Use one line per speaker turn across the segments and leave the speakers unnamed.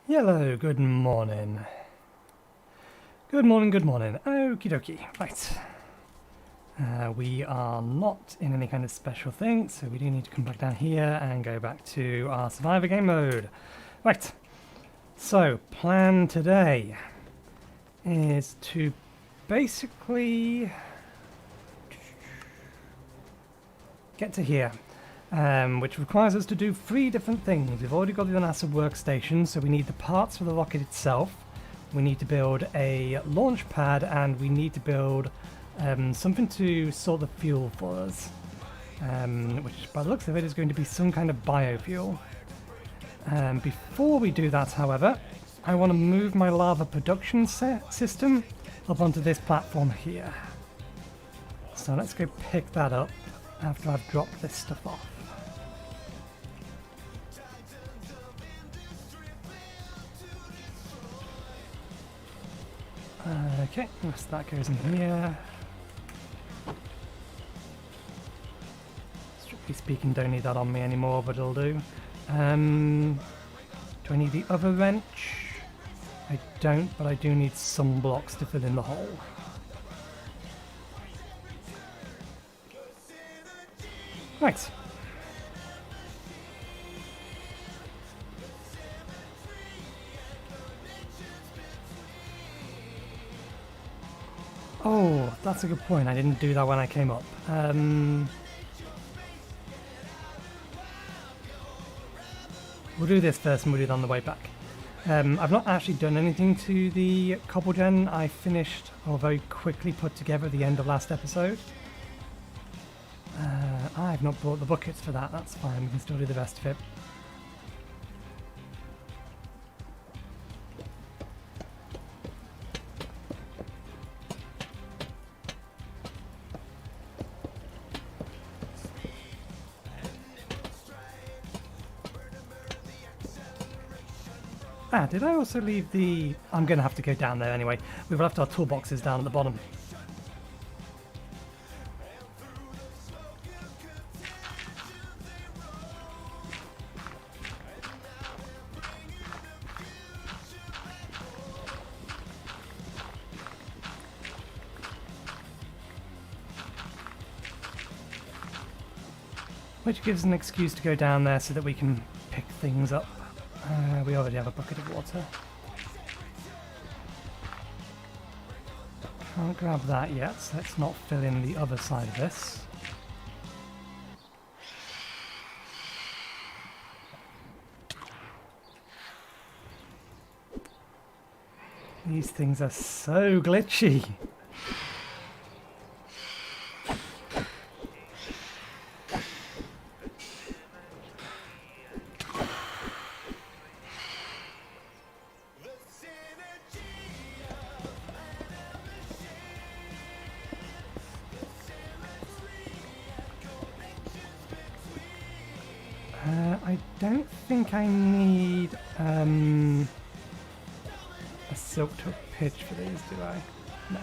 Hello, good morning. Good morning, good morning. Okie dokie. Right. We are not in any kind of special thing, so we do need to come back down here and go back to our survivor game mode. Right. So, plan today is to basically get to here. Which requires us to do 3 different things. We've already got the NASA workstation, so we need the parts for the rocket itself, we need to build a launch pad, and we need to build something to store the fuel for us, which by the looks of it is going to be some kind of biofuel. Before we do that, however, I want to move my lava production system up onto this platform here. So let's go pick that up after I've dropped this stuff off. Okay, so that goes in here. Strictly speaking, don't need that on me anymore, but it'll do. Do I need the other wrench? I don't, but I do need some blocks to fill in the hole. Right. Oh, that's a good point. I didn't do that when I came up. We'll do this first and we'll do it on the way back. I've not actually done anything to the cobble gen. I finished, or very quickly put together at the end of last episode. I've not brought the buckets for that, that's fine, we can still do the rest of it. Did I also leave the... I'm going to have to go down there anyway. We've left our toolboxes down at the bottom. Which gives an excuse to go down there so that we can pick things up. We already have a bucket of water. Can't grab that yet, so let's not fill in the other side of this. These things are so glitchy. I don't think I need a silk to a pitch for these, do I? No.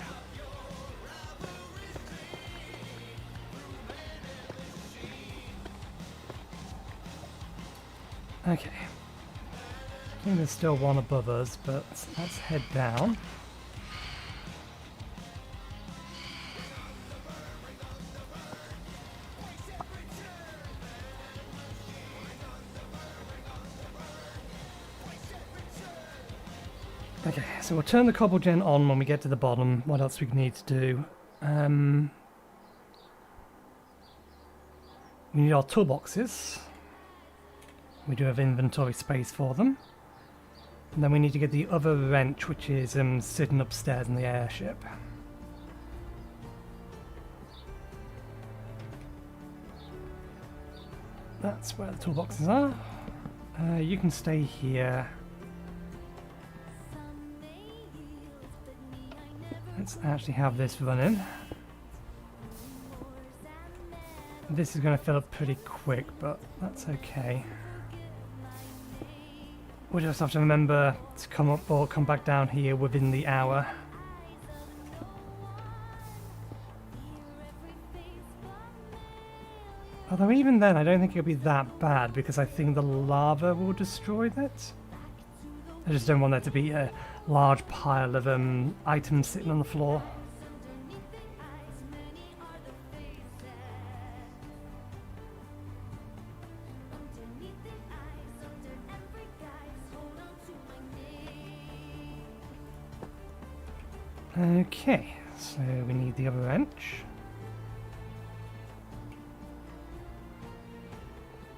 Okay. I think there's still one above us, but let's head down. Okay, so we'll turn the cobble gen on when we get to the bottom. What else we need to do? We need our toolboxes. We do have inventory space for them. And then we need to get the other wrench, which is sitting upstairs in the airship. That's where the toolboxes are. You can stay here. Let's actually have this running. This is going to fill up pretty quick, but that's okay. We'll just have to remember to come up or come back down here within the hour. Although even then I don't think it'll be that bad because I think the lava will destroy that. I just don't want there to be a large pile of items sitting on the floor. Okay, so we need the other wrench.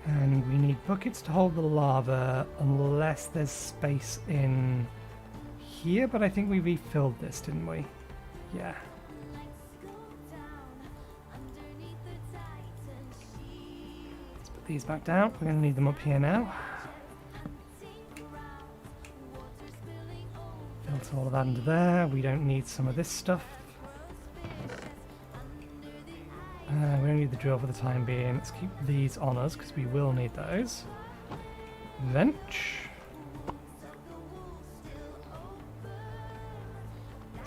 And we need buckets to hold the lava unless there's space in here, but I think we refilled this, didn't we? Yeah. Let's put these back down. We're going to need them up here now. Built all of that into there. We don't need some of this stuff. We don't need the drill for the time being. Let's keep these on us because we will need those. Wrench.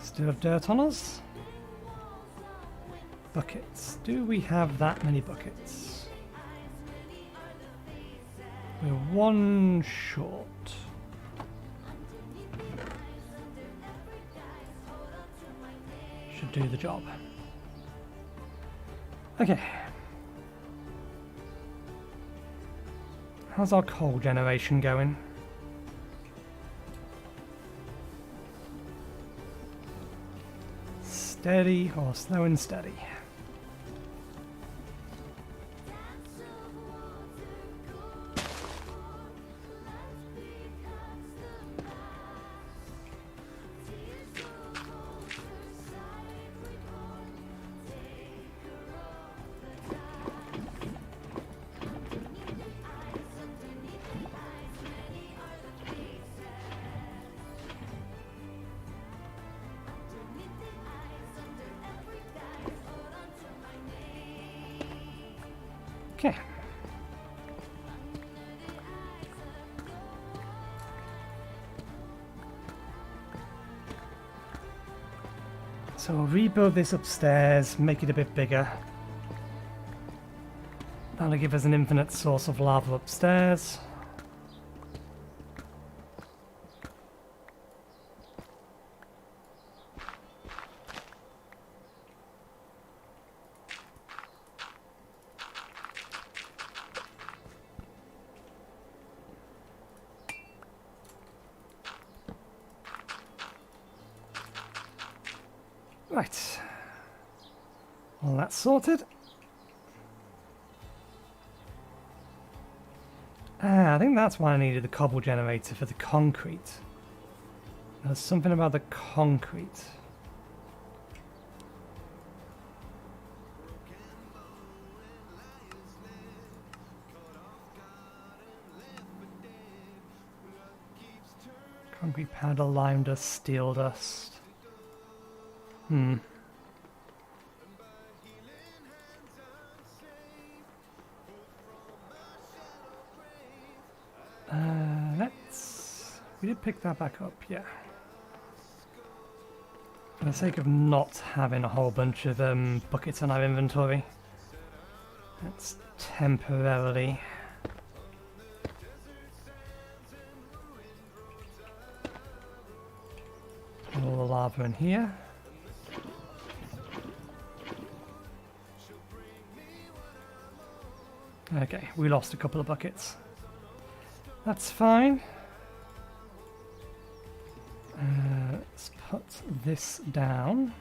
Still have dirt on us. Buckets. Do we have that many buckets? We're one short. Should do the job. Okay. How's our coal generation going? Steady or slow and steady? Okay. So we'll rebuild this upstairs, make it a bit bigger. That'll give us an infinite source of lava upstairs. Right, well that's sorted. I think that's why I needed the cobble generator for the concrete. There's something about the concrete. Concrete powder, lime dust, steel dust. We did pick that back up, yeah. For the sake of not having a whole bunch of buckets in our inventory. Let's temporarily put all the lava in here. Okay, we lost a couple of buckets. That's fine. Let's put this down.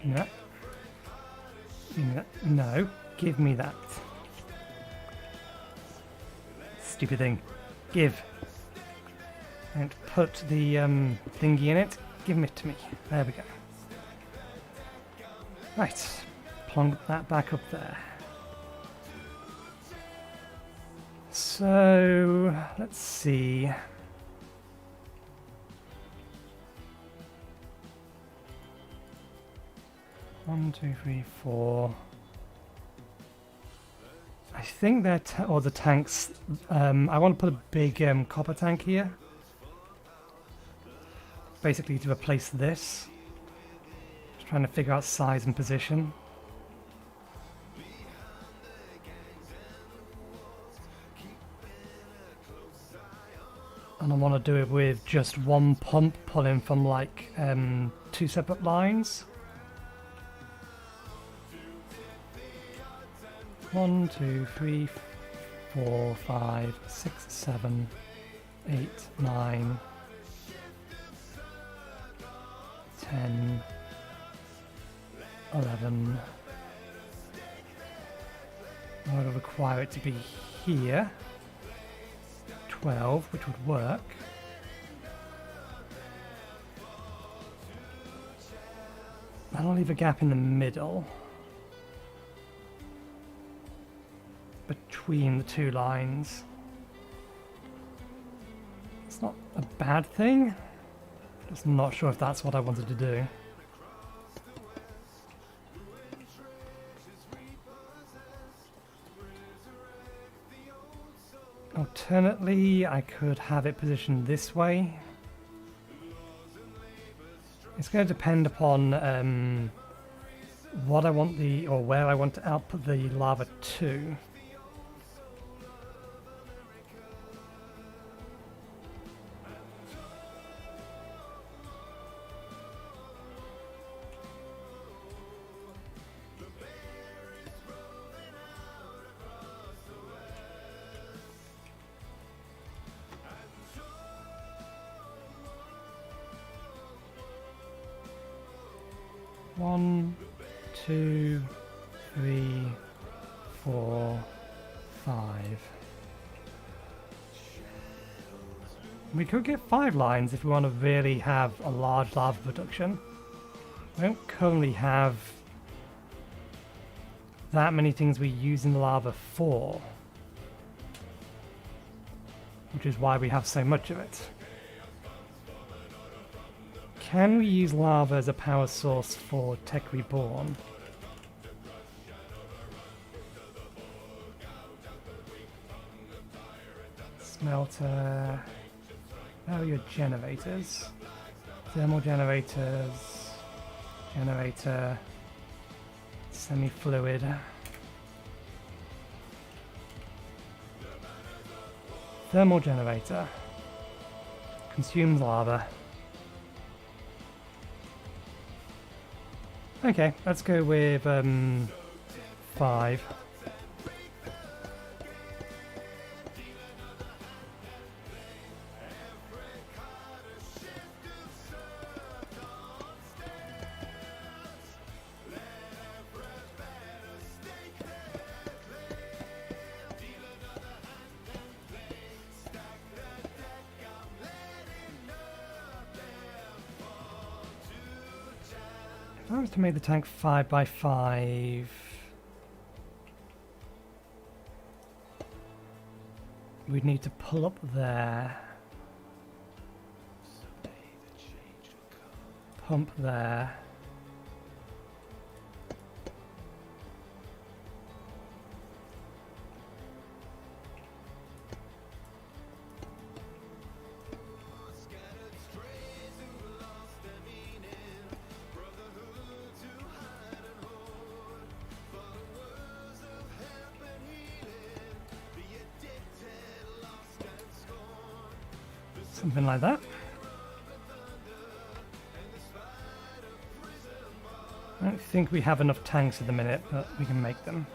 No. No, give me that. Stupid thing. Give. And put the thingy in it. Give it to me. There we go. Right. Plonk that back up there. So, let's see. One, two, three, four. I think that, or the tanks, I want to put a big copper tank here. Basically to replace this. Just trying to figure out size and position. And I want to do it with just one pump pulling from like 2 separate lines. 1, 2, 3, 4, 5, 6, 7, 8, 9, 10, 11. I would require it to be here. 12, which would work. I'll leave a gap in the middle between the 2 lines. It's not a bad thing. Just not sure if that's what I wanted to do. Alternately, I could have it positioned this way. It's going to depend upon what I want or where I want to output the lava to. One, 2, 3, 4, 5. We could get 5 lines if we want to really have a large lava production. We don't currently have that many things we're using the lava for, which is why we have so much of it. Can we use lava as a power source for Tech Reborn? Smelter. Where are your generators? Thermal generators. Generator. Semi-fluid. Thermal generator. Consumes lava. Okay, let's go with 5. If I was to make the tank 5 by 5, we'd need to pull up there, pump there, something like that. I don't think we have enough tanks at the minute, but we can make them.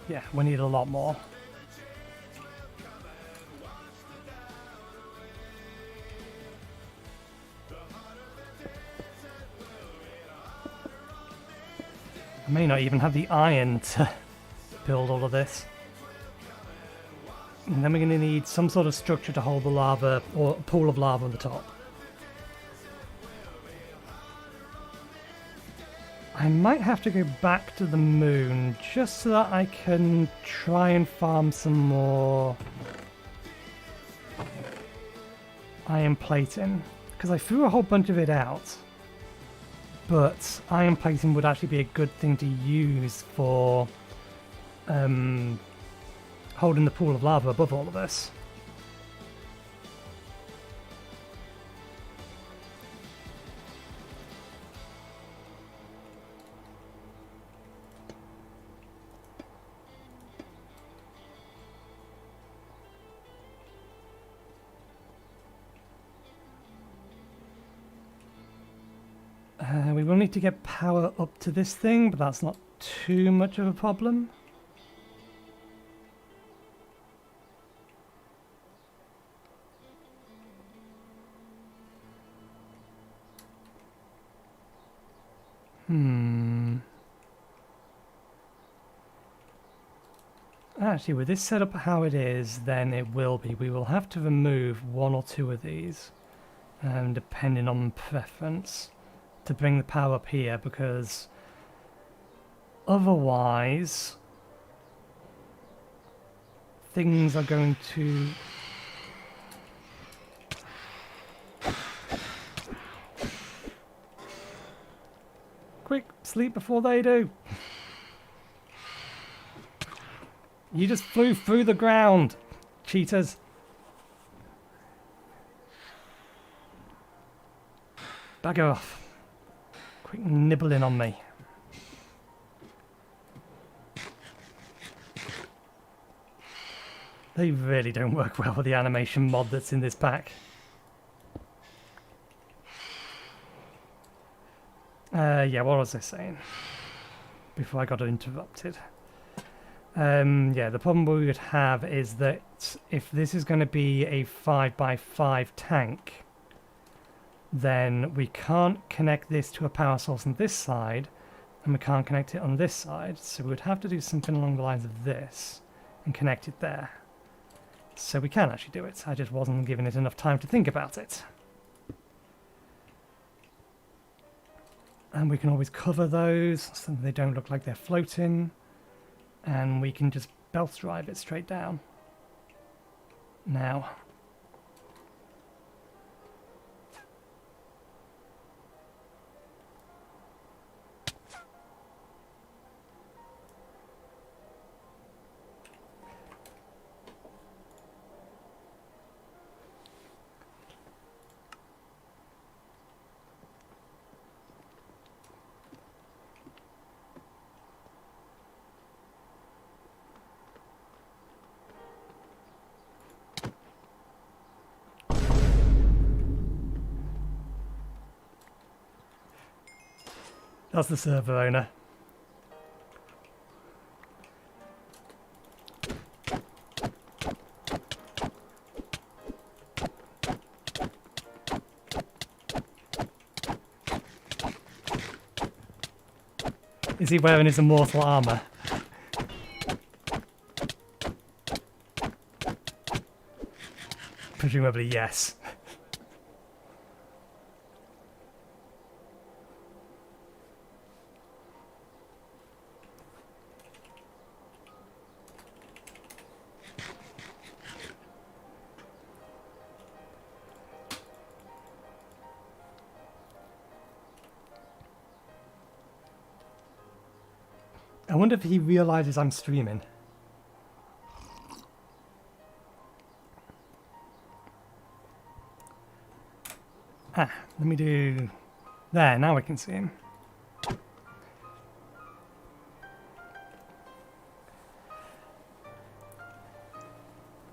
Yeah, we need a lot more. I may not even have the iron to build all of this. And then we're going to need some sort of structure to hold the lava, or a pool of lava on the top. I might have to go back to the moon just so that I can try and farm some more iron plating, because I threw a whole bunch of it out. but iron plating would actually be a good thing to use for holding the pool of lava above all of this. We will need to get power up to this thing, but that's not too much of a problem. Actually, with this setup how it is, then it will be. We will have to remove one or two of these, depending on preference, to bring the power up here, because otherwise things are going to quick sleep before they do. You just flew through the ground, cheaters. Bugger off. Quick nibbling on me. They really don't work well with the animation mod that's in this pack. Yeah, what was I saying? Before I got interrupted. Yeah, the problem we would have is that if this is going to be a 5x5 tank, then we can't connect this to a power source on this side, and we can't connect it on this side, so we would have to do something along the lines of this and connect it there. So we can actually do it, I just wasn't giving it enough time to think about it. And we can always cover those so that they don't look like they're floating. And we can just belt drive it straight down. Now. That's the server owner. Is he wearing his immortal armor? Presumably, yes. I wonder if he realizes I'm streaming. Ah, let me do... There, now we can see him.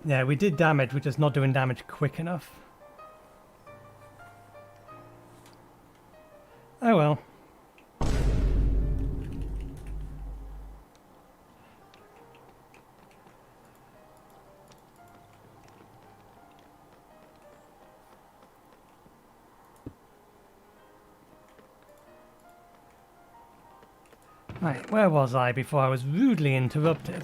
Yeah, we did damage, we're just not doing damage quick enough. Oh well. Right, where was I before I was rudely interrupted?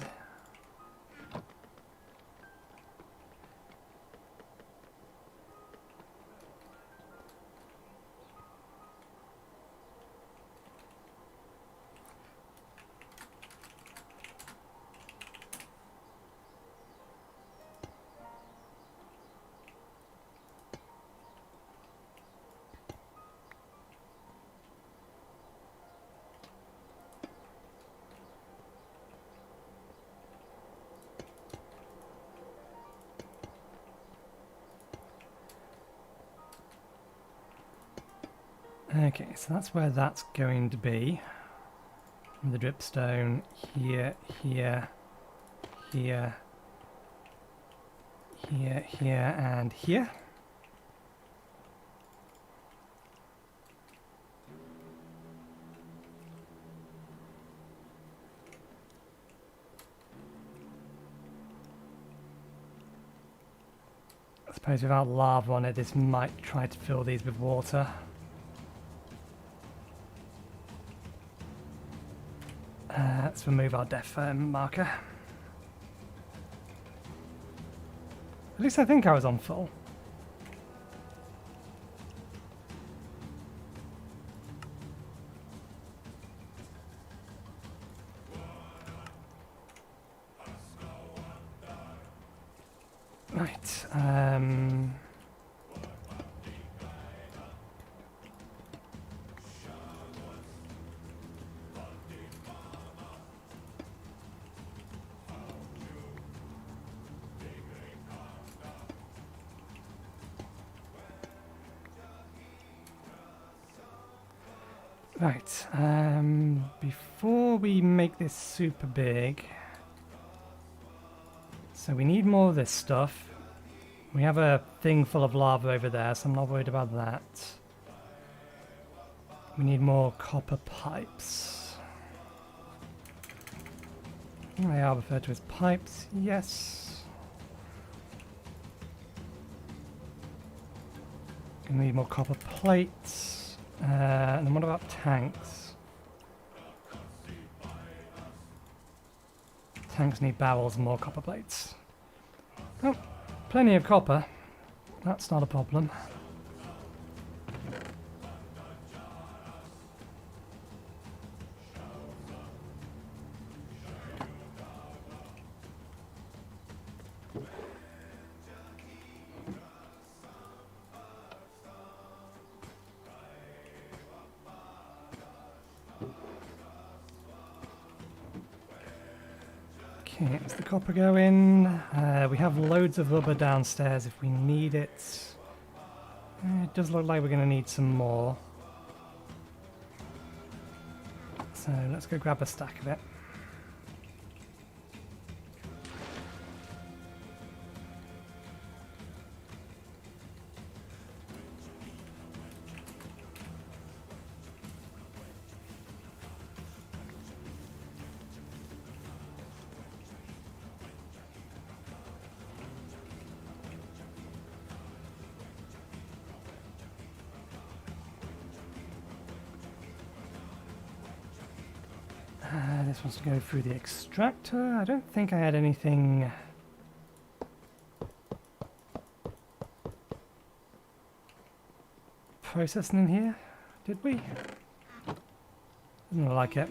Okay, so that's where that's going to be. The dripstone here, here, here, here, here, and here. I suppose without lava on it, this might try to fill these with water. Let's remove our depth marker. At least I think I was on full. Right. Right, before we make this super big, so we need more of this stuff. We have a thing full of lava over there, so I'm not worried about that. We need more copper pipes. They are referred to as pipes, yes. We need more copper plates. And then what about tanks? Tanks need barrels and more copper plates. Oh, plenty of copper. That's not a problem. Okay, let's the copper go in. We have loads of rubber downstairs if we need it. It does look like we're going to need some more. So let's go grab a stack of it. This wants to go through the extractor. I don't think I had anything processing in here, did we? Doesn't look like it.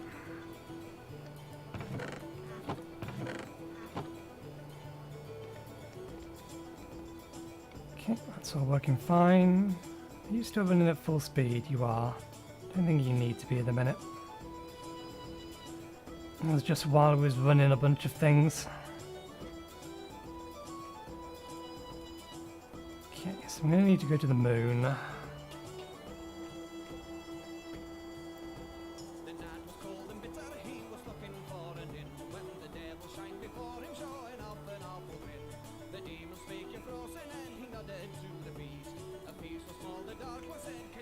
Okay, that's all working fine. Are you still running at full speed? You are. Don't think you need to be at the minute. It was just while I was running a bunch of things. Okay, so I'm going to need to go to the moon.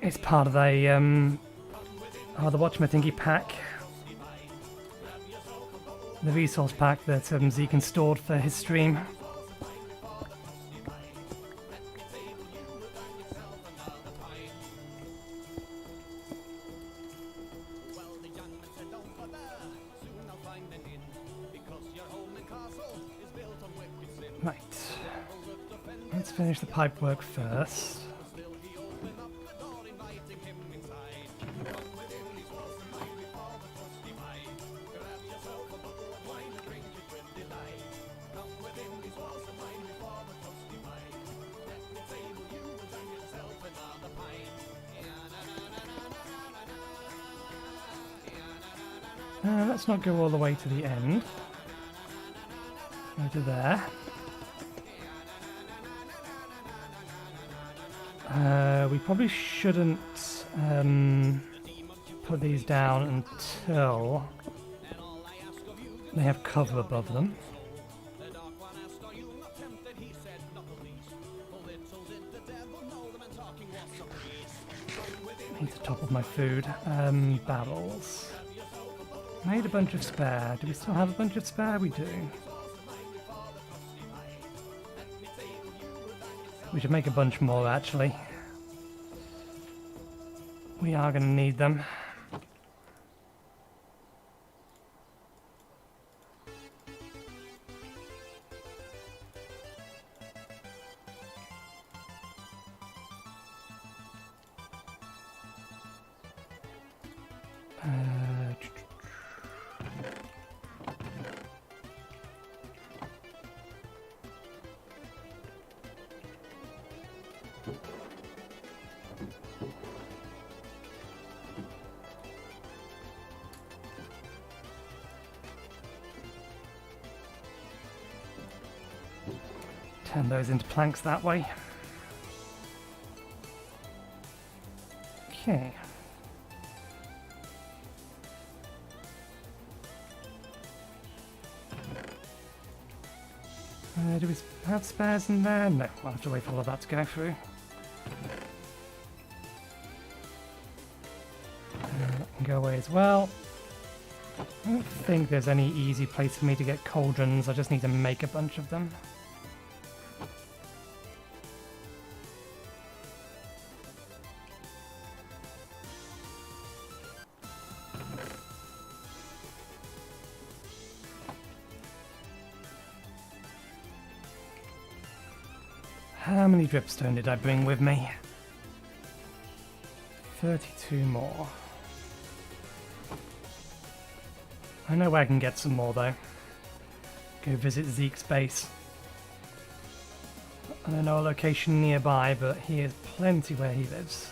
It's part of a the Watch My Thingy pack. The resource pack that Zeke installed for his stream. Right. Let's finish the pipe work first. Let's not go all the way to the end. Go to there. We probably shouldn't put these down until they have cover above them. Need to top up my food. Barrels. Made a bunch of spare. Do we still have a bunch of spare? We do. We should make a bunch more, actually. We are going to need them. Turn those into planks that way. Okay. Do we have spares in there? No, we'll have to wait for all of that to go through. That can go away as well. I don't think there's any easy place for me to get cauldrons. I just need to make a bunch of them. How many dripstone did I bring with me? 32 more. I know where I can get some more though. Go visit Zeke's base. I don't know a location nearby, but he has plenty where he lives.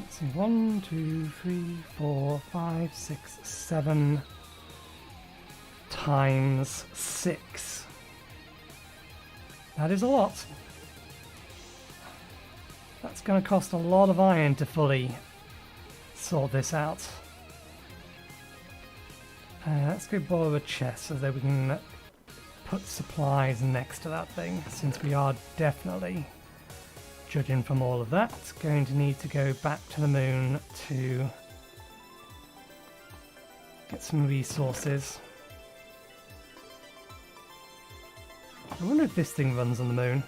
Let's see, 1, 2, 3, 4, 5, 6, 7 times 6. That is a lot. That's going to cost a lot of iron to fully sort this out. Let's go borrow a chest so that we can put supplies next to that thing, since we are definitely, judging from all of that, going to need to go back to the moon to get some resources. I wonder if this thing runs on the moon.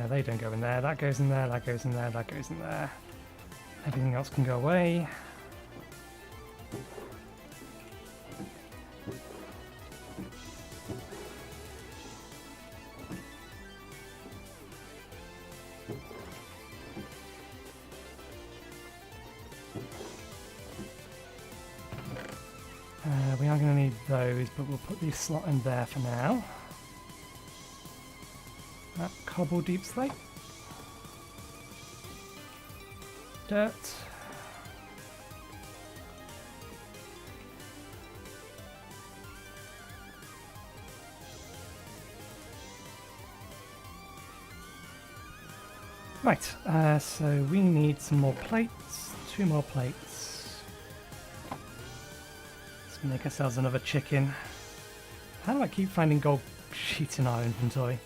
They don't go in there. That goes in there, that goes in there, that goes in there. Everything else can go away. We are going to need those, but we'll put the slot in there for now. That cobble deep slate. Dirt. Right, so we need some more plates, 2 more plates. Let's make ourselves another chicken. How do I keep finding gold sheets in our inventory?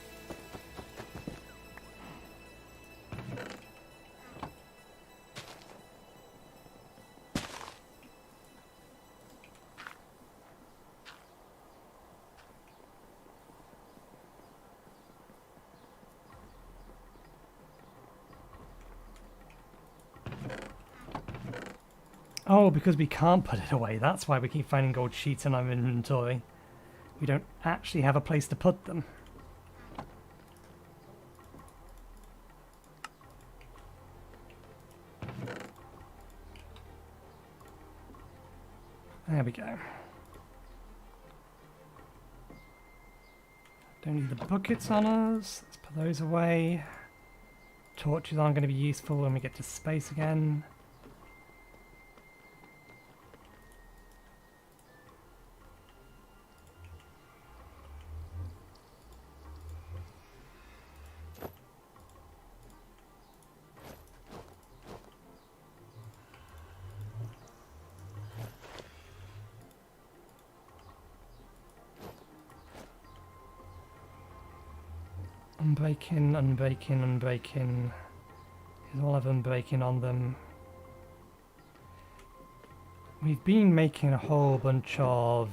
Oh, because we can't put it away. That's why we keep finding gold sheets in our inventory. We don't actually have a place to put them. There we go. Don't need the buckets on us. Let's put those away. Torches aren't going to be useful when we get to space again. Unbreaking, unbreaking, unbreaking. There's all of unbreaking on them. We've been making a whole bunch of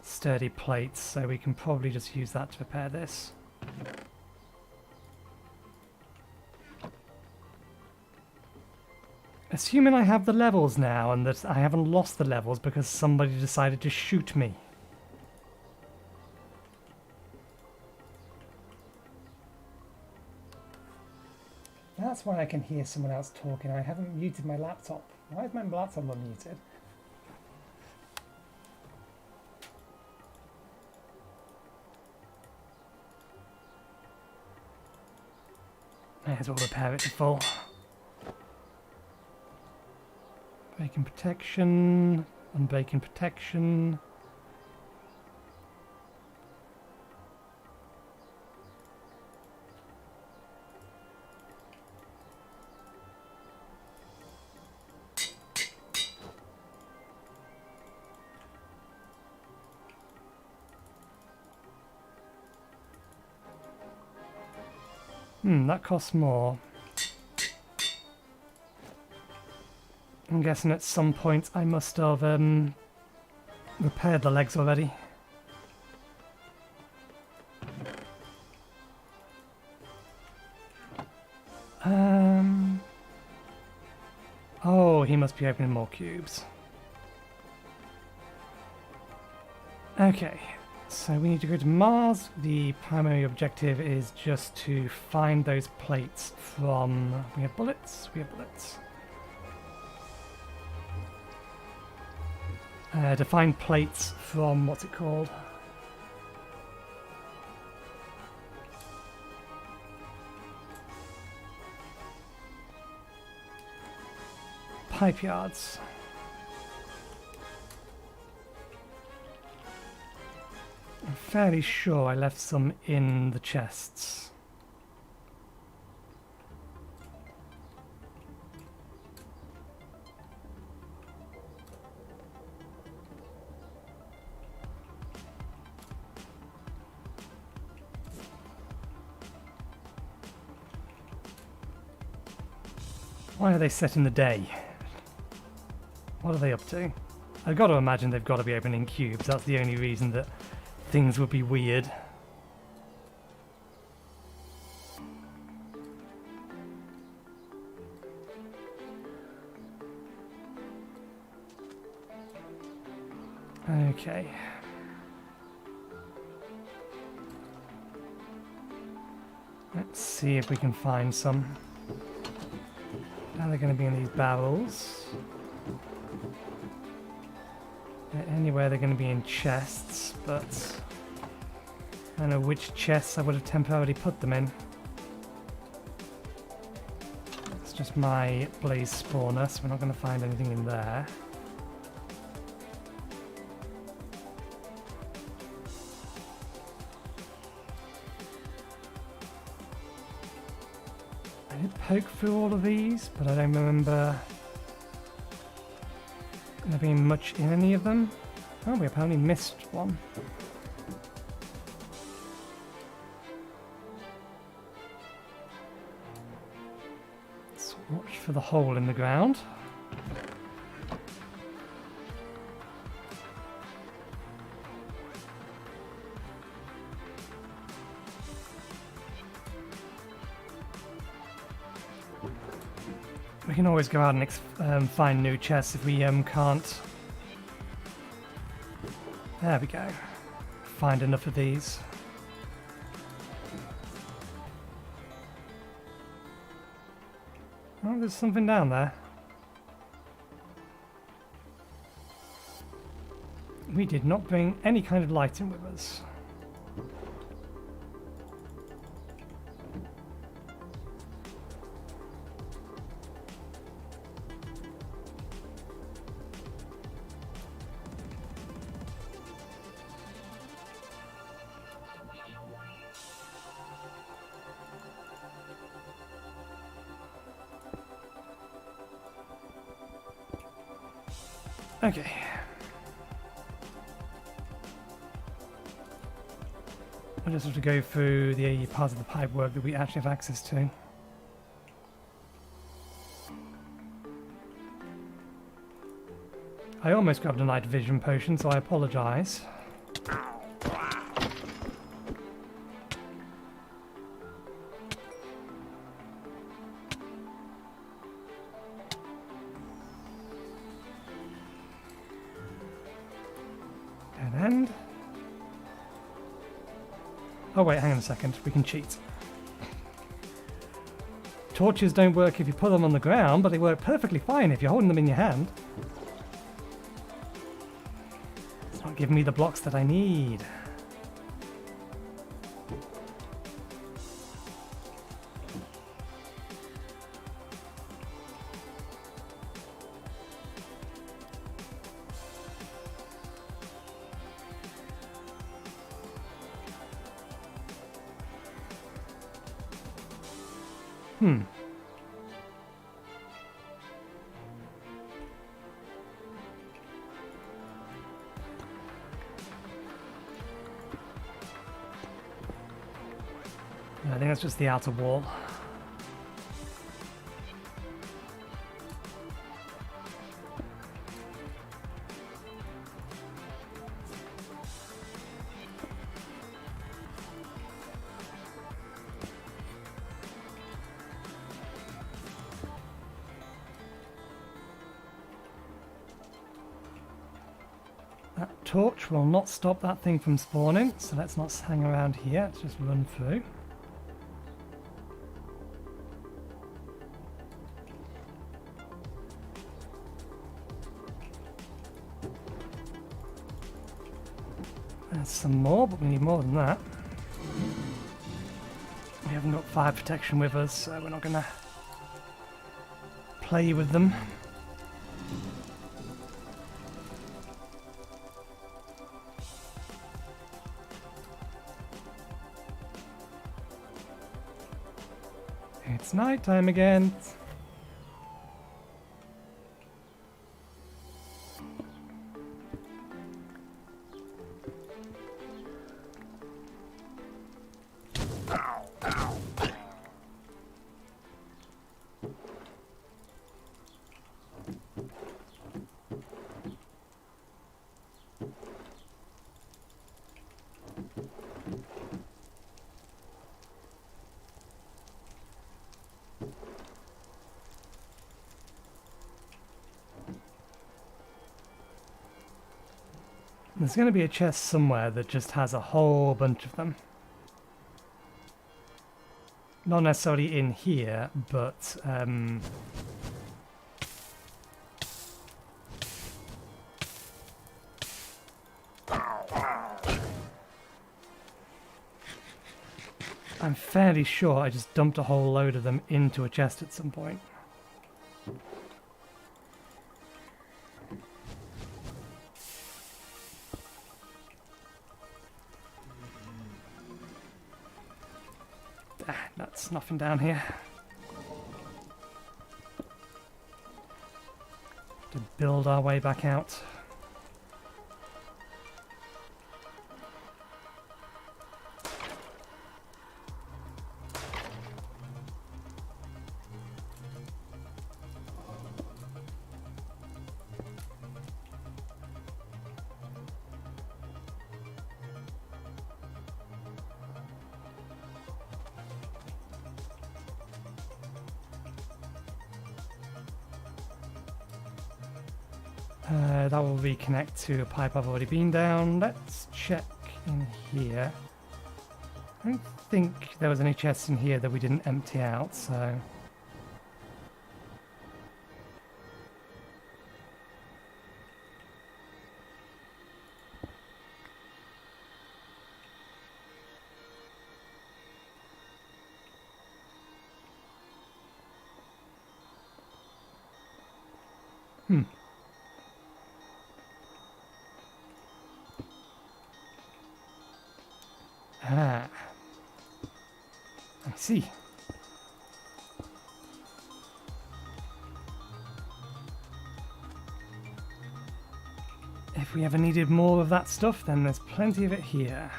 sturdy plates, so we can probably just use that to repair this. Assuming I have the levels now and that I haven't lost the levels because somebody decided to shoot me. That's why I can hear someone else talking. I haven't muted my laptop. Why is my laptop not muted? May as well repair it to full. Breaking protection, unbreaking protection. That costs more. I'm guessing at some point I must have repaired the legs already. Oh, he must be opening more cubes. Okay, so we need to go to Mars. The primary objective is just to find those plates from... We have bullets? We have bullets. To find plates from... What's it called? Pipe yards. I'm fairly sure I left some in the chests. Why are they set in the day? What are they up to? I've got to imagine they've got to be opening cubes. That's the only reason that things would be weird. Okay. Let's see if we can find some. Now they're going to be in these barrels. Anywhere they're going to be in chests, but I don't know which chests I would have temporarily put them in. It's just my blaze spawner, so we're not going to find anything in there. I did poke through all of these, but I don't remember there being much in any of them. Oh, we apparently missed one. Let's watch for the hole in the ground. We can always go out and find new chests if we can't. There we go. Find enough of these. Oh, there's something down there. We did not bring any kind of lighting with us. Okay. We'll just have to go through the part of the pipe work that we actually have access to. I almost grabbed a night vision potion, so I apologise. Dead end. Oh wait, hang on a second, we can cheat. Torches don't work if you put them on the ground, but they work perfectly fine if you're holding them in your hand. It's not giving me the blocks that I need. I think that's just the outer wall. That torch will not stop that thing from spawning, so let's not hang around here, let's just run through. There's some more, but we need more than that. We haven't got fire protection with us, so we're not going to play with them. It's night time again. There's going to be a chest somewhere that just has a whole bunch of them. Not necessarily in here, but I'm fairly sure I just dumped a whole load of them into a chest at some point. That's nothing down here. To build our way back out. That will reconnect to a pipe I've already been down. Let's check in here. I don't think there was any chests in here that we didn't empty out, so... Ah, I see. If we ever needed more of that stuff, then there's plenty of it here.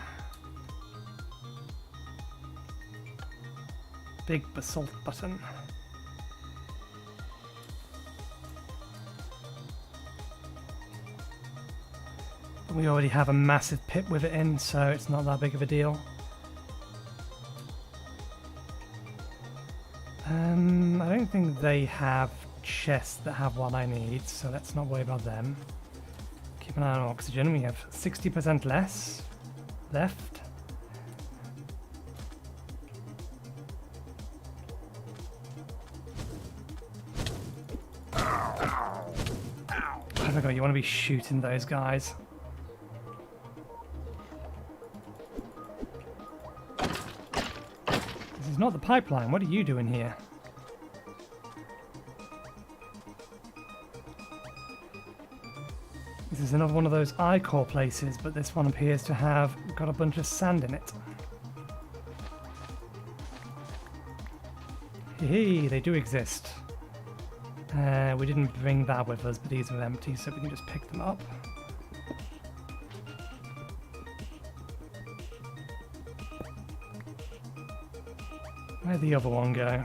big basalt button. We already have a massive pit with it in, so it's not that big of a deal. I don't think they have chests that have what I need, so let's not worry about them. Keep an eye on oxygen. We have 60% less left. I forgot you want to be shooting those guys. This is not the pipeline. What are you doing here? This is another one of those I-core places, but this one appears to have got a bunch of sand in it. Hey, they do exist. We didn't bring that with us, but these are empty, so we can just pick them up. Where'd the other one go?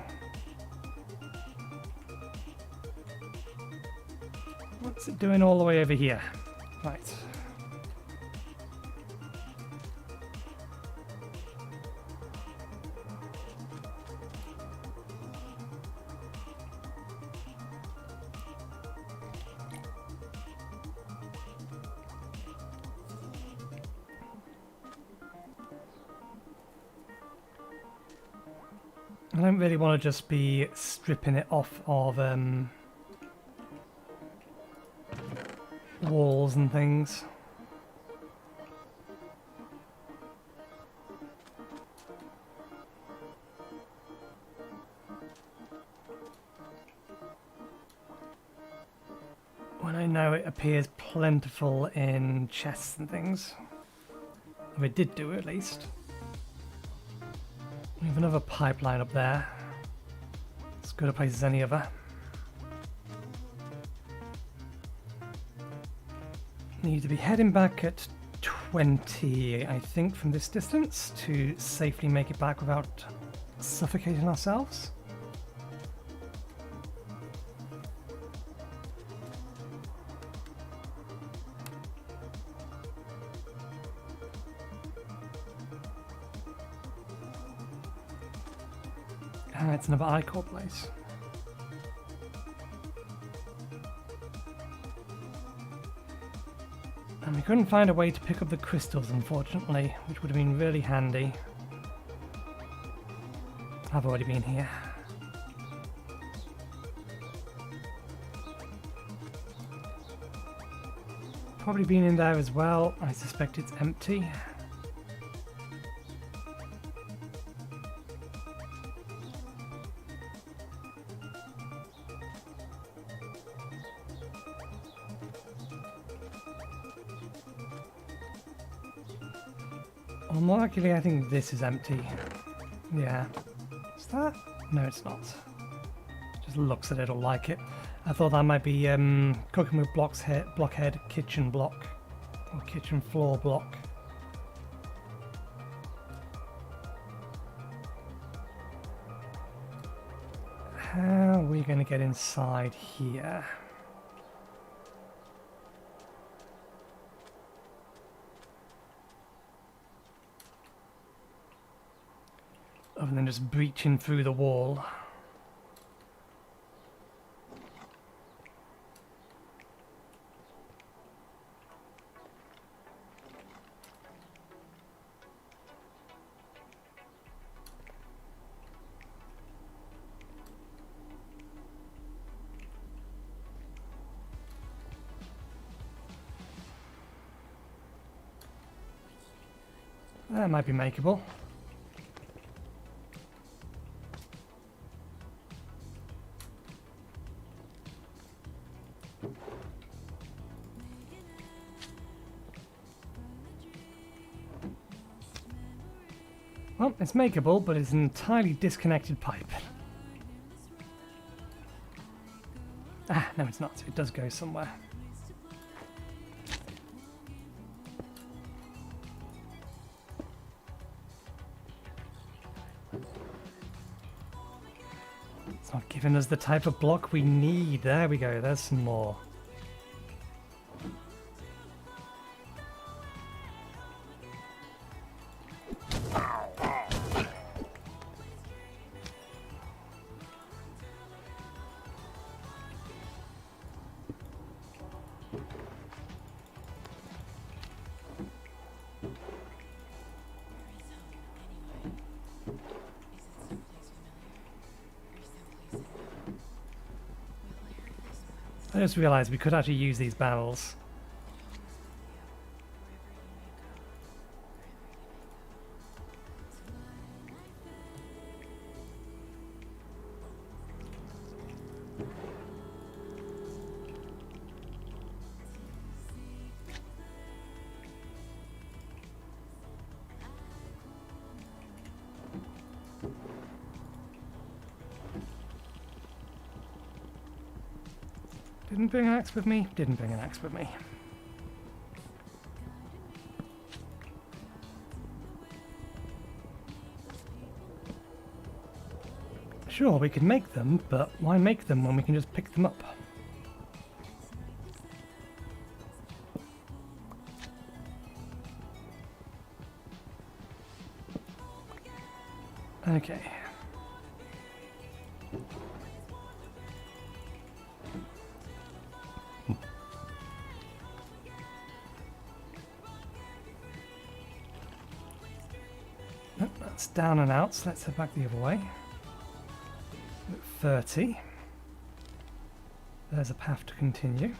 What's it doing all the way over here? Right. I don't really want to just be stripping it off of walls and things. When I know it appears plentiful in chests and things. Or it did do at least. We have another pipeline up there. As good a place as any other. Need to be heading back at 20, I think, from this distance to safely make it back without suffocating ourselves. It's another I-core place. And we couldn't find a way to pick up the crystals, unfortunately, which would have been really handy. I've already been here. Probably been in there as well. I suspect it's empty. Well, more likely, I think this is empty. Yeah. Is that? No, it's not. Just looks a little like it. I thought that might be cooking with blockhead kitchen block. Or kitchen floor block. How are we going to get inside here? Other than just breaching through the wall. That might be makeable. Well, it's makeable, but it's an entirely disconnected pipe. Ah, no it's not. It does go somewhere. giving us the type of block we need. There we go, there's some more. I just realised we could actually use these barrels. Didn't bring an axe with me? Didn't bring an axe with me. Sure, we could make them, but why make them when we can just pick them up? Okay. That's down and out, so let's head back the other way. 30. There's a path to continue.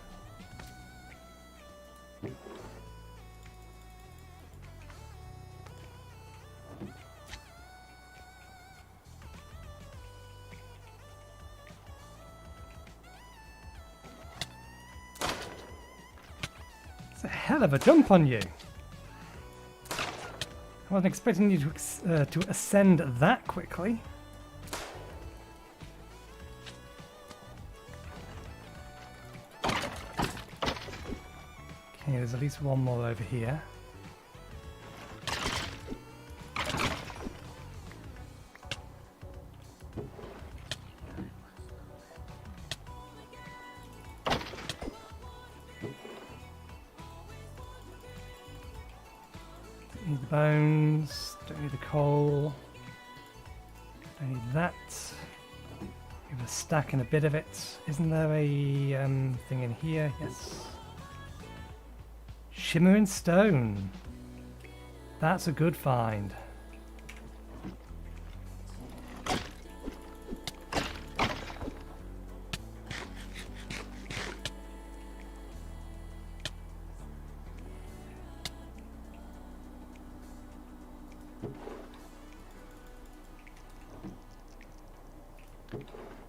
It's a hell of a jump on you. I wasn't expecting you to ascend that quickly. Okay, there's at least one more over here. Don't need the bones, don't need the coal, don't need that. We have a stack and a bit of it. Isn't there a thing in here? Yes. Shimmering stone. That's a good find.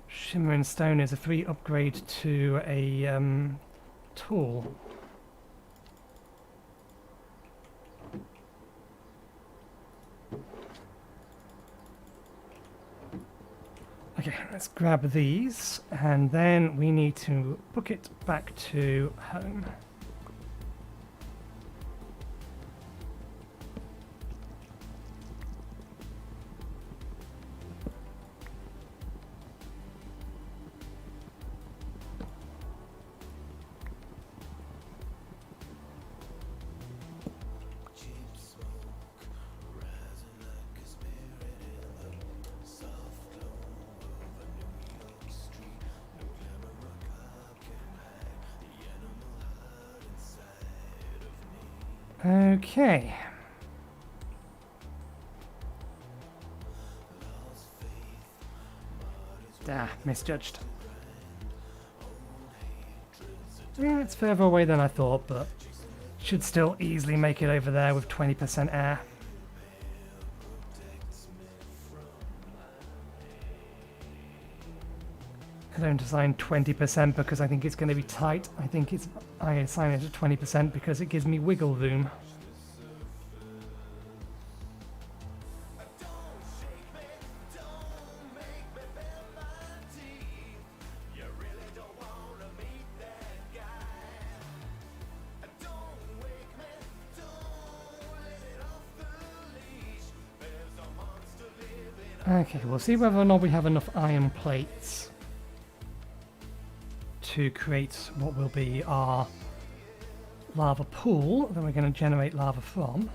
Shimmering stone is a free upgrade to a tool. Okay, let's grab these, and then we need to book it back to home. Okay. Misjudged. Yeah, it's further away than I thought, but should still easily make it over there with 20% air. I don't assign 20% because I think it's going to be tight. I assign it to 20% because it gives me wiggle room. Okay, we'll see whether or not we have enough iron plates. to create what will be our lava pool that we're going to generate lava from.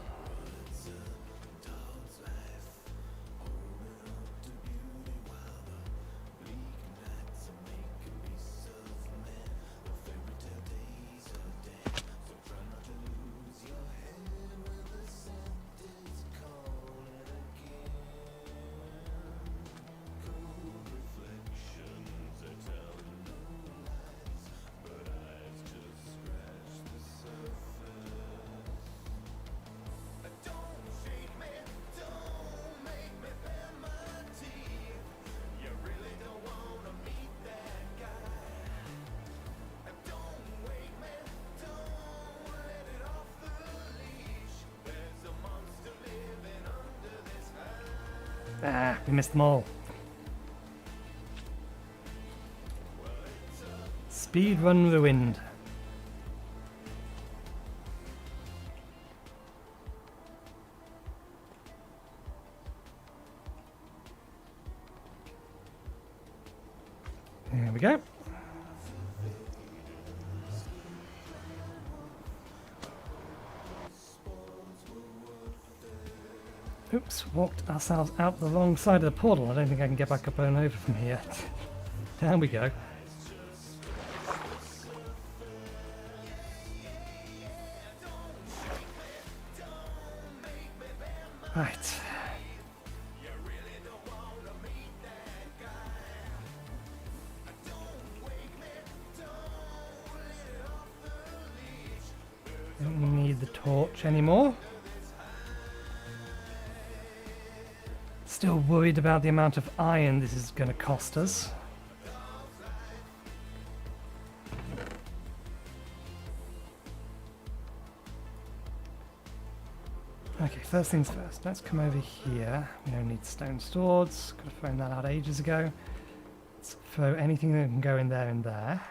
Ah, we missed them all. Speedrun ruined. There we go. Oops, walked ourselves out the wrong side of the portal. I don't think I can get back up and over from here. Down we go. Right. Don't need the torch anymore. Still worried about the amount of iron this is going to cost us. Okay, first things first. Let's come over here. We don't need stone swords. Could have thrown that out ages ago. Let's throw anything that can go in there and there.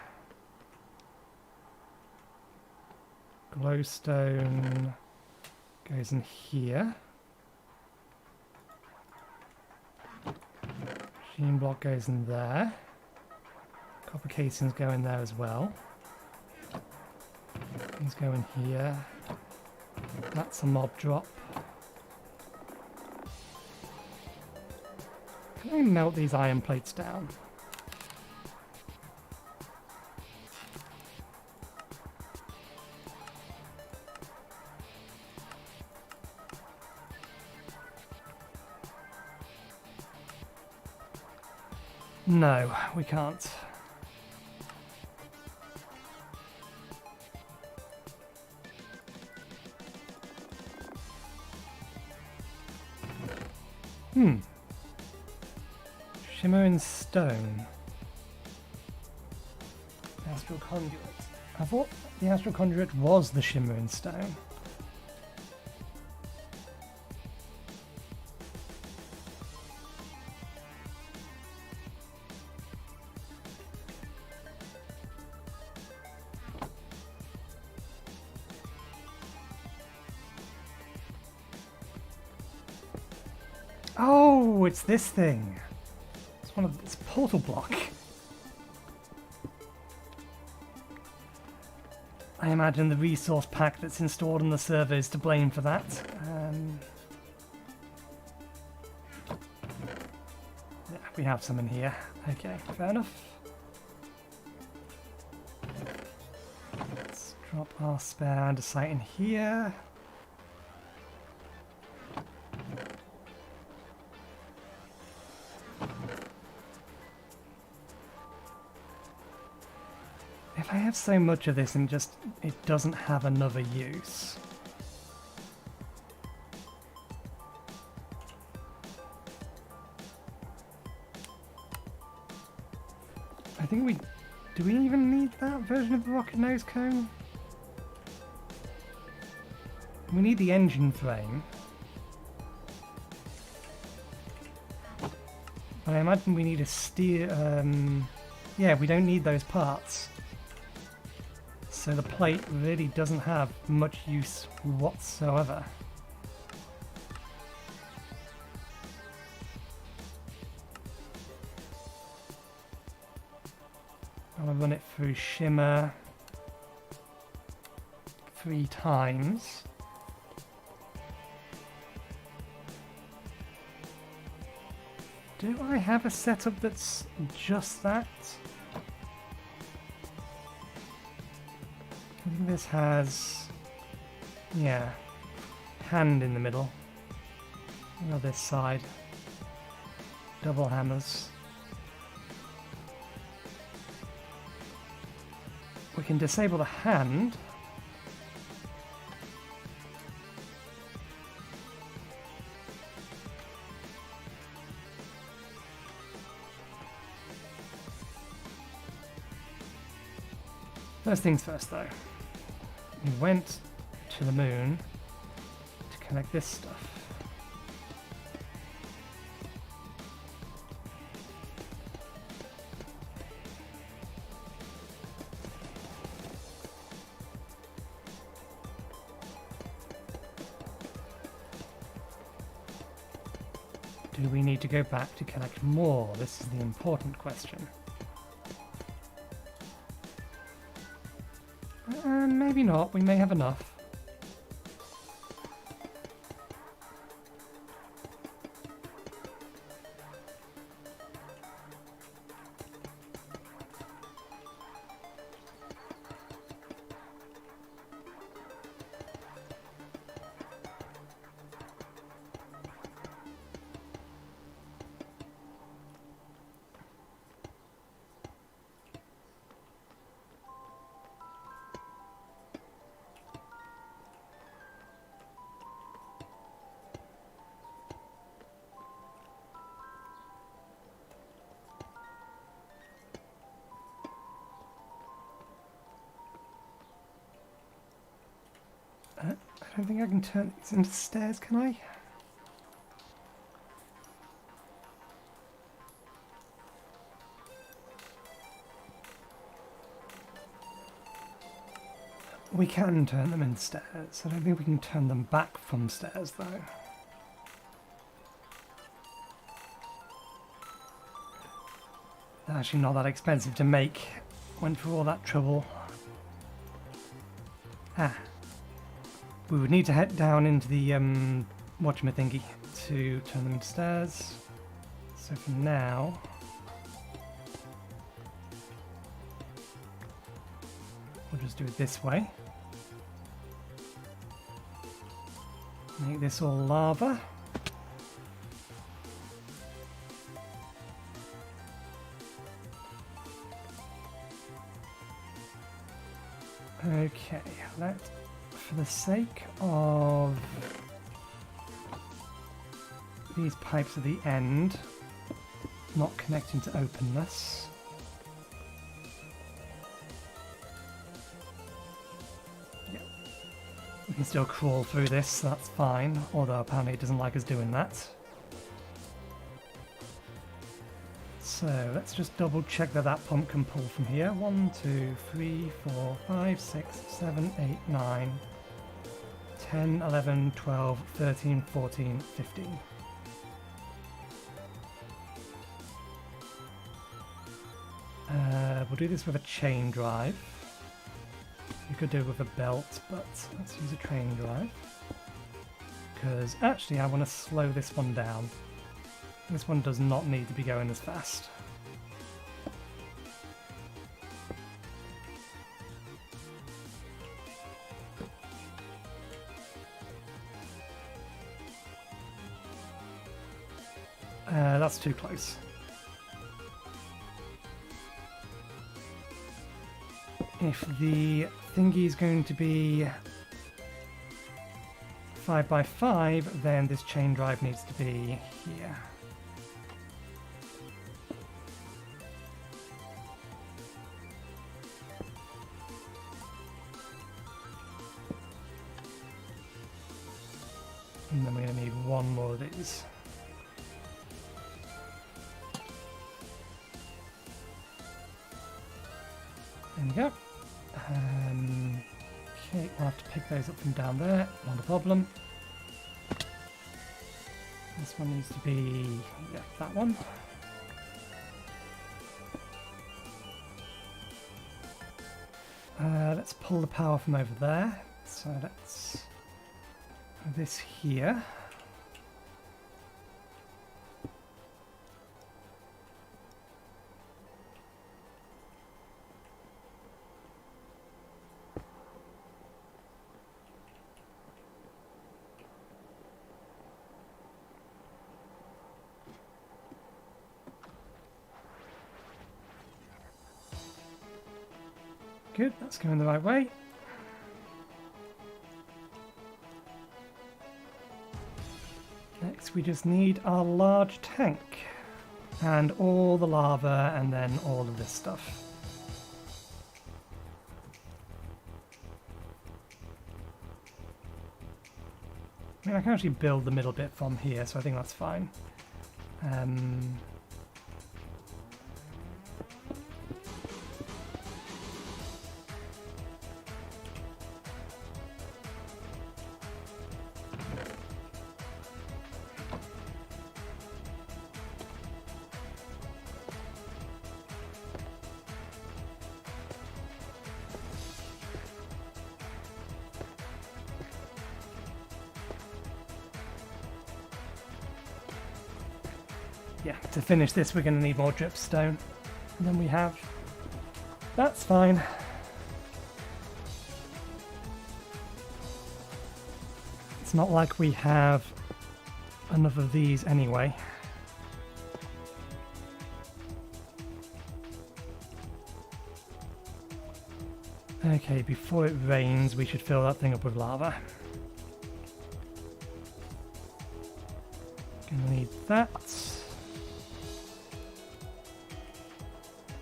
Glowstone goes in here. Machine block goes in there. Copper casings go in there as well. These go in here. That's a mob drop. Can I melt these iron plates down? No, we can't. Shimmering stone. Astral conduit. I thought the astral conduit was the shimmering stone. Oh, it's this thing. It's a portal block. I imagine the resource pack that's installed on the server is to blame for that. Yeah, we have some in here. Okay, fair enough. Let's drop our spare andesite in here. If I have so much of this and just it doesn't have another use. I think do we even need that version of the rocket nose cone? We need the engine frame. But I imagine we need a steer, yeah, we don't need those parts. So the plate really doesn't have much use whatsoever. I'll run it through Shimmer 3 times. Do I have a setup that's just that? I think this has, yeah, hand in the middle. On this side, double hammers. We can disable the hand. First things first though, we went to the moon to connect this stuff. Do we need to go back to collect more? This is the important question. Maybe not, we may have enough. I don't think I can turn these into stairs, can I? We can turn them into stairs. I don't think we can turn them back from stairs, though. They're actually not that expensive to make. Went through all that trouble. Ah. We would need to head down into the whatchamathingy to turn them into stairs. So for now, we'll just do it this way. Make this all lava. Okay, for the sake of these pipes at the end not connecting to openness, yeah, we can still crawl through this, so that's fine, although apparently it doesn't like us doing that. So let's just double check that that pump can pull from here. 1, 2, 3, 4, 5, 6, 7, 8, 9, 10, 11, 12, 13, 14, 15. We'll do this with a chain drive. You could do it with a belt, but let's use a chain drive. Because actually I want to slow this one down. This one does not need to be going as fast. That's too close. If the thingy is going to be 5 by 5, then this chain drive needs to be here. And then we're going to need one more of these. There we go. Okay, we'll have to pick those up from down there, not a problem. This one needs to be, yeah, that one. Let's pull the power from over there. So let's have this here. Good, that's going the right way. Next we just need our large tank and all the lava and then all of this stuff. I mean, I can actually build the middle bit from here, so I think that's fine. Yeah, to finish this we're going to need more dripstone than we have. That's fine. It's not like we have enough of these anyway. Okay, before it rains we should fill that thing up with lava. Gonna need that.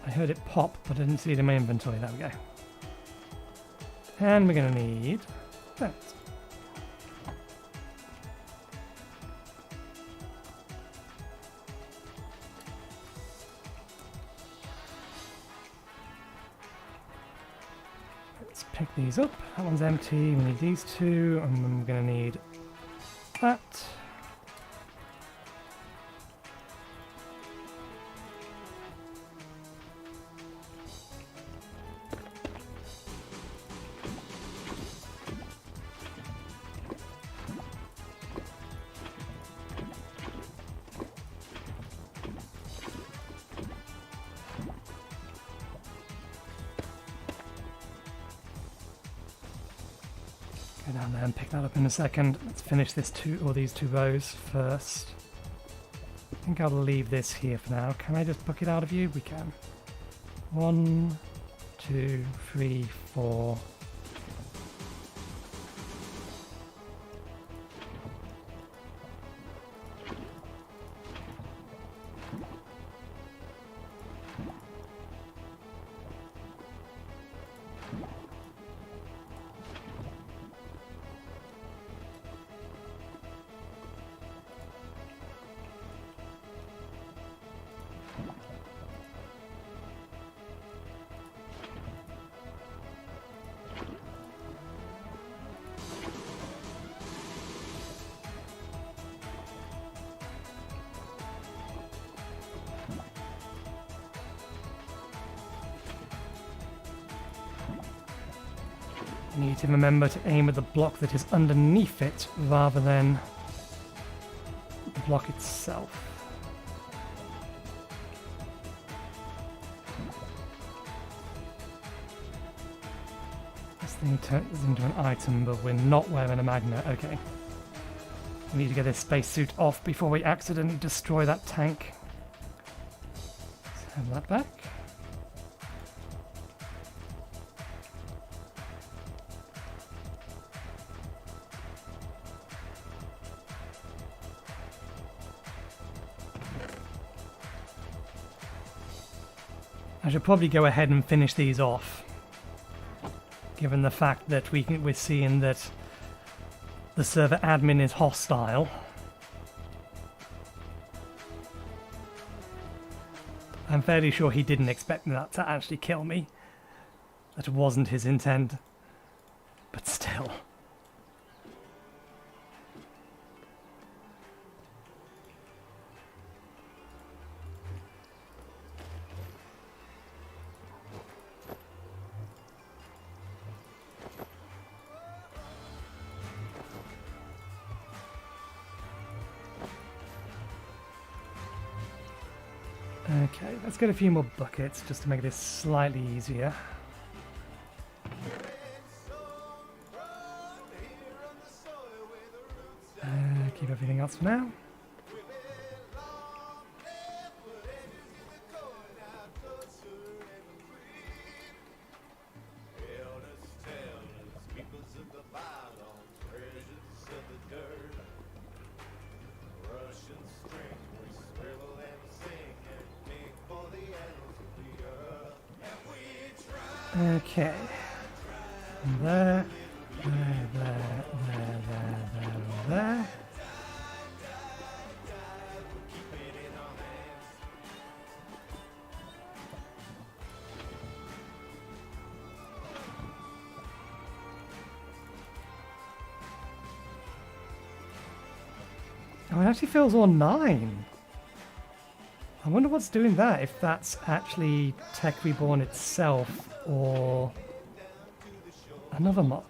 I heard it pop, but I didn't see it in my inventory. There we go. And we're going to need that. Let's pick these up. That one's empty. We need these two, and then we're going to need that. Go down there and pick that up in a second. Let's finish these two rows first. I think I'll leave this here for now. Can I just book it out of you? We can. 1, 2, 3, 4. You need to remember to aim at the block that is underneath it rather than the block itself. This thing turns into an item, but we're not wearing a magnet. Okay. We need to get this spacesuit off before we accidentally destroy that tank. Let's have that back. I should probably go ahead and finish these off, given the fact that we're seeing that the server admin is hostile. I'm fairly sure he didn't expect that to actually kill me. That wasn't his intent, but still. Okay, let's get a few more buckets just to make this slightly easier. Keep everything else for now. Okay. There, there. Oh, it actually fills all 9. I wonder what's doing that, if that's actually Tech Reborn itself or another mod.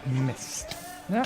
Missed. Yeah.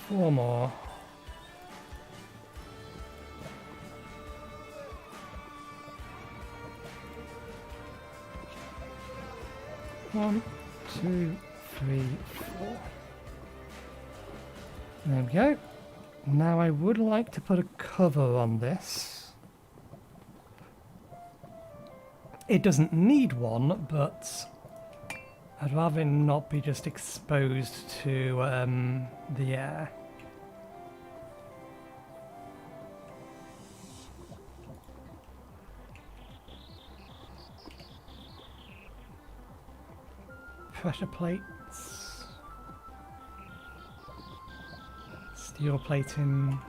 Four more. One, two, three, four. There we go. Now I would like to put a cover on this. It doesn't need one, but I'd rather it not be just exposed to the air. Pressure plates. Steel plating.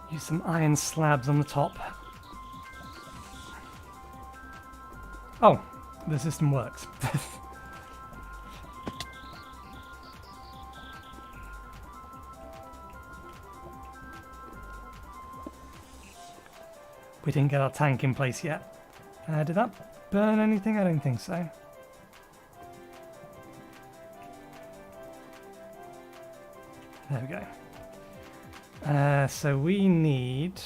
Use some iron slabs on the top. Oh, the system works. We didn't get our tank in place yet. Did that burn anything? I don't think so. There we go. So we need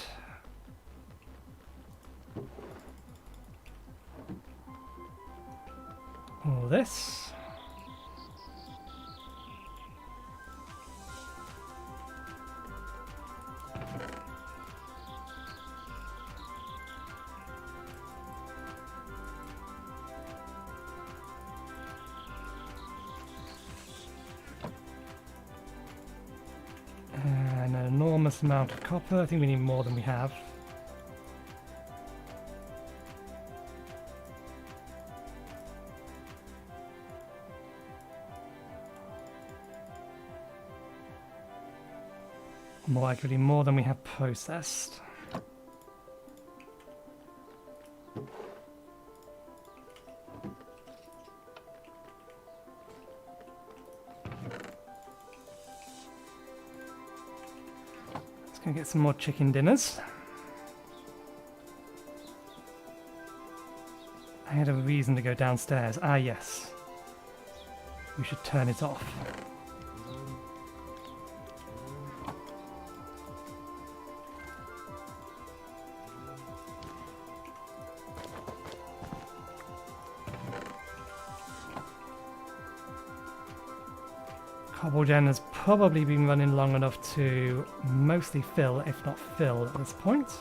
all this. An enormous amount of copper. I think we need more than we have. More accurately, more than we have processed. Gonna get some more chicken dinners. I had a reason to go downstairs. Ah, yes. We should turn it off. Cobblegen has probably been running long enough to mostly fill, if not fill, at this point.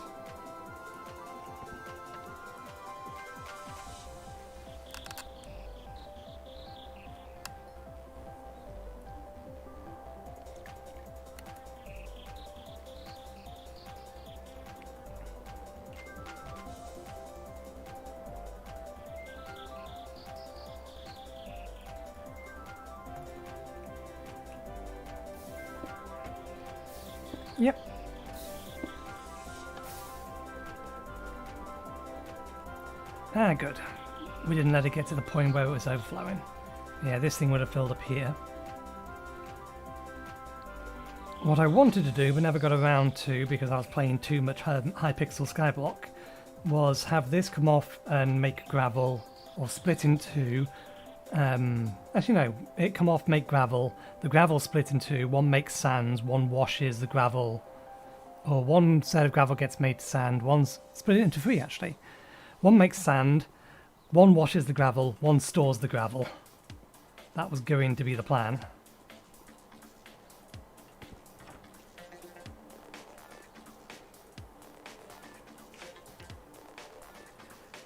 Yep. Ah, good. We didn't let it get to the point where it was overflowing. Yeah, this thing would have filled up here. What I wanted to do, but never got around to because I was playing too much high-pixel skyblock, was have this come off and make gravel, or split in two. Actually no, it come off, make gravel, the gravel split in two, one makes sands, one washes the gravel, or one set of gravel gets made to sand, one's split it into three actually. One makes sand, one washes the gravel, one stores the gravel. That was going to be the plan.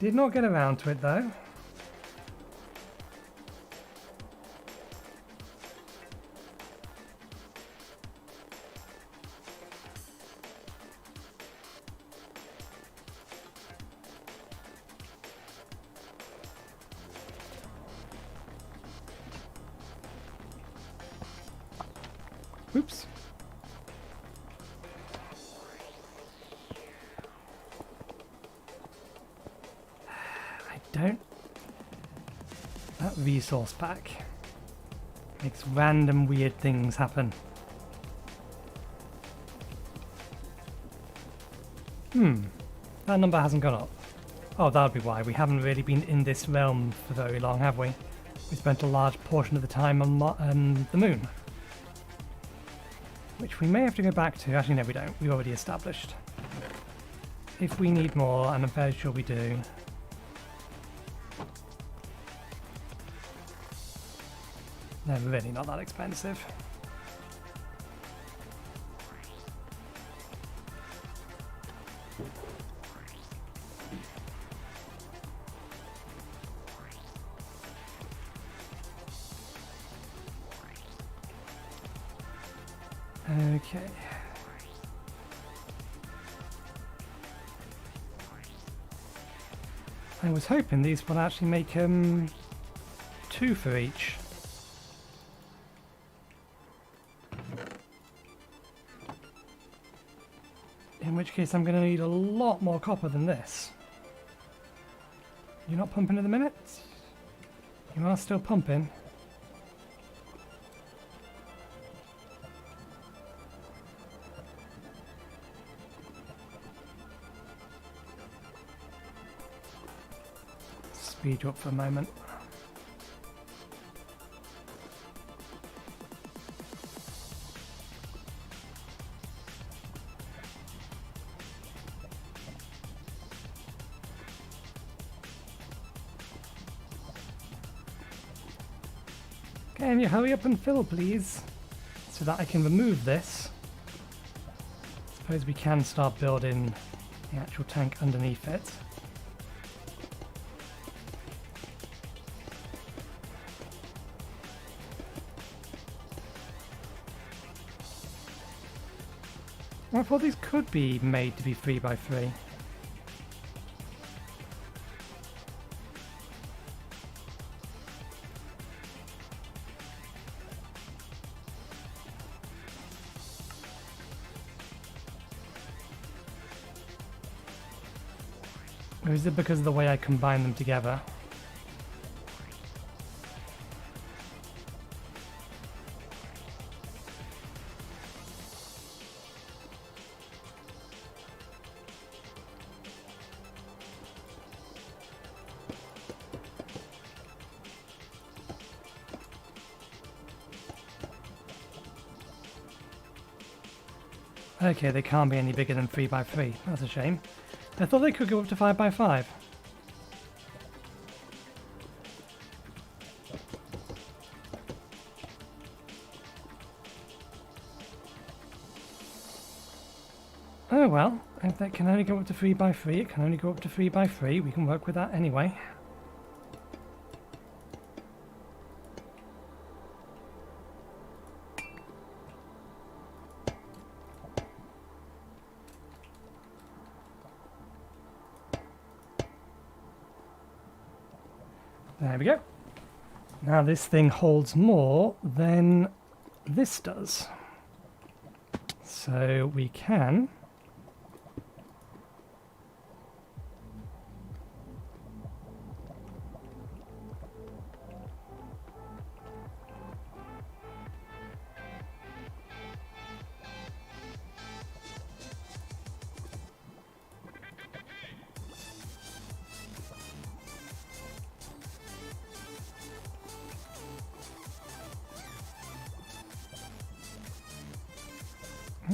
Did not get around to it though. Oops. I don't... That resource pack makes random weird things happen. That number hasn't gone up. Oh, that would be why. We haven't really been in this realm for very long, have we? We spent a large portion of the time on the moon. Which we may have to go back to. Actually, no, we don't. We already established. If we need more, and I'm fairly sure we do. They're really not that expensive. Okay. I was hoping these would actually make two for each. In which case I'm going to need a lot more copper than this. You're not pumping at the minute? You are still pumping. Speed you up for a moment. Can you hurry up and fill, please? So that I can remove this. Suppose we can start building the actual tank underneath it. I thought these could be made to be 3x3. Or is it because of the way I combine them together? Okay, they can't be any bigger than 3 by 3. That's a shame. I thought they could go up to 5 by 5. Oh well, if that can only go up to 3 by 3, it can only go up to 3 by 3. We can work with that anyway. There we go. Now this thing holds more than this does. So we can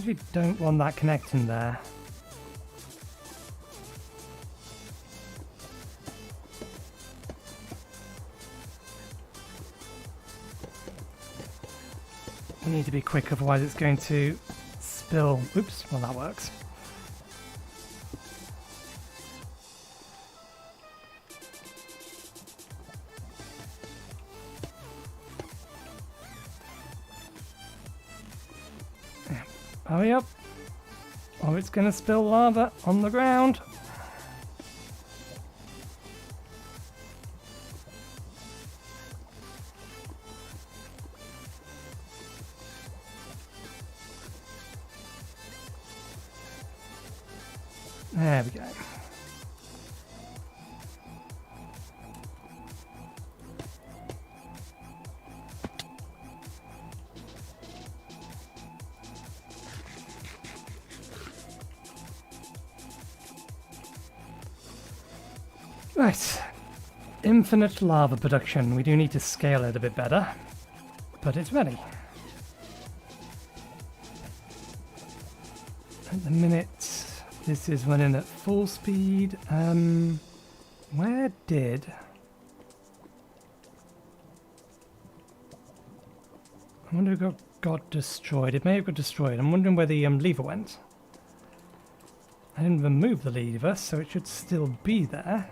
we don't want that connecting there. We need to be quick, otherwise it's going to spill. Oops, well that works. Hurry up, or it's going to spill lava on the ground. There we go. Right, infinite lava production. We do need to scale it a bit better, but it's ready. At the minute, this is running at full speed. Where did... I wonder if it got destroyed. It may have got destroyed. I'm wondering where the lever went. I didn't remove the lever, so it should still be there.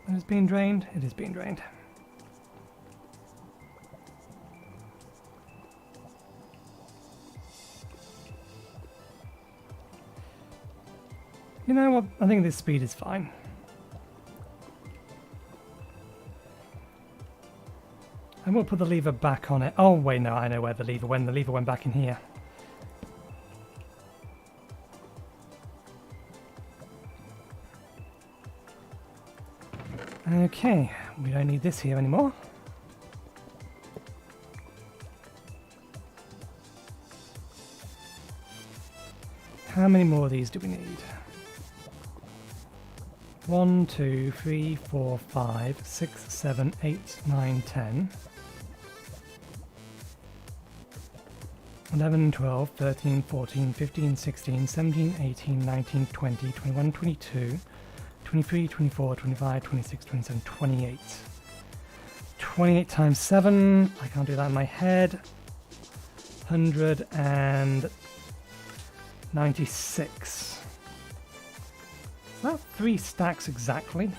It is being drained. It is being drained. You know what? I think this speed is fine. And we'll put the lever back on it. Oh wait, no, I know where the lever went. The lever went back in here. Okay, we don't need this here anymore. How many more of these do we need? 1, 2, 3, 4, 5, 6, 7, 8, 9, 10. 11, 12, 13, 14, 15, 16, 17, 18, 19, 20, 21, 22, 23, 24, 25, 26, 27, 28. 28 times 7, I can't do that in my head. 196. Is that 3 stacks exactly?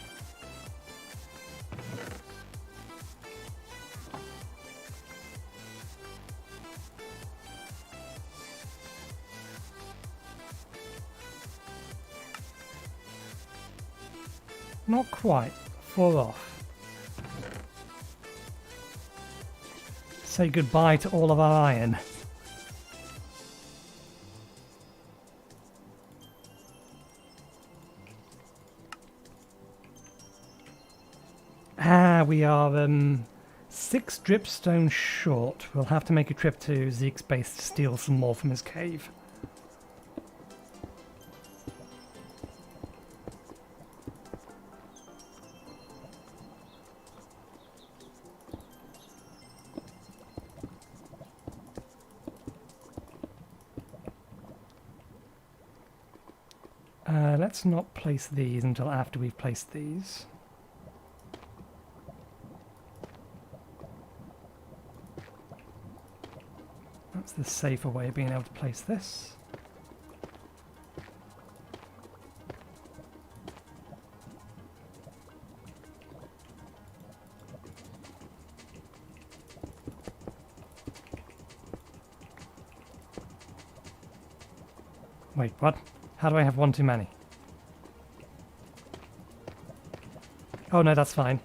Not quite. 4 off. Say goodbye to all of our iron. We are 6 dripstone short. We'll have to make a trip to Zeke's base to steal some more from his cave. Let's not place these until after we've placed these. That's the safer way of being able to place this. Wait, what? How do I have one too many? Oh no, that's fine.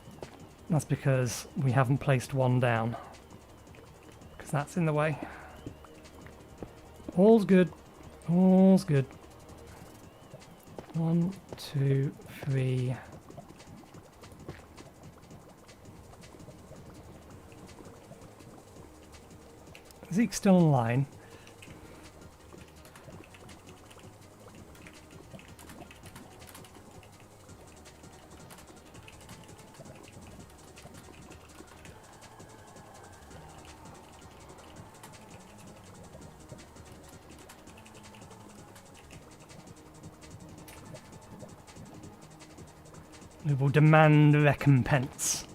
That's because we haven't placed one down. Because that's in the way. All's good. All's good. 1, 2, 3. Zeke's still in line. We will demand recompense.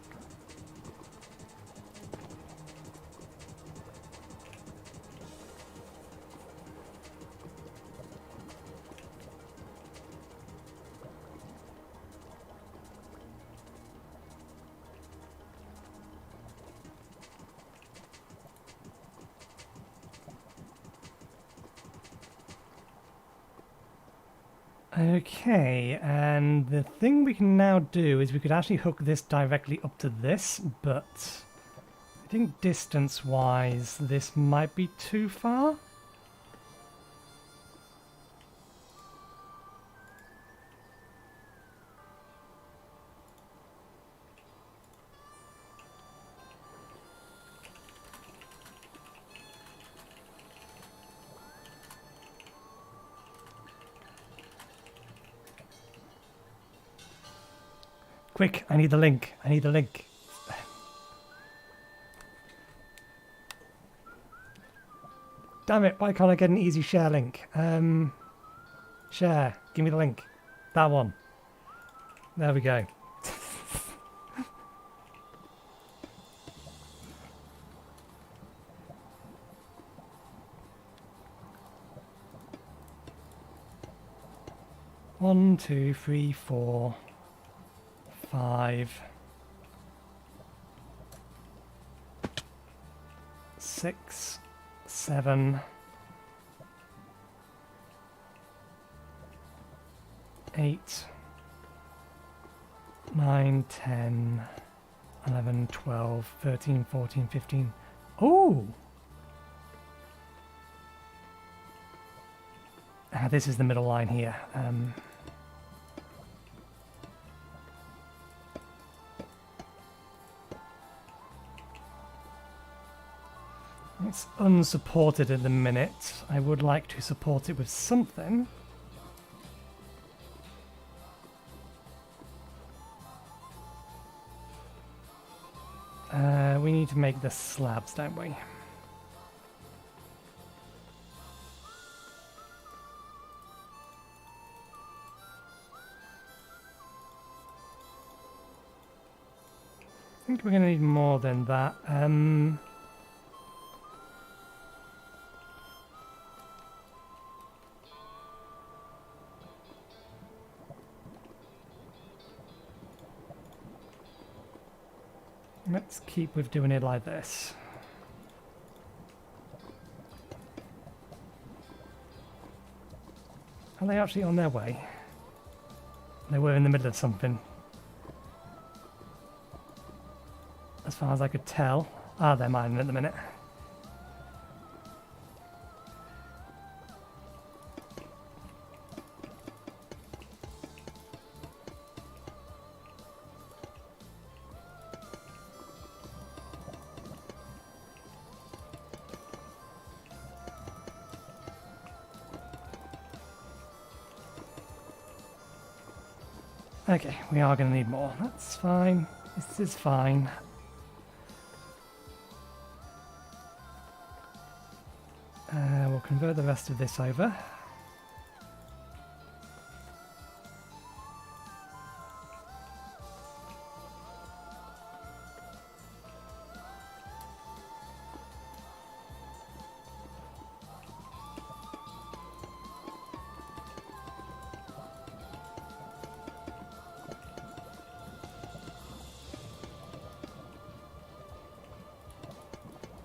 Okay, and the thing we can now do is we could actually hook this directly up to this, but I think distance-wise this might be too far. Quick, I need the link. I need the link. Damn it, why can't I get an easy share link? Share, give me the link. That one. There we go. One, 2, 3, 4, 5, 6, 7, 8, 9, 10, 11, 12, 13, 14, 15. Oh! This is the middle line here. It's unsupported at the minute. I would like to support it with something. We need to make the slabs, don't we? I think we're going to need more than that. Let's keep with doing it like this. Are they actually on their way? They were in the middle of something. As far as I could tell. Ah, they're mining at the minute. Okay, we are going to need more. That's fine. This is fine. We'll convert the rest of this over.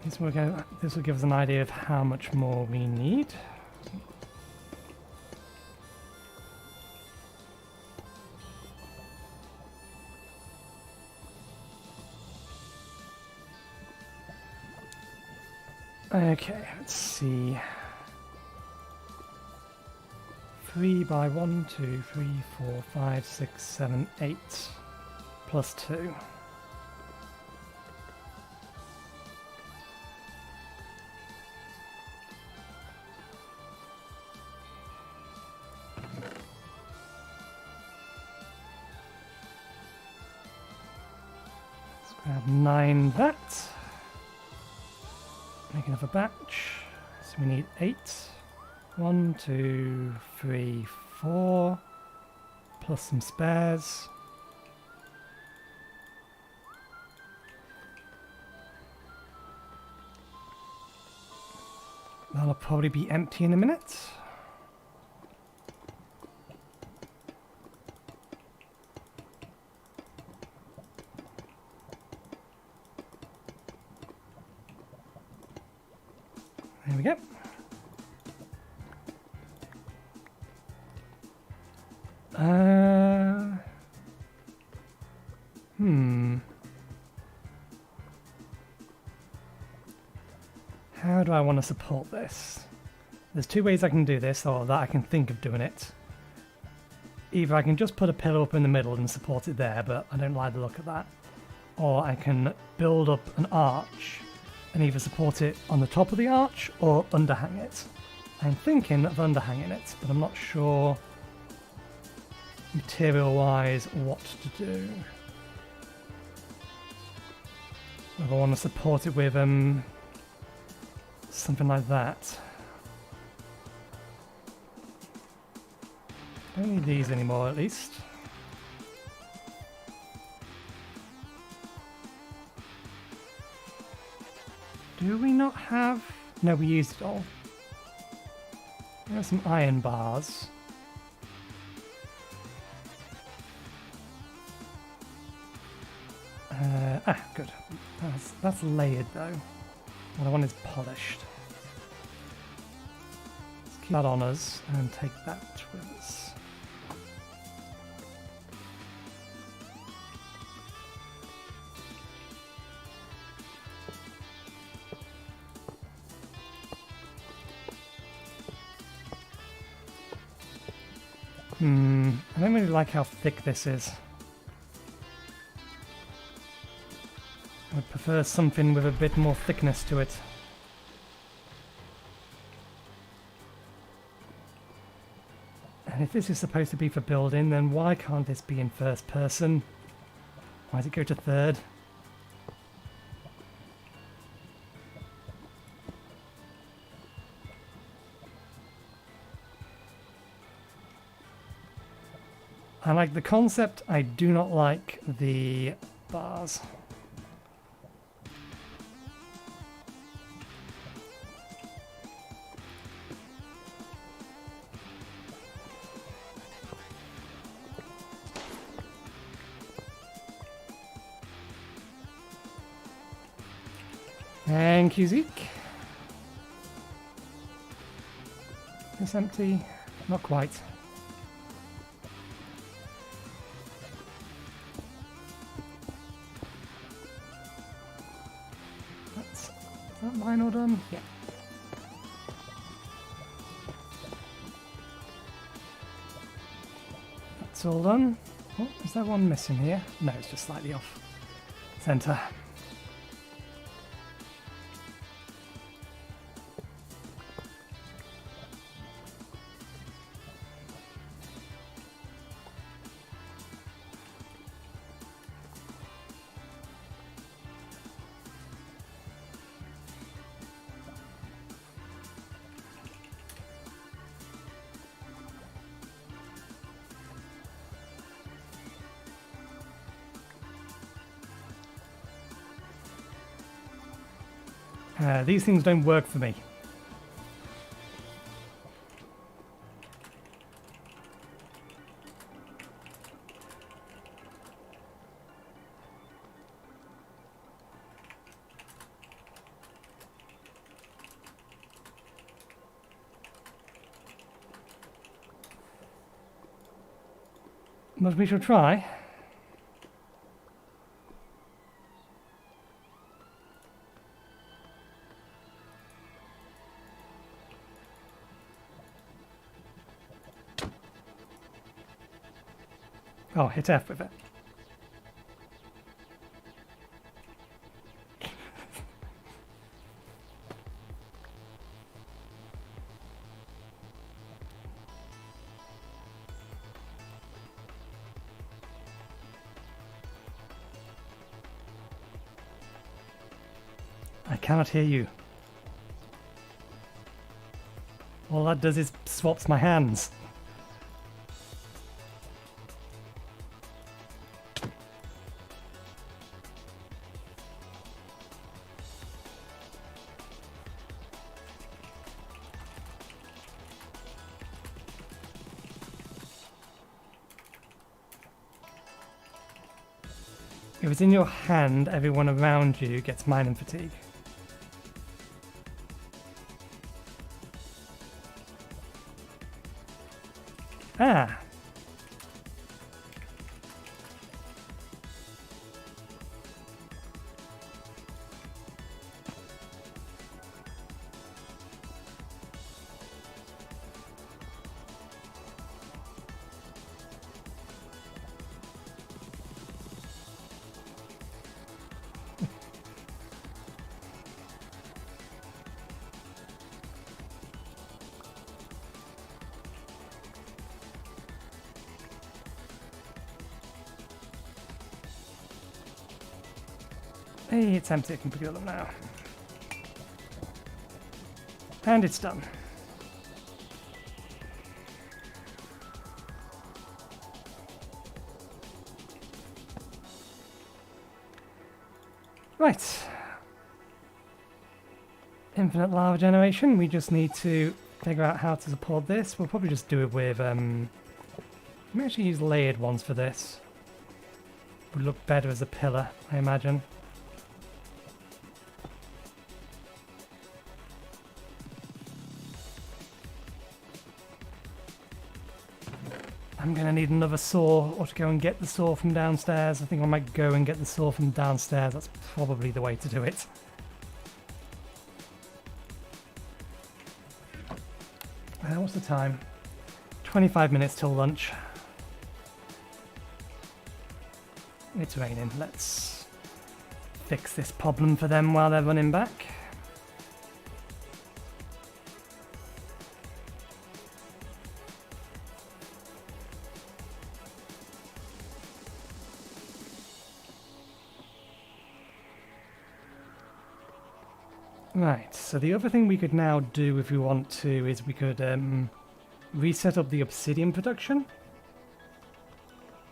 This will give us an idea of how much more we need. Okay, let's see. 3 by 1, 2, 3, 4, 5, 6, 7, 8, plus 2. Let's grab 9 that. Make another batch. So we need 8. 1, 2, 3, 4, plus some spares. That'll probably be empty in a minute. There we go. How do I want to support this? There's two ways I can do this, or that I can think of doing it. Either I can just put a pillar up in the middle and support it there, but I don't like the look of that. Or I can build up an arch and either support it on the top of the arch or underhang it. I'm thinking of underhanging it, but I'm not sure material-wise what to do. Whether I want to support it with something like that. Don't need these anymore, at least. Do we not have... No, we used it all. We have some iron bars. Good. That's layered, though. What I want is polished. Let's keep that on us and take that with us. I don't really like how thick this is. I would prefer something with a bit more thickness to it. And if this is supposed to be for building, then why can't this be in first person? Why does it go to third? I like the concept, I do not like the bars. Thank you, Zeke. It's empty. Not quite. Is that line all done? Yeah. That's all done. Oh, is there one missing here? No, it's just slightly off center. These things don't work for me. But we shall try. Oh, hit F with it. I cannot hear you. All that does is swaps my hands. If it's in your hand, everyone around you gets mining fatigue. Ah! Hey, it's empty, I can pick it up now. And it's done. Right. Infinite lava generation, we just need to figure out how to support this. We'll probably just do it with, we actually use layered ones for this. Would look better as a pillar, I imagine. I'm going to need another saw, or to go and get the saw from downstairs. I think I might go and get the saw from downstairs. That's probably the way to do it. What's the time? 25 minutes till lunch. It's raining. Let's fix this problem for them while they're running back. Right, so the other thing we could now do if we want to is we could reset up the obsidian production.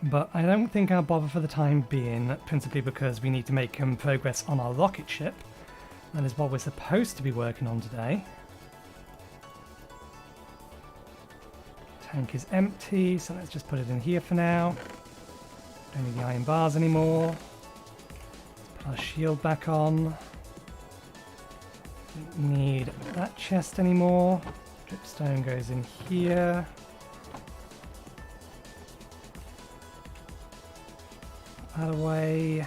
But I don't think I'll bother for the time being, principally because we need to make progress on our rocket ship. That is what we're supposed to be working on today. Tank is empty, so let's just put it in here for now. Don't need the iron bars anymore. Let's put our shield back on. Don't need that chest anymore. Dripstone goes in here. That away.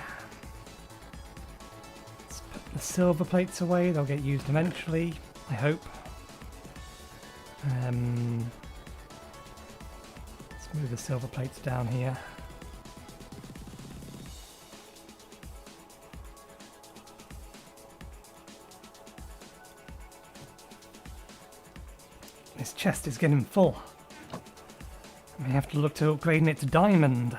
Let's put the silver plates away. They'll get used eventually, I hope. Let's move the silver plates down here. This chest is getting full. We have to look to upgrading it to diamond.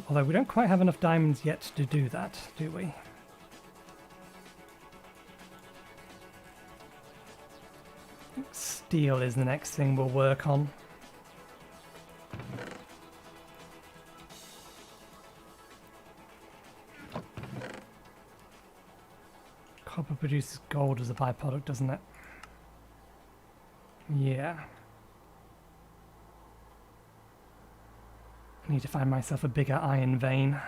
Although we don't quite have enough diamonds yet to do that, do we? I think steel is the next thing we'll work on. Copper produces gold as a byproduct, doesn't it? Yeah. I need to find myself a bigger iron vein.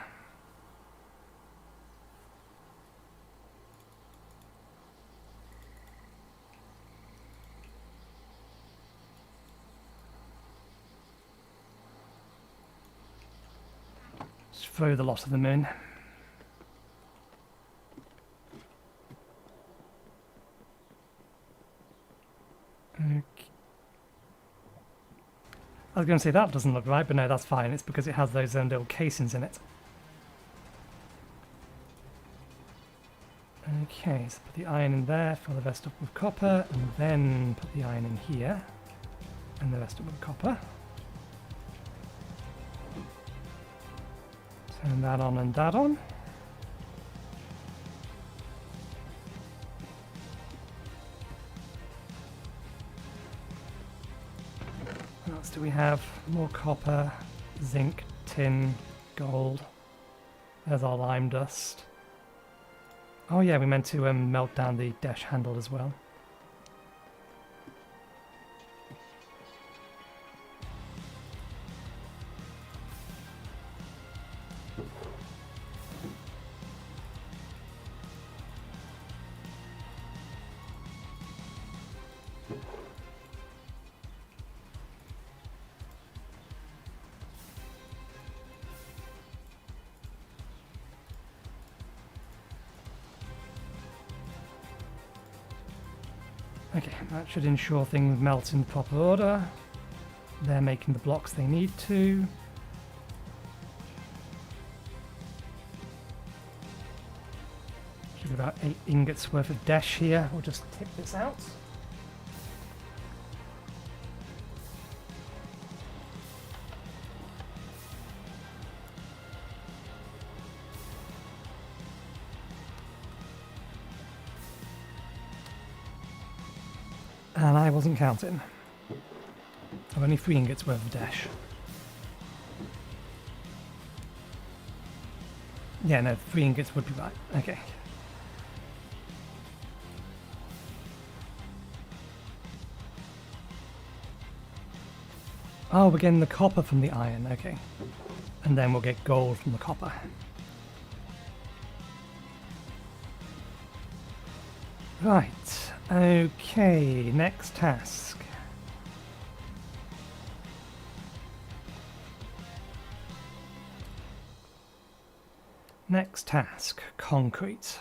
throw the lot of them in. Okay. I was going to say that doesn't look right, but no, that's fine. It's because it has those little casings in it. Okay, so put the iron in there, fill the rest up with copper, and then put the iron in here, and the rest up with copper. Turn that on and that on. What else do we have? More copper, zinc, tin, gold. There's our lime dust. Oh yeah, we meant to melt down the dash handle as well. Okay, that should ensure things melt in proper order. They're making the blocks they need to. Should be about 8 ingots worth of dash here. We'll just tip this out. And I wasn't counting. I've only 3 ingots worth of dash. Yeah, no, 3 ingots would be right. Okay. Oh, we're getting the copper from the iron, okay. And then we'll get gold from the copper. Right, okay, next task. Next task, concrete.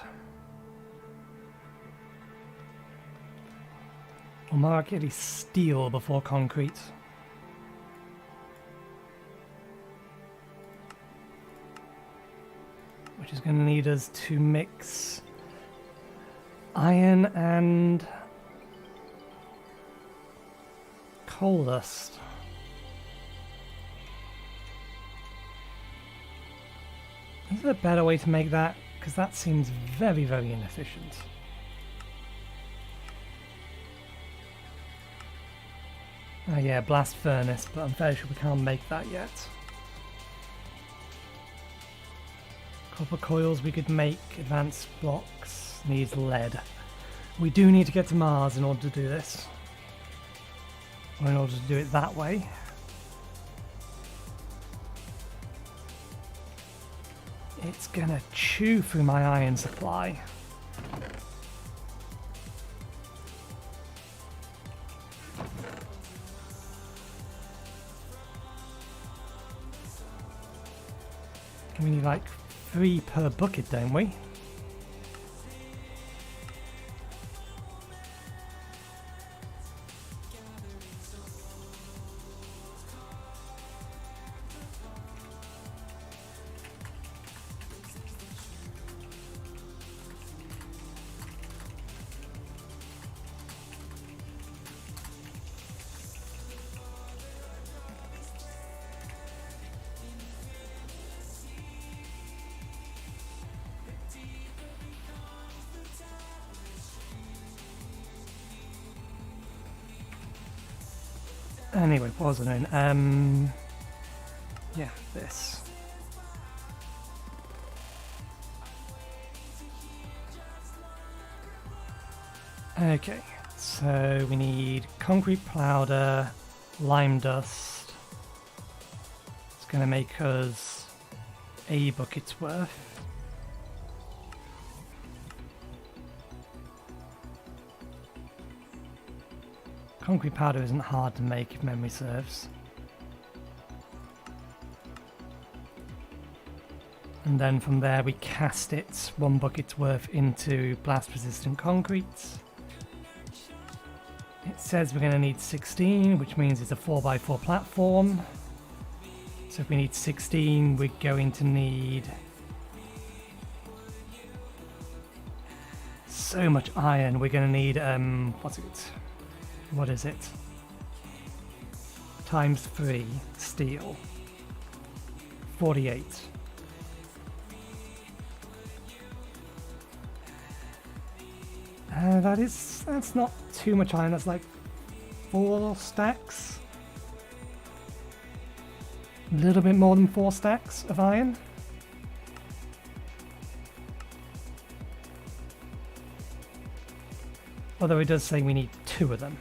We'll mark it as steel before concrete. Which is going to need us to mix iron and coal dust. Is there a better way to make that? Because that seems very, very inefficient. Oh yeah, blast furnace, but I'm fairly sure we can't make that yet. Copper coils we could make, advanced blocks, needs lead. We do need to get to Mars in order to do this. Or in order to do it that way. It's gonna chew through my iron supply. We need like 3 per bucket, don't we? Anyway, what was I doing? Yeah, this. Okay, so we need concrete powder, lime dust. It's going to make us a bucket's worth. Concrete powder isn't hard to make if memory serves. And then from there we cast it 1 bucket's worth into blast resistant concrete. It says we're going to need 16, which means it's a 4x4 platform. So if we need 16, we're going to need so much iron. We're going to need, what is it? Times 3 steel. 48. That's not too much iron. That's like 4 stacks. A little bit more than 4 stacks of iron. Although it does say we need 2 of them.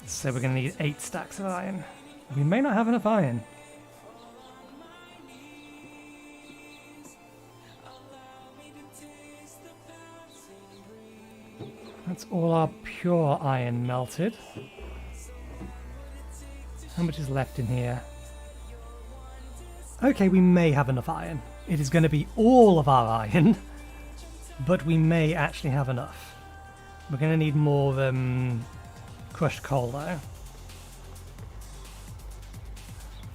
So we're going to need 8 stacks of iron. We may not have enough iron. That's all our pure iron melted. How much is left in here? Okay, we may have enough iron. It is going to be all of our iron, but we may actually have enough. We're going to need more crushed coal though.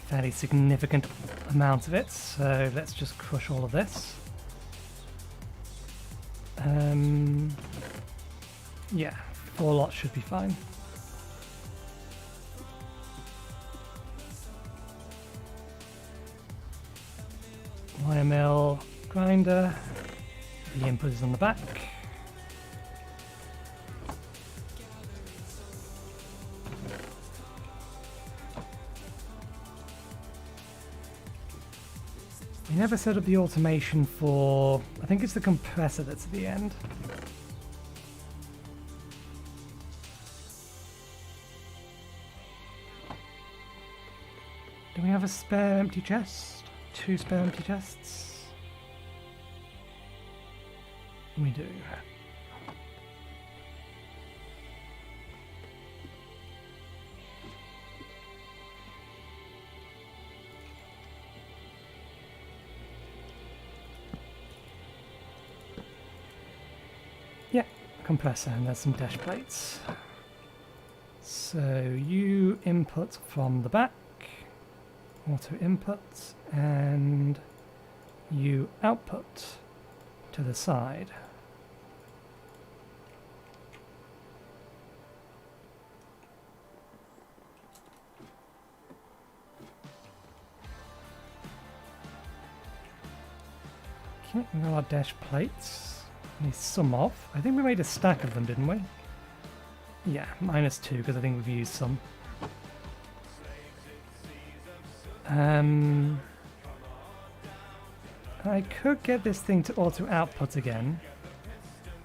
Fairly significant amount of it, so let's just crush all of this. Yeah, 4 lots should be fine. Wire mill, grinder, the input is on the back. We never set up the automation for, I think it's the compressor that's at the end. Do we have a spare empty chest? 2 spare empty chests? We do. Yeah, compressor, and there's some dash plates. So you input from the back. Auto input, and you output to the side. Okay, we got our dash plates. Need some off. I think we made a stack of them, didn't we? Yeah, -2 because I think we've used some. I could get this thing to auto output again,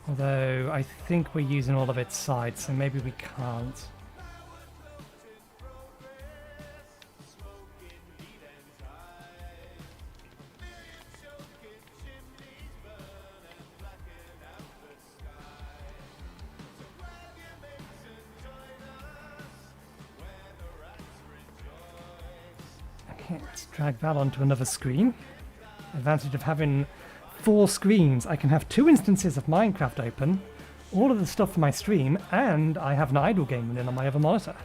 although I think we're using all of its sides, so maybe we can't. Okay, let's drag that onto another screen. Advantage of having 4 screens, I can have 2 instances of Minecraft open, all of the stuff for my stream, and I have an idle game running on my other monitor.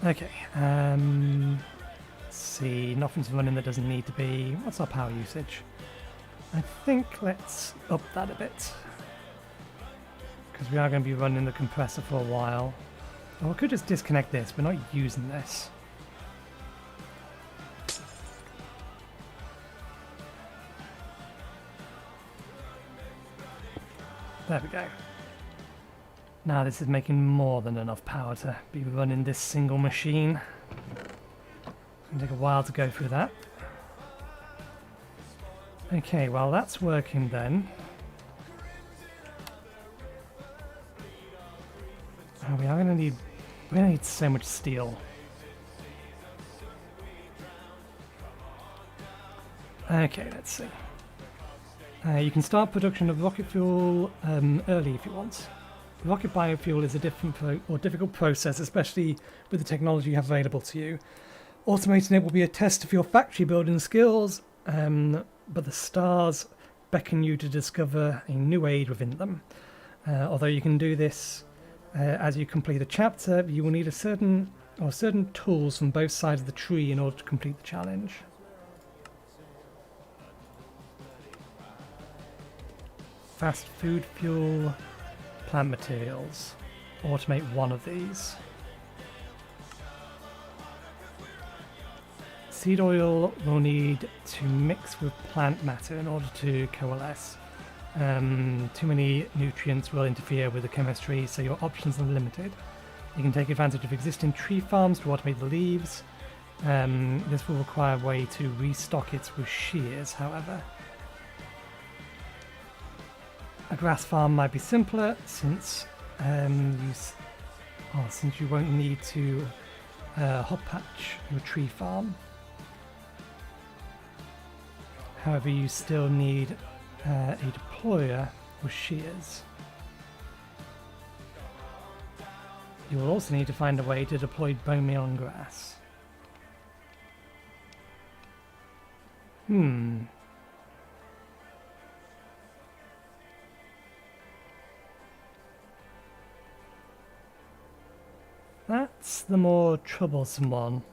Okay, let's see, nothing's running that doesn't need to be. What's our power usage? I think let's up that a bit, because we are going to be running the compressor for a while. Or we could just disconnect this, we're not using this. There we go. Now this is making more than enough power to be running this single machine. It's going to take a while to go through that. Okay, well that's working then. Oh, we're going to need so much steel. Okay, let's see. You can start production of rocket fuel early if you want. Rocket biofuel is a difficult process, especially with the technology you have available to you. Automating it will be a test of your factory building skills, but the stars beckon you to discover a new age within them. Although you can do this as you complete the chapter, you will need certain tools from both sides of the tree in order to complete the challenge. Fast food fuel, plant materials. Automate one of these. Seed oil will need to mix with plant matter in order to coalesce. Too many nutrients will interfere with the chemistry, so your options are limited. You can take advantage of existing tree farms to automate the leaves. This will require a way to restock it with shears, however. A grass farm might be simpler since you won't need to hot patch your tree farm. However, you still need a deployer with shears. You will also need to find a way to deploy bone meal and grass. That's the more troublesome one.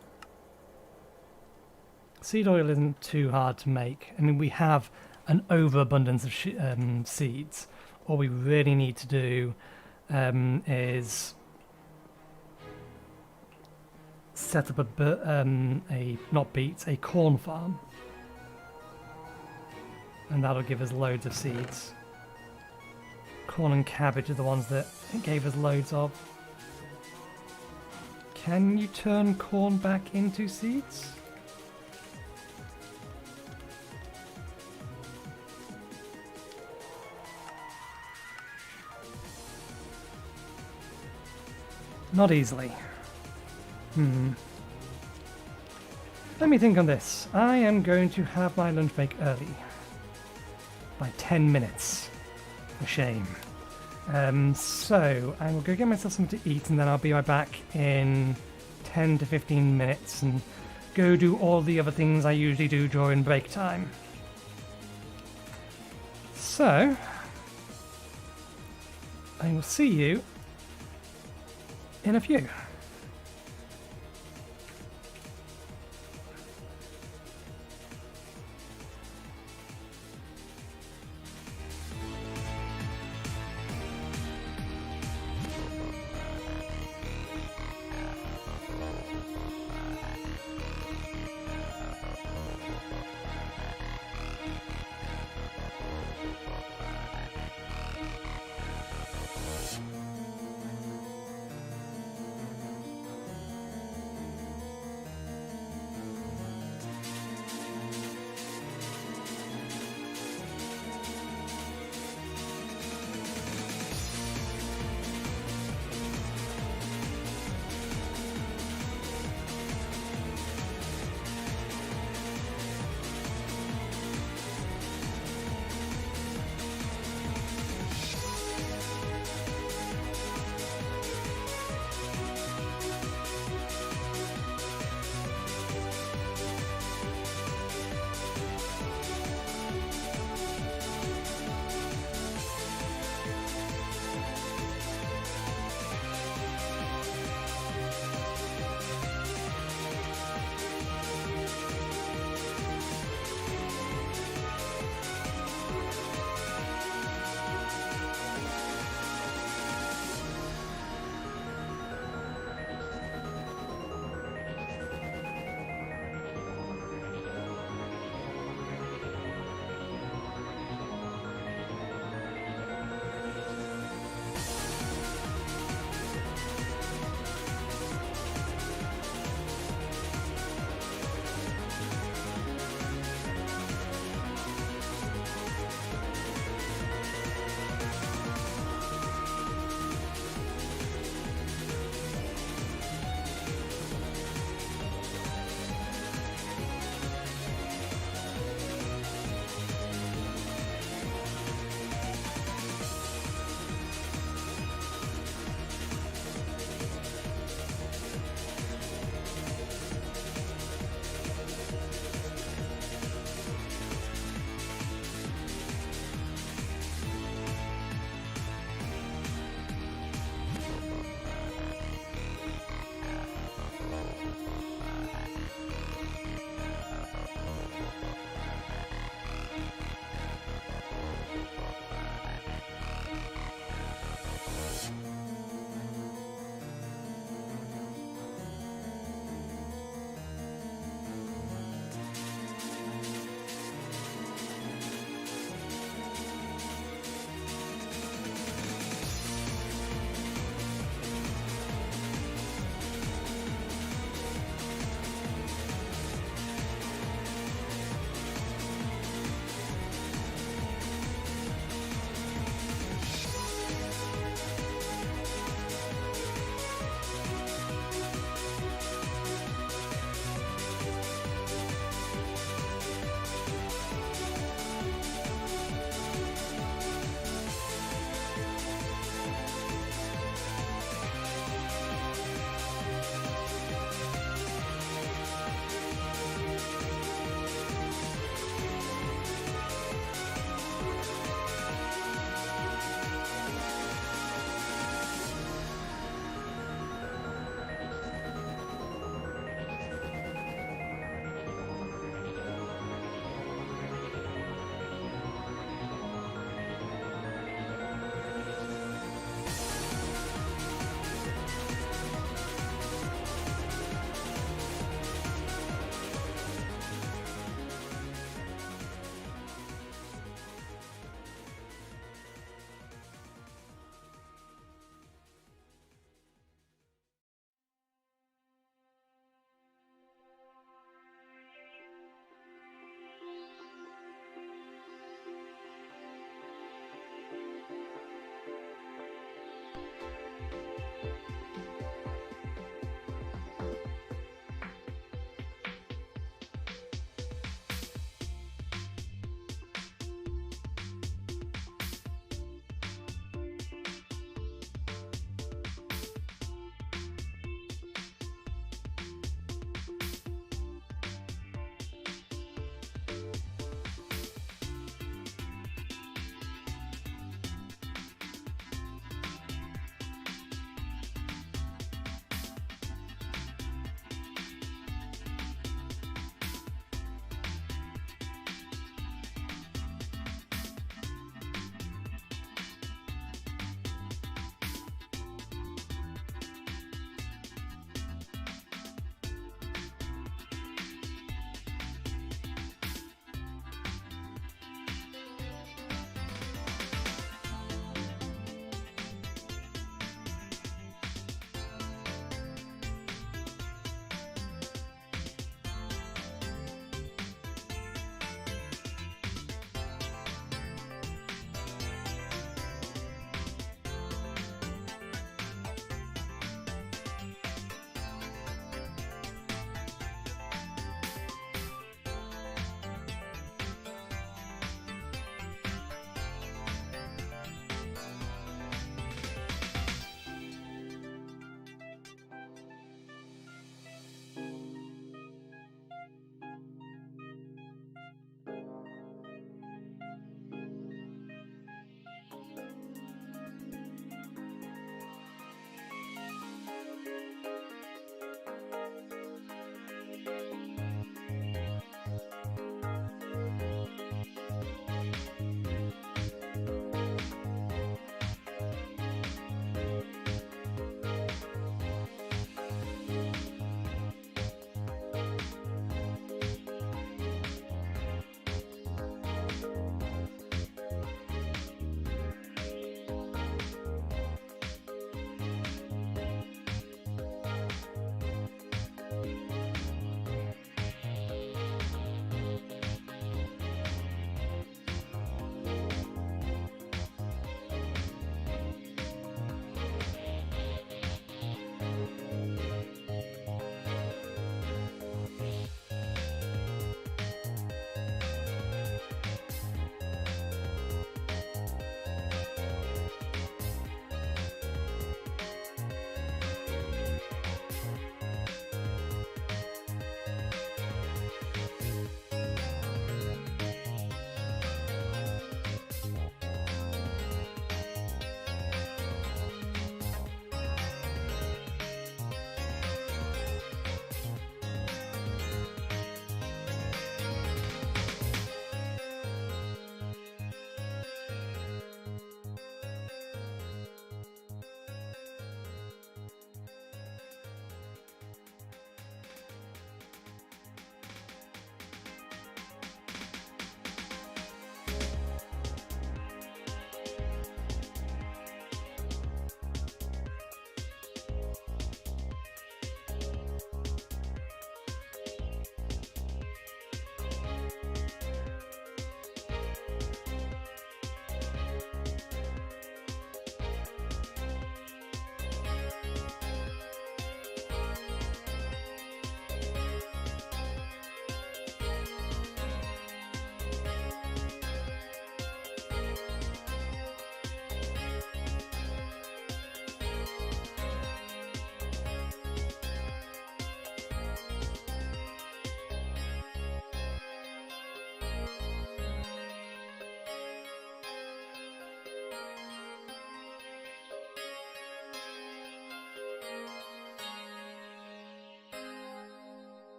Seed oil isn't too hard to make. I mean, we have an overabundance of seeds. All we really need to do is set up a corn farm, and that'll give us loads of seeds. Corn and cabbage are the ones that it gave us loads of. Can you turn corn back into seeds? Not easily. Let me think on this. I am going to have my lunch break early. By 10 minutes. For shame. So I will go get myself something to eat, and then I'll be right back in 10 to 15 minutes and go do all the other things I usually do during break time. So I will see you in a few.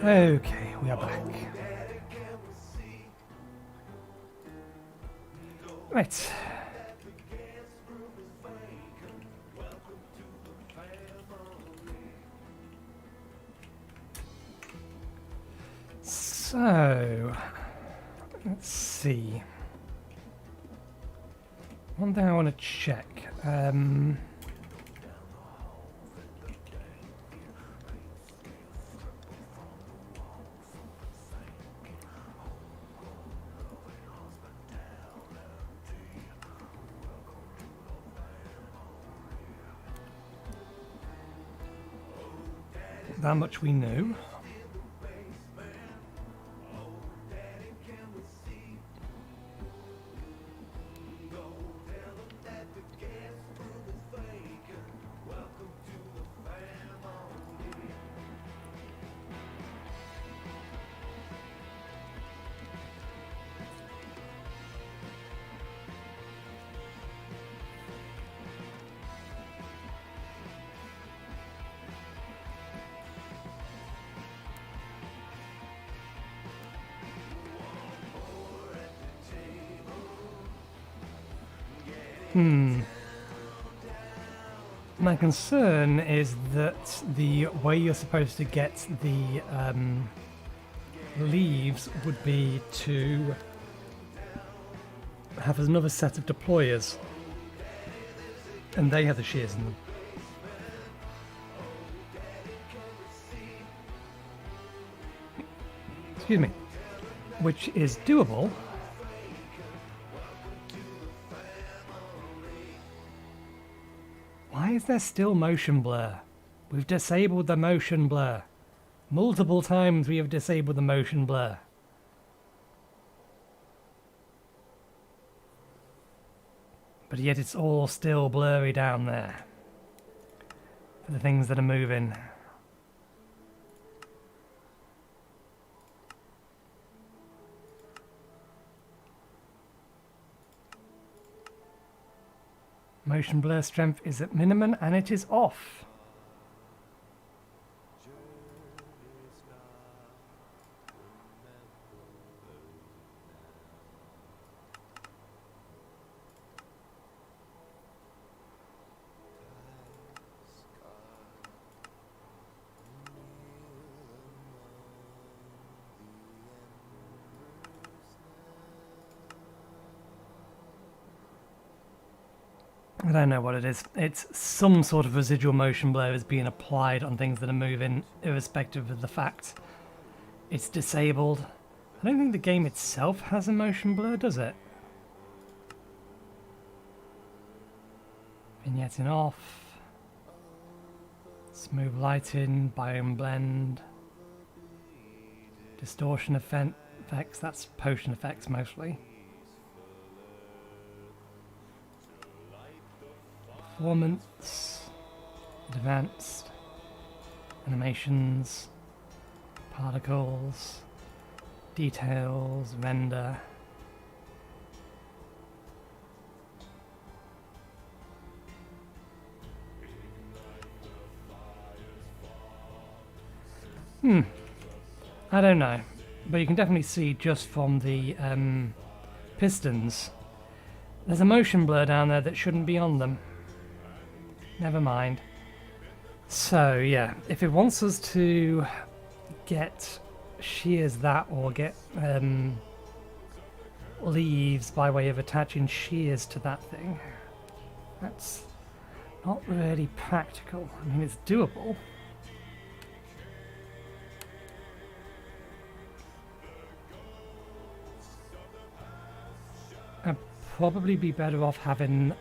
Okay, we are back. Right. So, let's see. One thing I want to check. That much we know. My concern is that the way you're supposed to get the leaves would be to have another set of deployers, and they have the shears in them. Excuse me. Which is doable. Why is there still motion blur? We've disabled the motion blur. Multiple times we have disabled the motion blur. But yet it's all still blurry down there. For the things that are moving. Motion blur strength is at minimum and it is off. I don't know what it is. It's some sort of residual motion blur is being applied on things that are moving, irrespective of the fact it's disabled. I don't think the game itself has a motion blur, does it? Vignetting off. Smooth lighting, biome blend. Distortion effects, that's potion effects mostly. Performance, advanced, animations, particles, details, render. I don't know, but you can definitely see just from the pistons, there's a motion blur down there that shouldn't be on them. Never mind. So yeah, if it wants us to get shears that or get leaves by way of attaching shears to that thing, that's not really practical. I mean, it's doable. I'd probably be better off having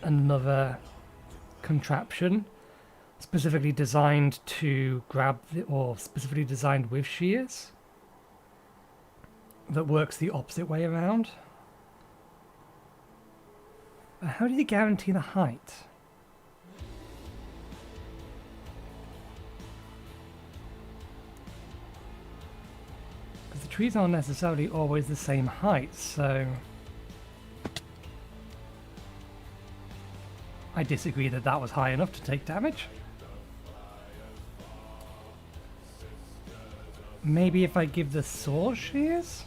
another contraption specifically designed to grab or specifically designed with shears that works the opposite way around. But how do you guarantee the height? Because the trees aren't necessarily always the same height, so I disagree that that was high enough to take damage. Maybe if I give the saw shears?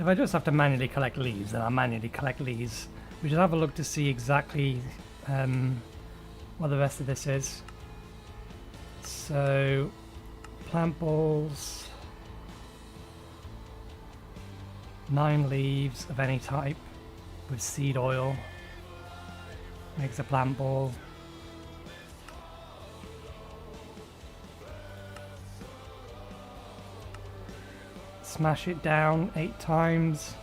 If I just have to manually collect leaves, then I'll manually collect leaves. We should have a look to see exactly what the rest of this is. So, plant balls, 9 leaves of any type with seed oil makes a plant ball. Smash it down 8 times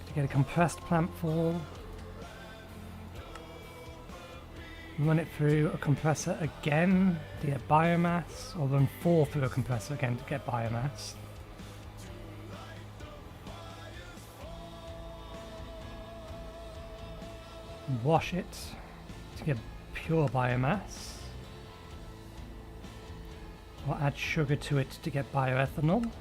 to get a compressed plant ball. Run it through a compressor again to get biomass, or run 4 through a compressor again to get biomass. Wash it to get pure biomass. Or add sugar to it to get bioethanol.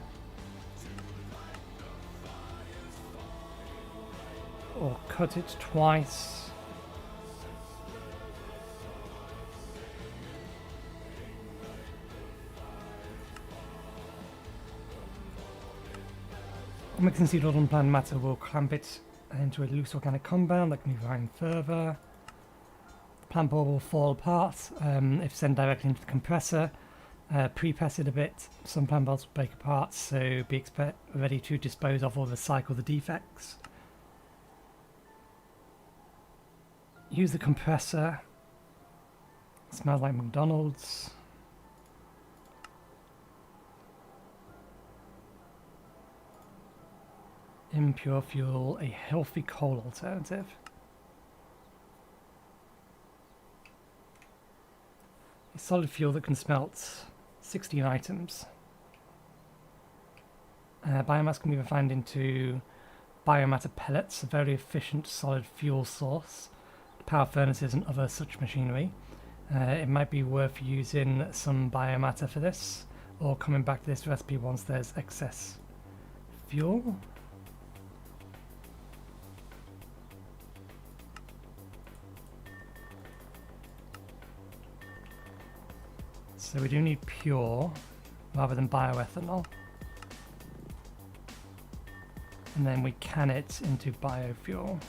Or cut it twice. Mixing seed oil and plant matter will clamp it into a loose organic compound that can be refined further. The plant ball will fall apart if sent directly into the compressor. Pre-press it a bit. Some plant balls will break apart, so be ready to dispose of or recycle the defects. Use the compressor. It smells like McDonald's. Impure fuel, a healthy coal alternative. A solid fuel that can smelt 16 items. Biomass can be refined into biomatter pellets, a very efficient solid fuel source. Power furnaces and other such machinery. It might be worth using some biomatter for this, or coming back to this recipe once there's excess fuel. So we do need pure rather than bioethanol. And then we can it into biofuel.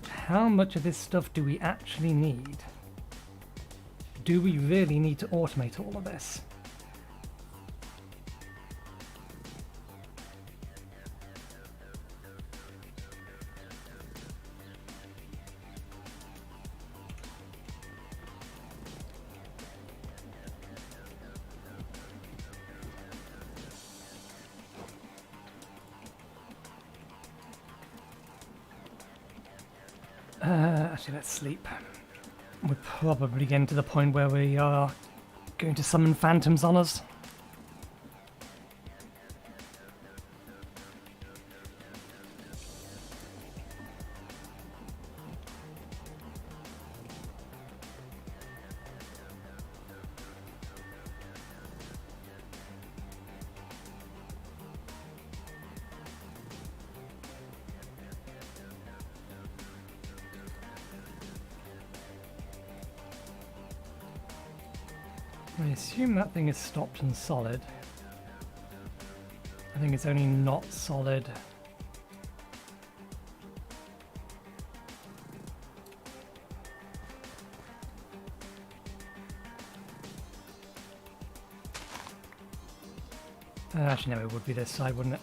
How much of this stuff do we actually need? Do we really need to automate all of this? Actually, let's sleep. We're probably getting to the point where we are going to summon phantoms on us. I assume that thing is stopped and solid. I think it's only not solid. Actually, no, it would be this side, wouldn't it?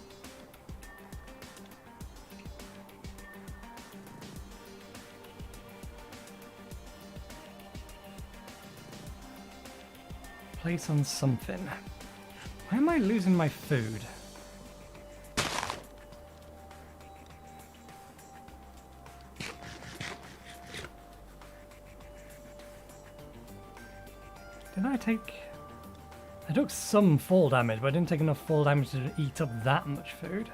Place on something. Why am I losing my food? Did I take... I took some fall damage, but I didn't take enough fall damage to eat up that much food.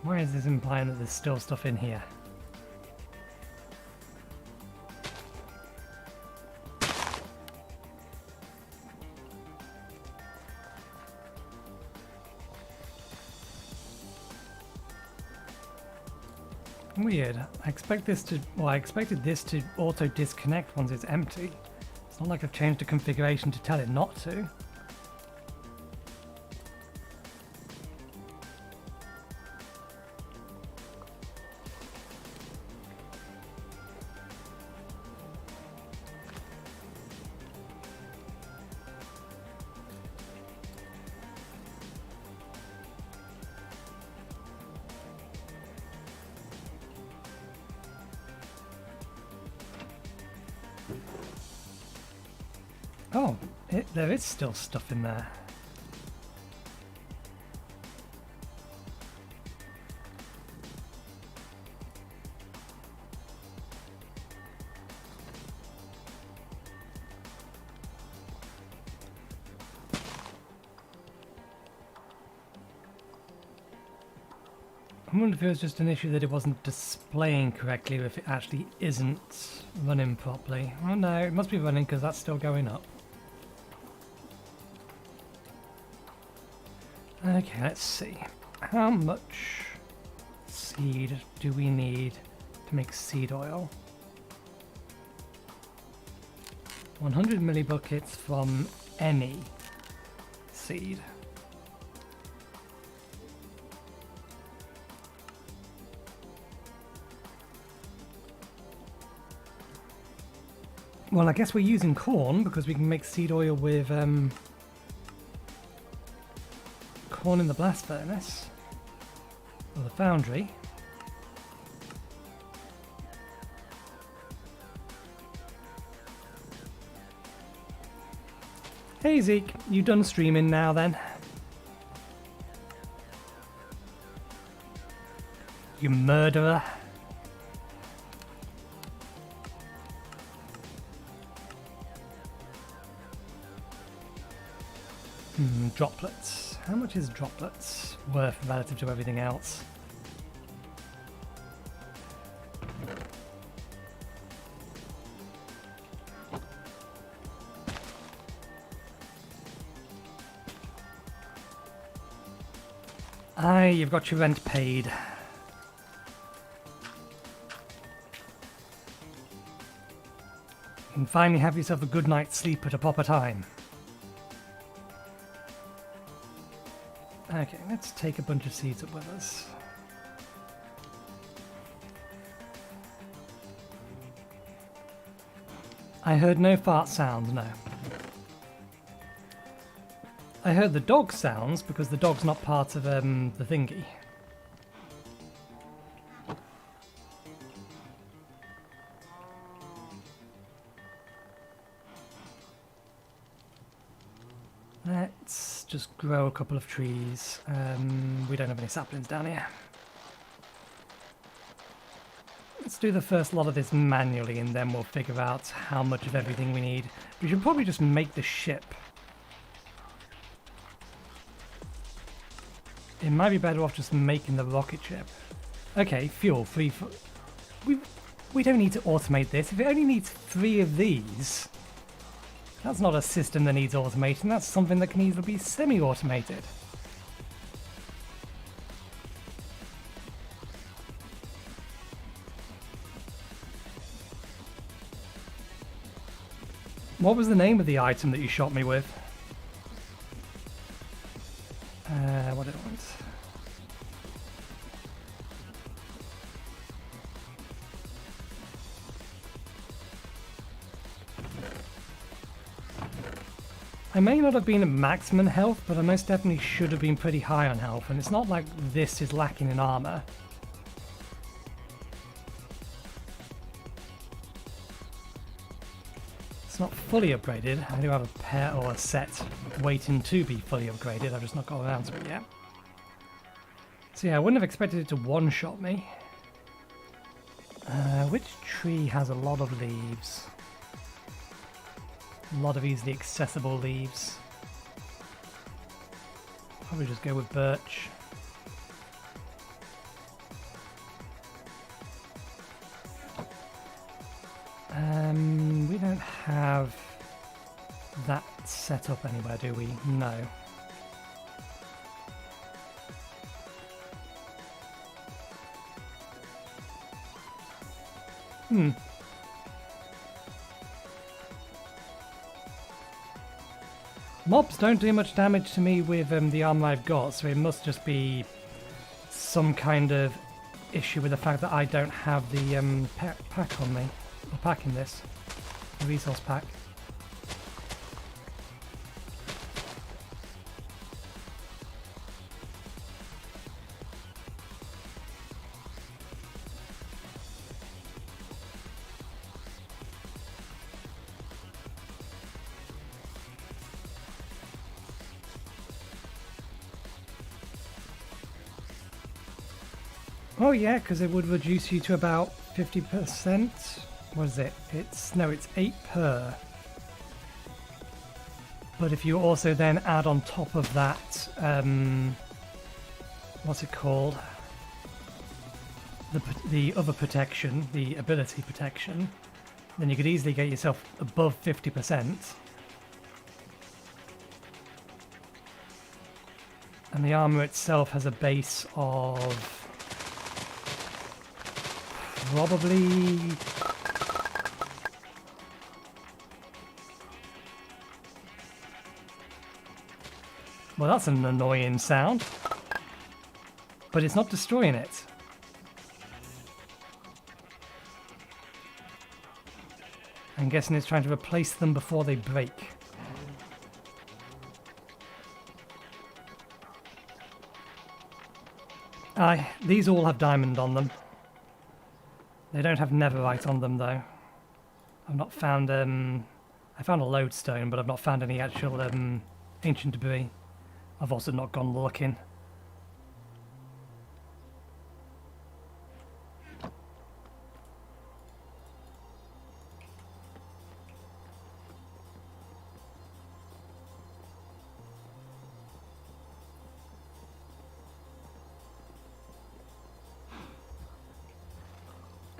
Why is this implying that there's still stuff in here? Weird. I expect this to, well, I expected this to auto disconnect once it's empty. It's not like I've changed the configuration to tell it not to. Oh, there is still stuff in there. I wonder if it was just an issue that it wasn't displaying correctly, or if it actually isn't running properly. Oh no, it must be running because that's still going up. Okay, let's see. How much seed do we need to make seed oil? 100 millibuckets from any seed. Well, I guess we're using corn because we can make seed oil with corn in the blast furnace or the foundry. Hey Zeke, you done streaming now then? You murderer. Droplets. How much is droplets worth relative to everything else? Aye, you've got your rent paid. You can finally have yourself a good night's sleep at a proper time. Okay, let's take a bunch of seeds up with us. I heard no fart sounds, no. I heard the dog sounds because the dog's not part of the thingy. Let's just grow a couple of trees. We don't have any saplings down here. Let's do the first lot of this manually and then we'll figure out how much of everything we need. We should probably just make the ship. It might be better off just making the rocket ship. Okay, fuel, free. We don't need to automate this. If it only needs 3 of these, that's not a system that needs automation. That's something that can easily be semi-automated. What was the name of the item that you shot me with? What did I want? I may not have been at maximum health, but I most definitely should have been pretty high on health, and it's not like this is lacking in armor. It's not fully upgraded. I do have a pair or a set waiting to be fully upgraded. I've just not got around to it yet. So yeah, I wouldn't have expected it to one-shot me. Which tree has a lot of leaves? A lot of easily accessible leaves. Probably just go with birch. We don't have that set up anywhere, do we? No. Hmm. Mobs don't do much damage to me with the armor I've got, so it must just be some kind of issue with the fact that I don't have the pack on me. Or pack in this. The resource pack. Oh yeah, because it would reduce you to about 50%. What is it? It's 8 per. But if you also then add on top of that, what's it called? The other protection, the ability protection, then you could easily get yourself above 50%. And the armor itself has a base of probably well, that's an annoying sound, but it's not destroying it. I'm guessing it's trying to replace them before they break. These all have diamond on them. They don't have netherite on them though. I've not found I found a lodestone, but I've not found any actual ancient debris. I've also not gone looking.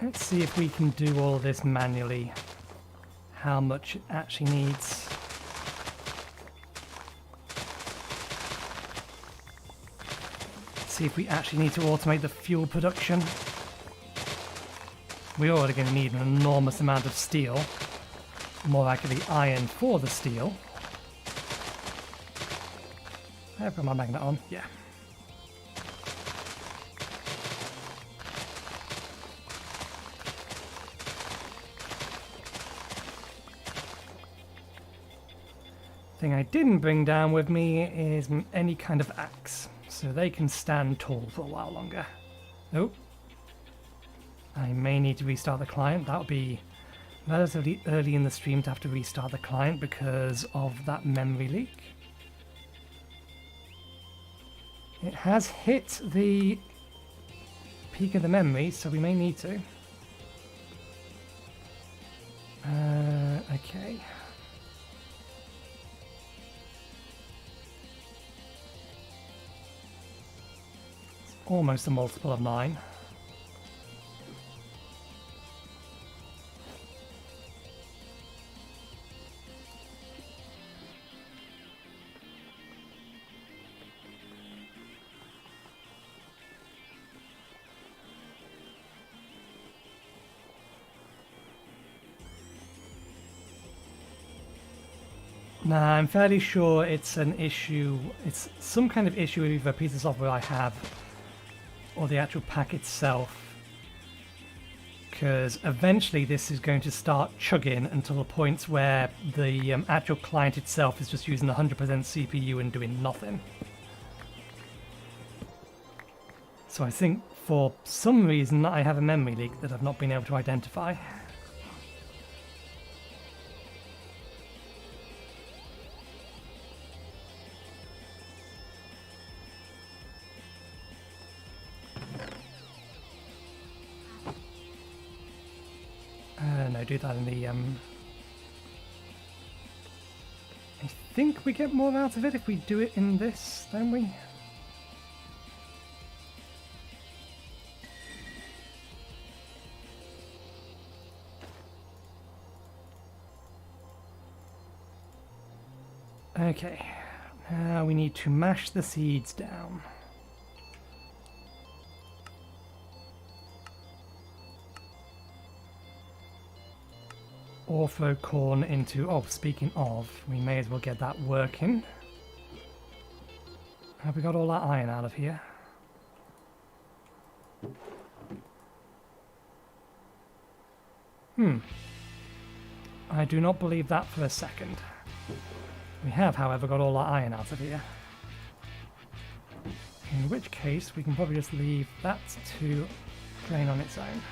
Let's see if we can do all this manually. How much it actually needs. See if we actually need to automate the fuel production. We're already going to need an enormous amount of steel. More likely iron for the steel. I've got my magnet on, yeah. Thing I didn't bring down with me is any kind of axe, so they can stand tall for a while longer. Oh, I may need to restart the client. That'll be relatively early in the stream to have to restart the client because of that memory leak. It has hit the peak of the memory, so we may need to. Okay. Almost a multiple of 9. Nah, I'm fairly sure it's an issue. It's some kind of issue with either a piece of software I have or the actual pack itself, because eventually this is going to start chugging until the point where the actual client itself is just using 100% CPU and doing nothing. So I think for some reason I have a memory leak that I've not been able to identify. No, do that in the I think we get more out of it if we do it in this, don't we? Okay, now we need to mash the seeds down. Or throw corn into... Oh, speaking of, we may as well get that working. Have we got all that iron out of here? I do not believe that for a second. We have, however, got all that iron out of here. In which case, we can probably just leave that to drain on its own.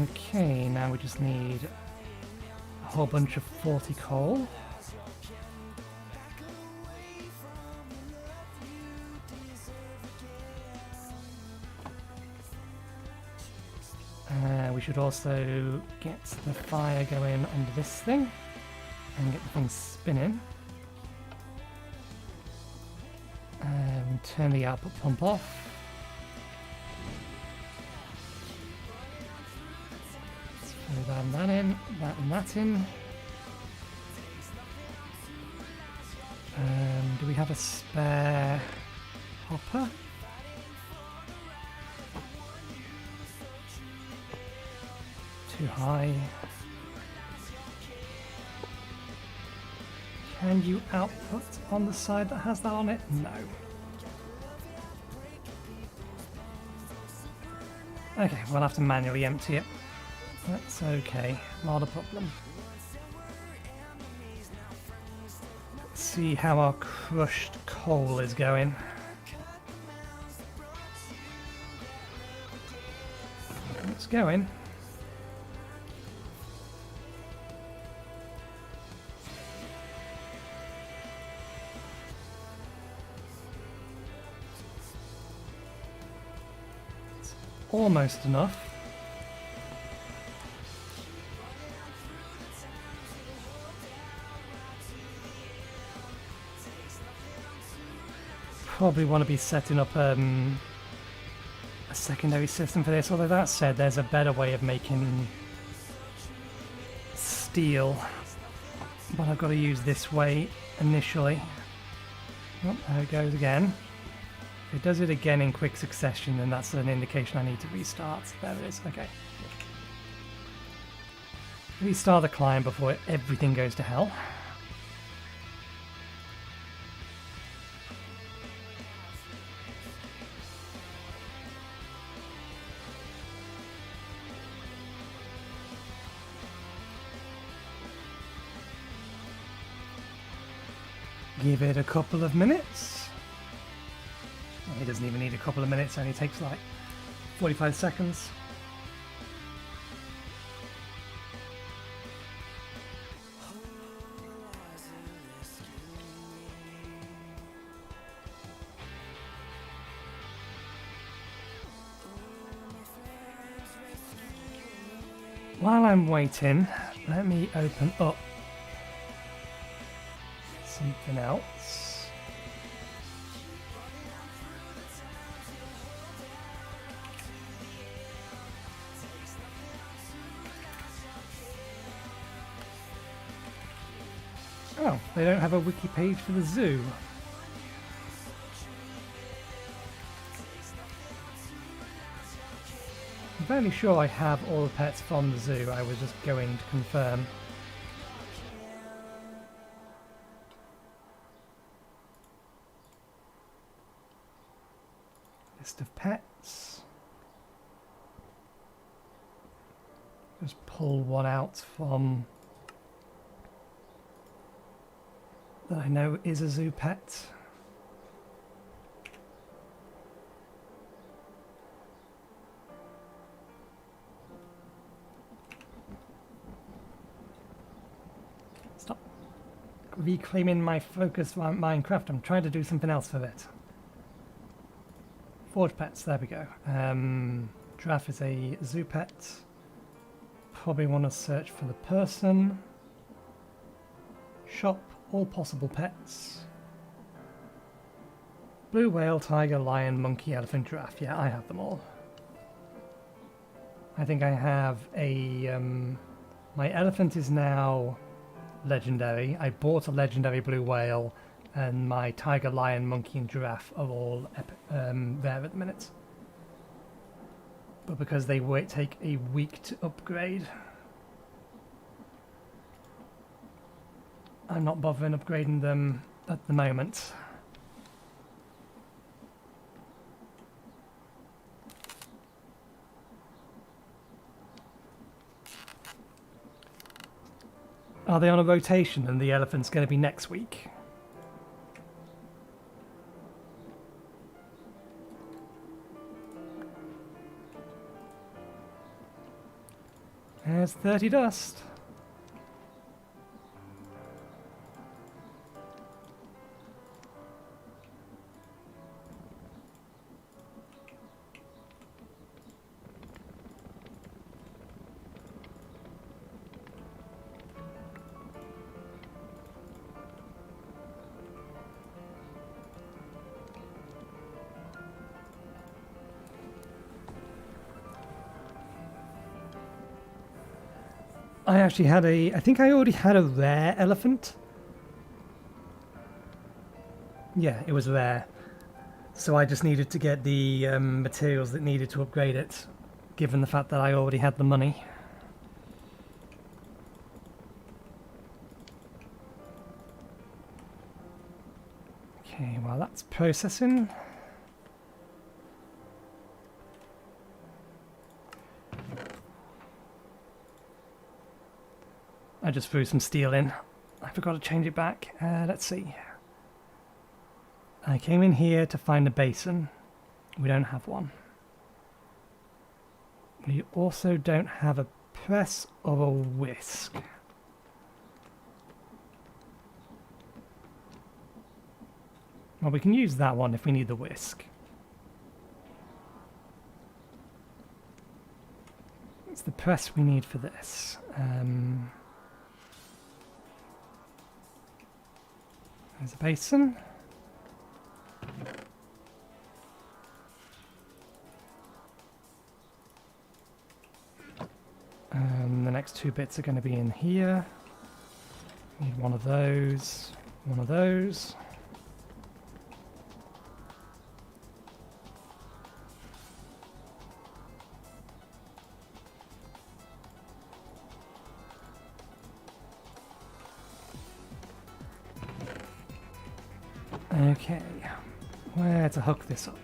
Okay, now we just need a whole bunch of 40 coal. We should also get the fire going under this thing and get the thing spinning. Turn the output pump off. That in, that and that in. Do we have a spare hopper? Too high. Can you output on the side that has that on it? No. Okay, we'll have to manually empty it. That's okay, not a problem. Let's see how our crushed coal is going. It's going. It's almost enough. Probably want to be setting up a secondary system for this, although that said, there's a better way of making steel, but I've got to use this way initially. Oh, there it goes again. If it does it again in quick succession, then that's an indication I need to restart. There it is, okay. Restart the client before everything goes to hell. Give it a couple of minutes. It doesn't even need a couple of minutes, it only takes like 45 seconds. While I'm waiting, let me open up something else. Oh, they don't have a wiki page for the zoo. I'm fairly sure I have all the pets from the zoo. I was just going to confirm. List of pets. Just pull one out from that I know is a zoo pet. Stop reclaiming my focus on Minecraft. I'm trying to do something else for it. Forge pets, there we go. Giraffe is a zoo pet. probably want to search for the person. Shop all possible pets. Blue whale, tiger, lion, monkey, elephant, giraffe. Yeah, I have them all. I think I have a... my elephant is now legendary. I bought a legendary blue whale, and my tiger, lion, monkey and giraffe are all there at the minute. But because they take a week to upgrade, I'm not bothering upgrading them at the moment. Are they on a rotation and the elephant's going to be next week? There's 30 dust. I actually had I think I already had a rare elephant. Yeah, it was rare. So I just needed to get the materials that needed to upgrade it, given the fact that I already had the money. Okay, well that's processing. I just threw some steel in. I forgot to change it back. Let's see. I came in here to find a basin. We don't have one. We also don't have a press or a whisk. Well, we can use that one if we need the whisk. It's the press we need for this. There's a basin. The next two bits are going to be in here. Need one of those, one of those. Okay, where to hook this up?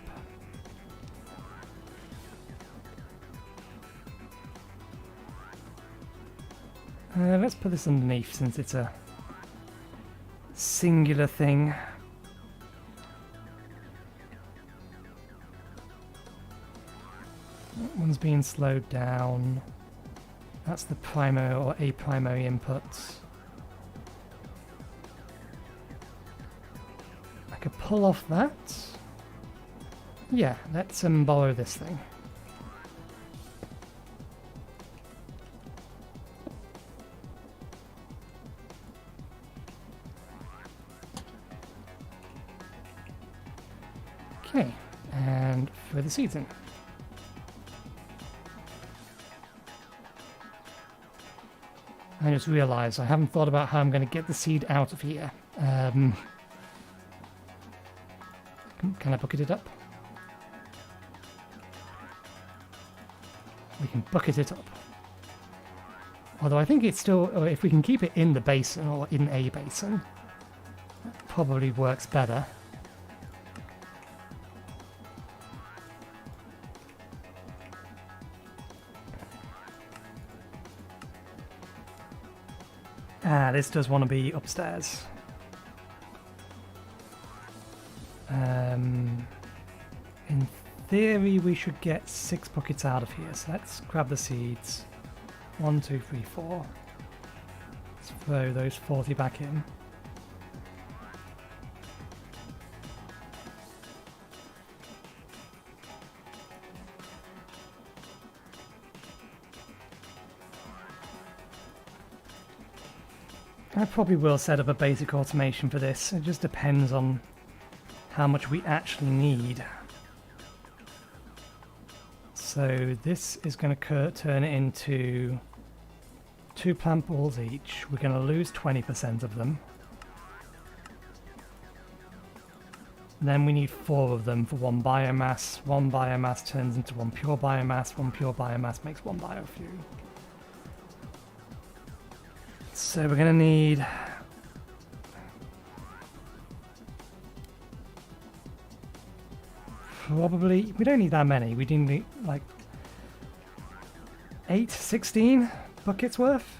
Let's put this underneath since it's a singular thing. That one's being slowed down. That's the primary or a primary input. I could pull off that. Yeah, let's borrow this thing. Okay, and throw the seeds in. I just realised I haven't thought about how I'm going to get the seed out of here. Can I bucket it up? We can bucket it up. Although I think it's still, or if we can keep it in the basin or in a basin, that probably works better. Ah, this does want to be upstairs. In theory, we should get 6 buckets out of here. So let's grab the seeds. 1, 2, 3, 4. Let's throw those 40 back in. I probably will set up a basic automation for this. It just depends on how much we actually need. So this is going to turn it into 2 plant balls each. We're going to lose 20% of them. Then we need 4 of them for 1 biomass. 1 biomass turns into 1 pure biomass. 1 pure biomass makes 1 biofuel. So we're going to need probably, we don't need that many. We do need like 16 buckets worth.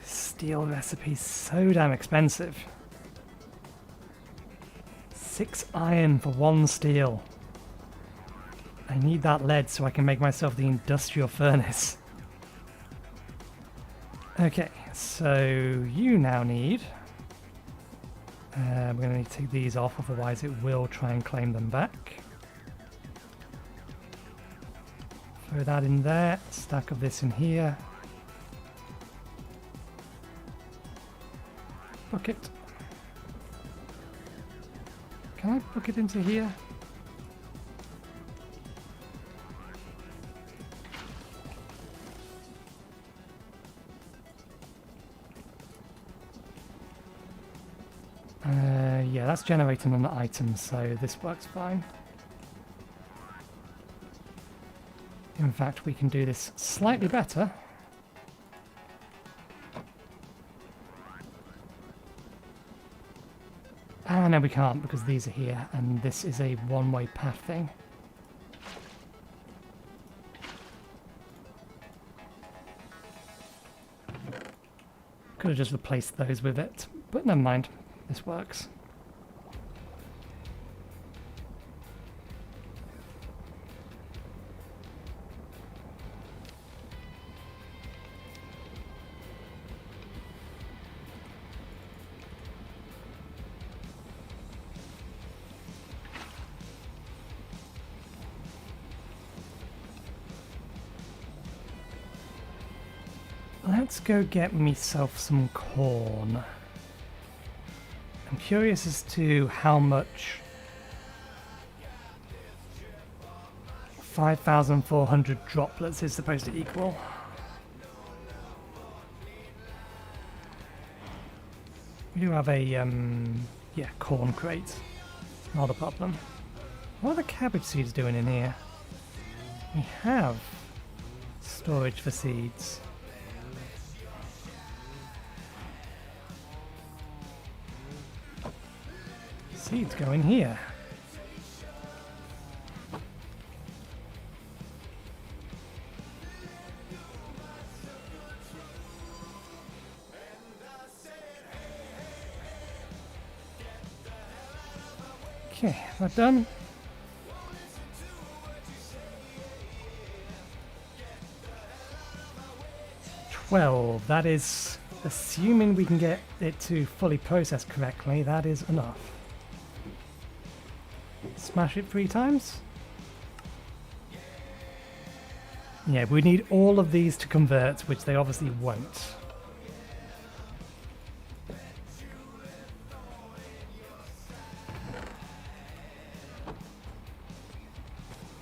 Steel recipe's so damn expensive. 6 iron for 1 steel. I need that lead so I can make myself the industrial furnace. Okay, so you now need... we're going to need to take these off, otherwise it will try and claim them back. Throw that in there, stack of this in here. Bucket. Can I book it into here? Yeah, that's generating an item, so this works fine. In fact, we can do this slightly better. Ah, no, we can't, because these are here, and this is a one-way path thing. Could have just replaced those with it, but never mind. This works. Let's go get myself some corn. I'm curious as to how much 5,400 droplets is supposed to equal. We do have a, yeah, corn crate. Not a problem. What are the cabbage seeds doing in here? We have storage for seeds. Seeds go in here. Okay, that done. $12. That is, assuming we can get it to fully process correctly, that is enough. Smash it 3 times. Yeah, we need all of these to convert, which they obviously won't.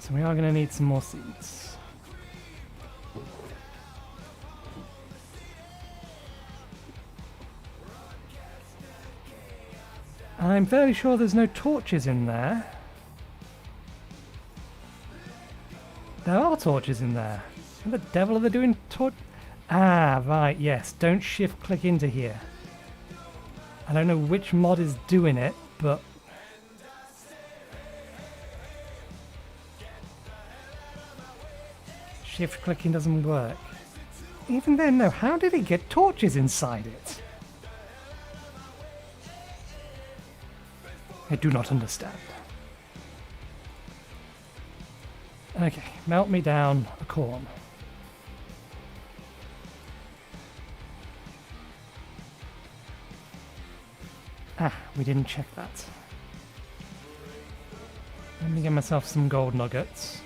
So we are going to need some more seeds. I'm fairly sure there's no torches in there. There are torches in there. What the devil are they doing? Ah, right, yes. Don't shift click into here. I don't know which mod is doing it, but... shift clicking doesn't work. Even then, no. How did it get torches inside it? I do not understand. Okay, melt me down a corn. Ah, we didn't check that. Let me get myself some gold nuggets.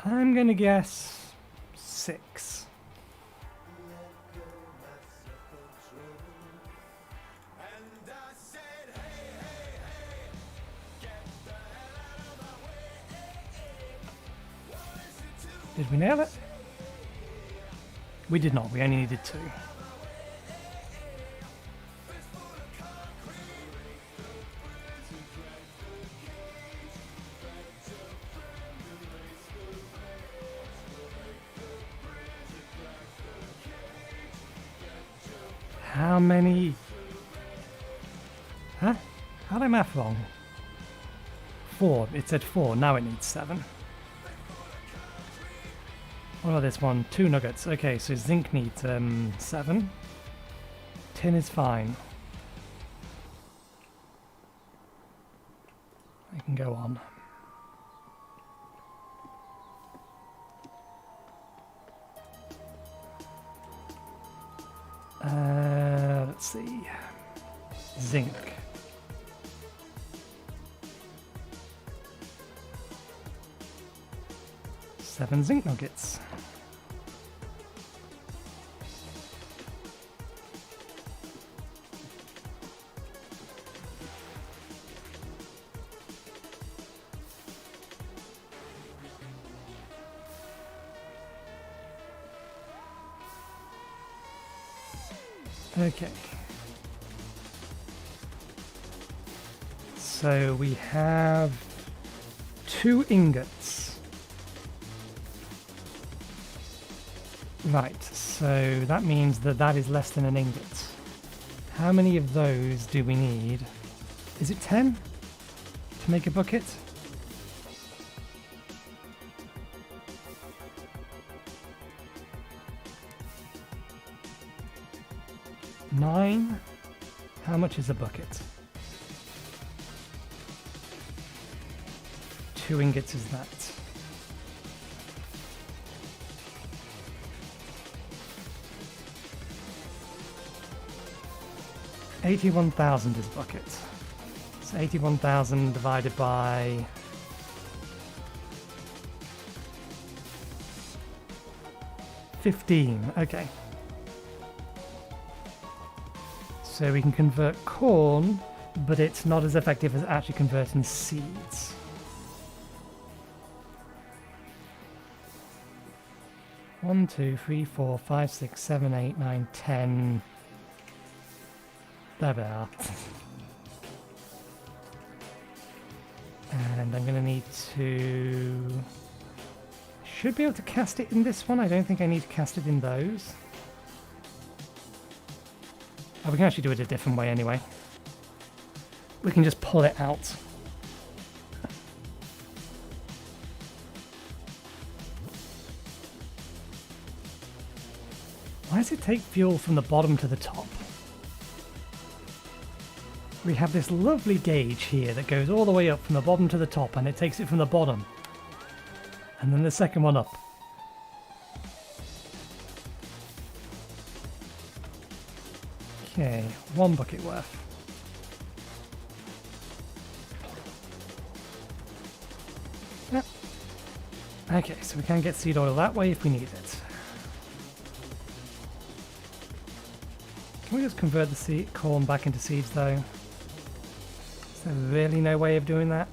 I'm gonna guess 6. Did we nail it? We did not, we only needed 2. How many? Huh? How did I math wrong? 4. It said 4. Now it needs 7. What about this one? 2 nuggets. Okay, so zinc needs 7. Tin is fine. I can go on. Let's see. Zinc. Seven zinc nuggets. Okay. So we have 2 ingots. Right, so that means that that is less than an ingot. How many of those do we need? Is it 10 to make a bucket? Nine? How much is a bucket? 2 ingots is that. $81,000 is a bucket. So 81,000 divided by 15. Okay. So we can convert corn, but it's not as effective as actually converting seeds. One, 2, 3, 4, 5, 6, 7, 8, 9, 10. There we are. And I'm going to need to... Should be able to cast it in this one. I don't think I need to cast it in those. Oh, we can actually do it a different way anyway. We can just pull it out. Why does it take fuel from the bottom to the top? We have this lovely gauge here that goes all the way up from the bottom to the top, and it takes it from the bottom. And then the second one up. Okay, 1 bucket worth. Yep. Okay, so we can get seed oil that way if we need it. Can we just convert the corn back into seeds though? Is there really no way of doing that?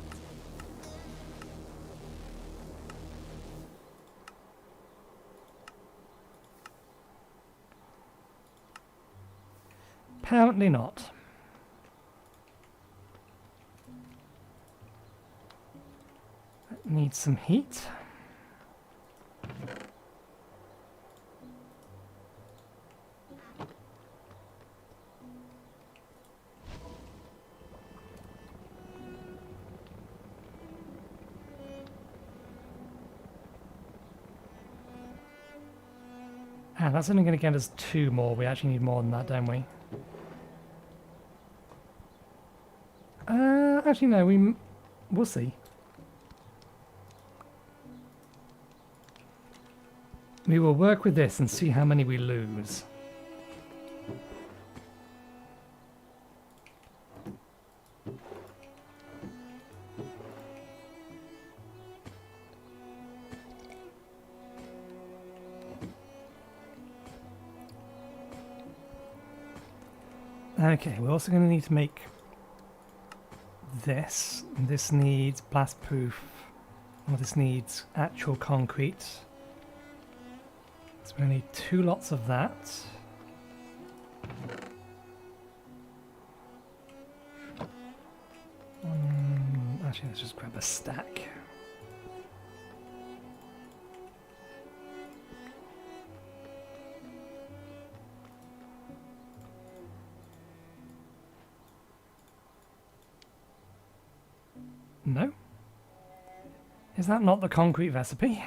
Apparently not. That needs some heat. Ah, that's only going to get us 2 more. We actually need more than that, don't we? Actually, no. We'll see. We will work with this and see how many we lose. Okay, we're also going to need to make this. This needs blast proof. Well, this needs actual concrete. So we're going to need 2 lots of that. Actually, let's just grab a stack. No? Is that not the concrete recipe?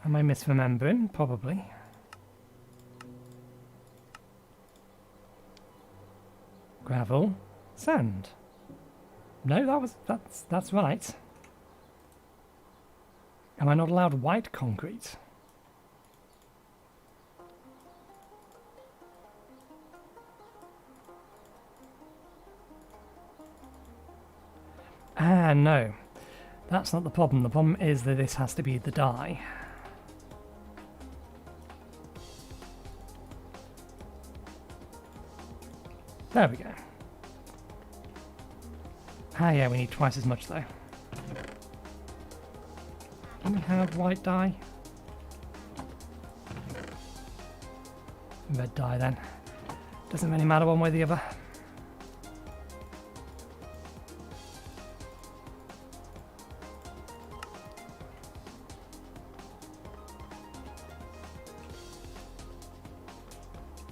Am I misremembering? Probably. Gravel, sand. No, that's right. Am I not allowed white concrete? Ah, no. That's not the problem. The problem is that this has to be the dye. There we go. Ah, yeah, we need twice as much, though. Do we have white dye? Red dye, then. Doesn't really matter one way or the other.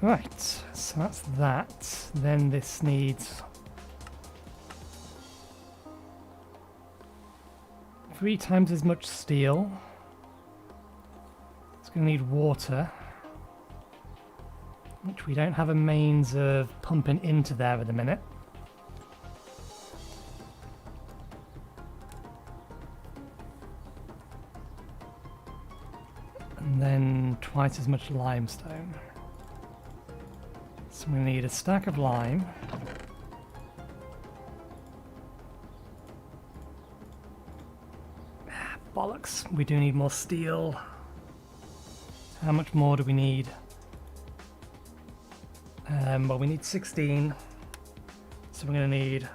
Right, so that's that. Then this needs 3 times as much steel. It's going to need water, which we don't have a means of pumping into there at the minute. And then twice as much limestone. So we need a stack of lime. Bollocks, we do need more steel. How much more do we need? Well, we need 16. So we're going to need...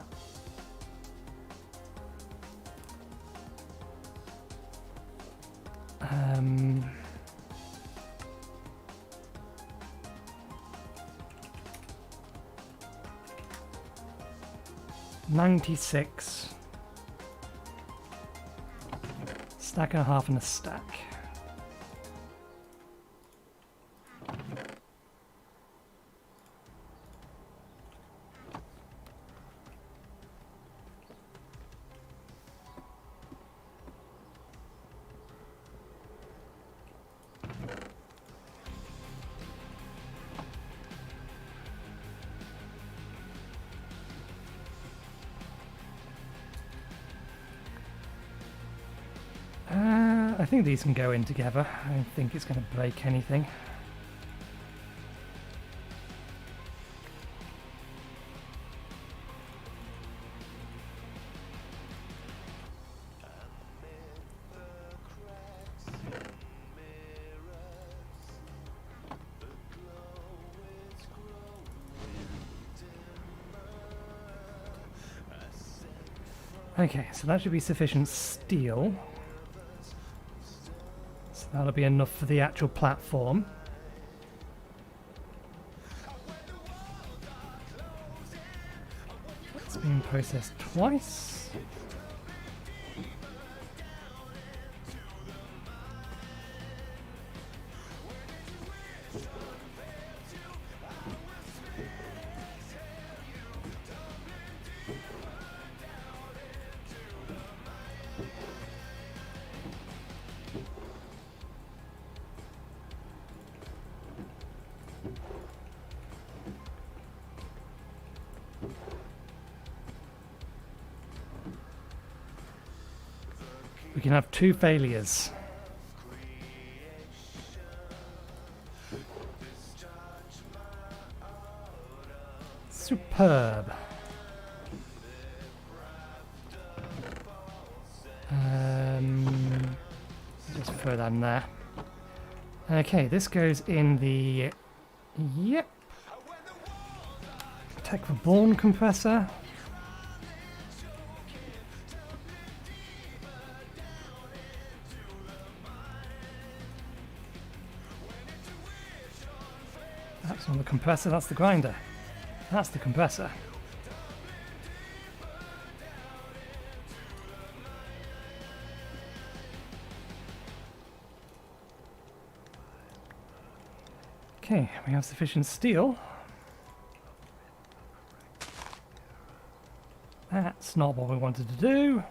$96. Stack and a half and a stack. I think these can go in together. I don't think it's going to break anything. Okay, so that should be sufficient steel. So that'll be enough for the actual platform. It's been processed twice. We can have 2 failures. Superb. Just throw that in there. Okay, this goes in the... Yep. Tech Reborn compressor. That's not the compressor, that's the grinder. That's the compressor. Okay, we have sufficient steel. That's not what we wanted to do.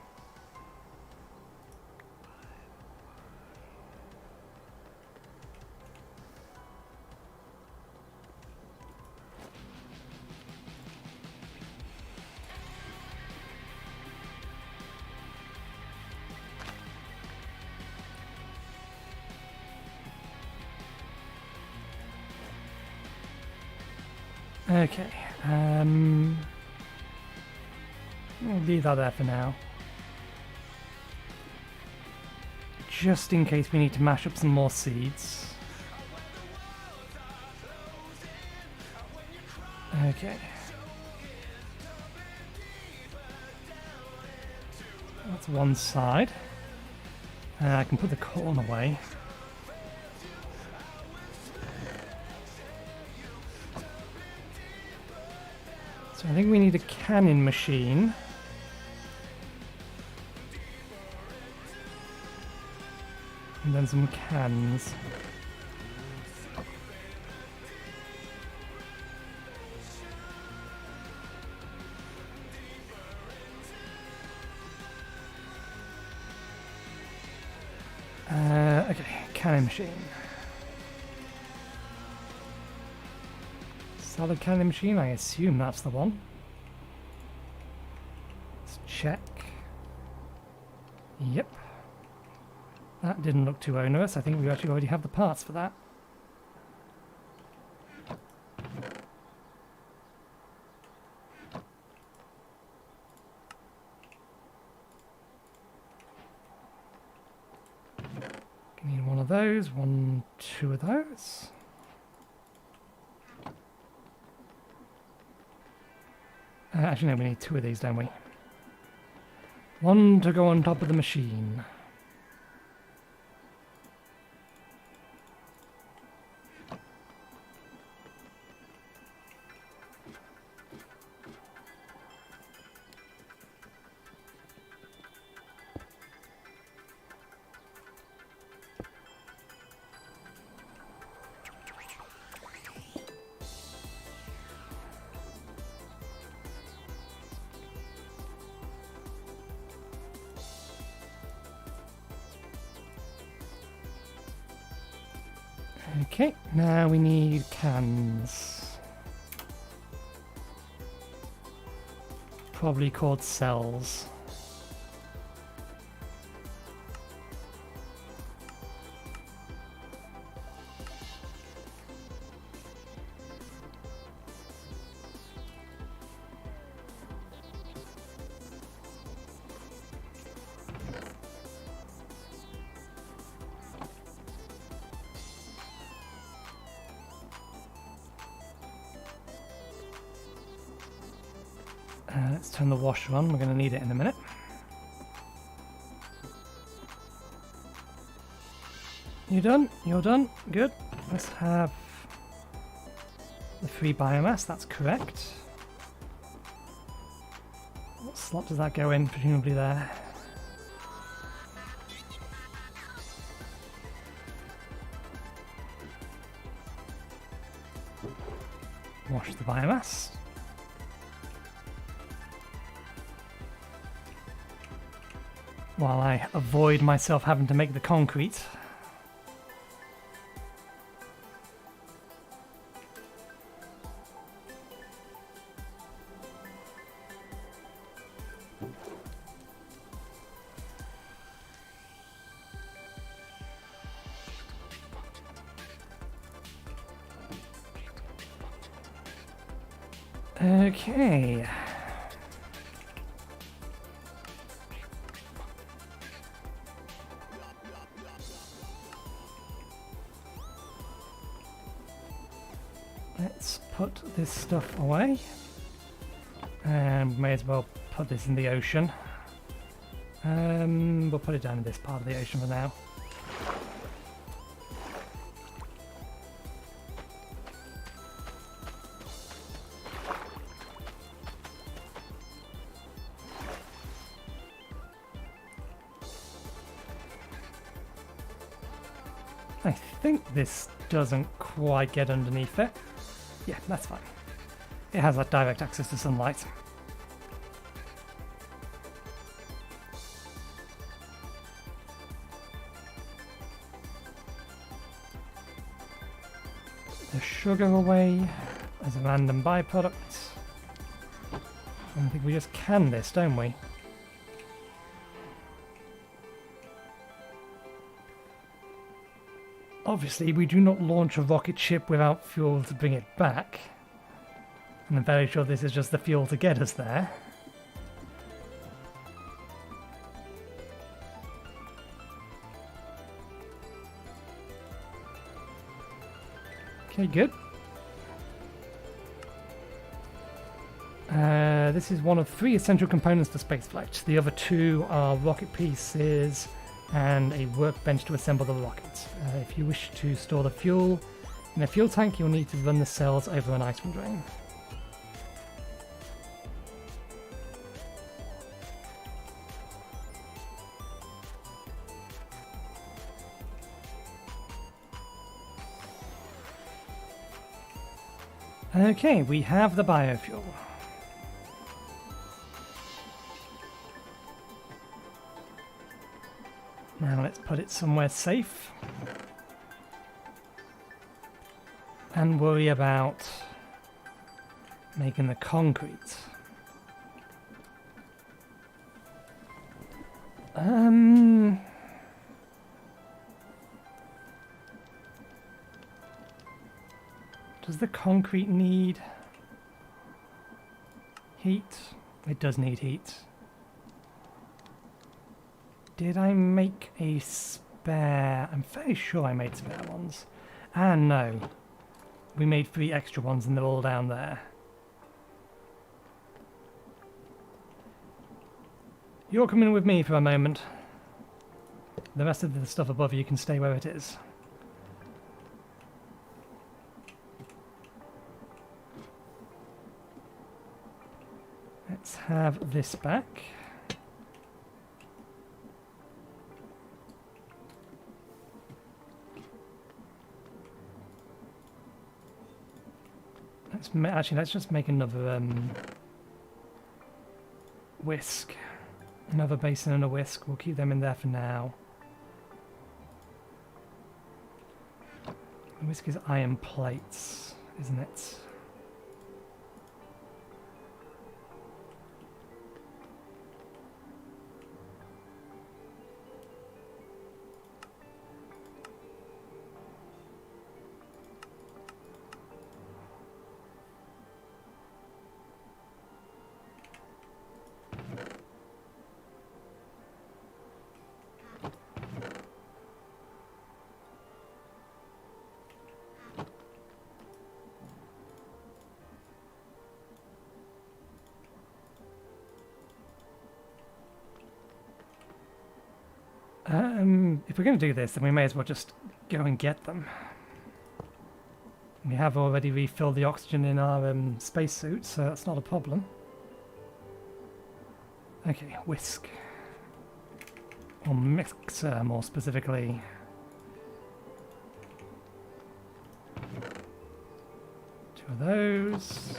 Okay, we'll leave that there for now. Just in case we need to mash up some more seeds. Okay. That's one side. I can put the corn away. So I think we need a canning machine. And then some cans. Okay, canning machine. Solid canning machine, I assume that's the one. Let's check. Yep. That didn't look too onerous. I think we actually already have the parts for that. Need one of those, two of those. Actually, no, we need 2 of these, don't we? One to go on top of the machine. Okay, now we need cans. Probably called cells. Let's turn the washer on, we're going to need it in a minute. You done? You're done? Good. Let's have the free biomass, that's correct. What slot does that go in? Presumably there. Wash the biomass. While I avoid myself having to make the concrete. Okay. Let's put this stuff away. And may as well put this in the ocean. We'll put it down in this part of the ocean for now. I think this doesn't quite get underneath it. Yeah, that's fine. It has that direct access to sunlight. The sugar away as a random byproduct. I think we just can this, don't we? Obviously, we do not launch a rocket ship without fuel to bring it back. And I'm very sure this is just the fuel to get us there. Okay, good. This is one of 3 essential components for spaceflight. The other 2 are rocket pieces and a workbench to assemble the rocket. If you wish to store the fuel in a fuel tank, you'll need to run the cells over an item drain. Okay, we have the biofuel. Now let's put it somewhere safe. And worry about making the concrete. Does the concrete need heat? It does need heat. Did I make a spare? I'm fairly sure I made spare ones. Ah, no. We made 3 extra ones and they're all down there. You're coming with me for a moment. The rest of the stuff above you can stay where it is. Let's have this back. Let's just make another whisk. Another basin and a whisk. We'll keep them in there for now. The whisk is iron plates, isn't it? If we're going to do this, then we may as well just go and get them. We have already refilled the oxygen in our spacesuit, so that's not a problem. Okay, whisk. Or mixer, more specifically. Two of those.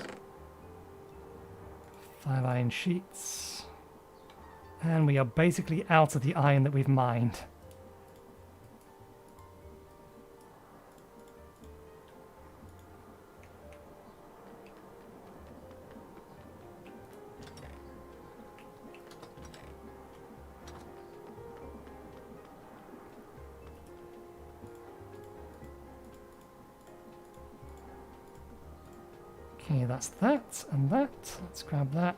5 iron sheets. And we are basically out of the iron that we've mined. Okay, that's that and that. Let's grab that.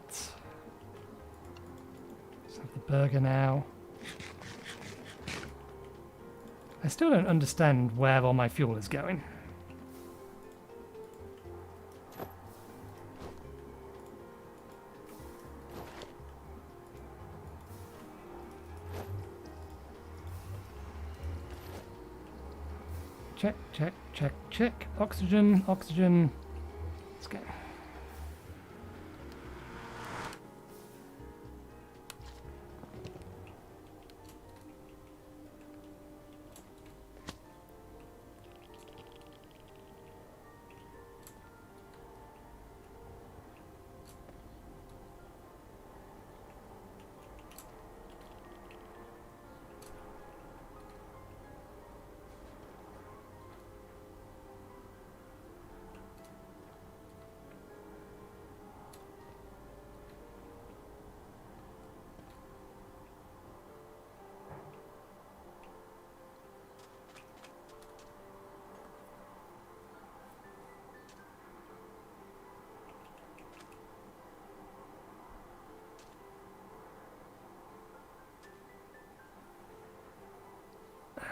Let's have the burger now. I still don't understand where all my fuel is going. Check, check, check, check. Oxygen, oxygen. Let's go.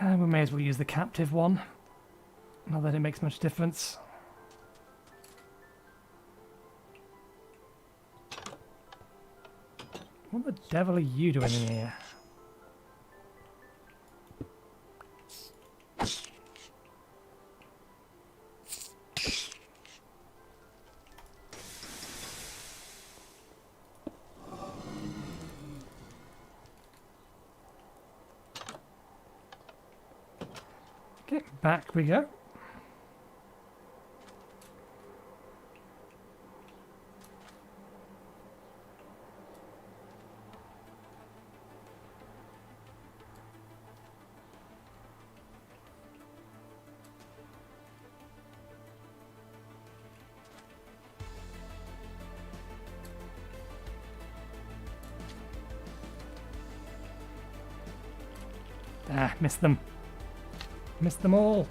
We may as well use the captive one. Not that it makes much difference. What the devil are you doing in here? Okay, back we go. Ah, missed them. Missed them all.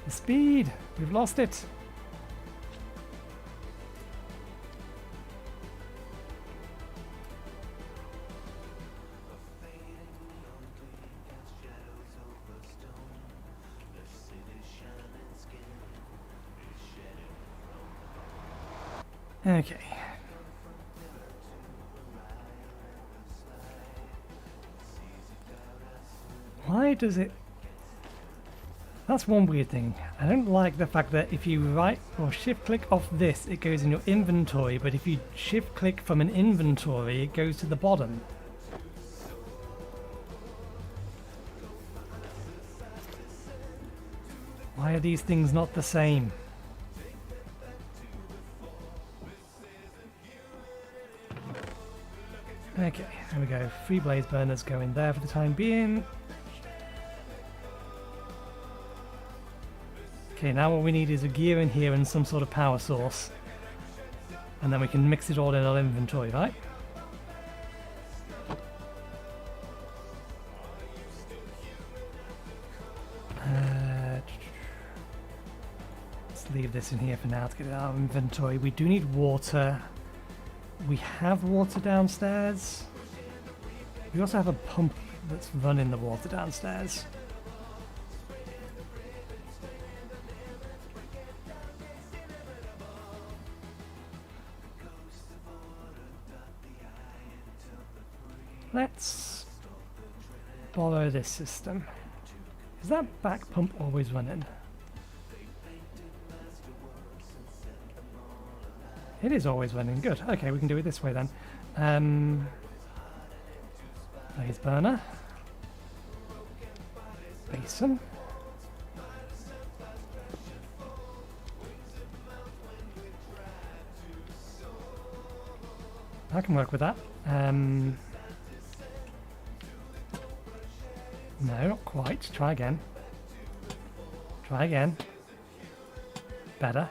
The speed. We've lost it. Okay. Why does it... That's one weird thing. I don't like the fact that if you right or shift click off this, it goes in your inventory, but if you shift click from an inventory, it goes to the bottom. Why are these things not the same? Okay, there we go. 3 blaze burners go in there for the time being. Okay, now what we need is a gear in here and some sort of power source. And then we can mix it all in our inventory, right? Let's leave this in here for now to get it out of inventory. We do need water. We have water downstairs. We also have a pump that's running the water downstairs. Let's borrow this system. Is that back pump always running? It is always running. Good. Okay, we can do it this way then. Blaze burner. Basin. I can work with that. No, not quite. Try again. Try again. Better.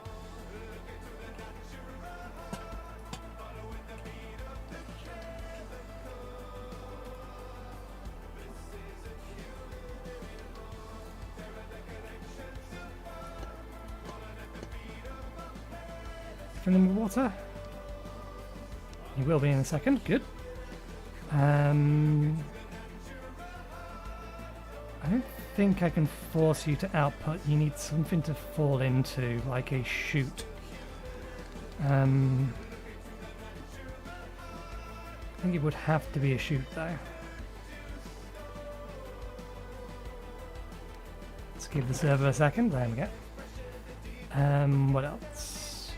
Fill in with water. You will be in a second. Good. I don't think I can force you to output. You need something to fall into, like a chute. I think it would have to be a chute, though. Let's give the server a second. There we go. What else?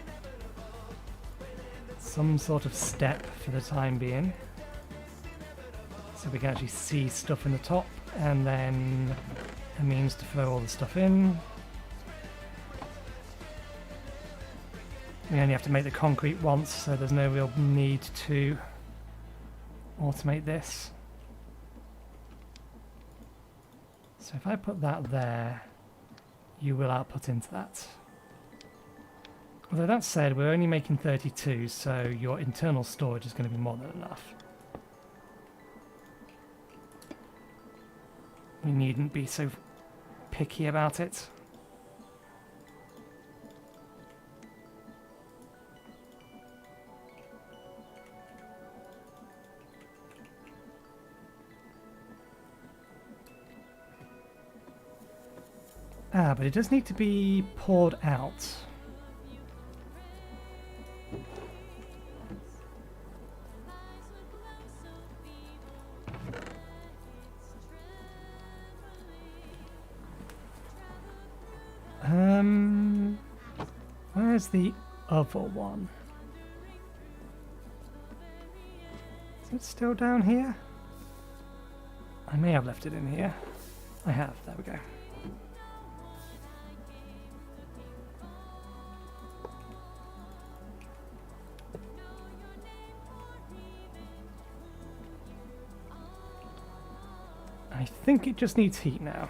Some sort of step for the time being. So we can actually see stuff in the top, and then a means to throw all the stuff in. We only have to make the concrete once, so there's no real need to automate this. So if I put that there, you will output into that. Although that said, we're only making 32, so your internal storage is going to be more than enough. We needn't be so picky about it. Ah, but it does need to be poured out. Where's the other one? Is it still down here? I may have left it in here. I have, there we go. I think it just needs heat now.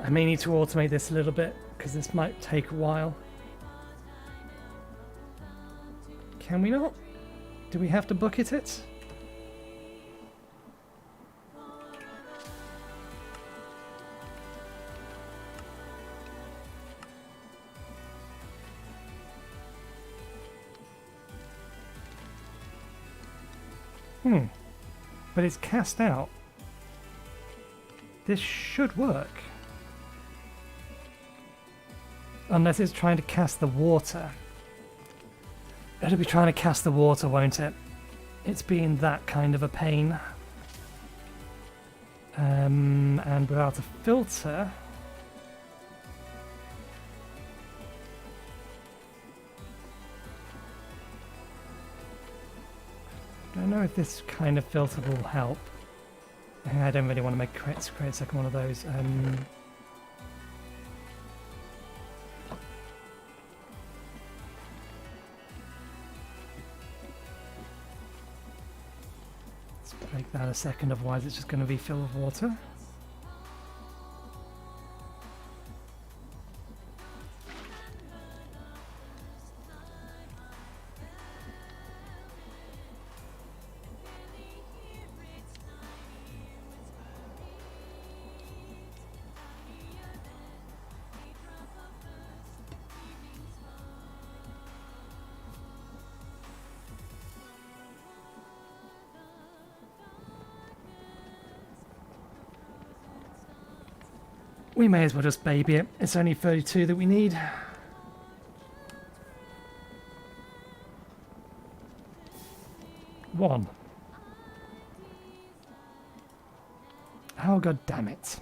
I may need to automate this a little bit because this might take a while. Can we not? Do we have to bucket it? But it's cast out. This should work. Unless it's trying to cast the water. It'll be trying to cast the water, won't it? It's being that kind of a pain. And without a filter... I don't know if this kind of filter will help. I don't really want to create a second one of those. Let's make that a second, otherwise it's just going to be filled with water. We may as well just baby it. It's only 32 that we need. One. Oh, god damn it.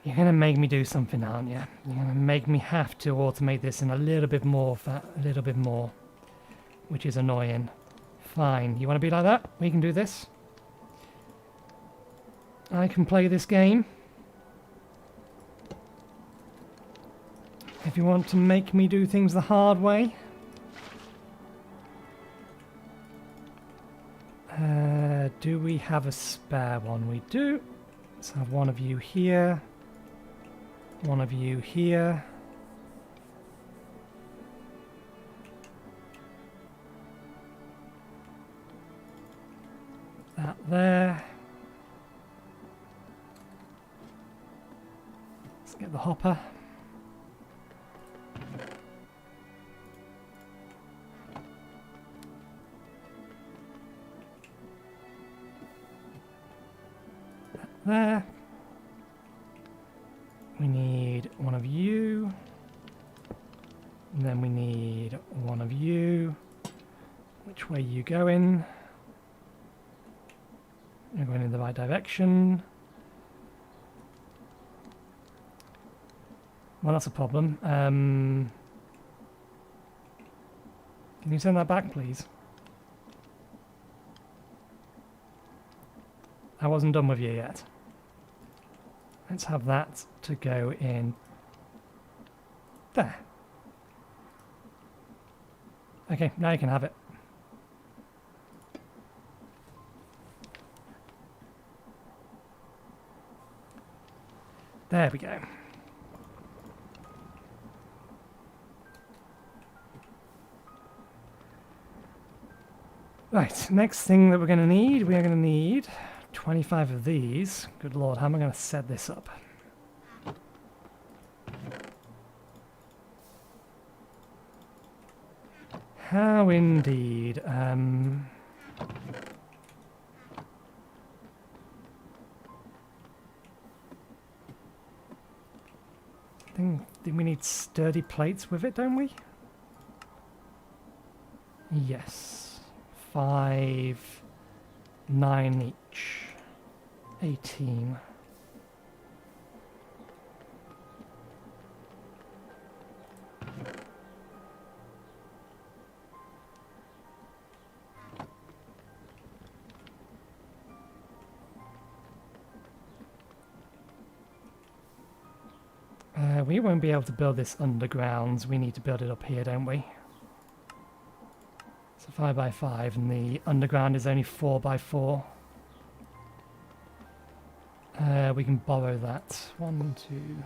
You're gonna make me do something, aren't you? You're gonna make me have to automate this in a little bit more, which is annoying. Fine. You want to be like that? We can do this. I can play this game. If you want to make me do things the hard way, do we have a spare one? We do. Let's have one of you here. One of you here. That there. Let's get the hopper. That there. We need one of you. And then we need one of you. Which way are you going? You're going in the right direction. Well, that's a problem. Can you send that back, please? I wasn't done with you yet. Let's have that to go in there. Okay, now you can have it. There we go. Right, next thing that we're going to need, we are going to need 25 of these. Good lord, how am I going to set this up? How indeed. I think we need sturdy plates with it, don't we? Yes. 5, 9 each. 18. We won't be able to build this underground. We need to build it up here, don't we? It's a 5 by 5 and the underground is only 4 by 4. We can borrow that. 1, 2...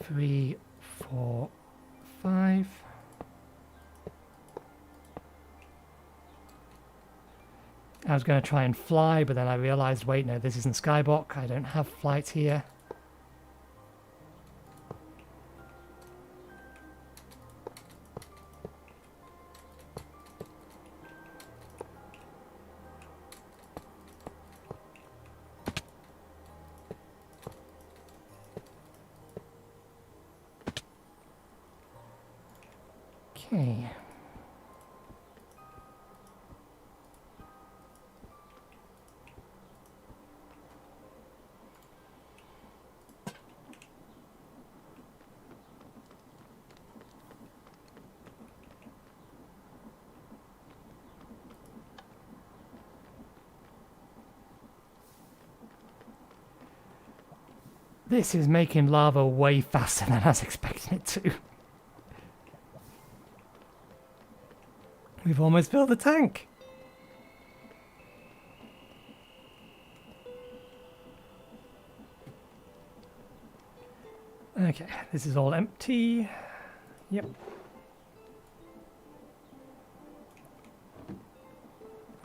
3, 4, 5. I was going to try and fly, but then I realized, wait, no, this isn't Skyblock. I don't have flight here. Okay. This is making lava way faster than I was expecting it to. We've almost filled the tank. Okay, this is all empty. Yep.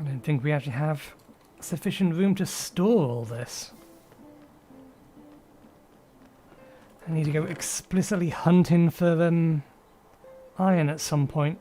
I don't think we actually have sufficient room to store all this. I need to go explicitly hunting for iron at some point.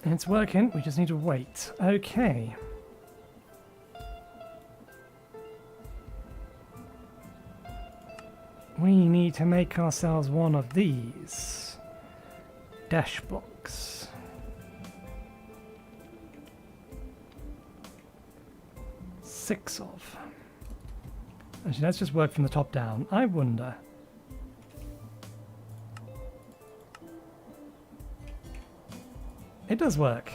It's working, we just need to wait. Okay. We need to make ourselves one of these dash blocks. Six of. Actually, let's just work from the top down. I wonder. It does work.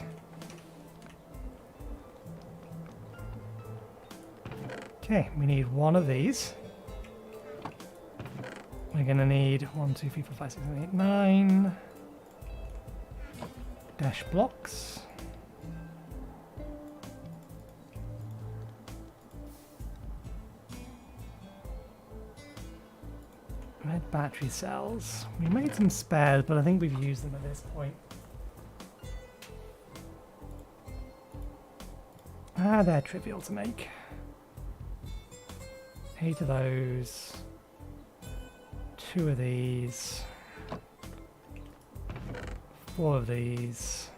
Okay, we need one of these. We're going to need 1, 2, 3, 4, 5, 6, 7, 8, 9 dash blocks. Red battery cells. We made some spares, but I think we've used them at this point. Ah, they're trivial to make. 8 of those. 2 of these. 4 of these.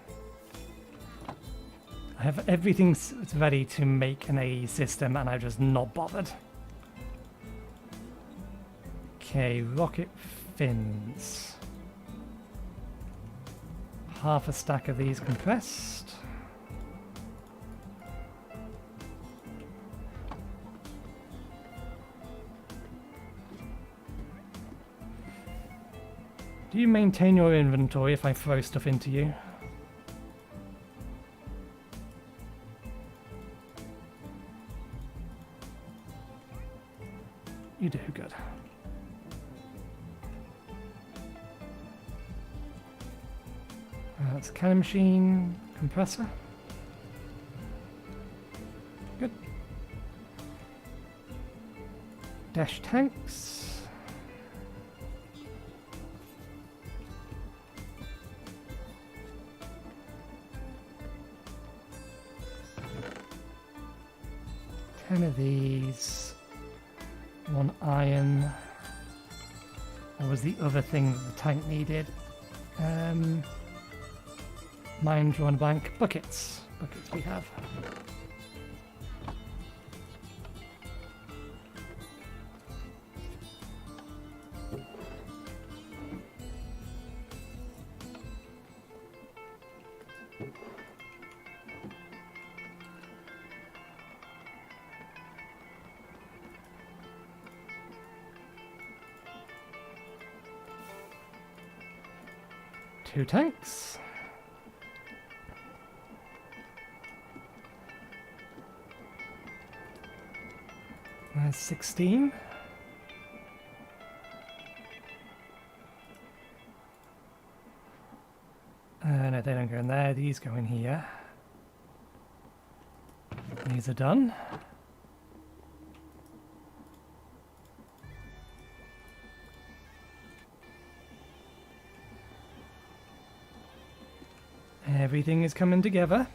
I have everything ready to make an AE system and I've just not bothered. Okay, rocket fins. Half a stack of these compressed. Do you maintain your inventory if I throw stuff into you? You do, good. That's a cannon machine, compressor. Good. Dash tanks. Of these, 1 iron. What was the other thing that the tank needed? Mind drawn blank. Buckets. Buckets we have. Two tanks. That's 16. No, they don't go in there. These go in here. These are done. Everything is coming together.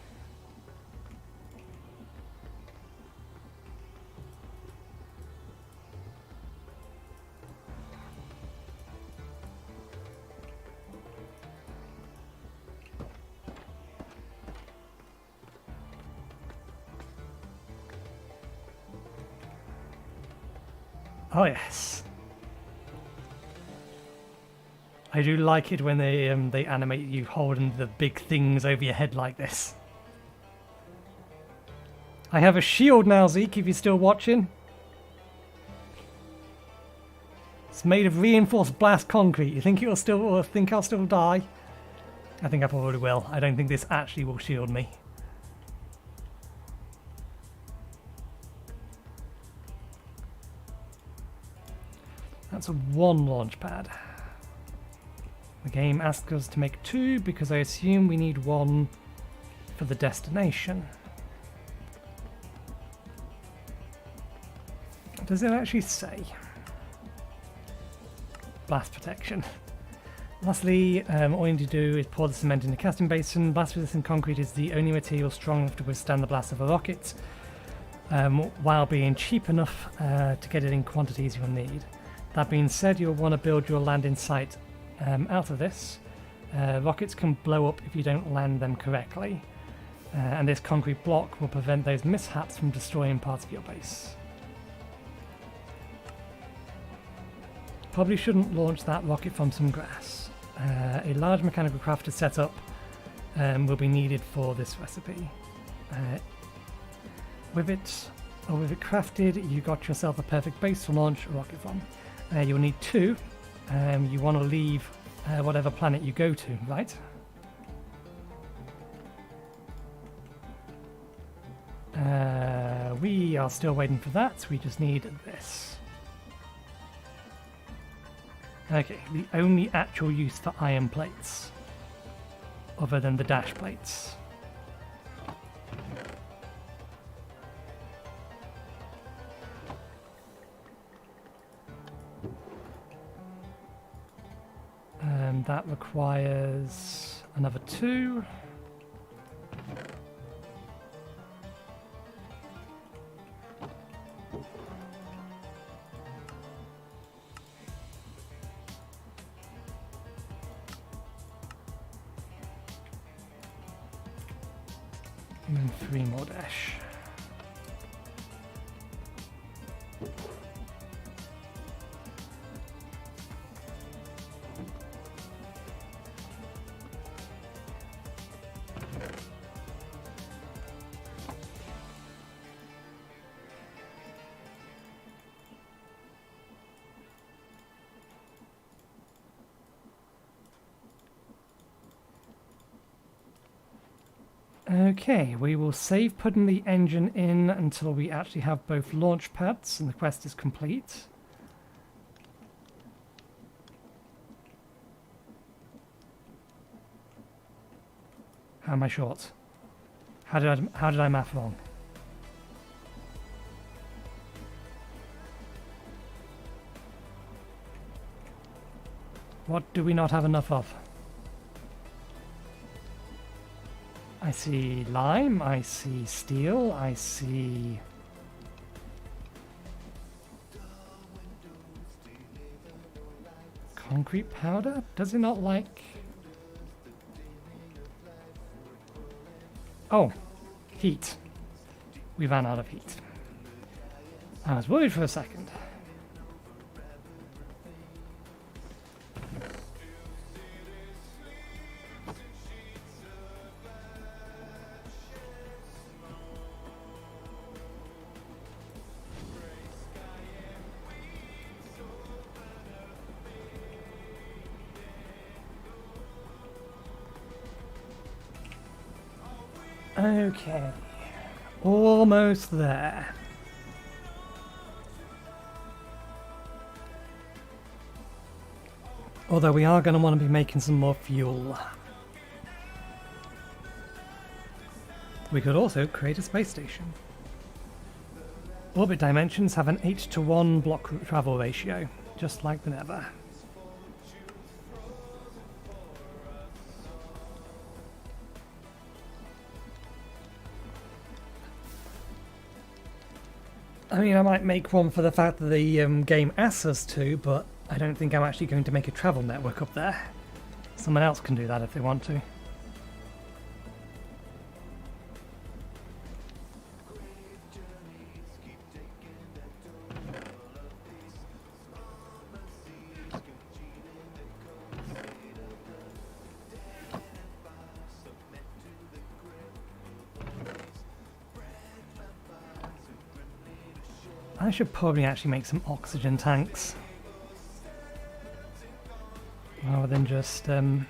Oh yes. I do like it when they animate you holding the big things over your head like this. I have a shield now, Zeke, if you're still watching. It's made of reinforced blast concrete. You think I'll still die? I think I probably will. I don't think this actually will shield me. That's a 1 launch pad. The game asks us to make 2 because I assume we need 1 for the destination. Does it actually say? Blast protection. Lastly, all you need to do is pour the cement in the casting basin. Blast resistant concrete is the only material strong enough to withstand the blast of a rocket, while being cheap enough to get it in quantities you'll need. That being said, you'll want to build your landing site out of this. Rockets can blow up if you don't land them correctly, and this concrete block will prevent those mishaps from destroying parts of your base. Probably shouldn't launch that rocket from some grass. A large mechanical crafter setup will be needed for this recipe. With it crafted, you got yourself a perfect base to launch a rocket from. You'll need two. You want to leave whatever planet you go to, right? We are still waiting for that. We just need this. Okay, the only actual use for iron plates, other than the dash plates. That requires another 2. And then 3 more dash. Okay, we will save putting the engine in until we actually have both launch pads and the quest is complete. How am I short? How did I math wrong? What do we not have enough of? I see lime, I see steel, I see... concrete powder? Does it not like... Oh, heat. We ran out of heat. I was worried for a second. Okay, almost there. Although we are going to want to be making some more fuel. We could also create a space station. Orbit dimensions have an 8:1 block travel ratio, just like the Nether. I mean, I might make one for the fact that the game asks us to, but I don't think I'm actually going to make a travel network up there. Someone else can do that if they want to. I should probably actually make some oxygen tanks rather than just rely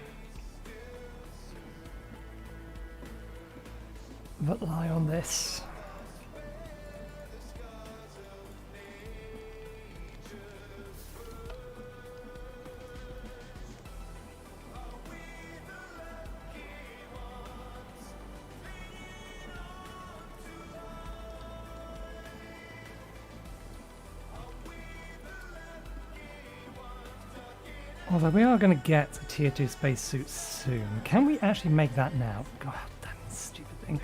on this. Although we are going to get a tier 2 spacesuit soon. Can we actually make that now? God, that stupid thing.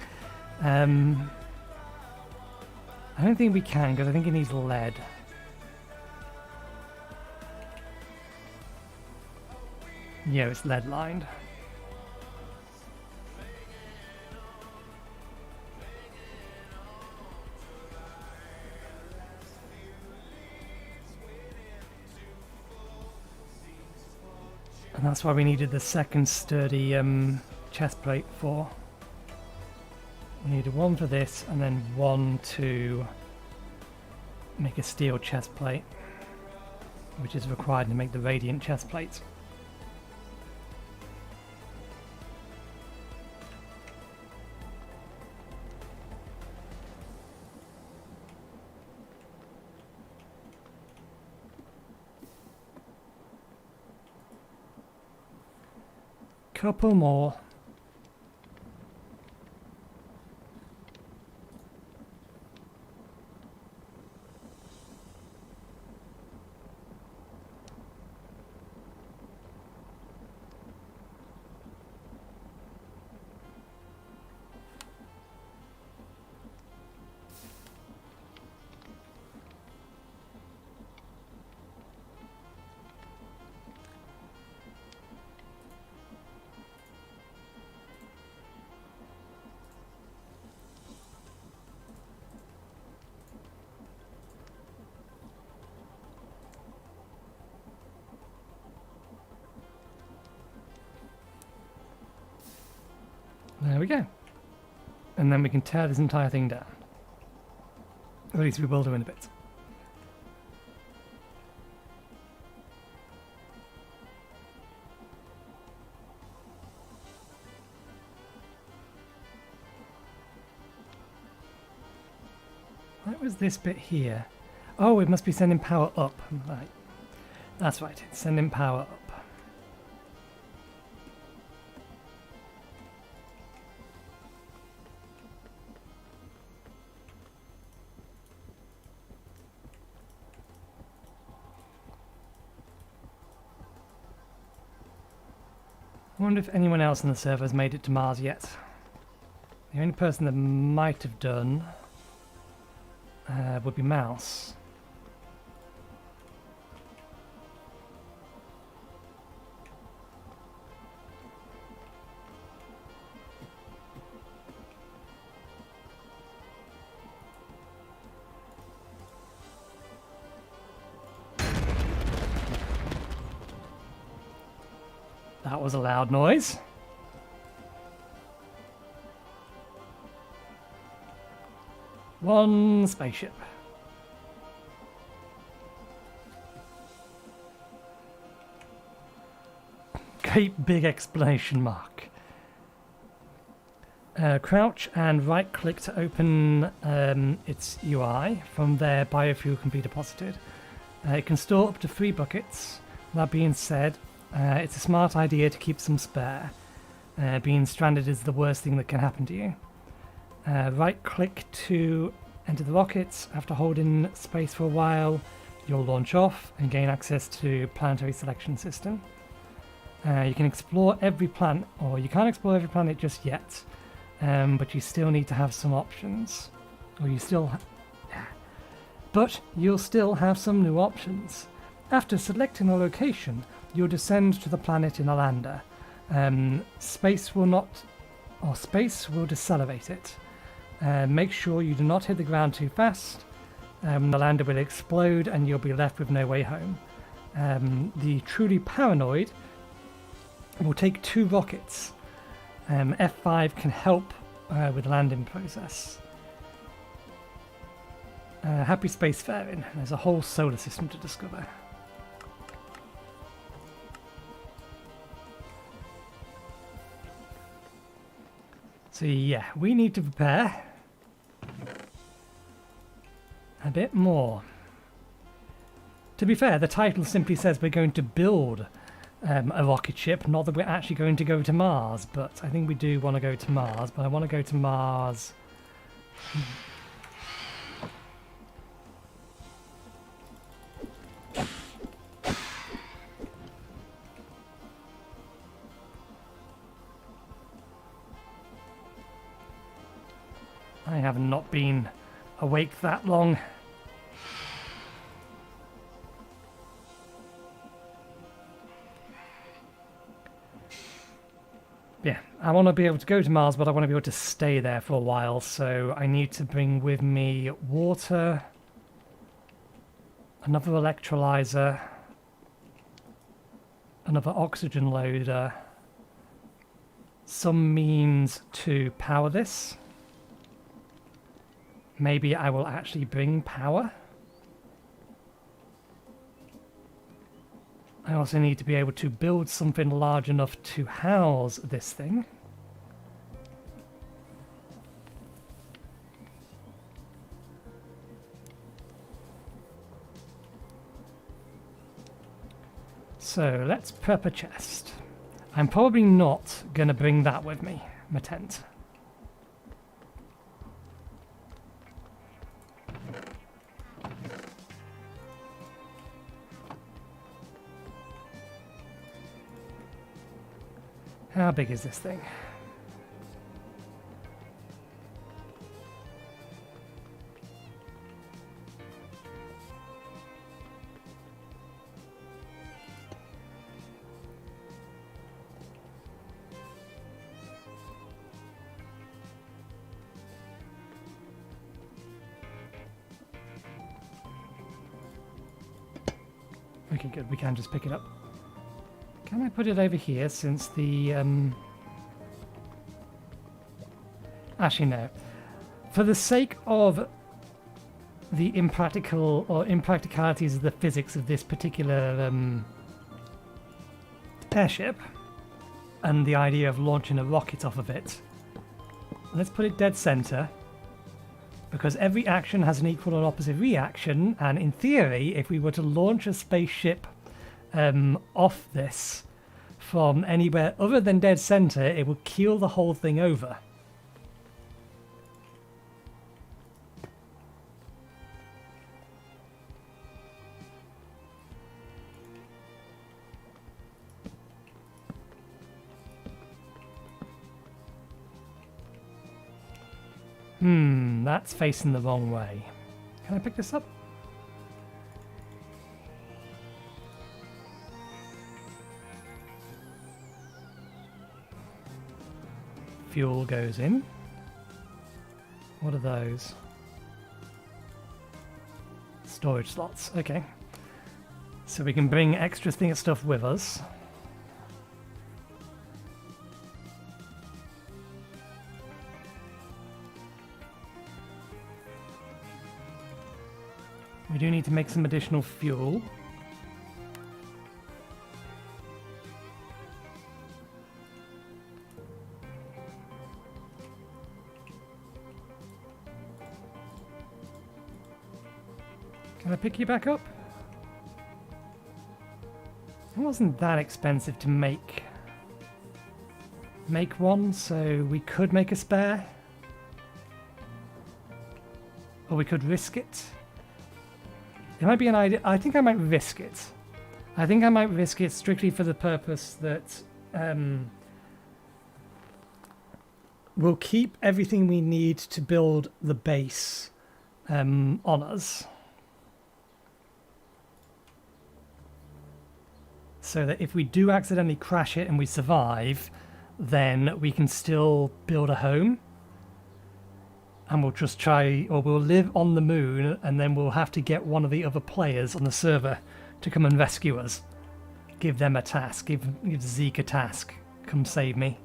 I don't think we can, because I think it needs lead. Yeah, it's lead lined. And that's why we needed the second sturdy chest plate for. We needed one for this, and then one to make a steel chest plate, which is required to make the radiant chest plate. Couple more. There we go. And then we can tear this entire thing down. Or at least we will do in a bit. What was this bit here? Oh, it must be sending power up. Right. That's right, it's sending power up. I wonder if anyone else in the server has made it to Mars yet. The only person that might have done would be Mouse. That was a loud noise. One spaceship. Great big exclamation mark. Crouch and right click to open its UI. From there, biofuel can be deposited. It can store up to 3 buckets. That being said, it's a smart idea to keep some spare. Being stranded is the worst thing that can happen to you. Right click to enter the rockets. After holding space for a while, you'll launch off and gain access to planetary selection system. You can explore every planet, or you can't explore every planet just yet, but you still need to have some options. Or you still but you'll still have some new options. After selecting a location, you'll descend to the planet in a lander. Space will decelerate it. Make sure you do not hit the ground too fast. The lander will explode and you'll be left with no way home. The truly paranoid will take 2 rockets. F5 can help with the landing process. Happy spacefaring. There's a whole solar system to discover. So yeah, we need to prepare a bit more. To be fair, the title simply says we're going to build a rocket ship, not that we're actually going to go to Mars, but I think we do want to go to Mars, but I want to go to Mars. I have not been awake that long. Yeah, I want to be able to go to Mars, but I want to be able to stay there for a while, so I need to bring with me water, another electrolyzer, another oxygen loader, some means to power this. Maybe I will actually bring power. I also need to be able to build something large enough to house this thing. So let's prep a chest. I'm probably not going to bring that with me, my tent. How big is this thing? Okay, good. We can just pick it up. Can I put it over here since the... Actually, no. For the sake of the impracticalities of the physics of this particular airship and the idea of launching a rocket off of it, let's put it dead center. Because every action has an equal and opposite reaction, and in theory, if we were to launch a spaceship off this from anywhere other than dead center, it would keel the whole thing over. That's facing the wrong way. Can I pick this up? Fuel goes in. What are those? Storage slots. Okay. So we can bring extra stuff with us. We do need to make some additional fuel. Can I pick you back up? It wasn't that expensive to make one, so we could make a spare. Or we could risk it. It might be an idea. I think I might risk it. I think I might risk it strictly for the purpose that we'll keep everything we need to build the base on us. So that if we do accidentally crash it and we survive, then we can still build a home. And we'll just try, or we'll live on the moon, and then we'll have to get one of the other players on the server to come and rescue us. Give them a task. Give Zeke a task. Come save me.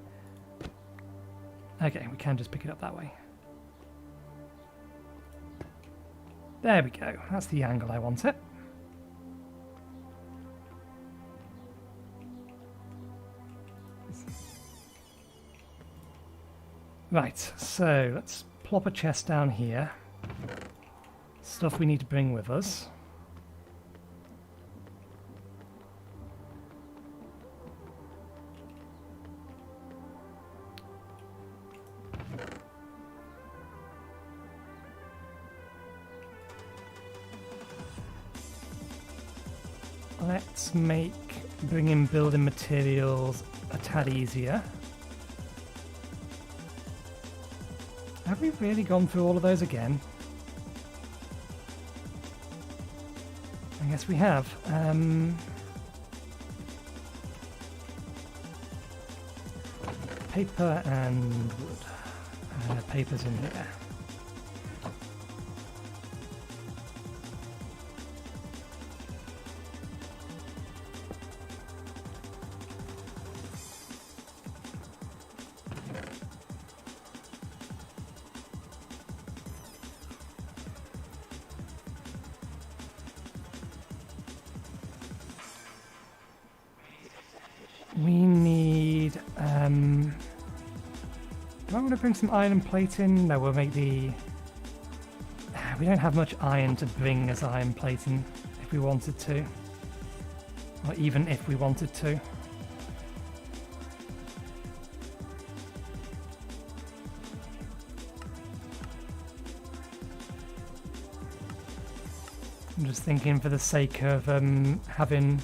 Okay, we can just pick it up that way. There we go. That's the angle I want it. Right, so let's plop a chest down here. Stuff we need to bring with us. Let's make bringing building materials a tad easier. Have we really gone through all of those again? I guess we have. Paper and wood. Paper's in here. Do I want to bring some iron and plate in? No, we'll make the... We don't have much iron to bring as iron plating if we wanted to. Or even if we wanted to. I'm just thinking for the sake of having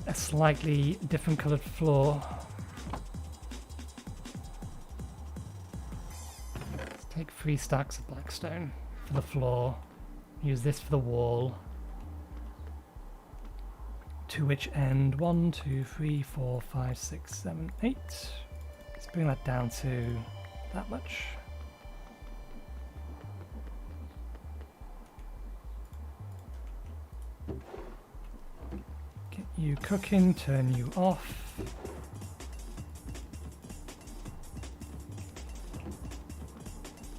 a slightly different coloured floor. Let's take 3 stacks of blackstone for the floor. Use this for the wall. To which end? 1, 2, 3, 4, 5, 6, 7, 8. Let's bring that down to that much. Get you cooking, turn you off.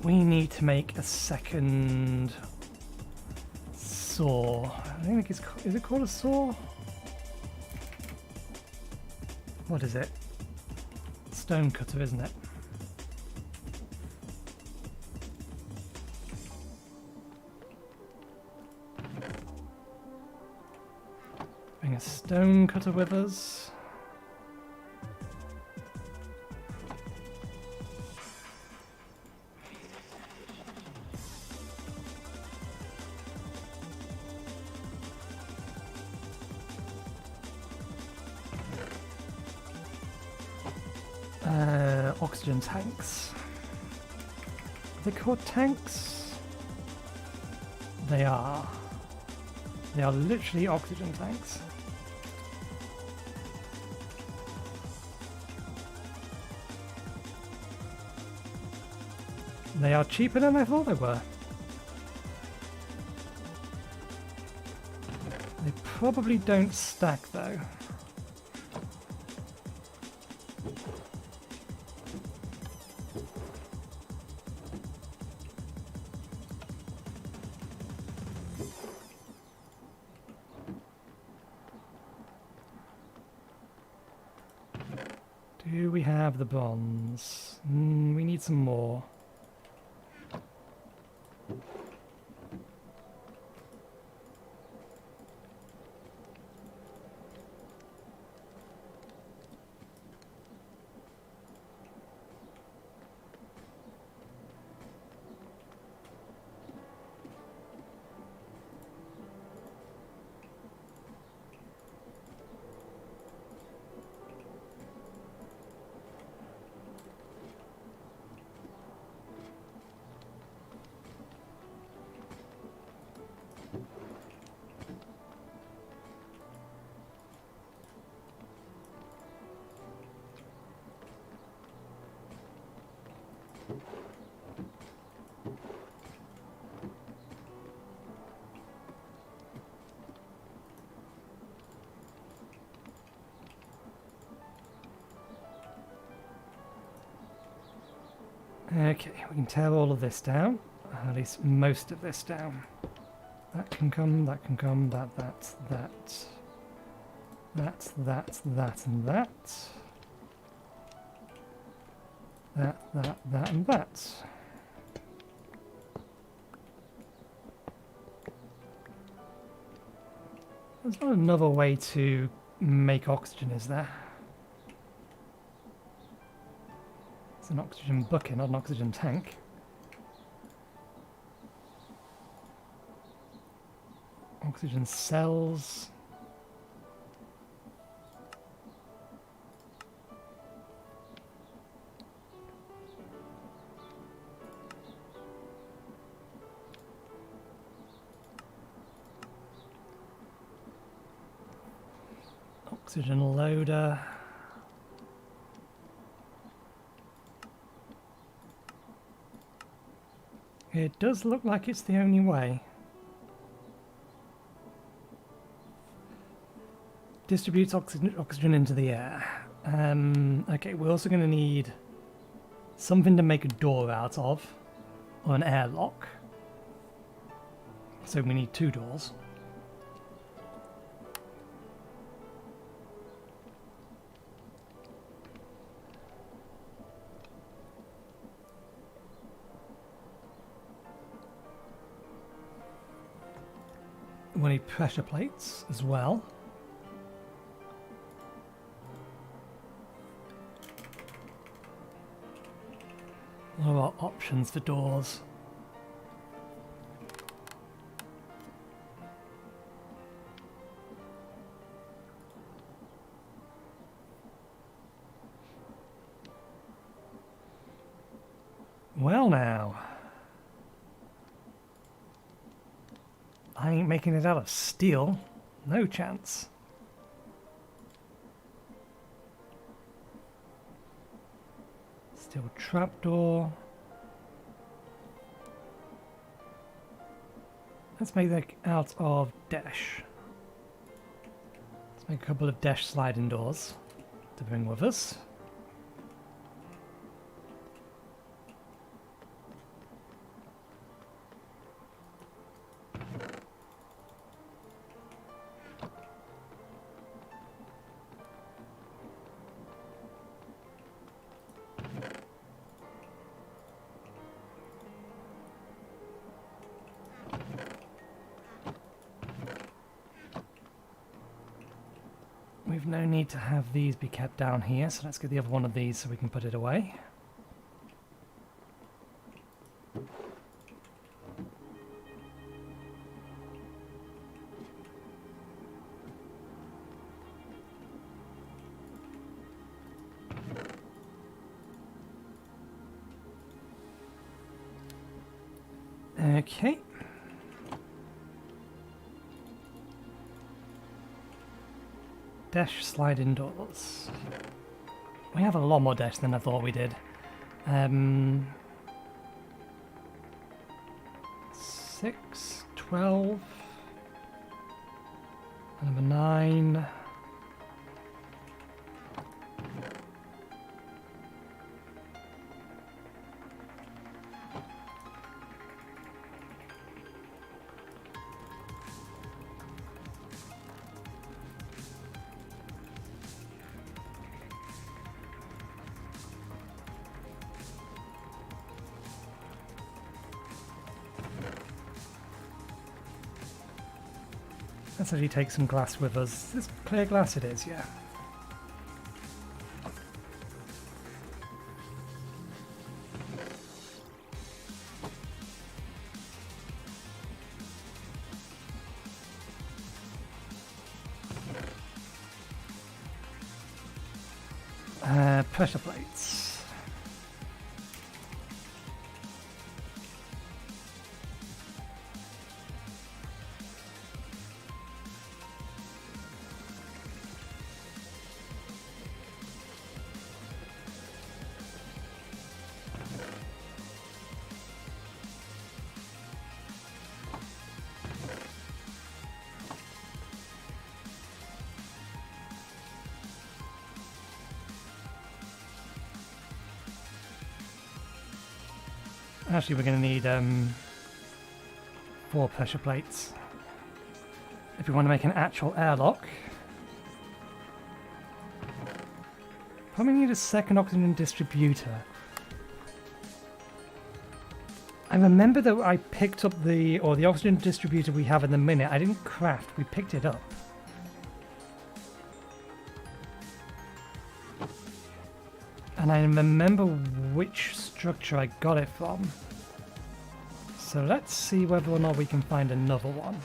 We need to make a second saw. I think it's, is it called a saw? What is it? Stone cutter, isn't it? Bring a stone cutter with us. Oxygen tanks. Are they called tanks? They are. They are literally oxygen tanks. They are cheaper than I thought they were. They probably don't stack though. Do we have the bronze? We need some more. Okay, we can tear all of this down, at least most of this down. That can come, that can come, that, and that. That, and that. There's not another way to make oxygen, is there? It's an oxygen bucket, not an oxygen tank. Oxygen cells. Oxygen loader. It does look like it's the only way. Distributes oxygen into the air. Okay, we're also going to need something to make a door out of, or an airlock. So we need 2 doors. We'll need pressure plates as well. What are our options for doors? Well now. I ain't making it out of steel. No chance. Steel trapdoor. Let's make that out of dash. Let's make a couple of dash sliding doors to bring with us. We've no need to have these be kept down here, so let's get the other one of these so we can put it away. Okay. Dash sliding doors. We have a lot more dash than I thought we did. 6, 12, number 9. Let's actually take some glass with us. This clear glass it is, yeah. Pressure plates. Actually, we're going to need 4 pressure plates if we want to make an actual airlock. Probably need a second oxygen distributor. I remember that I picked up the oxygen distributor we have in the minute. I didn't craft, we picked it up. And I remember which structure I got it from. So let's see whether or not we can find another one.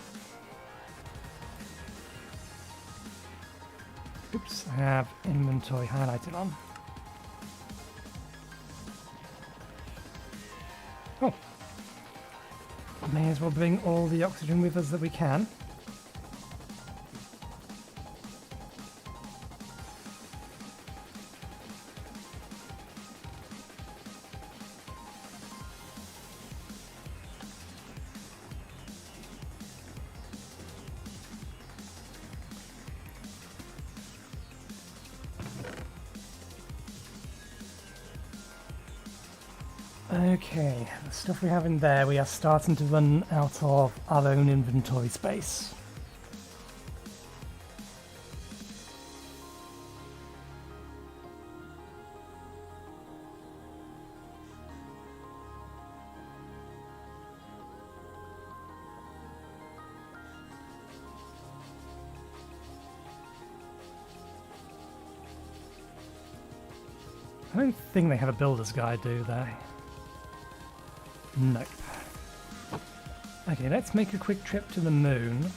Oops, I have inventory highlighted on. Oh. May as well bring all the oxygen with us that we can. Okay, the stuff we have in there, we are starting to run out of our own inventory space. I don't think they have a builder's guide, do they? Nope. Okay, let's make a quick trip to the moon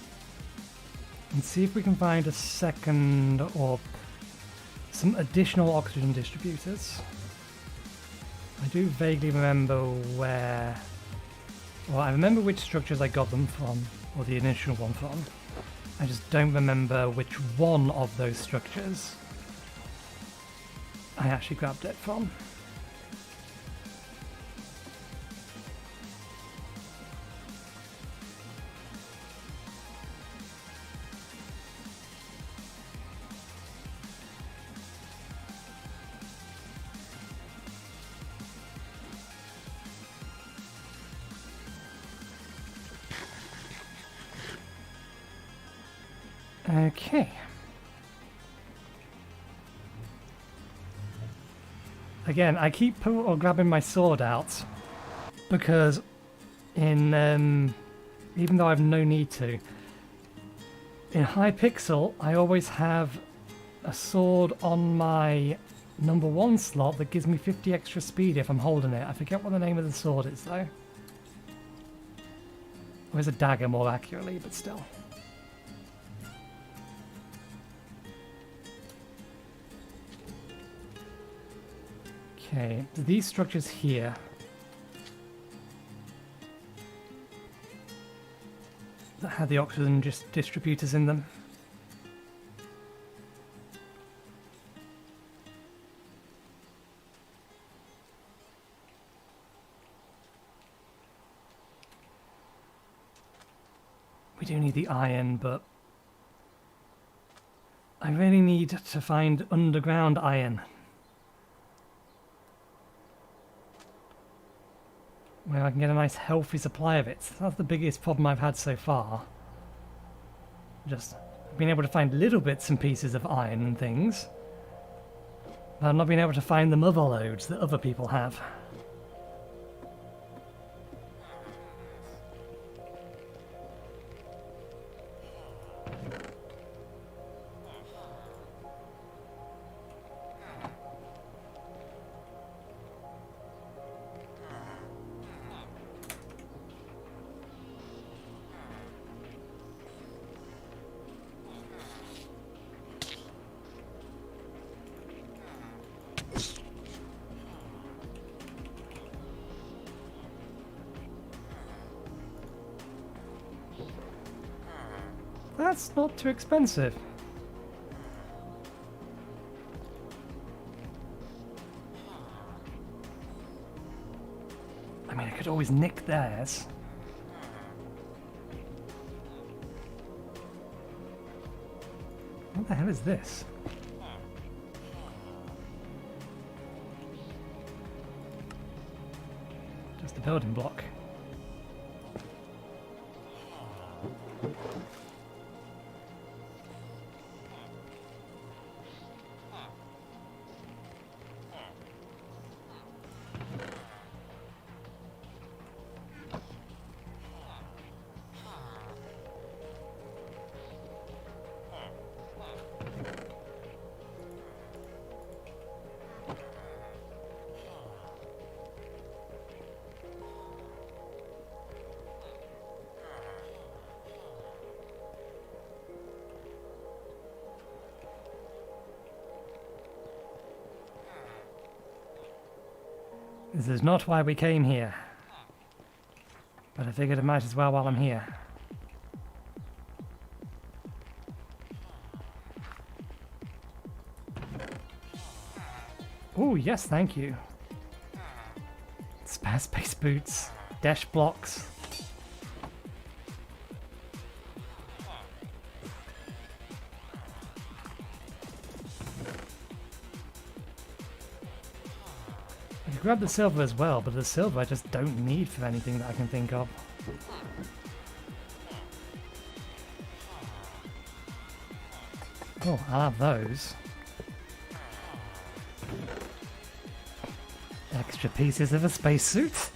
and see if we can find a second or some additional oxygen distributors. I do vaguely remember where... Well, I remember which structures I got them from, or the initial one from. I just don't remember which one of those structures I actually grabbed it from. Okay. Again, I keep grabbing my sword out because even though I've no need to, in Hypixel I always have a sword on my number 1 slot that gives me 50 extra speed if I'm holding it. I forget what the name of the sword is though. Or it's a dagger more accurately, but still. Okay, these structures here. That had the oxygen distributors in them. We do need the iron, but I really need to find underground iron. Where I can get a nice healthy supply of it. That's the biggest problem I've had so far. Just being able to find little bits and pieces of iron and things. But I've not been able to find the mother loads that other people have. That's not too expensive. I mean, I could always nick theirs. What the hell is this? Just a building block. This is not why we came here. But I figured I might as well while I'm here. Oh, yes, thank you. Spare space boots, dash blocks. I could grab the silver as well, but the silver I just don't need for anything that I can think of. Oh, I'll have those. Extra pieces of a spacesuit.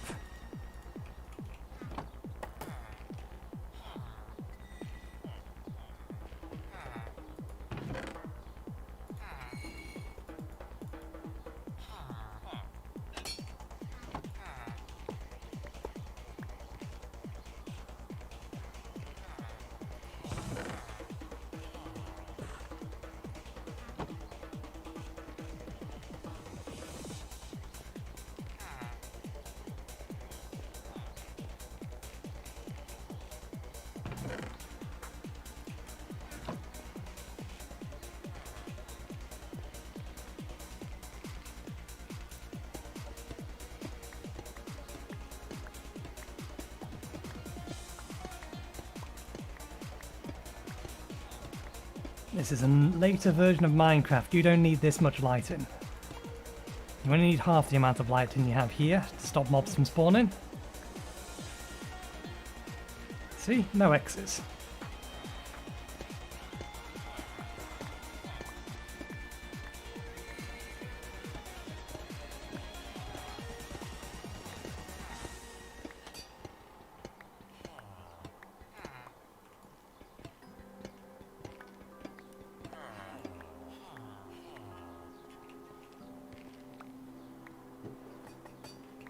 This is a later version of Minecraft. You don't need this much lighting. You only need half the amount of lighting you have here to stop mobs from spawning. See? No X's.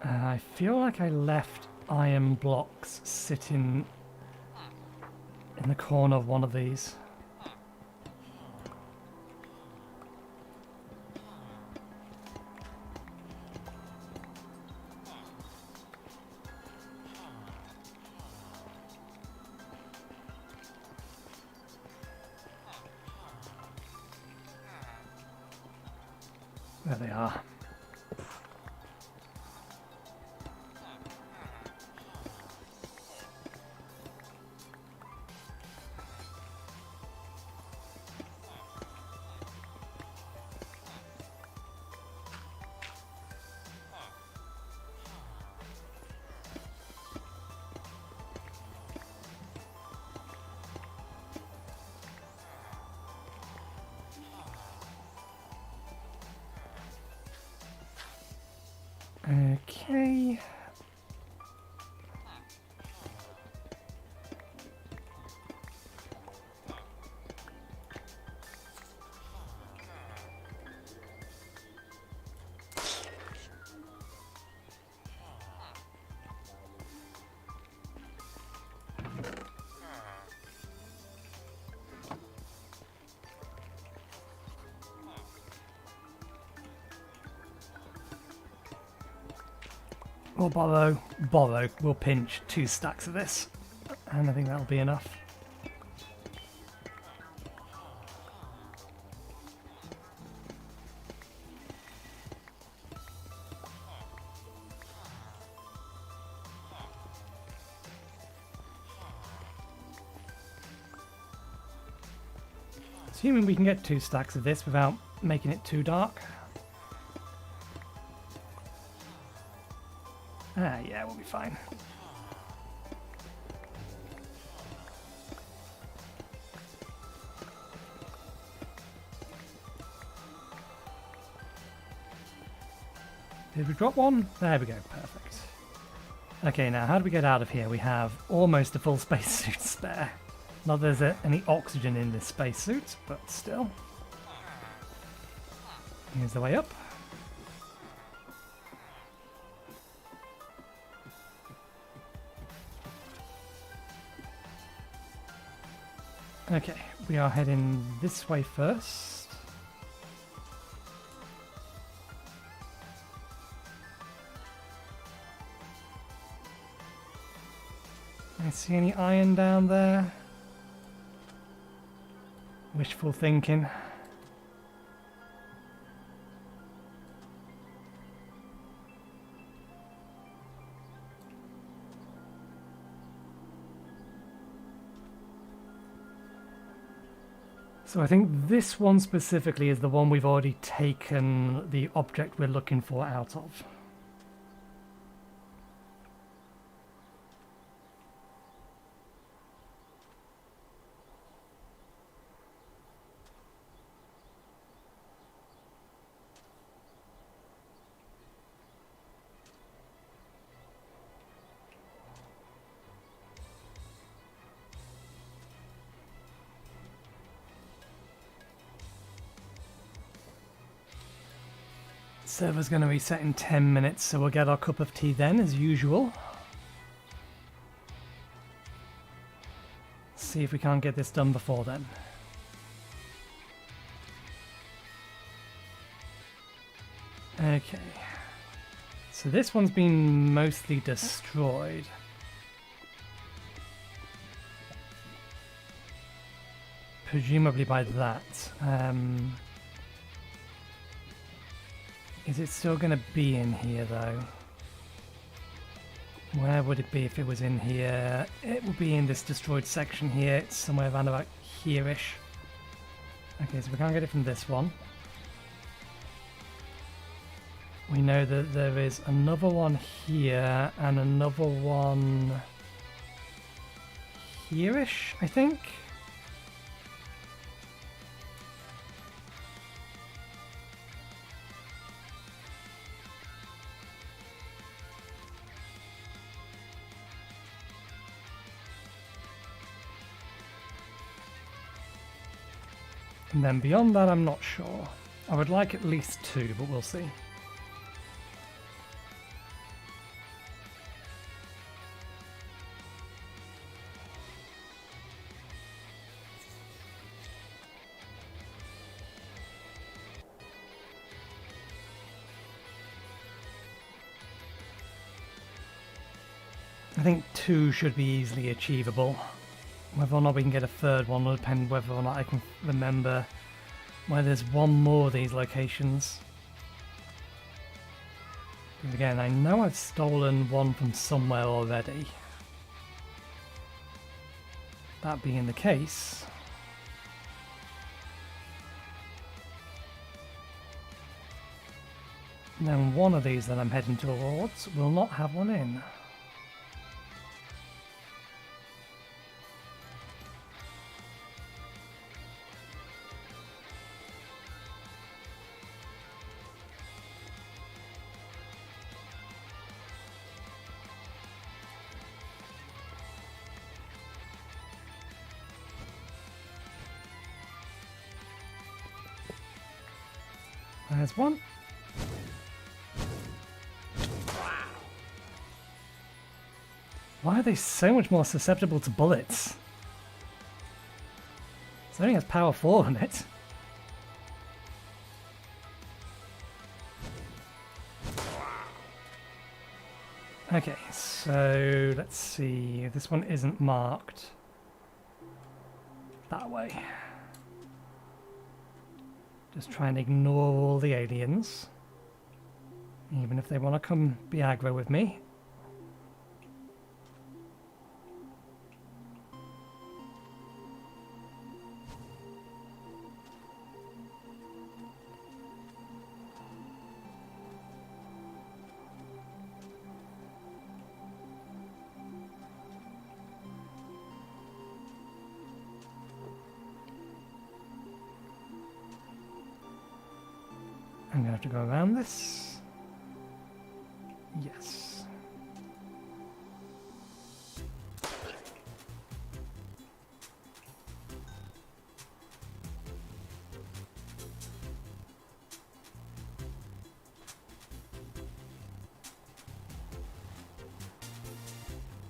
I feel like I left iron blocks sitting in the corner of one of these. There they are. Okay. We'll borrow, we'll pinch 2 stacks of this, and I think that'll be enough. Assuming we can get 2 stacks of this without making it too dark. Ah, yeah, we'll be fine. Did we drop one? There we go, perfect. Okay, now how do we get out of here? We have almost a full spacesuit spare. Not that there's any oxygen in this spacesuit, but still. Here's the way up. Okay, we are heading this way first. I see any iron down there? Wishful thinking. So I think this one specifically is the one we've already taken the object we're looking for out of. Server's going to reset in 10 minutes, so we'll get our cup of tea then, as usual. See if we can't get this done before then. Okay. So this one's been mostly destroyed. Presumably by that. Is it still going to be in here though? Where would it be if it was in here? It will be in this destroyed section here. It's somewhere around about here-ish. Okay, so we can't get it from this one. We know that there is another one here and another one here-ish, I think. And then beyond that, I'm not sure. I would like at least 2, but we'll see. I think 2 should be easily achievable. Whether or not we can get a third one will depend whether or not I can remember where there's one more of these locations. Because again, I know I've stolen one from somewhere already. That being the case, then one of these that I'm heading towards will not have one in. There's one. Why are they so much more susceptible to bullets? It only has power 4 on it. Okay, so let's see. This one isn't marked that way. Just try and ignore all the aliens. Even if they want to come be aggro with me. I'm going to have to go around this. Yes.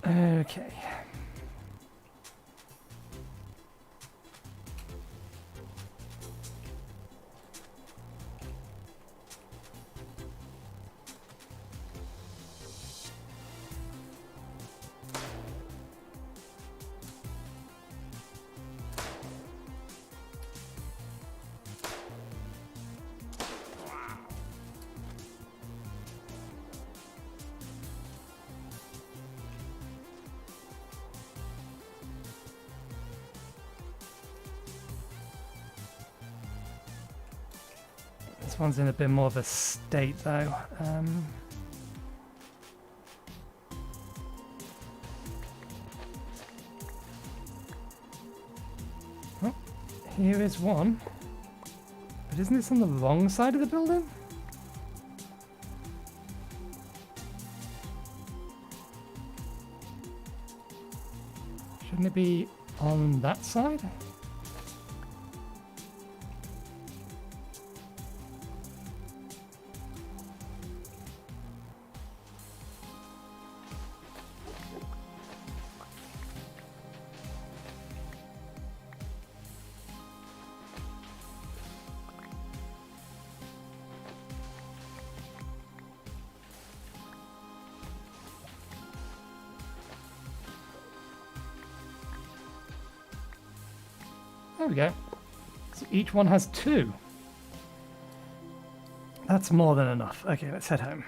Okay. This one's in a bit more of a state though. Oh, here is one. But isn't this on the wrong side of the building? Shouldn't it be on that side? There we go. So each one has 2. That's more than enough. Okay, let's head home.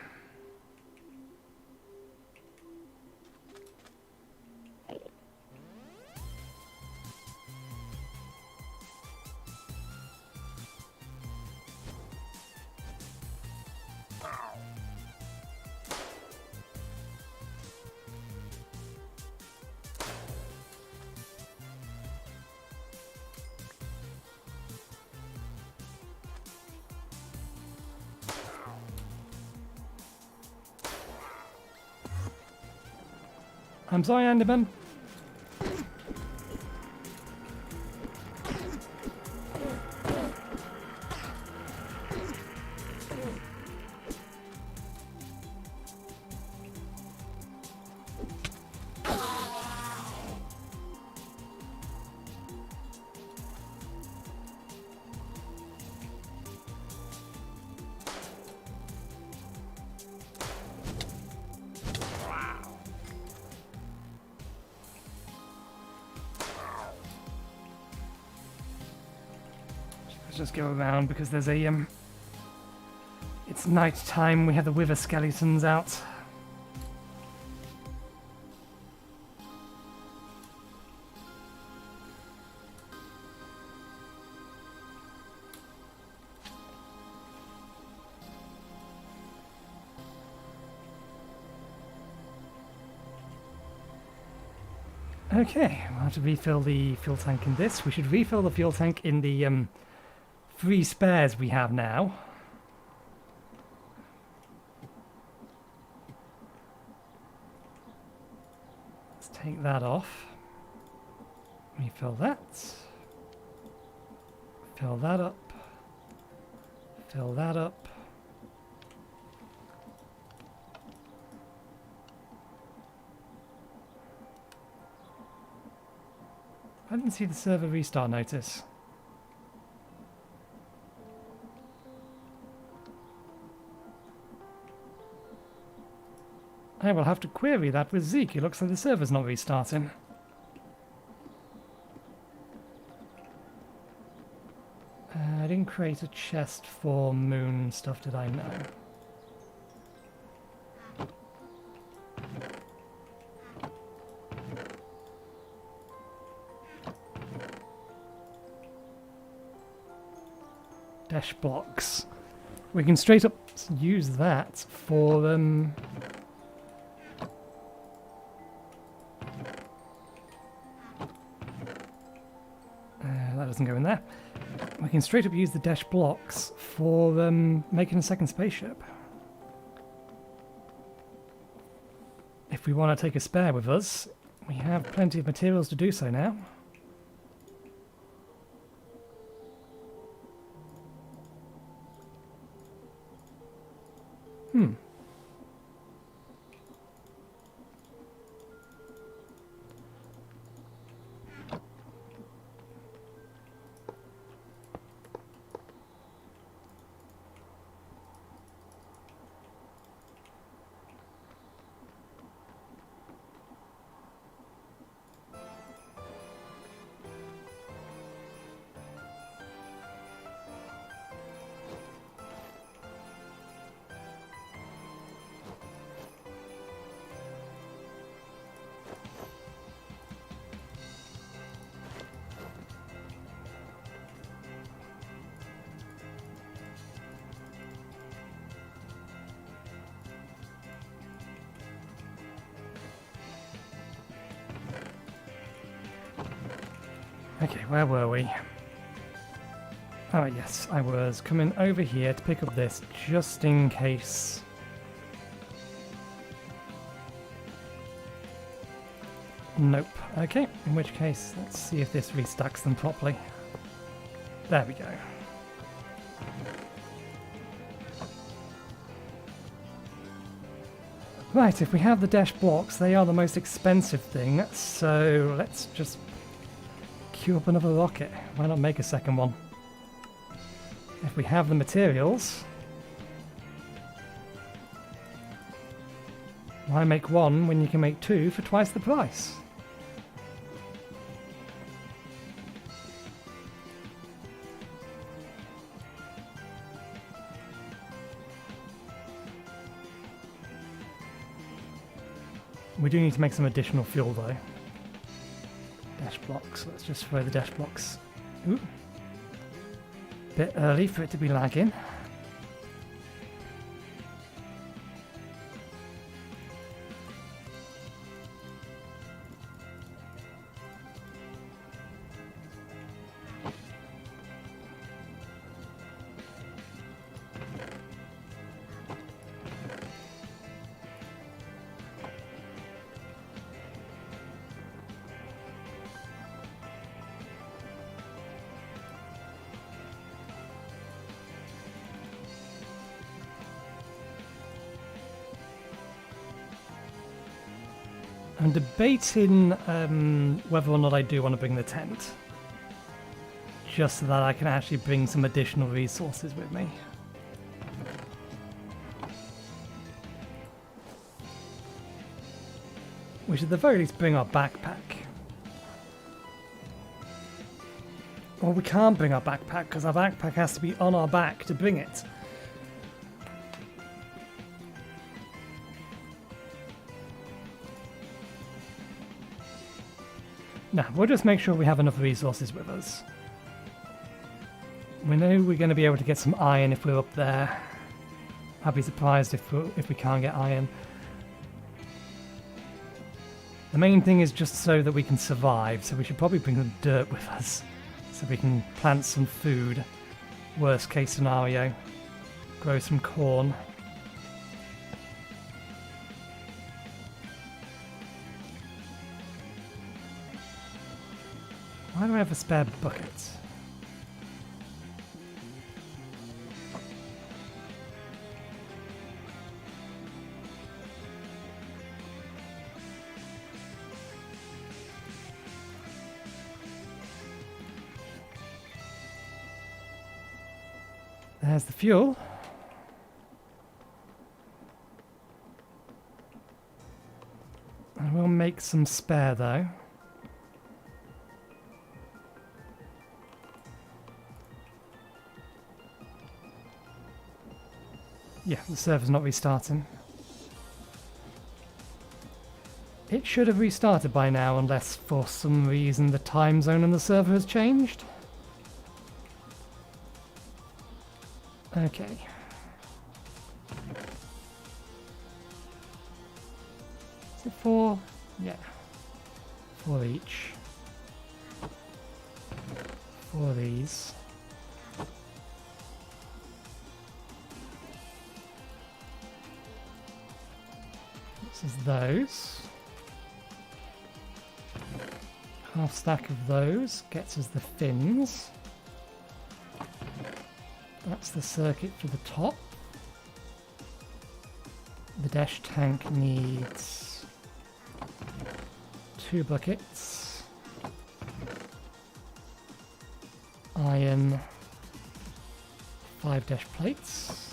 I'm sorry, Enderman. Just go around because there's a it's night time. We have the wither skeletons out. Okay, we'll have to refill the fuel tank in this. We should refill the fuel tank in the 3 spares we have now. Let's take that off. Refill that. Fill that up. Fill that up. I didn't see the server restart notice. I will have to query that with Zeke. It looks like the server's not restarting. I didn't create a chest for moon stuff, did I? No. Dash blocks. We can straight up use that for that doesn't go in there. We can straight up use the dash blocks for making a second spaceship. If we want to take a spare with us, we have plenty of materials to do so now. Okay, where were we? Oh yes, I was coming over here to pick up this just in case. Nope. Okay, in which case, let's see if this restacks them properly. There we go. Right, if we have the dash blocks, they are the most expensive thing, so let's just queue up another rocket. Why not make a second one? If we have the materials, why make one when you can make 2 for twice the price? We do need to make some additional fuel though. Dash blocks, let's just throw the dash blocks. Ooh. Bit early for it to be lagging. I'm debating whether or not I do want to bring the tent. Just so that I can actually bring some additional resources with me. We should at the very least bring our backpack. Well, we can't bring our backpack because our backpack has to be on our back to bring it. No, we'll just make sure we have enough resources with us. We know we're going to be able to get some iron if we're up there. I'd be surprised if we can't get iron. The main thing is just so that we can survive, so we should probably bring the dirt with us. So we can plant some food. Worst case scenario. Grow some corn. Why do I have a spare bucket? There's the fuel. I will make some spare though. Yeah, the server's not restarting. It should have restarted by now unless for some reason the time zone on the server has changed. Okay. Is it 4? Yeah. 4 each. 4 of these. This is those. Half stack of those gets us the fins. That's the circuit for the top. The dash tank needs 2 buckets. Iron. 5 dash plates.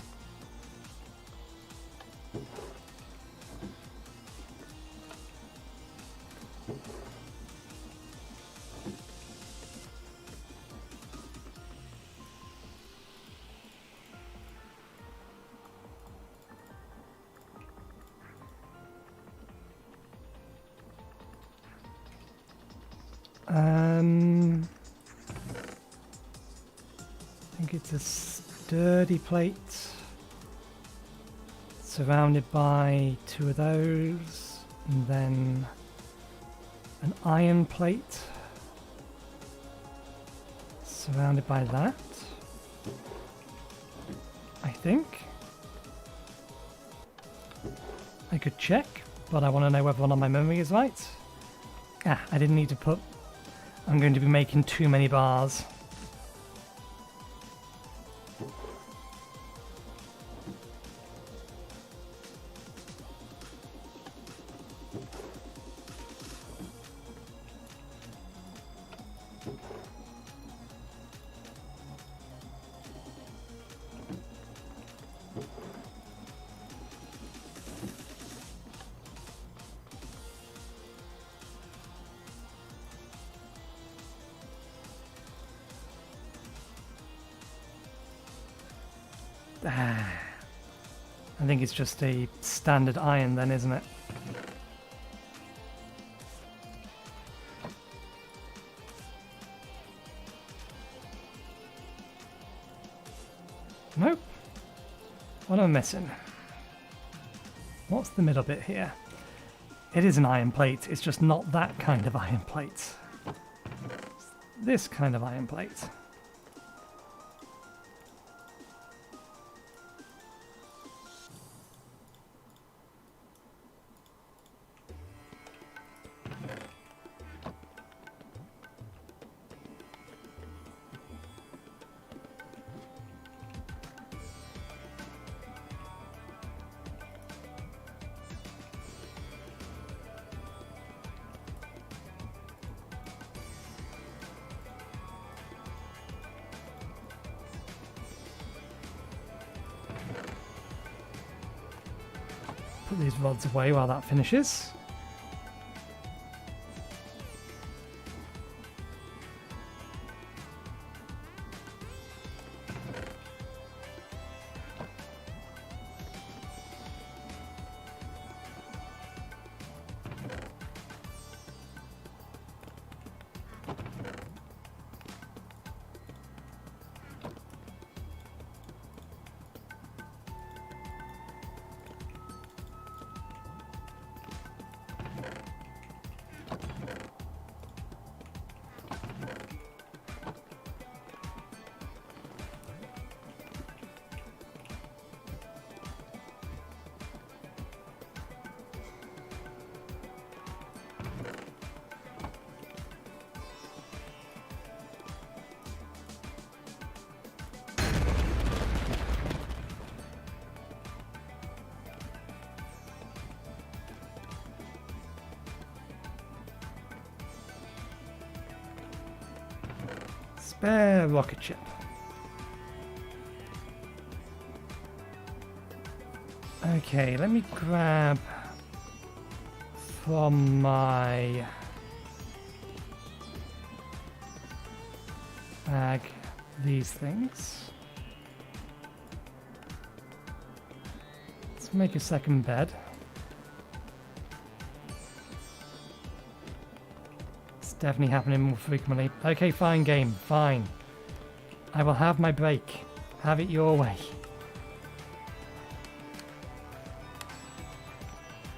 I think it's a sturdy plate surrounded by 2 of those, and then an iron plate surrounded by that, I think. I could check, but I want to know whether or not my memory is right. Ah, I didn't need to put... I'm going to be making too many bars. I think it's just a standard iron then, isn't it? Nope. What am I missing? What's the middle bit here? It is an iron plate, it's just not that kind of iron plate. It's this kind of iron plate. put these rods away while that finishes. Spare rocket ship. Okay, let me grab from my bag these things. Let's make a second bed. It's definitely happening more frequently. Okay, fine game, fine. I will have my break. Have it your way.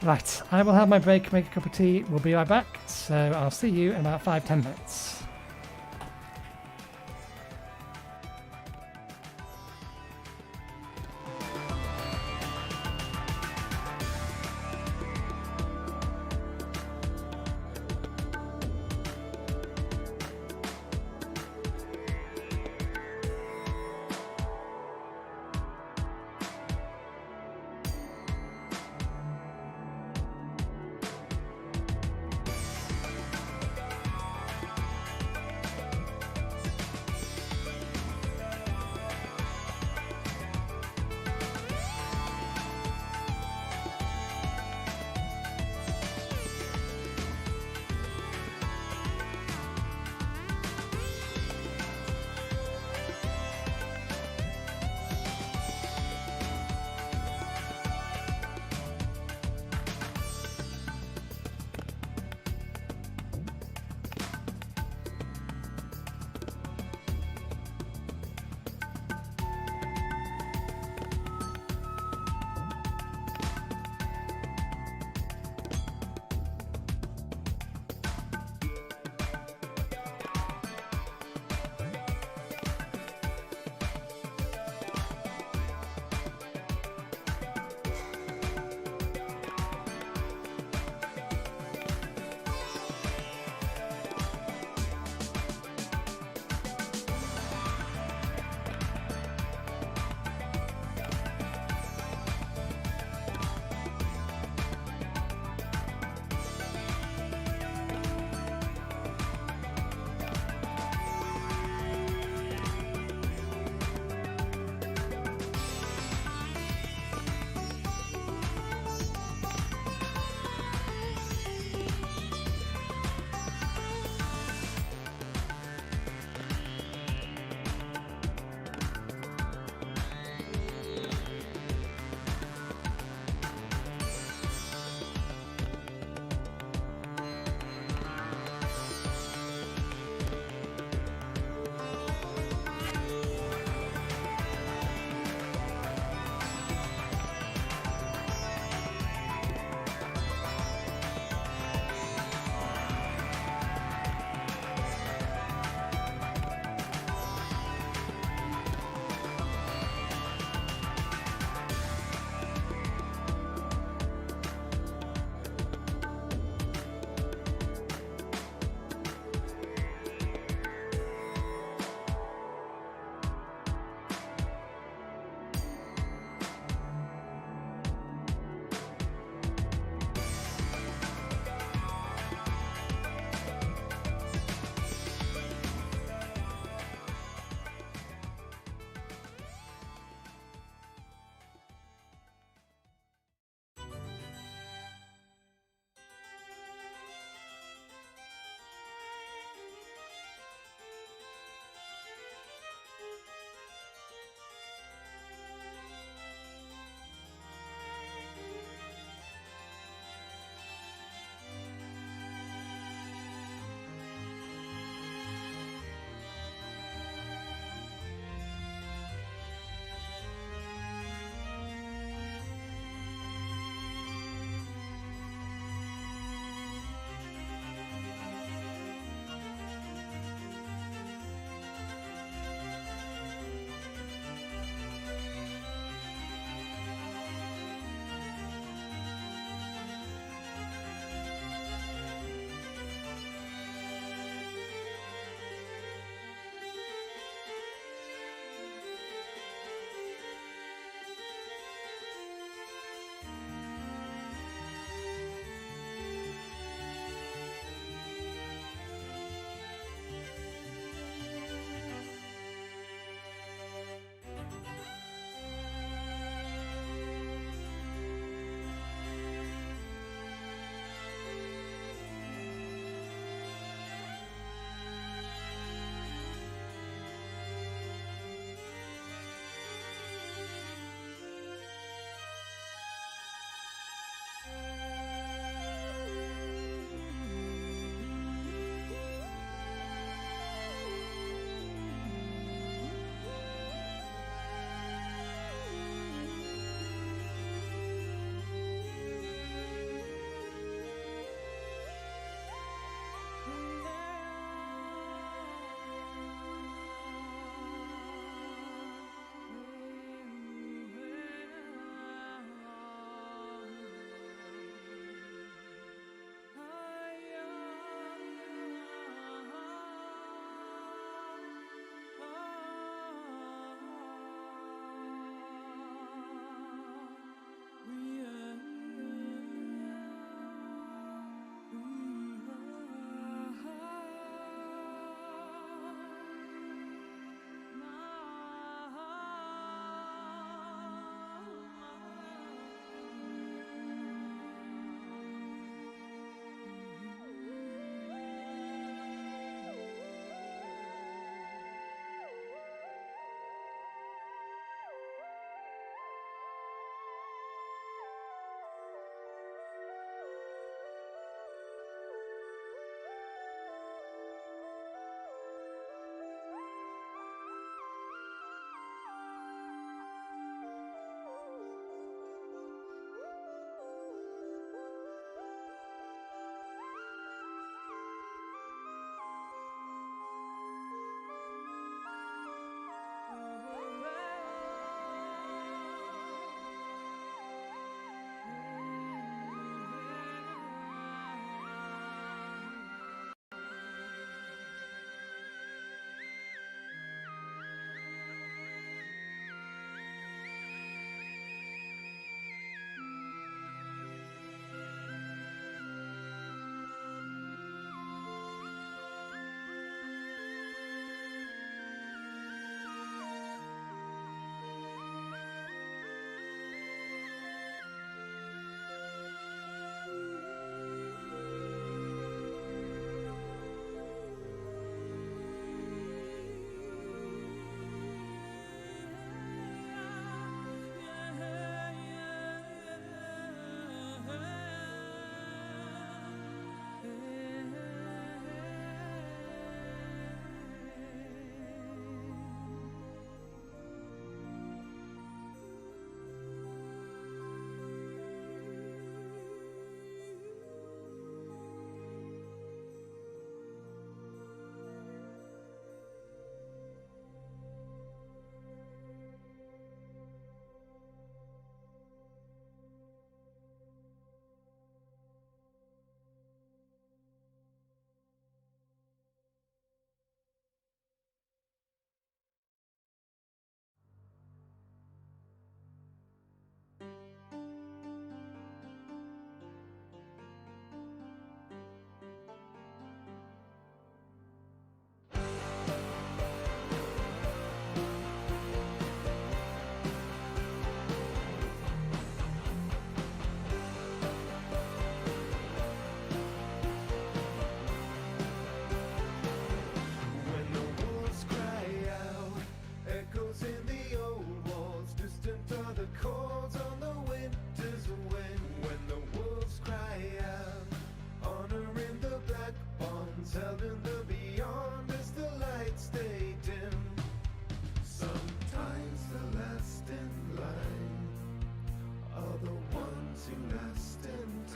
Right, I will have my break, make a cup of tea, we'll be right back, so I'll see you in about 5-10 minutes.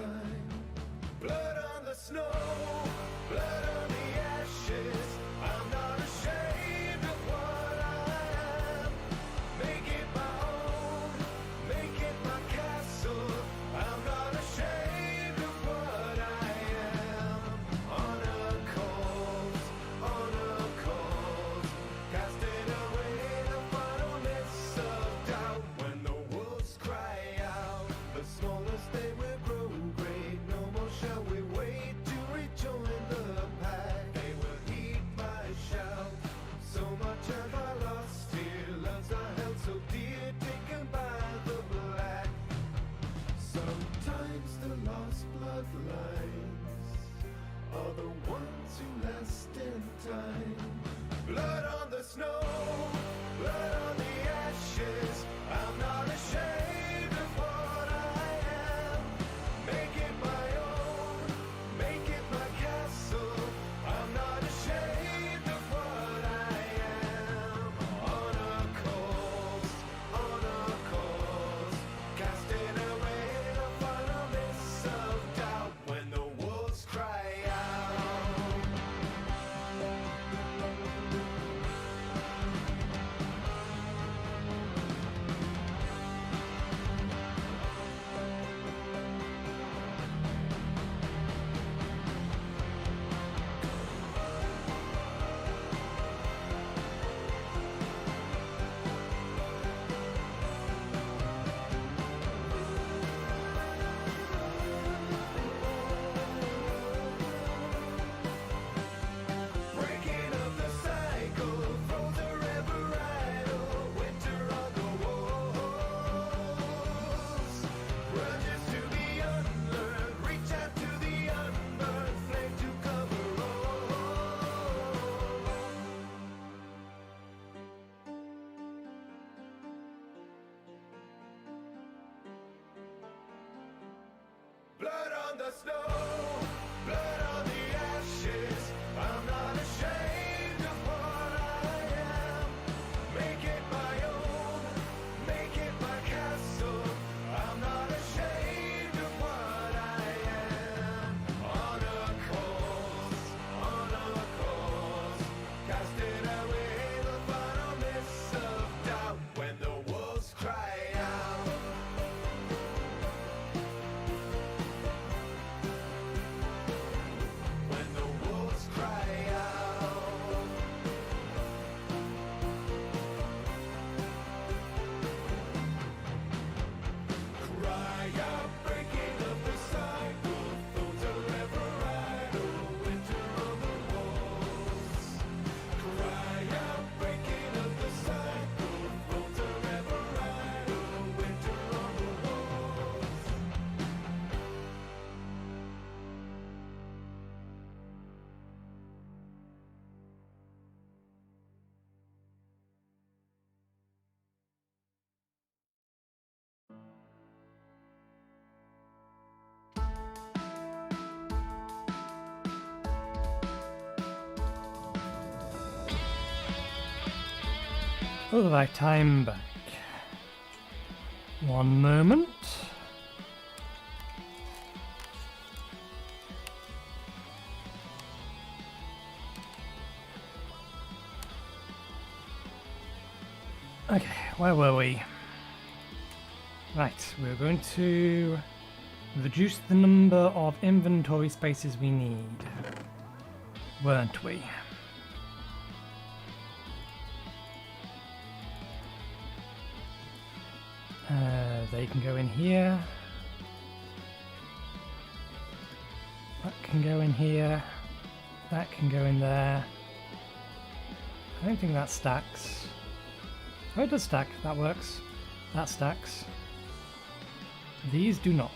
time. Blood on the snow, blood on the ashes. I'm not ashamed of what I am. Make it my own, make it my castle. I'm not ashamed of what I am. Honor calls, casting away the final mist of doubt. When the wolves cry out, the smallest they will grow great. No more shall we wait to rejoin the pack. They will heed my shout. So much have I lost here. Love's not held so dear, taken by the black. Sometimes the lost bloodlines are the ones who last in time. Blood on the snow, blood on the ashes. I'm not ashamed of what I am. Make it my own, make it my castle. I'm not ashamed of what I am. Honor calls, casting away the final mist of doubt. When the wolves cry out. Breaking up the cycle, frozen river idle, winter on the walls. Grudges to be unlearned, reach out to the unburned, flame to cover all. Blood on the snow, blood on the ashes. I'm not ashamed of what I am. Make it my own, make it my castle. I'm not ashamed of what I am. Honor calls, casting away the final mist of doubt. When the wolves cry out. When the wolves cry out. Cry out, breaking up the cycle. Thoughts are ever idle, winter on the walls. Cry out, breaking up the cycle. Thoughts are ever idle, winter on the walls.
All right, time back. One moment. Okay, where were we? Right, we're going to reduce the number of inventory spaces we need, weren't we? They can go in here. That can go in here. That can go in there. I don't think that stacks. Oh, it does stack. That works. That stacks. These do not.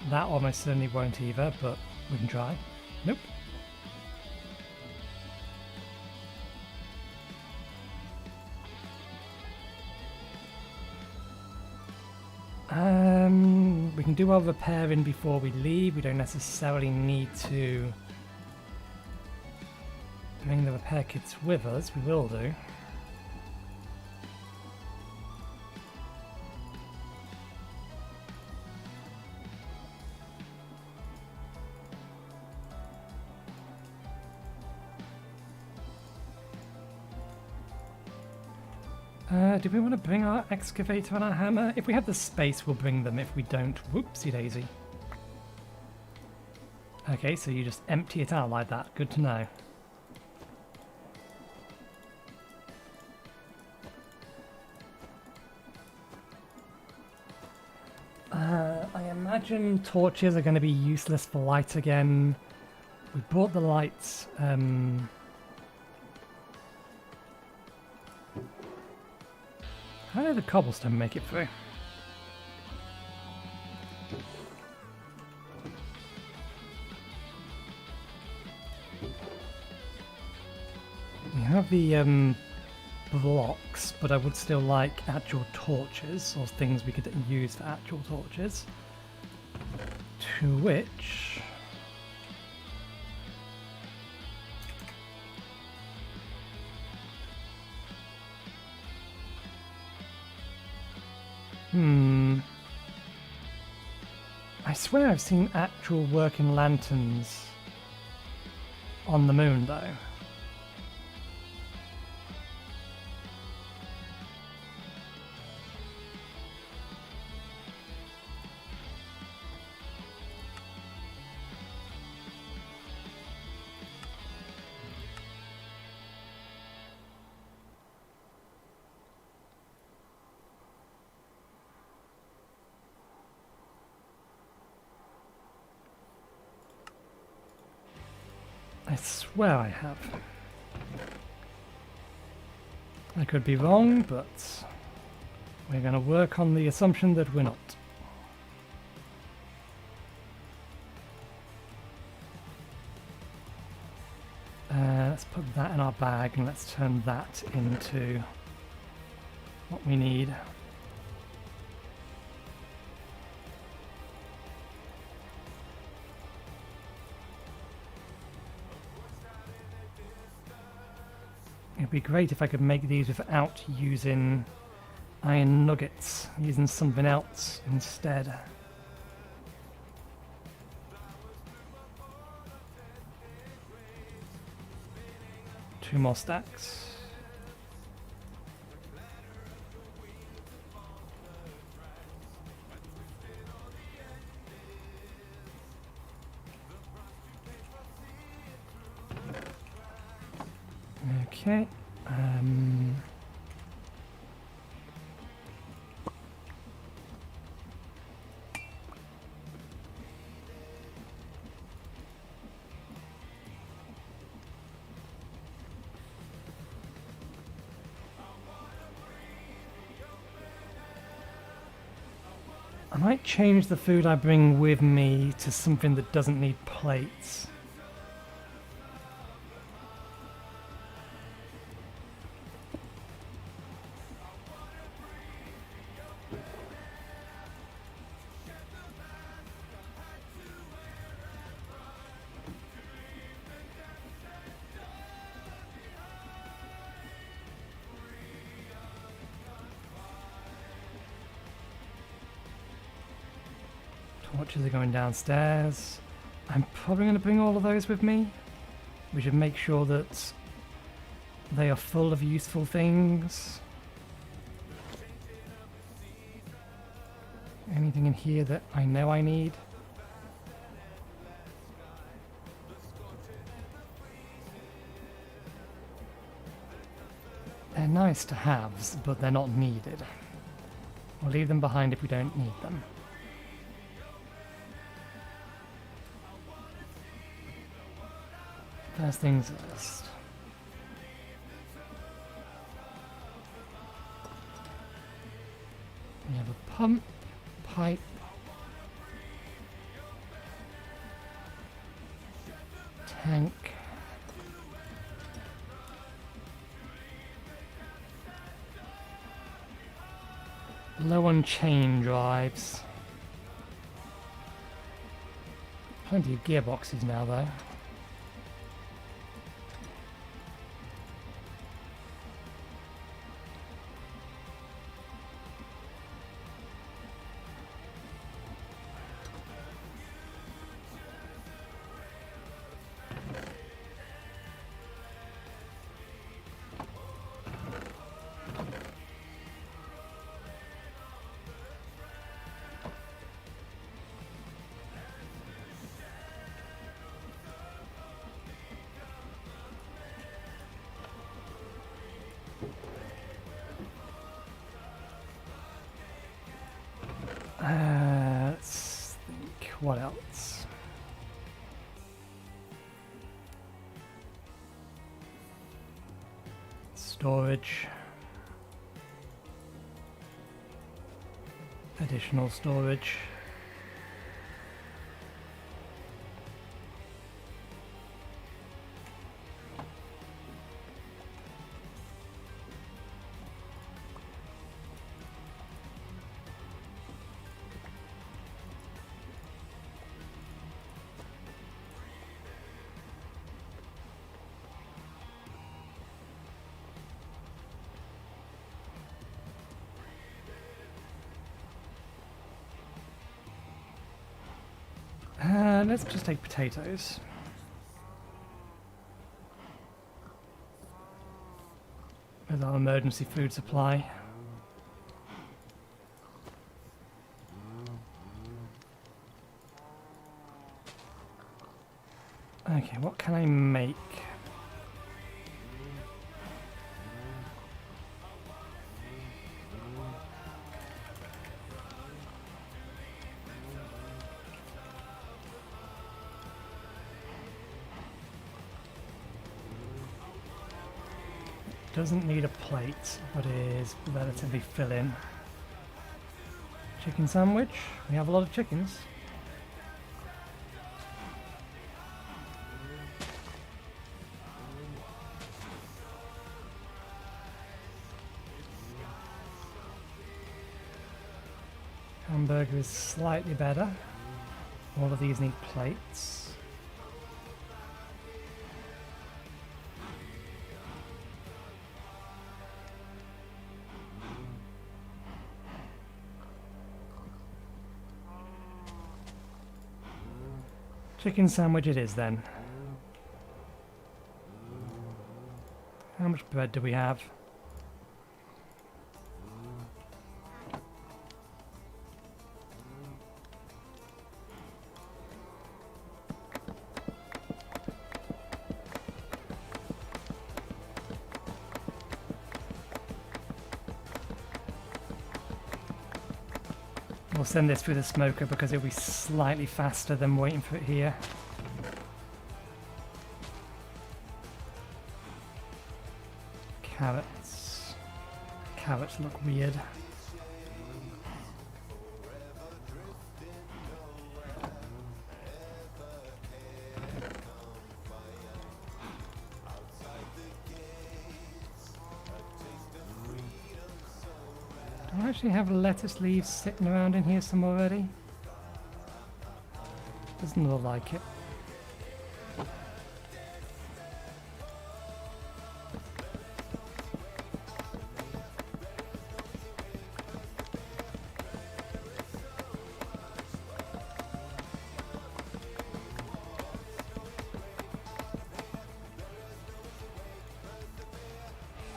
That almost certainly won't either, but we can try. Nope. We can do our repairing before we leave. We don't necessarily need to bring the repair kits with us. We will do. Do we want to bring our excavator and our hammer? If we have the space, we'll bring them. If we don't, whoopsie daisy. Okay, so you just empty it out like that. Good to know. I imagine torches are going to be useless for light again. We bought the lights. How did the cobblestone make it through? We have the blocks, but I would still like actual torches, or things we could use for actual torches. To which... I swear I've seen actual working lanterns on the moon, though. I swear I have. I could be wrong, but we're going to work on the assumption that we're not. Let's put that in our bag and let's turn that into what we need. It'd be great if I could make these without using iron nuggets, using something else instead. Two more stacks. Okay. I might change the food I bring with me to something that doesn't need plates. Torches are going downstairs. I'm probably going to bring all of those with me. We should make sure that they are full of useful things. Anything in here that I know I need? They're nice to have, but they're not needed. We'll leave them behind if we don't need them. First things first. We have a pump, pipe, tank, low on chain drives. Plenty of gearboxes now though. What else? Storage. Additional storage. Let's just take potatoes. With our emergency food supply. Okay, what can I make? Doesn't need a plate, but is relatively filling. Chicken sandwich. We have a lot of chickens. Hamburger is slightly better. All of these need plates. Chicken sandwich it is then. How much bread do we have? We'll send this through the smoker because it'll be slightly faster than waiting for it here. Carrots. Carrots look weird. Do I actually have lettuce leaves sitting around in here some already? Doesn't look like it.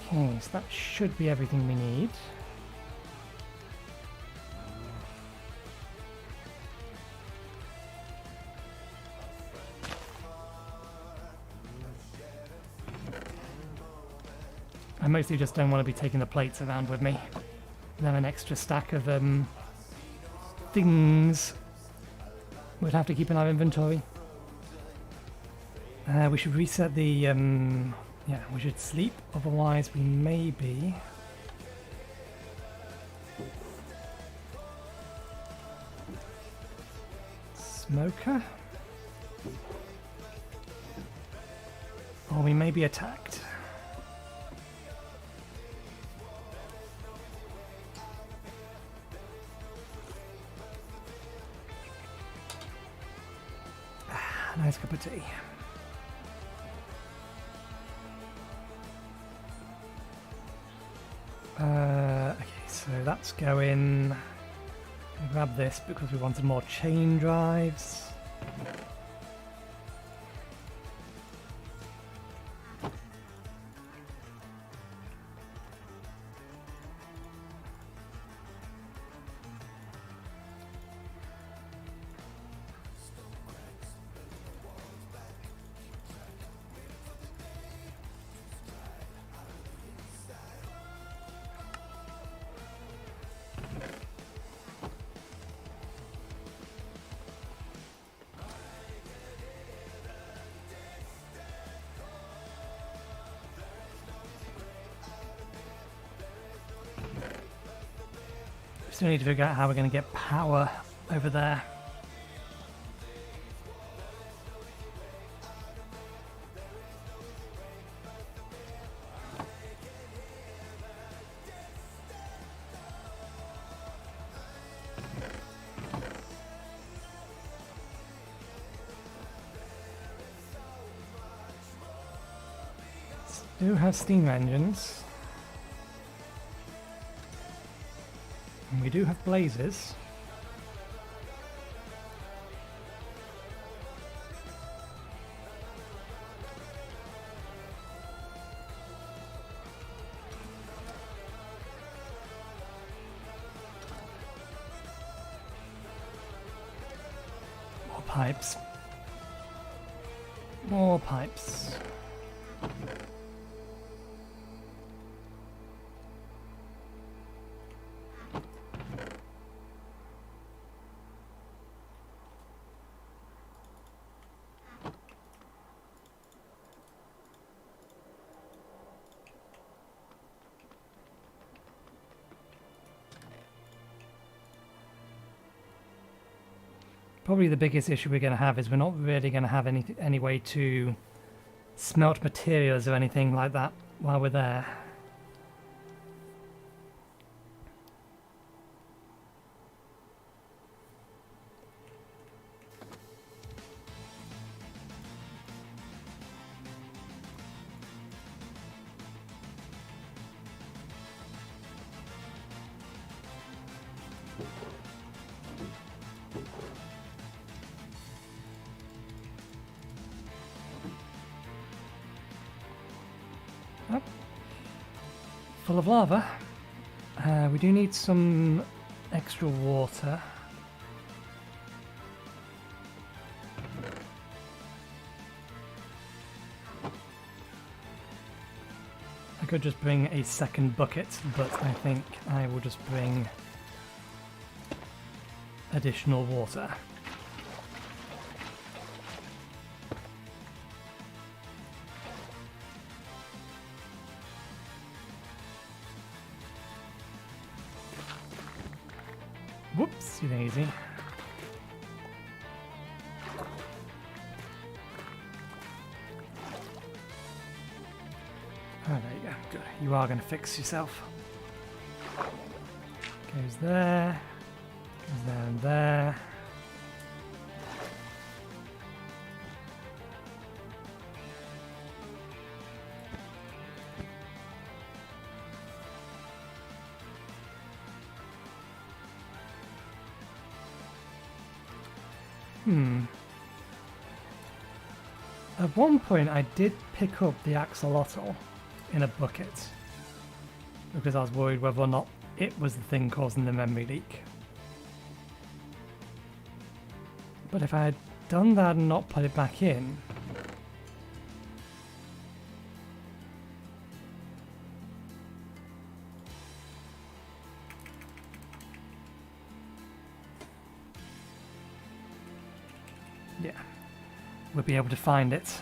Okay, so that should be everything we need. I mostly just don't want to be taking the plates around with me. And have an extra stack of things we'd have to keep in our inventory. We should reset the... yeah, we should sleep, otherwise we may be... Smoker? Or we may be attacked. Nice cup of tea. Okay, so that's going. Grab this because we wanted more chain drives. Still need to figure out how we're going to get power over there. Do have steam engines. And we do have blazes. More pipes. More pipes. Probably the biggest issue we're going to have is we're not really going to have any way to smelt materials or anything like that while we're there. Full of lava. We do need some extra water. I could just bring a second bucket, but I think I will just bring additional water. Whoops, daisy. Oh, there you go. Good. You are going to fix yourself. Goes there. Goes there and there. At one point I did pick up the axolotl in a bucket because I was worried whether or not it was the thing causing the memory leak. But if I had done that and not put it back in, yeah, we'll be able to find it.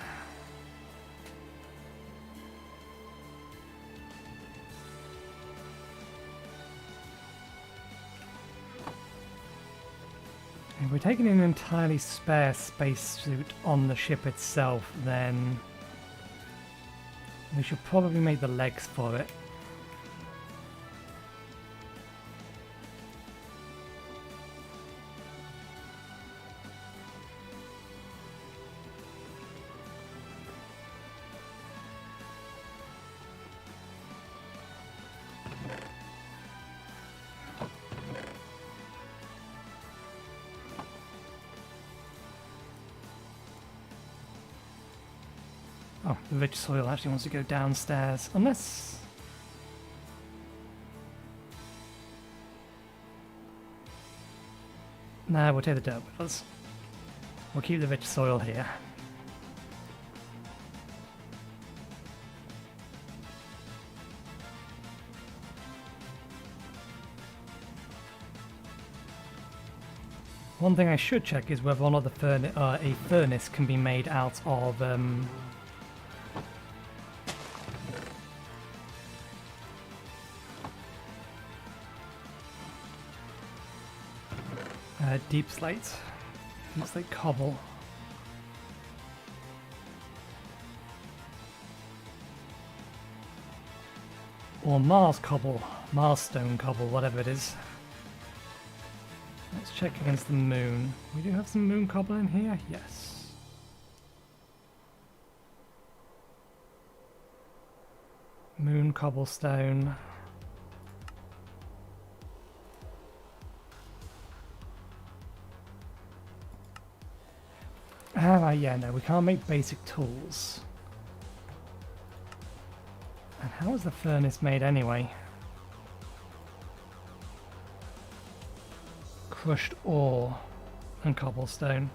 If we're taking an entirely spare spacesuit on the ship itself, then we should probably make the legs for it. Oh, the rich soil actually wants to go downstairs, unless... Nah, we'll take the dirt with us. We'll keep the rich soil here. One thing I should check is whether or not the a furnace can be made out of Deep slate. Deep slate cobble. Or Mars cobble. Mars stone cobble, whatever it is. Let's check against the moon. We do have some moon cobble in here? Yes. Moon cobblestone. Yeah, no, we can't make basic tools. And how is the furnace made anyway? Crushed ore and cobblestone.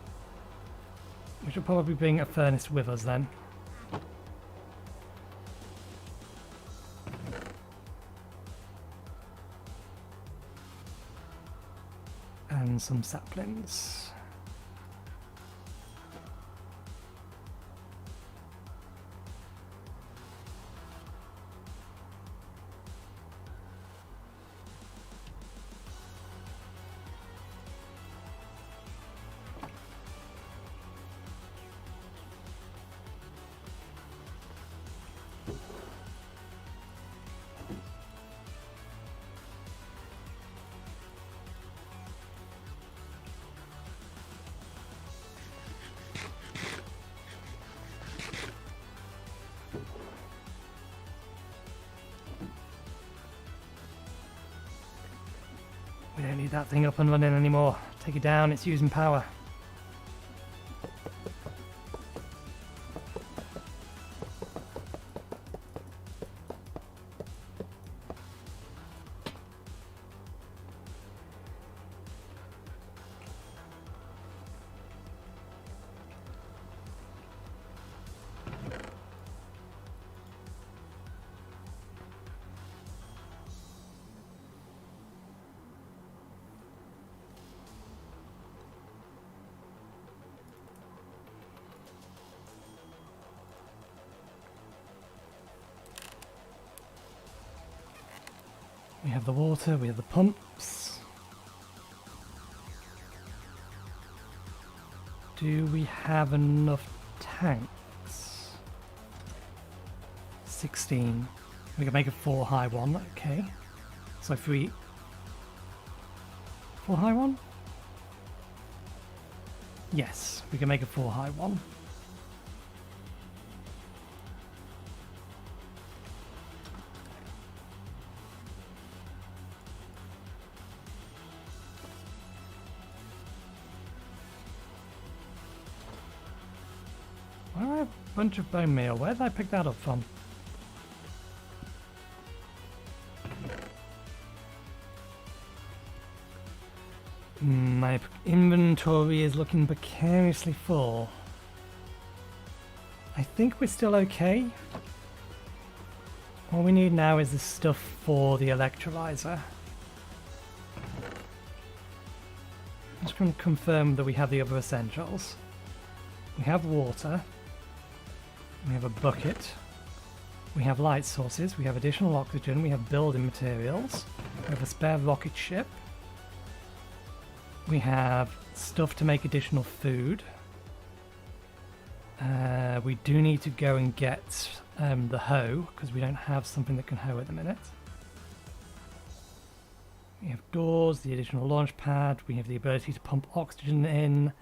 We should probably bring a furnace with us then. And some saplings. We don't need that thing up and running anymore. Take it down, it's using power. We have the water, we have the pumps. Do we have enough tanks? 16. We can make a 4 high one, okay. So 3. 4 high one? Yes, we can make a 4 high one. Why do I have a bunch of bone meal? Where did I pick that up from? My inventory is looking precariously full. I think we're still okay. All we need now is the stuff for the electrolyzer. I'm just going to confirm that we have the other essentials. We have water. We have a bucket. We have light sources. We have additional oxygen. We have building materials. We have a spare rocket ship. We have stuff to make additional food. We do need to go and get the hoe, because we don't have something that can hoe at the minute. We have doors, the additional launch pad. We have the ability to pump oxygen in,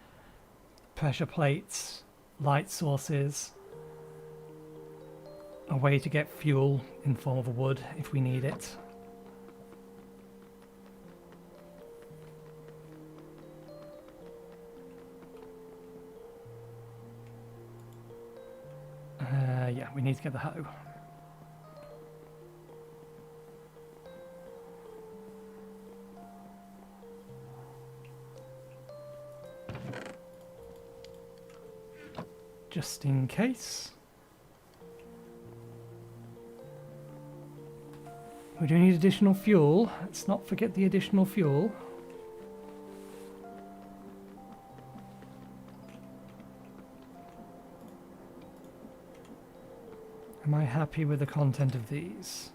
pressure plates, light sources, a way to get fuel in form of wood if we need it. Yeah, we need to get the hoe. Just in case. We do need additional fuel. Let's not forget the additional fuel. Am I happy with the content of these?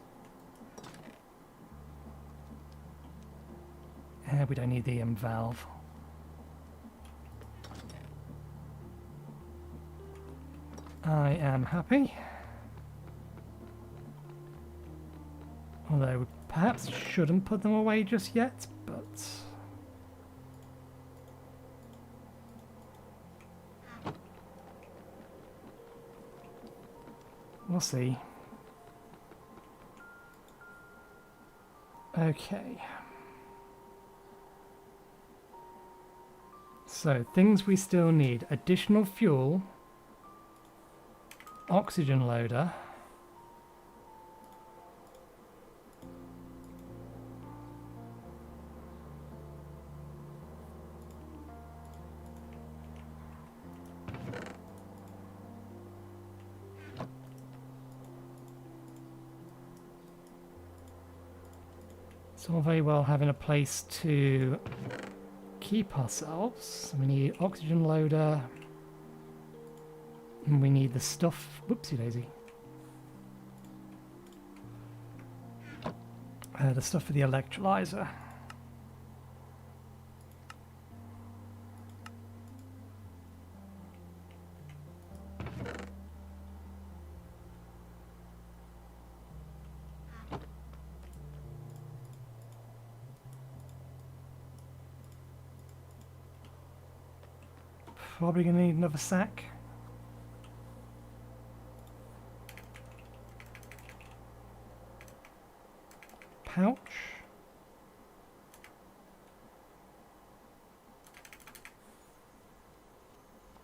We don't need the valve. I am happy. Although we perhaps shouldn't put them away just yet, but... we'll see. Okay. So, things we still need. Additional fuel. Oxygen loader. It's all very well having a place to keep ourselves. We need oxygen loader. And we need the stuff. Whoopsie daisy. The stuff for the electrolyzer. Probably going to need another sack. Pouch.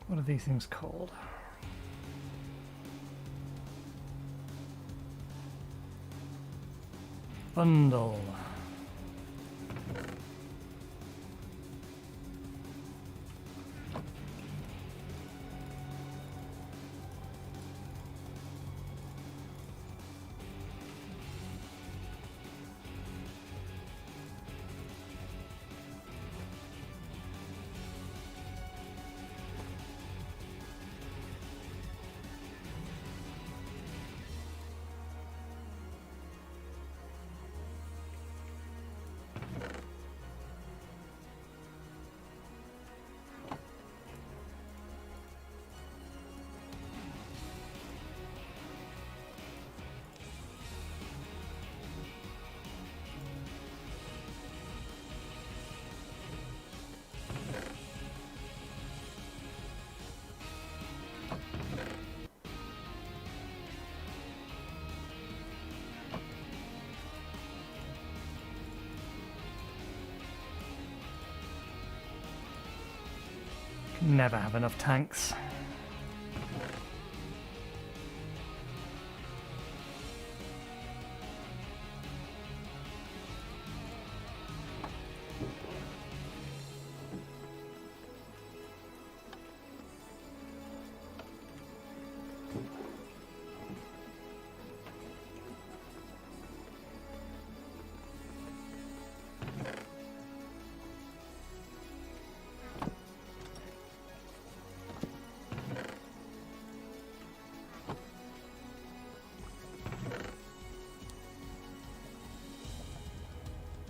What are these things called? Bundle. Never have enough tanks.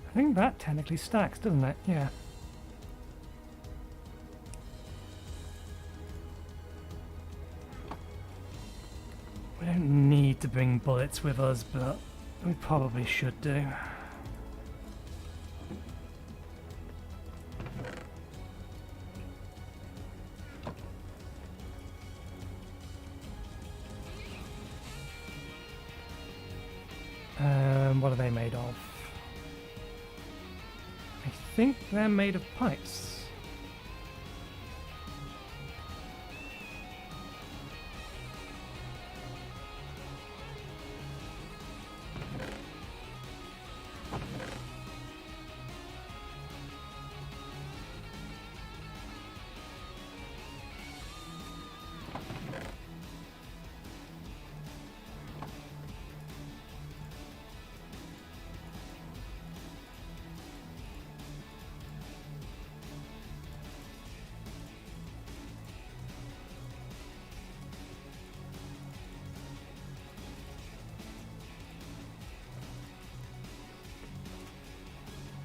I think that technically stacks, doesn't it? Yeah. We don't need to bring bullets with us, but we probably should do. What are they made of? I think they're made of pipes.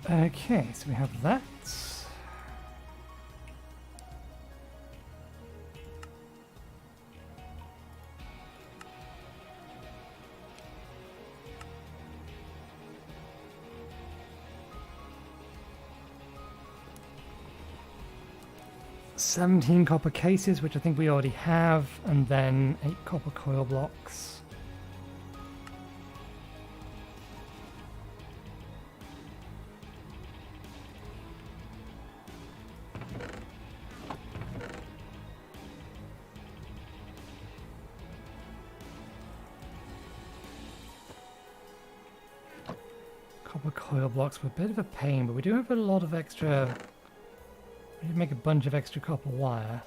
Okay, so we have that. 17 copper cases, which I think we already have, and then 8 copper coil blocks. Copper coil blocks were a bit of a pain, but we do have a lot of extra. We did make a bunch of extra copper wire.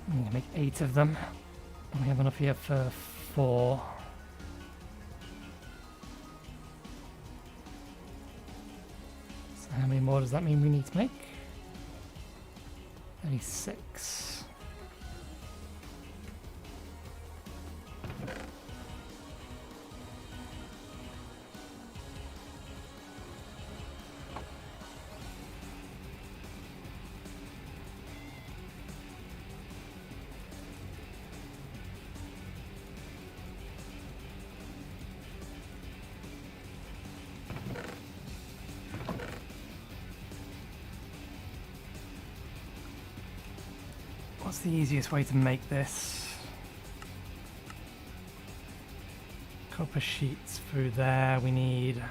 I'm going to make 8 of them. We have enough here for 4. So how many more does that mean we need to make? 36. What's the easiest way to make this? Copper sheets through there. We need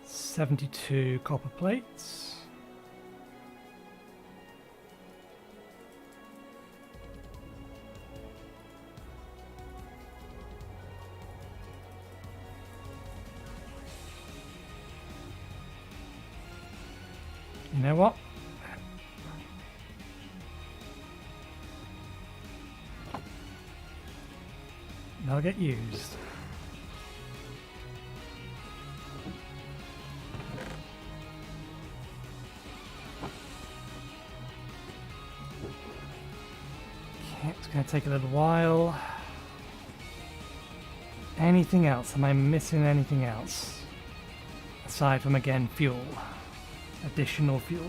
72 copper plates. You know what? They'll get used. Okay, it's going to take a little while. Anything else? Am I missing anything else? Aside from, again, fuel. Additional fuel.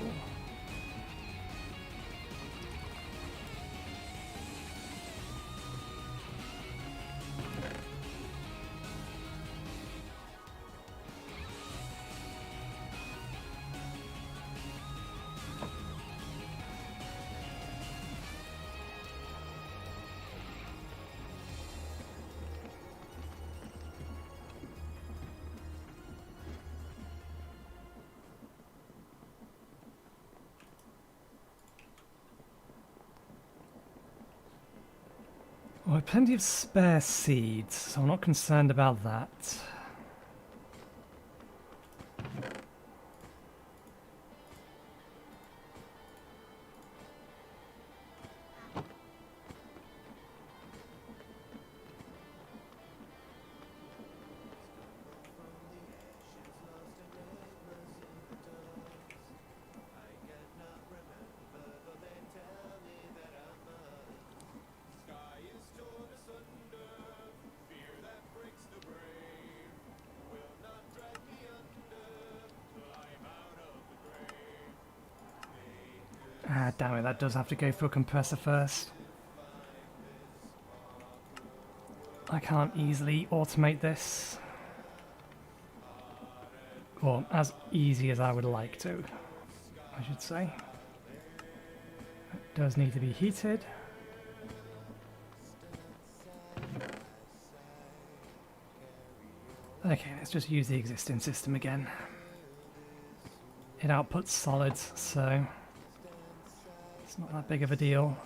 Well, I have plenty of spare seeds, so I'm not concerned about that. Ah, damn it, that does have to go through a compressor first. I can't easily automate this. Or as easy as I would like to, I should say. It does need to be heated. Okay, let's just use the existing system again. It outputs solids, so it's not that big of a deal.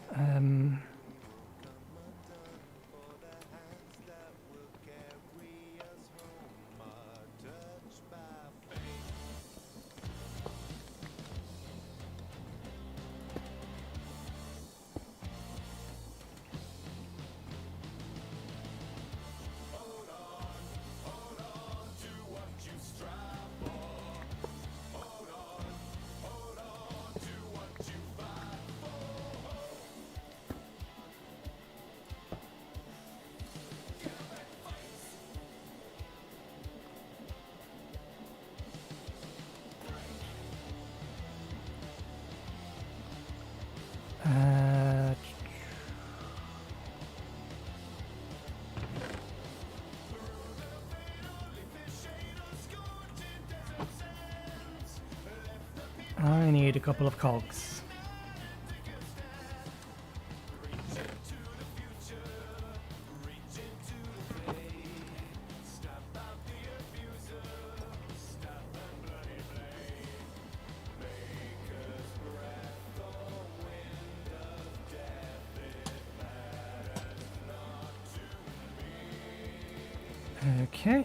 I need a couple of cogs. Okay.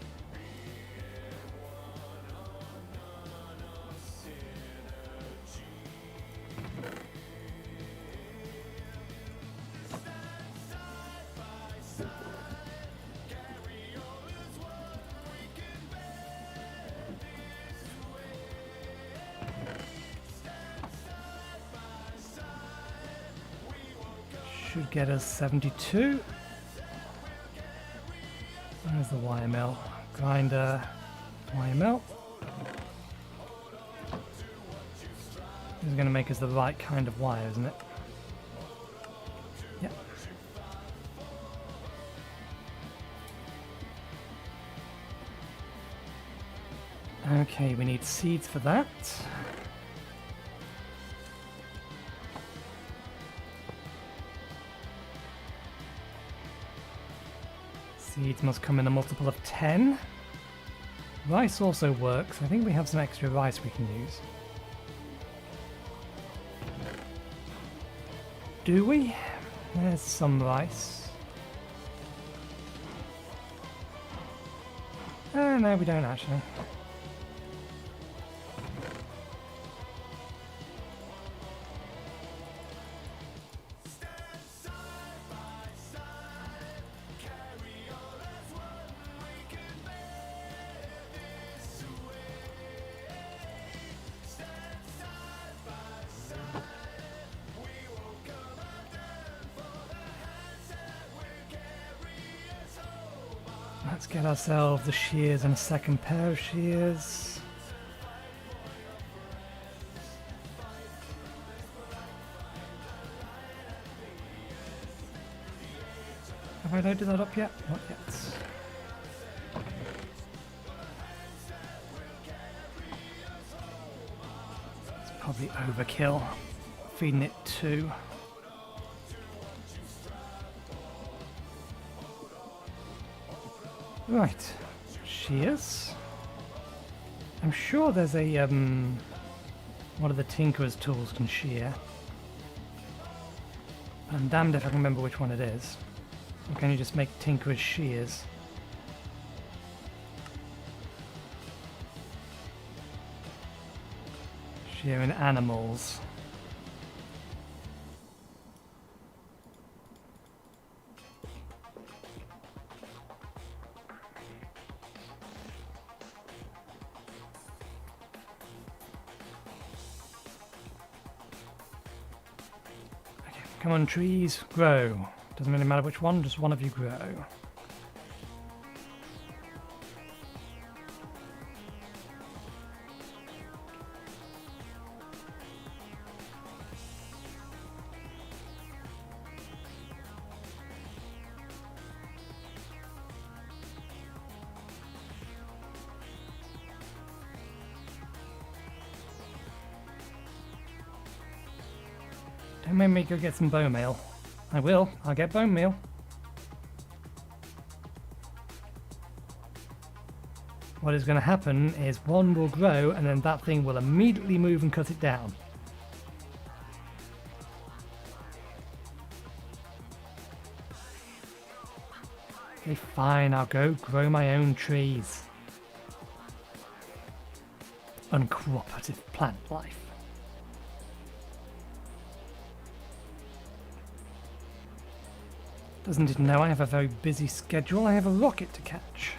Should get us 72. Where's the wire mill? Grinder, wire mill. This is going to make us the right kind of wire, isn't it? Yep. Okay, we need seeds for that. Seeds must come in a multiple of 10. Rice also works. I think we have some extra rice we can use. Do we? There's some rice. Oh, no, we don't actually. Let's get ourselves the shears and a second pair of shears. Have I loaded that up yet? Not yet. It's probably overkill. Feeding it 2. Right, shears. I'm sure there's a one of the tinkerer's tools can shear. I'm damned if I can remember which one it is. Or can you just make tinkerer's shears? Shearing animals. Come on, trees, grow. Doesn't really matter which one, just one of you grow. Don't make me go get some bone meal. I will. I'll get bone meal. What is going to happen is one will grow and then that thing will immediately move and cut it down. Okay, fine. I'll go grow my own trees. Uncooperative plant life. Doesn't it know I have a very busy schedule? I have a rocket to catch.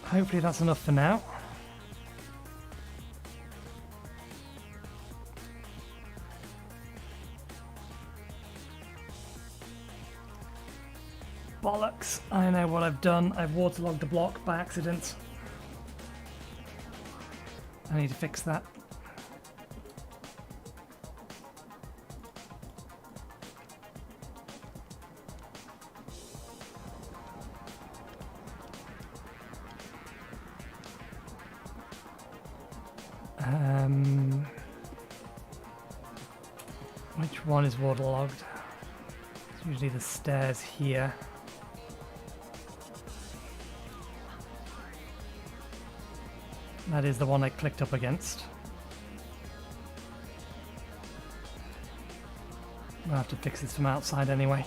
Hopefully that's enough for now. Bollocks, I know what I've done. I've waterlogged the block by accident. I need to fix that. Which one is waterlogged? It's usually the stairs here. That is the one I clicked up against. I'll have to fix this from outside anyway.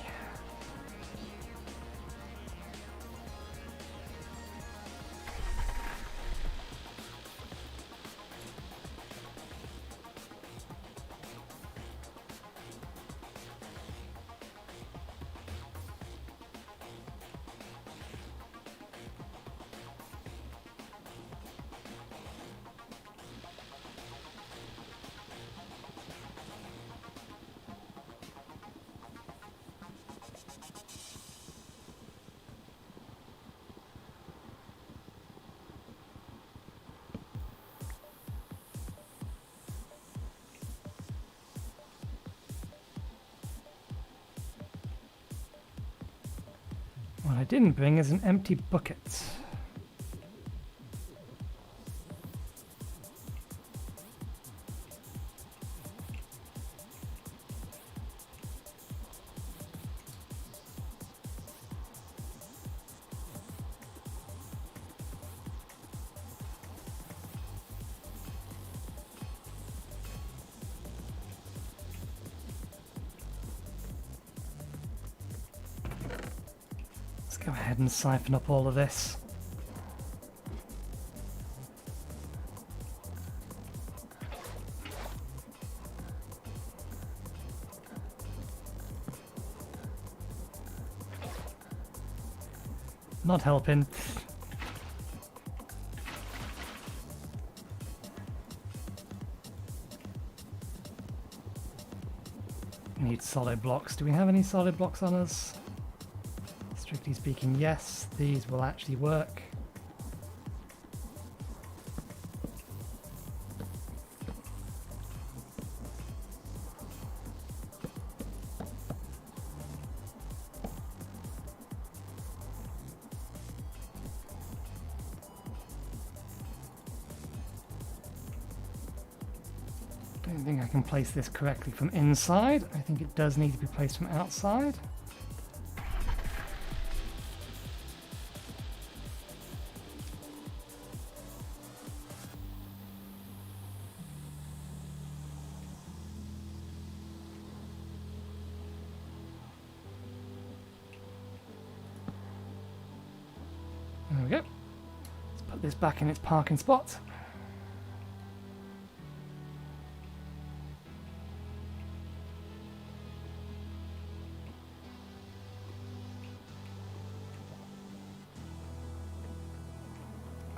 What I didn't bring is an empty bucket. Go ahead and siphon up all of this. Not helping. Need solid blocks. Do we have any solid blocks on us? Strictly speaking, yes, these will actually work. Don't think I can place this correctly from inside. I think it does need to be placed from outside. There we go. Let's put this back in its parking spot.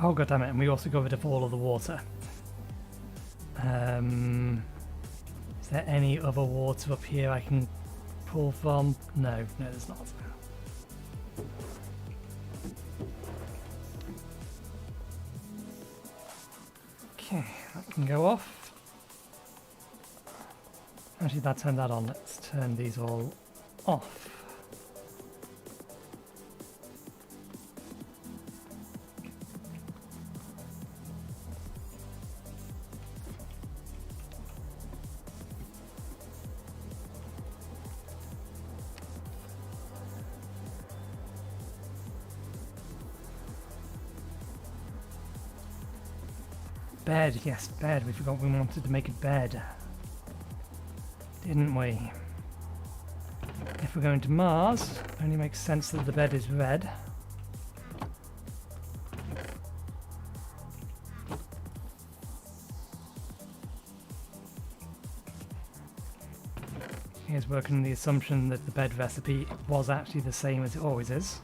Oh god damn it, and we also got rid of all of the water. Is there any other water up here I can pull from? No, there's not. Okay, that can go off. Actually, that turned that on. Let's turn these all off. Bed, yes, bed. We forgot we wanted to make a bed. Didn't we? If we're going to Mars, it only makes sense that the bed is red. Here's working on the assumption that the bed recipe was actually the same as it always is.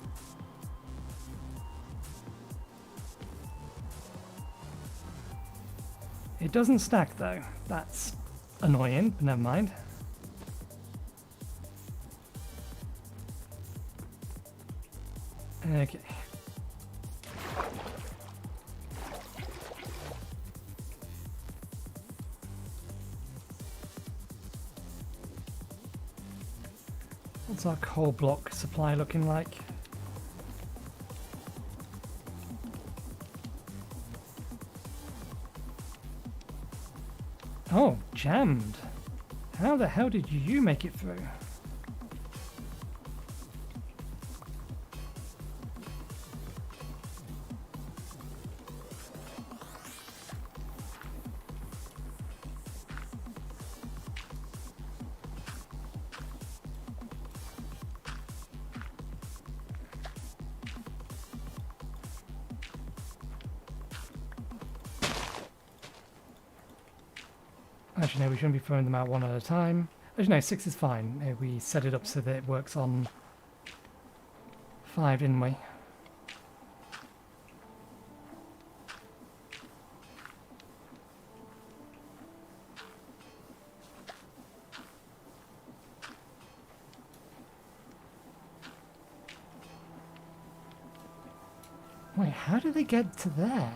It doesn't stack though. That's annoying, but never mind. Okay. What's our coal block supply looking like? Oh, jammed. How the hell did you make it through? Actually, no, we shouldn't be throwing them out one at a time. Actually, no, 6 is fine. We set it up so that it works on 5, didn't we? Wait, how did they get to there?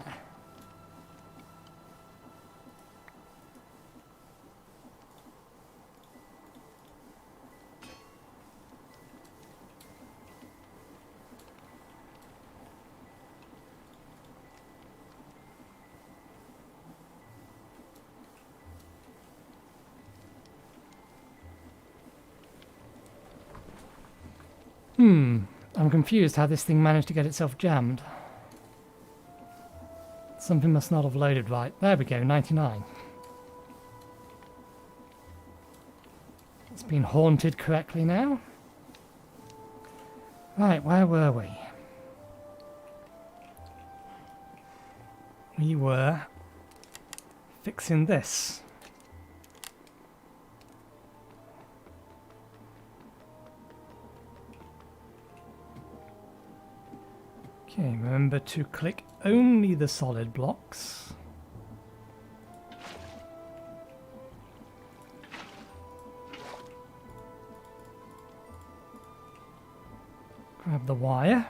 I'm confused how this thing managed to get itself jammed. Something must not have loaded right. There we go, 99. It's been haunted correctly now. Right, where were we? We were fixing this. Okay, remember to click only the solid blocks. Grab the wire.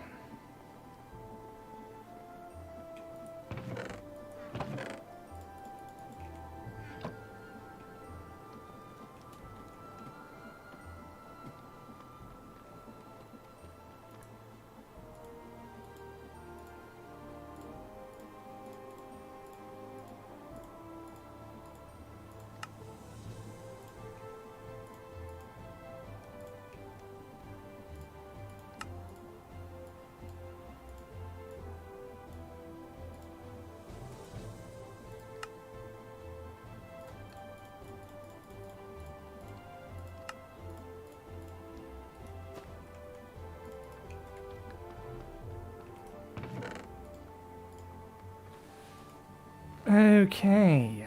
Okay.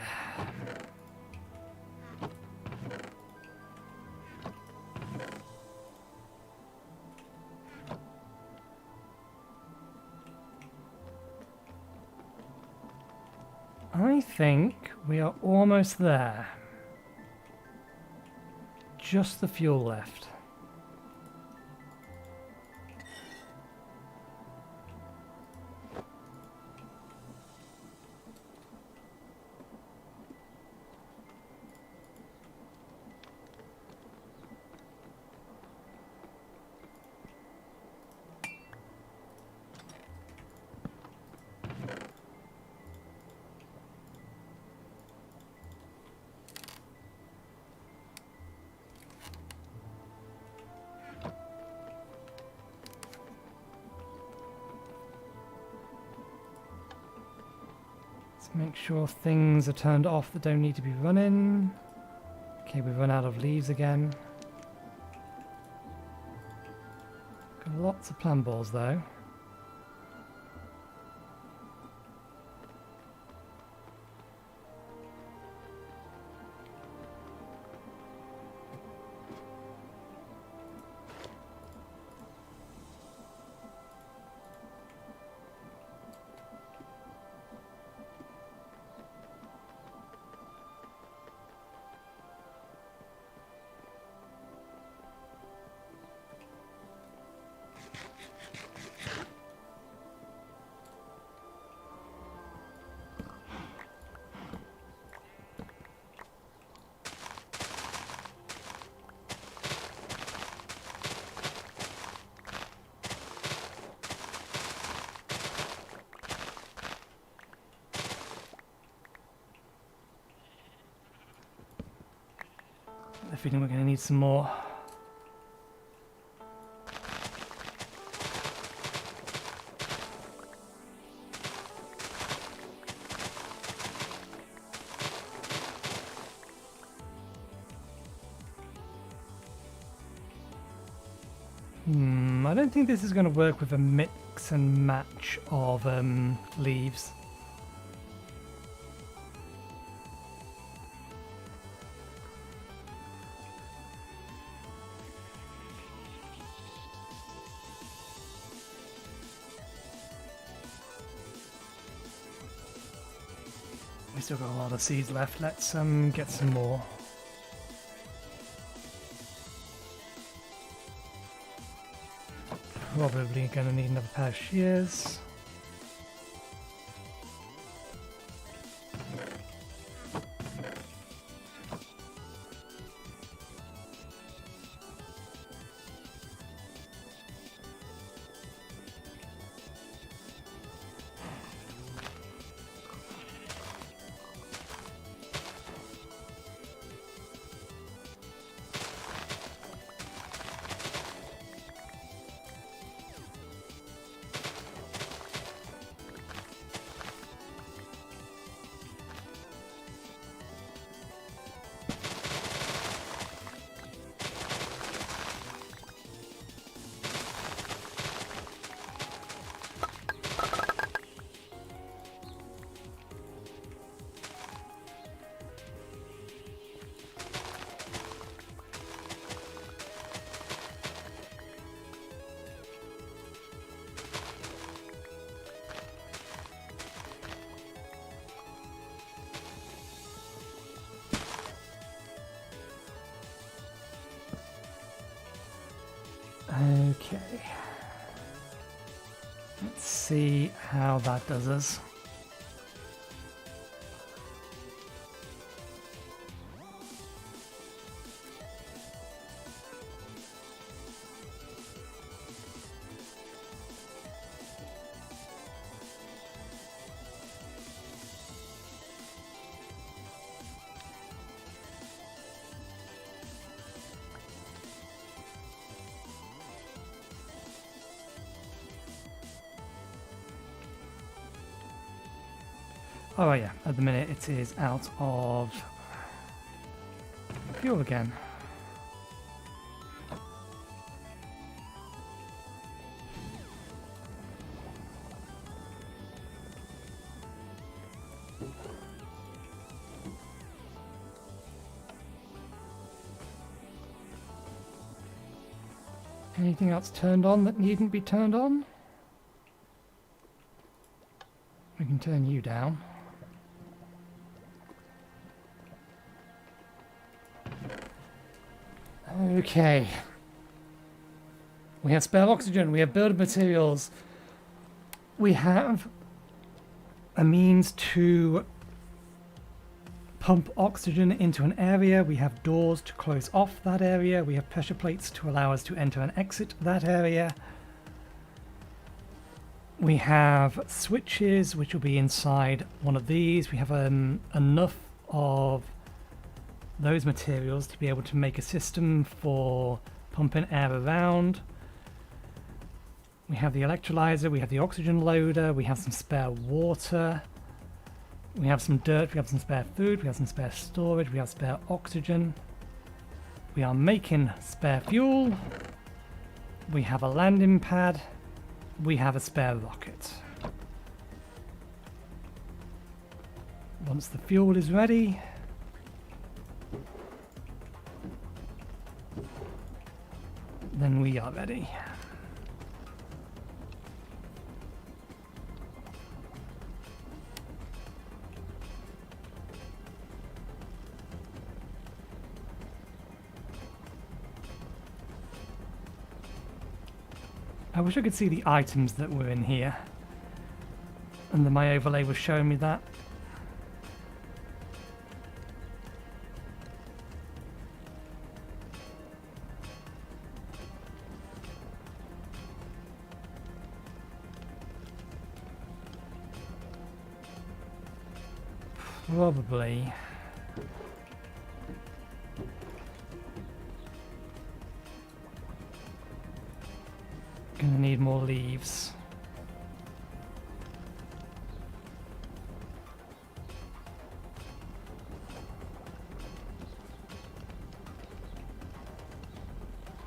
I think we are almost there. Just the fuel left. Make sure things are turned off that don't need to be running. Okay, we've run out of leaves again. Got lots of plant balls though. a feeling we're going to need some more. I don't think this is going to work with a mix and match of leaves. We still got a lot of seeds left. Let's get some more. Probably going to need another pair of shears. Okay. Let's see how that does us. Oh yeah, at the minute it is out of fuel again. Anything else turned on that needn't be turned on? We can turn you down. Okay. We have spare oxygen, we have building materials. We have a means to pump oxygen into an area. We have doors to close off that area. We have pressure plates to allow us to enter and exit that area. We have switches which will be inside one of these. We have enough of those materials to be able to make a system for pumping air around. We have the electrolyzer, we have the oxygen loader, we have some spare water, we have some dirt, we have some spare food, we have some spare storage, we have spare oxygen. We are making spare fuel. We have a landing pad. We have a spare rocket. Once the fuel is ready, then we are ready. I wish I could see the items that were in here, and then my overlay was showing me that. Probably leaves.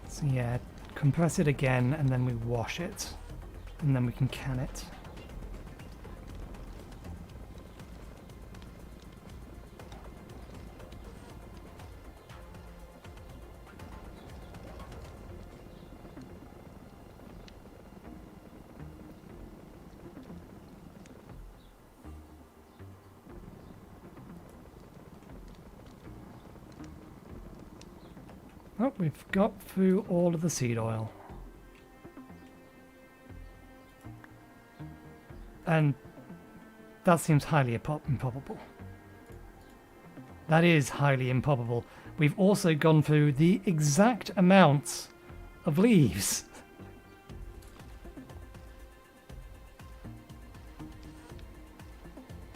So yeah, compress it again and then we wash it. And then we can can it. Oh, we've got through all of the seed oil. And that seems highly improbable. That is highly improbable. We've also gone through the exact amount of leaves.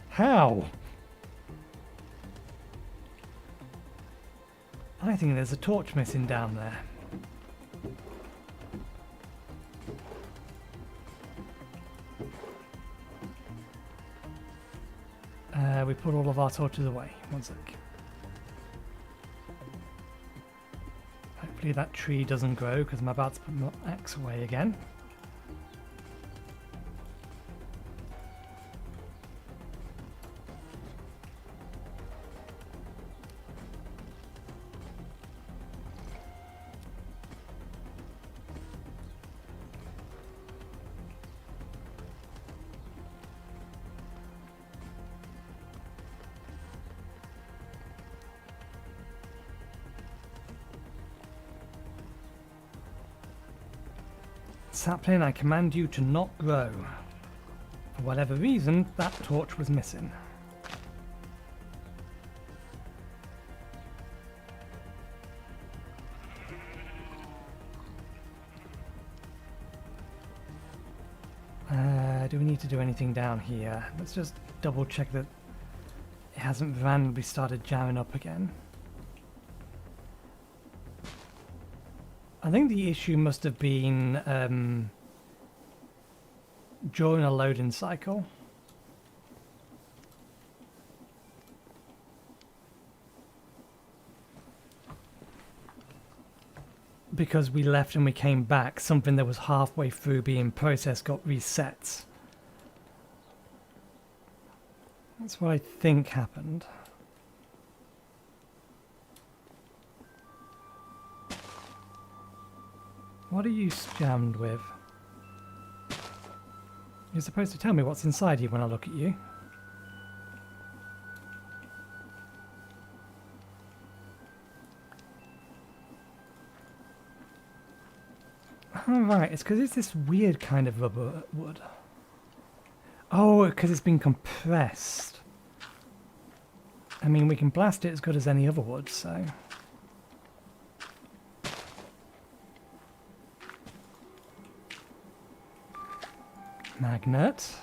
How? I think there's a torch missing down there. We put all of our torches away. One sec. Hopefully that tree doesn't grow because I'm about to put my axe away again. Sapling, I command you to not grow. For whatever reason, that torch was missing. Do we need to do anything down here? Let's just double check that it hasn't randomly started jamming up again. I think the issue must have been during a loading cycle. Because we left and we came back, something that was halfway through being processed got reset. That's what I think happened. What are you jammed with? You're supposed to tell me what's inside you when I look at you. Oh, right, it's because it's this weird kind of rubber wood. Oh, because it's been compressed. I mean, we can blast it as good as any other wood, so... Magnet.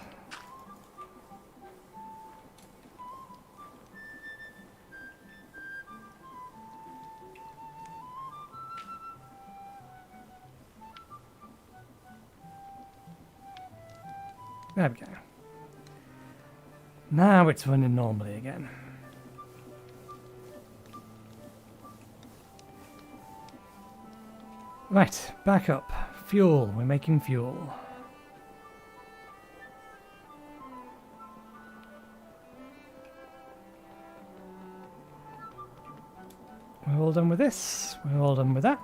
There we go. Now it's running normally again. Right, back up. Fuel. We're making fuel. We're all done with this. We're all done with that.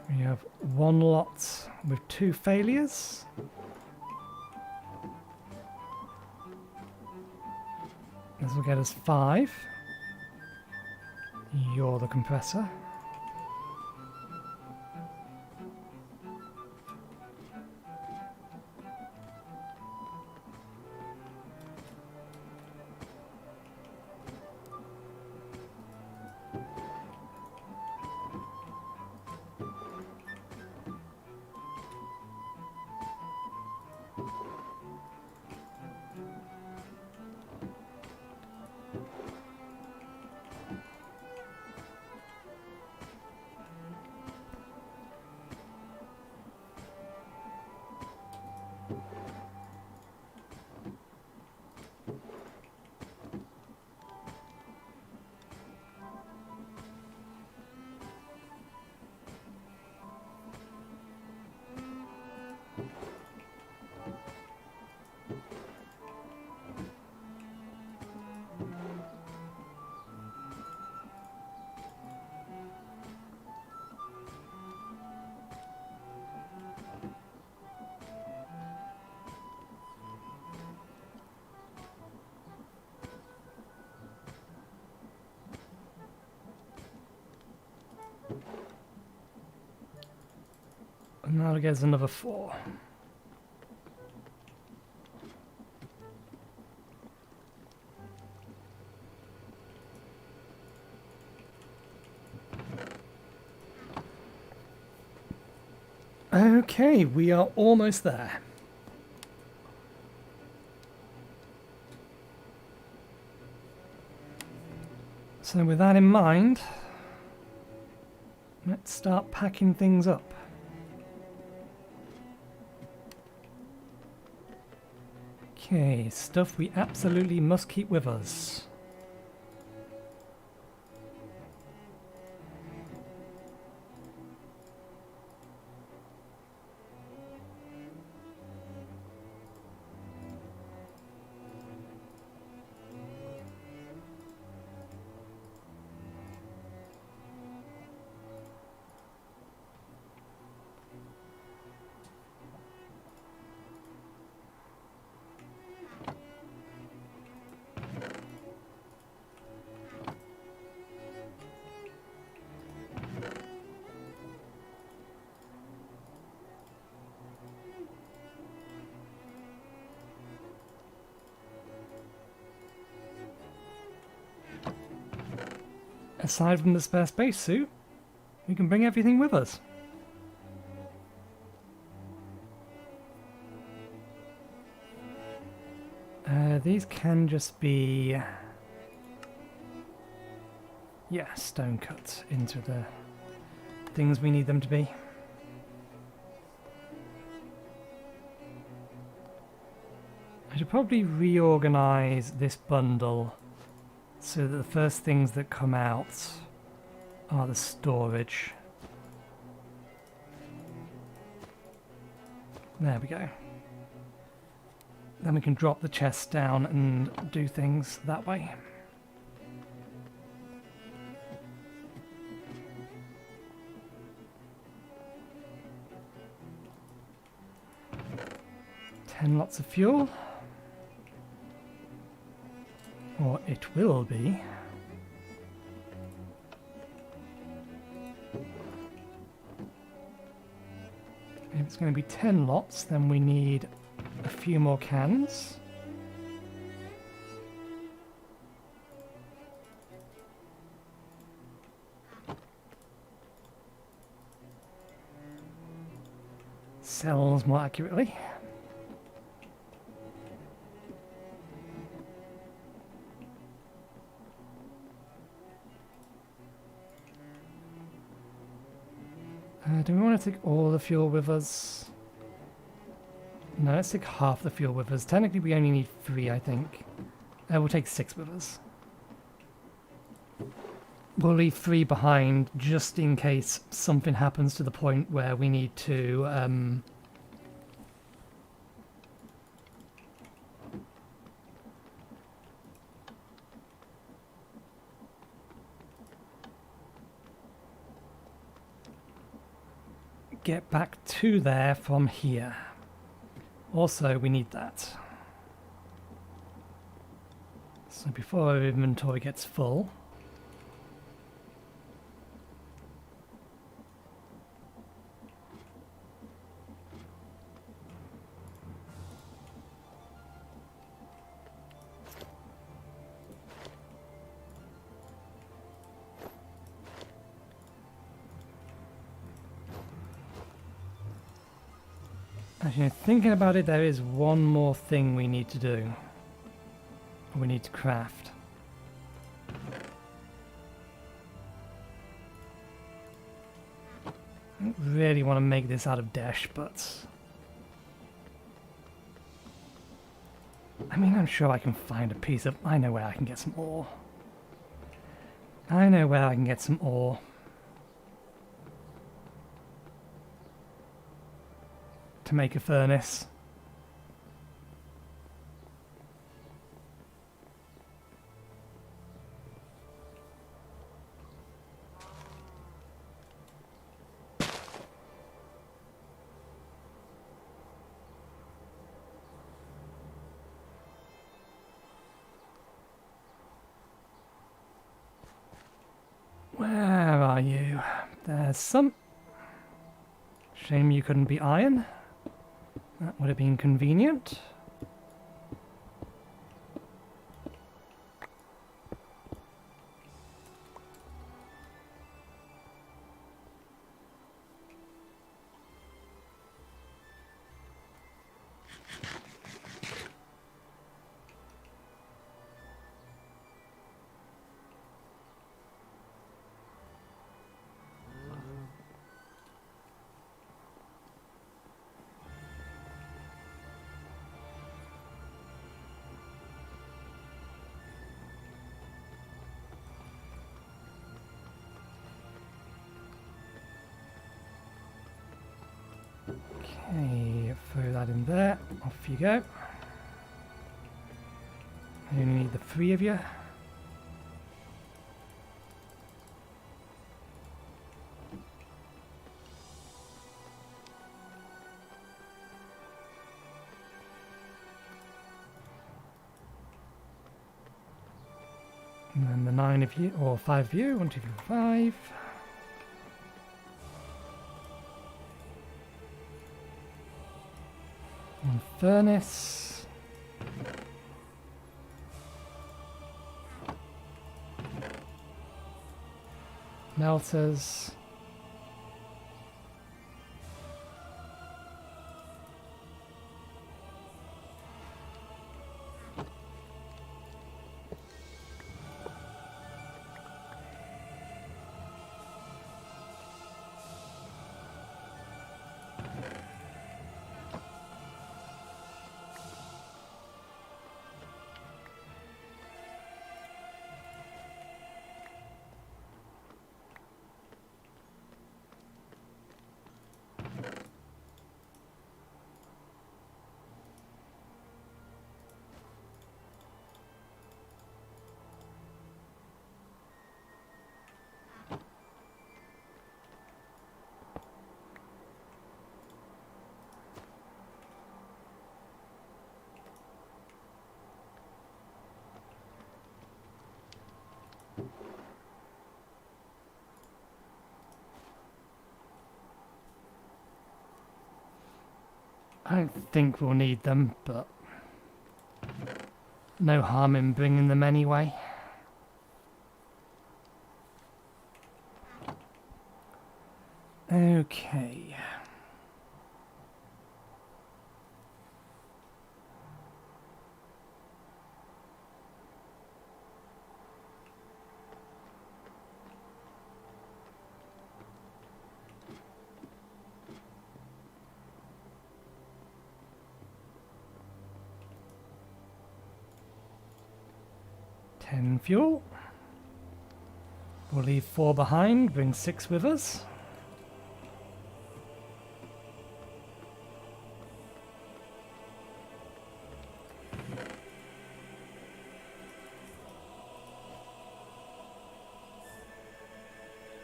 We have one lot with 2 failures. This will get us 5. You're the compressor. And that'll get us another 4. Okay, we are almost there. So with that in mind, let's start packing things up. Okay, stuff we absolutely must keep with us. Aside from the spare spacesuit, we can bring everything with us. These can just be, yeah, stone cut into the things we need them to be. I should probably reorganize this bundle so that the first things that come out are the storage. There we go. Then we can drop the chest down and do things that way. Lots of fuel. Or it will be. If it's going to be 10 lots, then we need a few more cans. Cells, more accurately. Do we want to take all the fuel with us? No, let's take half the fuel with us. Technically, we only need 3, I think. We'll take 6 with us. We'll leave 3 behind just in case something happens to the point where we need to get back to there from here. Also, we need that. So before our inventory gets full, actually, thinking about it, there is one more thing we need to do. We need to craft. I don't really want to make this out of dash, but I mean, I'm sure I can find a piece of... I know where I can get some ore. I know where I can get some ore. To make a furnace. Where are you? There's some... Shame you couldn't be iron. That would have been convenient. Okay, throw that in there. Off you go. I only need the 3 of you. And then the 9 of you, or 5 of you. 1, 2, 3, 5. One furnace. Melters. I don't think we'll need them, but no harm in bringing them anyway. Okay. Fuel. We'll leave 4 behind, bring 6 with us.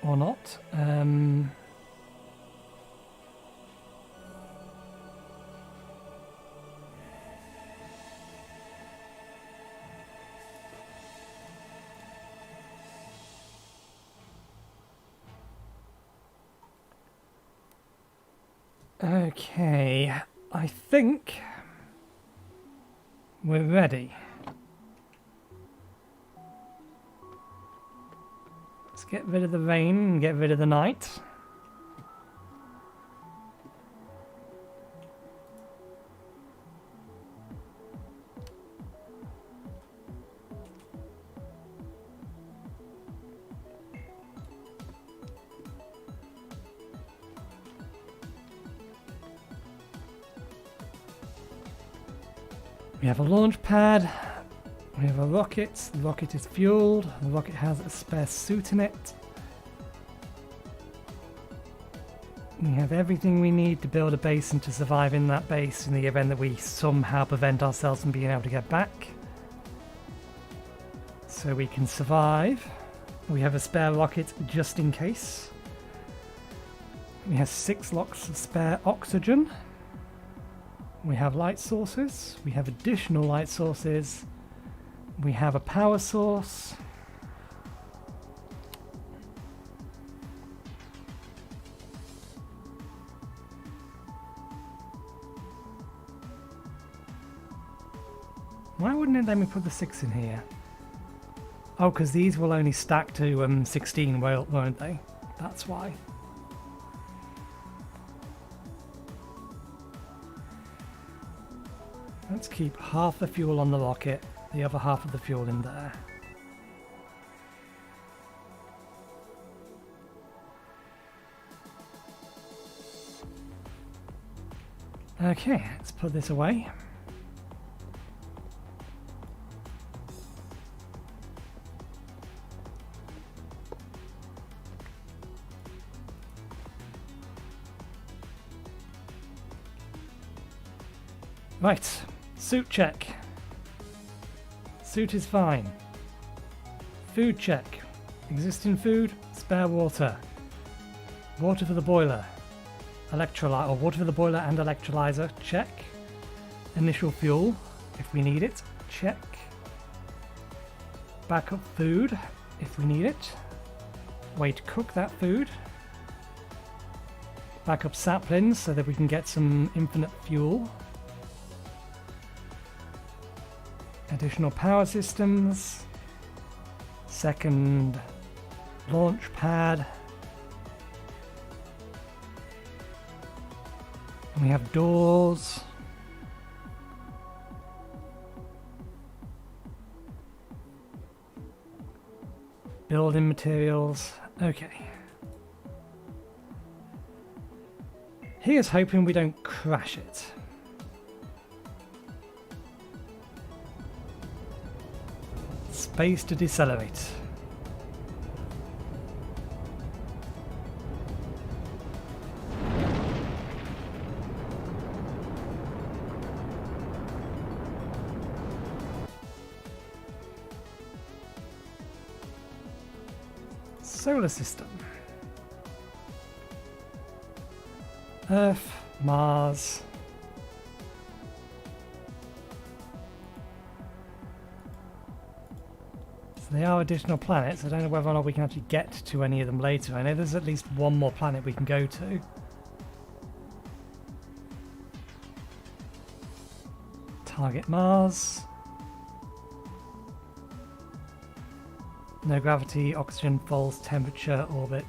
Or not. Okay, I think we're ready. Let's get rid of the rain and get rid of the night. We have a launch pad, we have a rocket, the rocket is fueled, the rocket has a spare suit in it. We have everything we need to build a base and to survive in that base in the event that we somehow prevent ourselves from being able to get back. So we can survive. We have a spare rocket just in case. We have 6 lots of spare oxygen. We have light sources, we have additional light sources, we have a power source. Why wouldn't it let me put the 6 in here? Oh, because these will only stack to 16, won't they? That's why. Let's keep half the fuel on the rocket, the other half of the fuel in there. Okay, let's put this away. Right, suit check. Suit is fine. Food check. Existing food, spare water. Water for the boiler. Electrolyte, or water for the boiler and electrolyzer, check. Initial fuel, if we need it, check. Backup food, if we need it. Way to cook that food. Backup saplings so that we can get some infinite fuel. Additional power systems. Second launch pad. We have doors. Building materials. Okay. Here's hoping we don't crash it. Space to decelerate. Solar system. Earth, Mars. So they are additional planets. I don't know whether or not we can actually get to any of them later. I know there's at least one more planet we can go to. Target Mars. No gravity, oxygen, false temperature, orbit.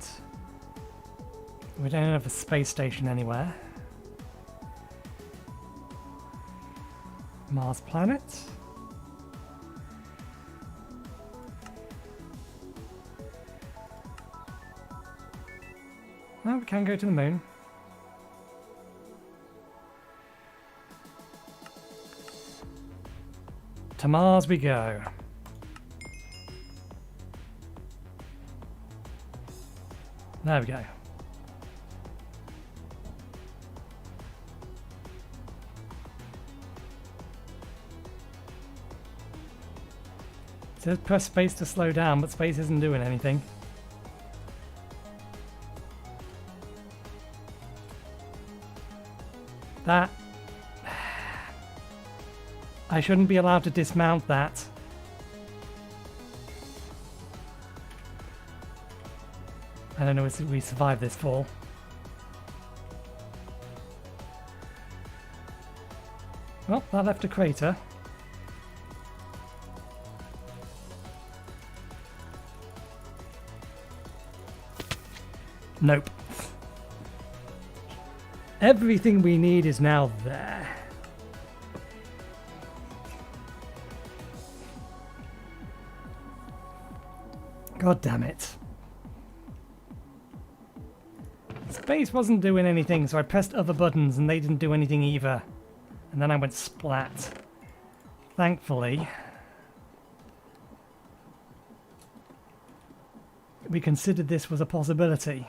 We don't have a space station anywhere. Mars planet. Well, we can go to the moon. To Mars we go. There we go. It says press space to slow down, but space isn't doing anything. That... I shouldn't be allowed to dismount that. I don't know if we survive this fall. Well, that left a crater. Nope. Everything we need is now there. God damn it. Space wasn't doing anything, so I pressed other buttons and they didn't do anything either. And then I went splat. Thankfully, we considered this was a possibility.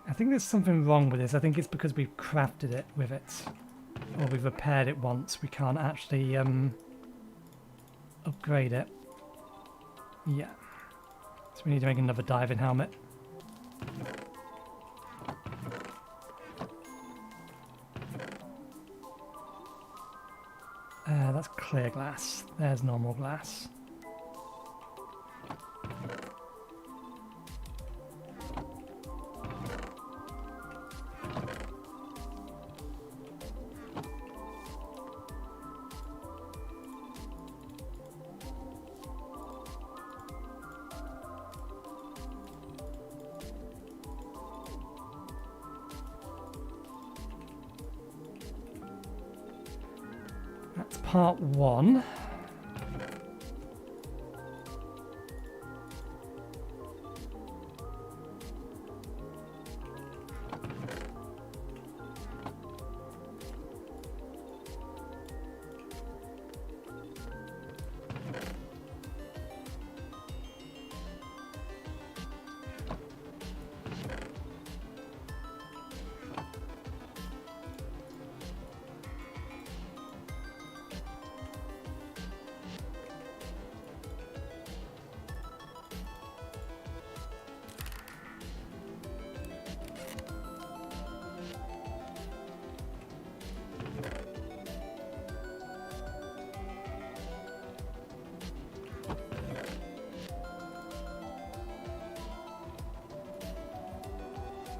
I think there's something wrong with this. I think it's because we've crafted it with it. Or we've repaired it once. We can't actually upgrade it. Yeah. So we need to make another diving helmet. That's clear glass. There's normal glass. That's part 1.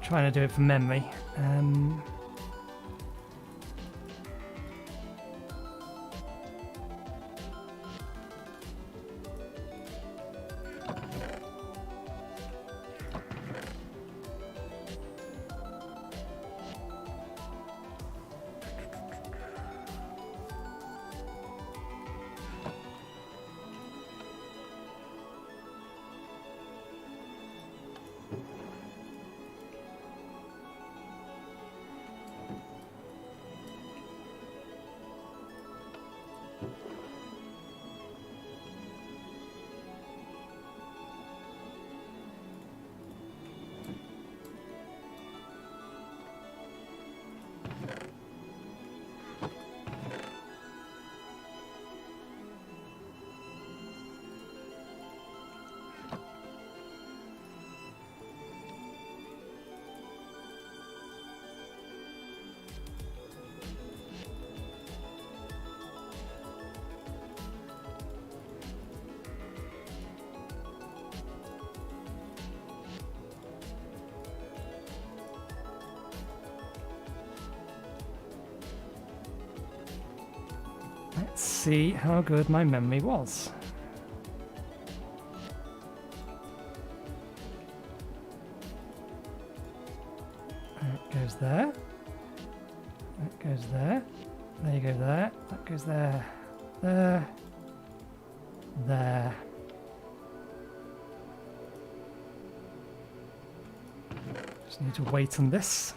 Trying to do it from memory. Let's see how good my memory was. That goes there. That goes there. There you go there. That goes there. There. There. Just need to wait on this.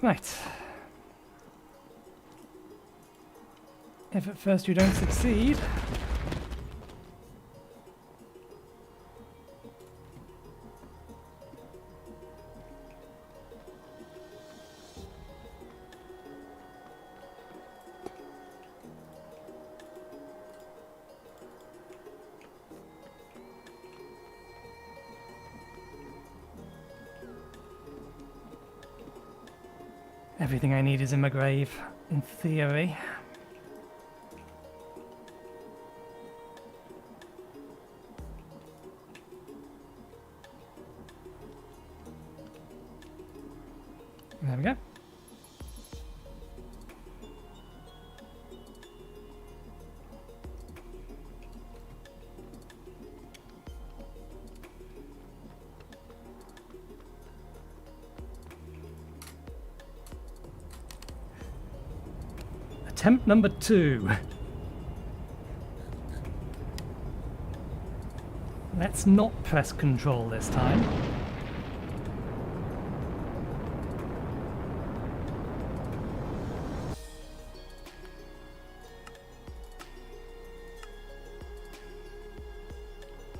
Right. If at first you don't succeed, everything I need is in my grave, in theory. There we go. Attempt number 2. Let's not press Control this time.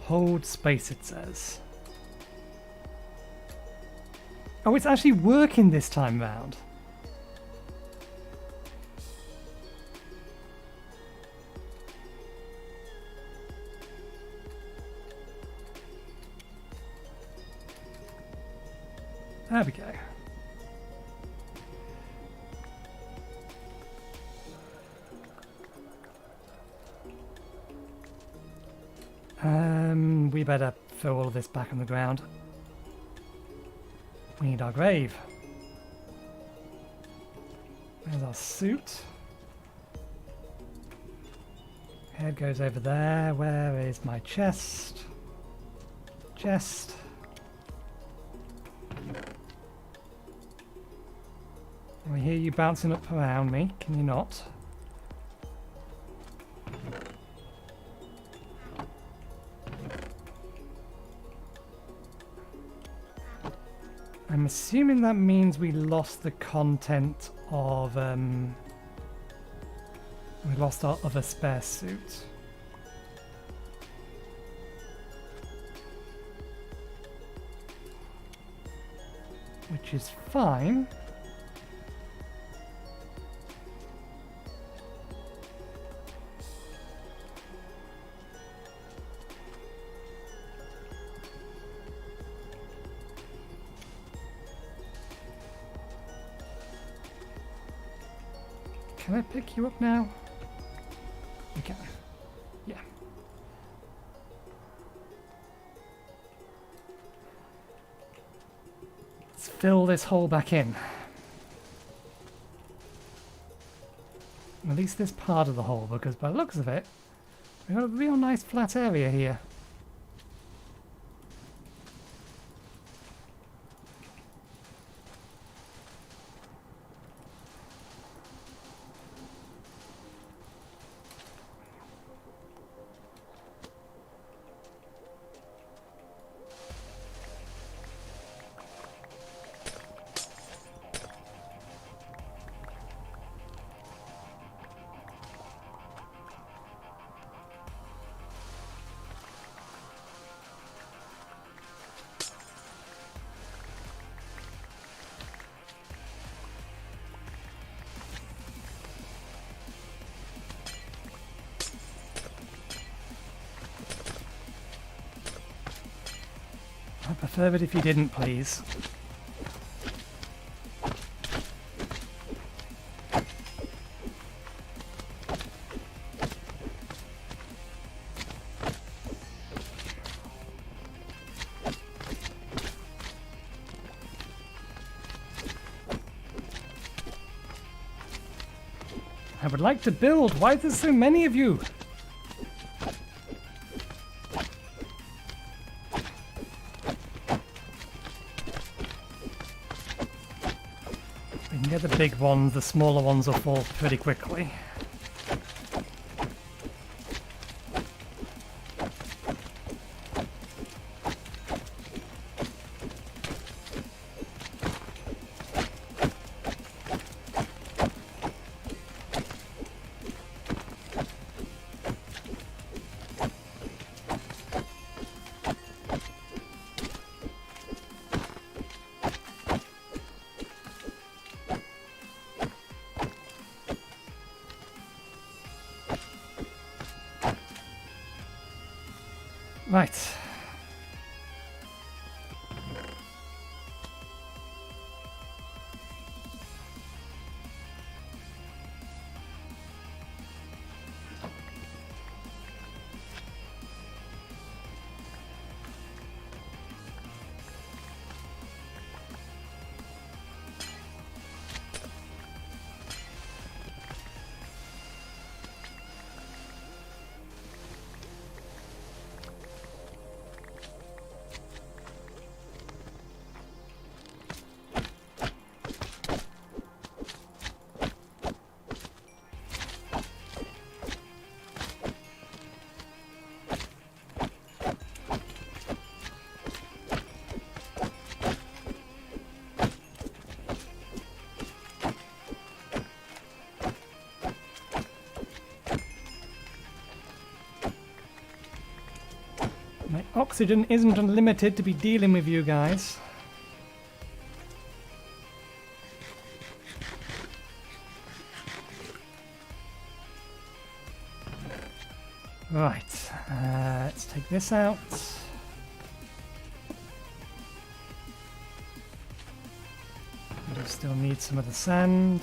Hold space, it says. Oh, it's actually working this time round. There we go. We better throw all of this back on the ground. We need our grave. There's our suit. Head goes over there. Where is my chest? Chest. I hear you bouncing up around me. Can you not? I'm assuming that means we lost the content of, we lost our other spare suit. Which is fine. Can I pick you up now? You can. Yeah. Let's fill this hole back in. At least this part of the hole, because by the looks of it, we've got a real nice flat area here. I'd prefer it if you didn't, please. I would like to build. Why are there so many of you? We can get the big ones, the smaller ones will fall pretty quickly. Right. My oxygen isn't unlimited to be dealing with you guys. Right, let's take this out. Still need some of the sand.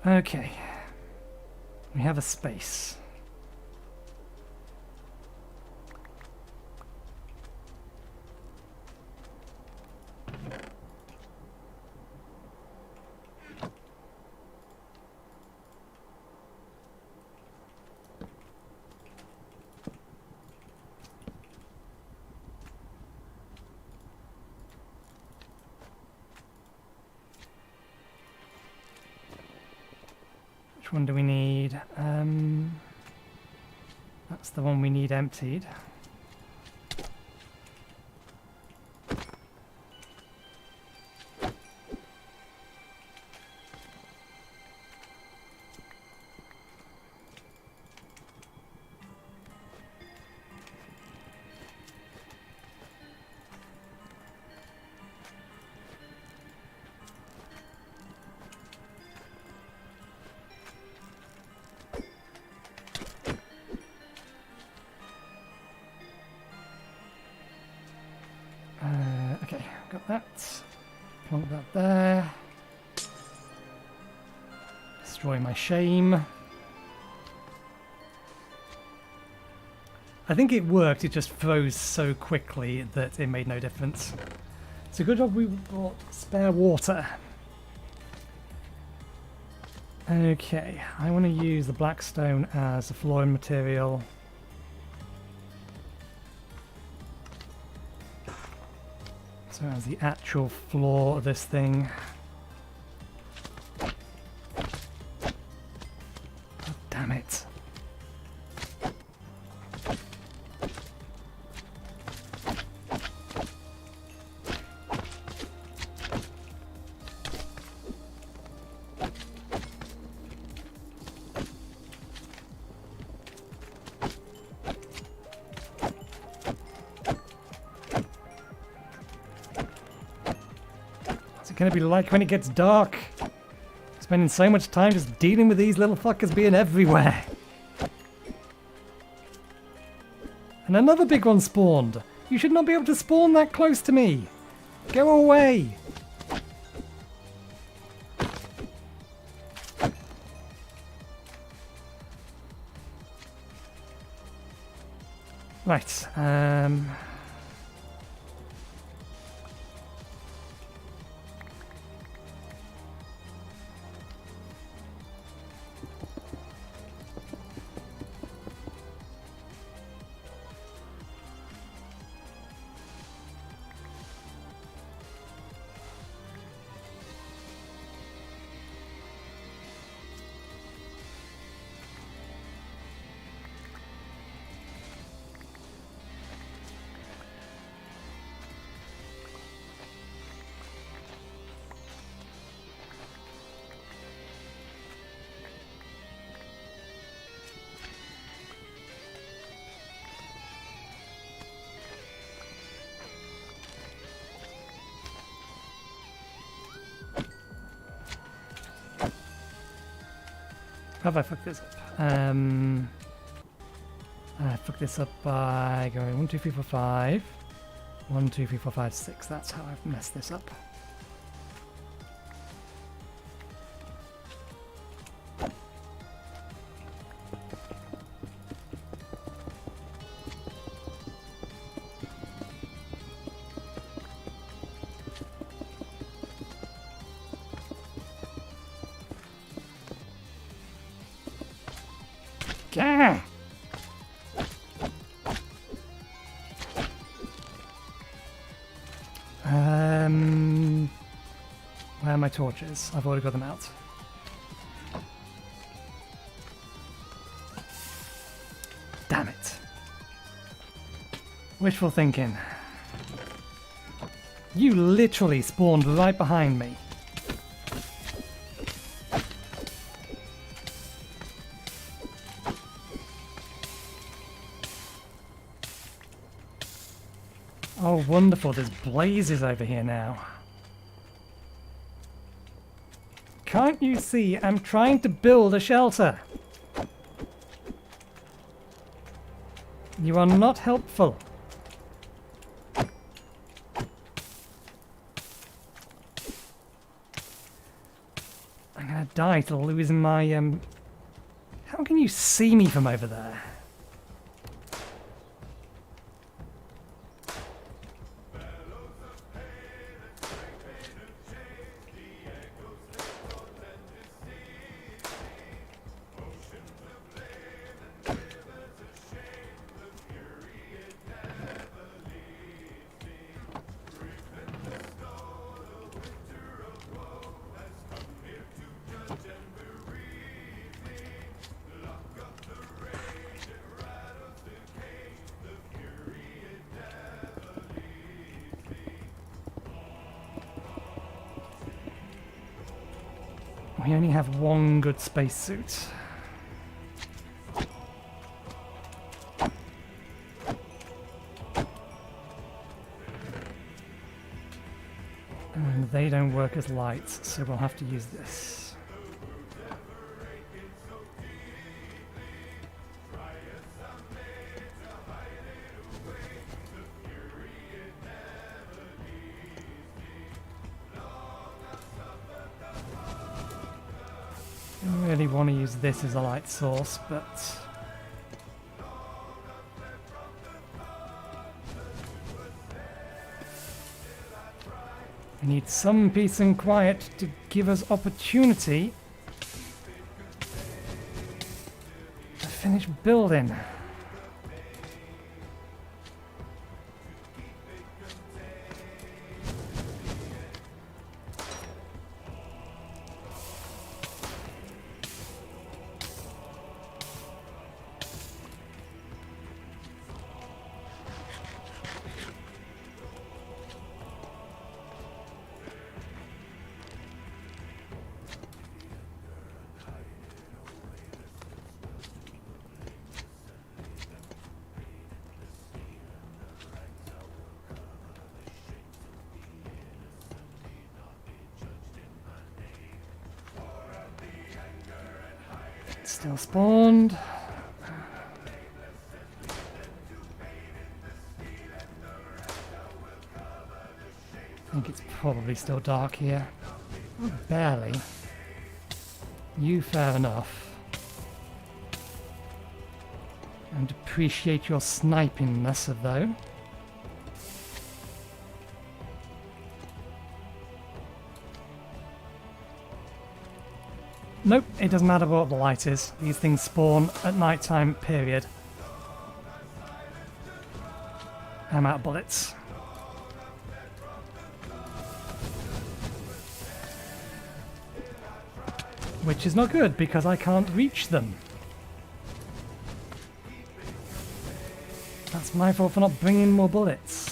Okay, we have a space. Which one do we need? That's the one we need emptied. Okay, got that. Plonk that there. Destroy my shame. I think it worked, it just froze so quickly that it made no difference. It's a good job we brought spare water. Okay, I want to use the black stone as a flooring material. So as the actual floor of this thing. Oh, damn it. Gonna be like when it gets dark. Spending so much time just dealing with these little fuckers being everywhere. And another big one spawned. You should not be able to spawn that close to me. Go away. Right, how have I fucked this up? I fucked this up by going 1, 2, 3, 4, 5. 1, 2, 3, 4, 5, 6. That's how I've messed this up. Yeah. Where are my torches? I've already got them out. Damn it. Wishful thinking. You literally spawned right behind me. Oh, wonderful. There's blazes over here now. Can't you see I'm trying to build a shelter? You are not helpful. I'm gonna die to losing my, How can you see me from over there? We only have one good spacesuit. And they don't work as lights, so we'll have to use this. I really want to use this as a light source, but we need some peace and quiet to give us opportunity to finish building. Still spawned. I think it's probably still dark here. Oh, barely. You fair enough. And appreciate your snipingness of though. Nope, it doesn't matter what the light is. These things spawn at night time, period. I'm out of bullets. Which is not good, because I can't reach them. That's my fault for not bringing more bullets.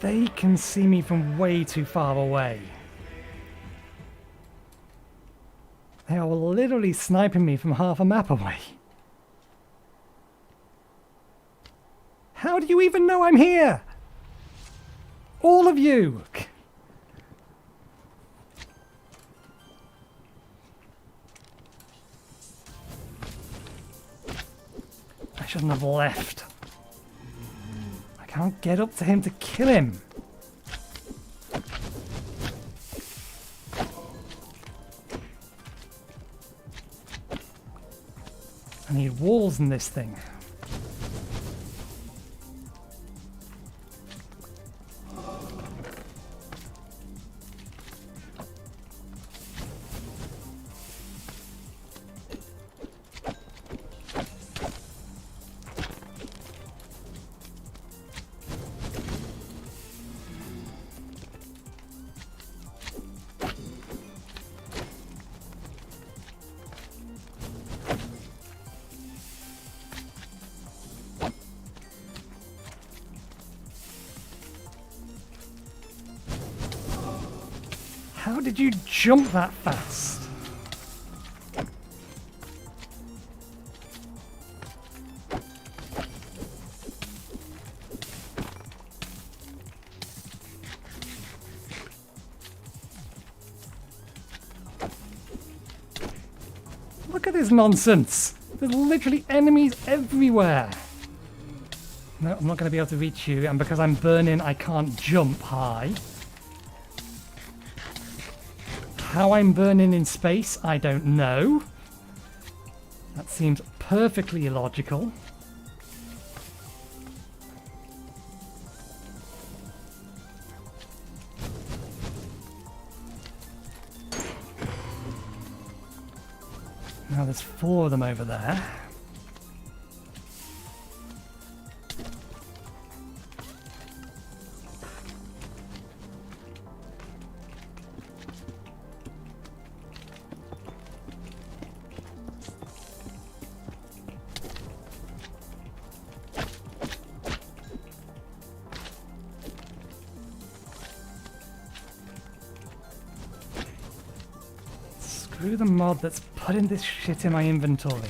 They can see me from way too far away. They are literally sniping me from half a map away. How do you even know I'm here? All of you! I shouldn't have left. I can't get up to him to kill him. I need walls in this thing. How did you jump that fast? Look at this nonsense! There's literally enemies everywhere! No, I'm not going to be able to reach you, and because I'm burning, I can't jump high. How I'm burning in space, I don't know. That seems perfectly illogical. Now there's 4 of them over there. Screw the mod that's putting this shit in my inventory.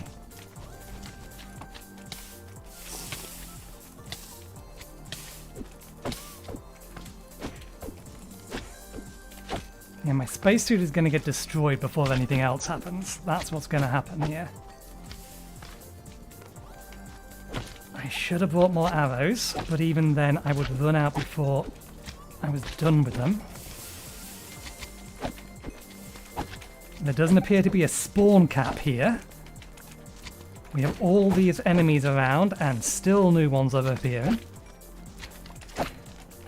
Yeah, my spacesuit is going to get destroyed before anything else happens. That's what's going to happen here. I should have brought more arrows, but even then I would run out before I was done with them. There doesn't appear to be a spawn cap here. We have all these enemies around and still new ones are appearing.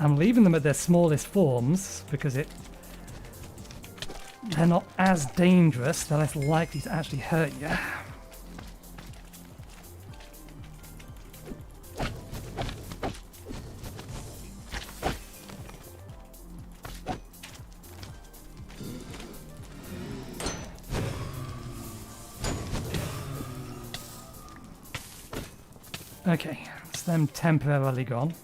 I'm leaving them at their smallest forms because they're not as dangerous, they're less likely to actually hurt you. Okay, it's them temporarily gone.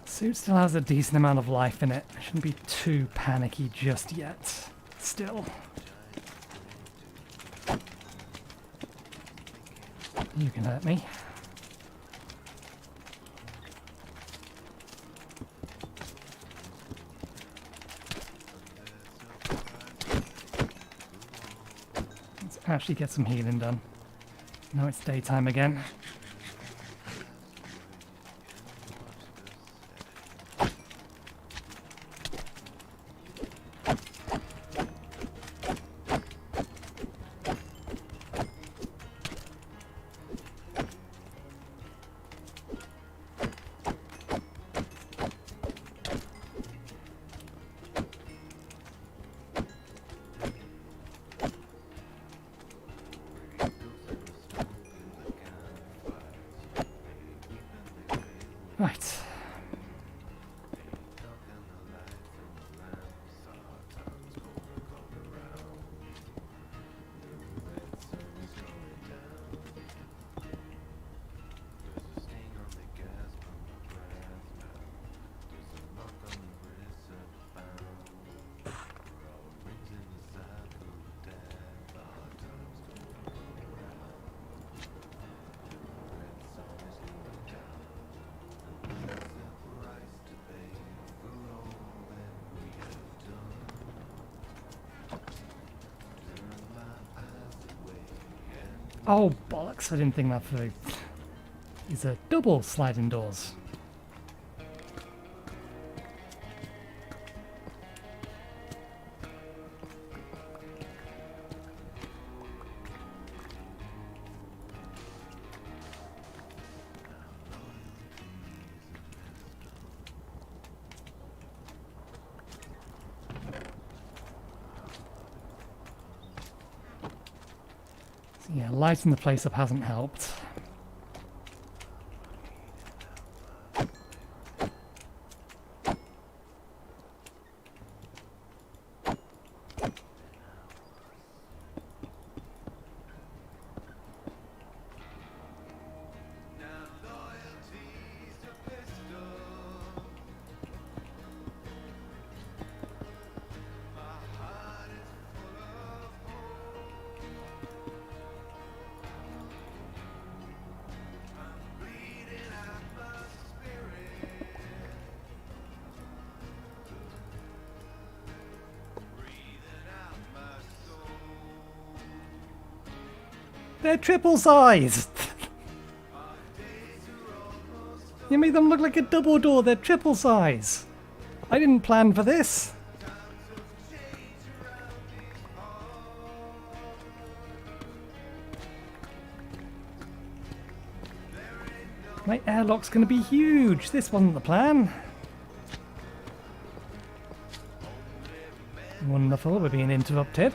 Suit still has a decent amount of life in it. I shouldn't be too panicky just yet. Still. You can hurt me. Let's actually get some healing done. Now it's daytime again. Right. Oh, bollocks, I didn't think that through. These are double sliding doors. Yeah, lighting the place up hasn't helped. They're triple sized! You made them look like a double door, they're triple size! I didn't plan for this! My airlock's gonna be huge! This wasn't the plan! Wonderful, we're being interrupted.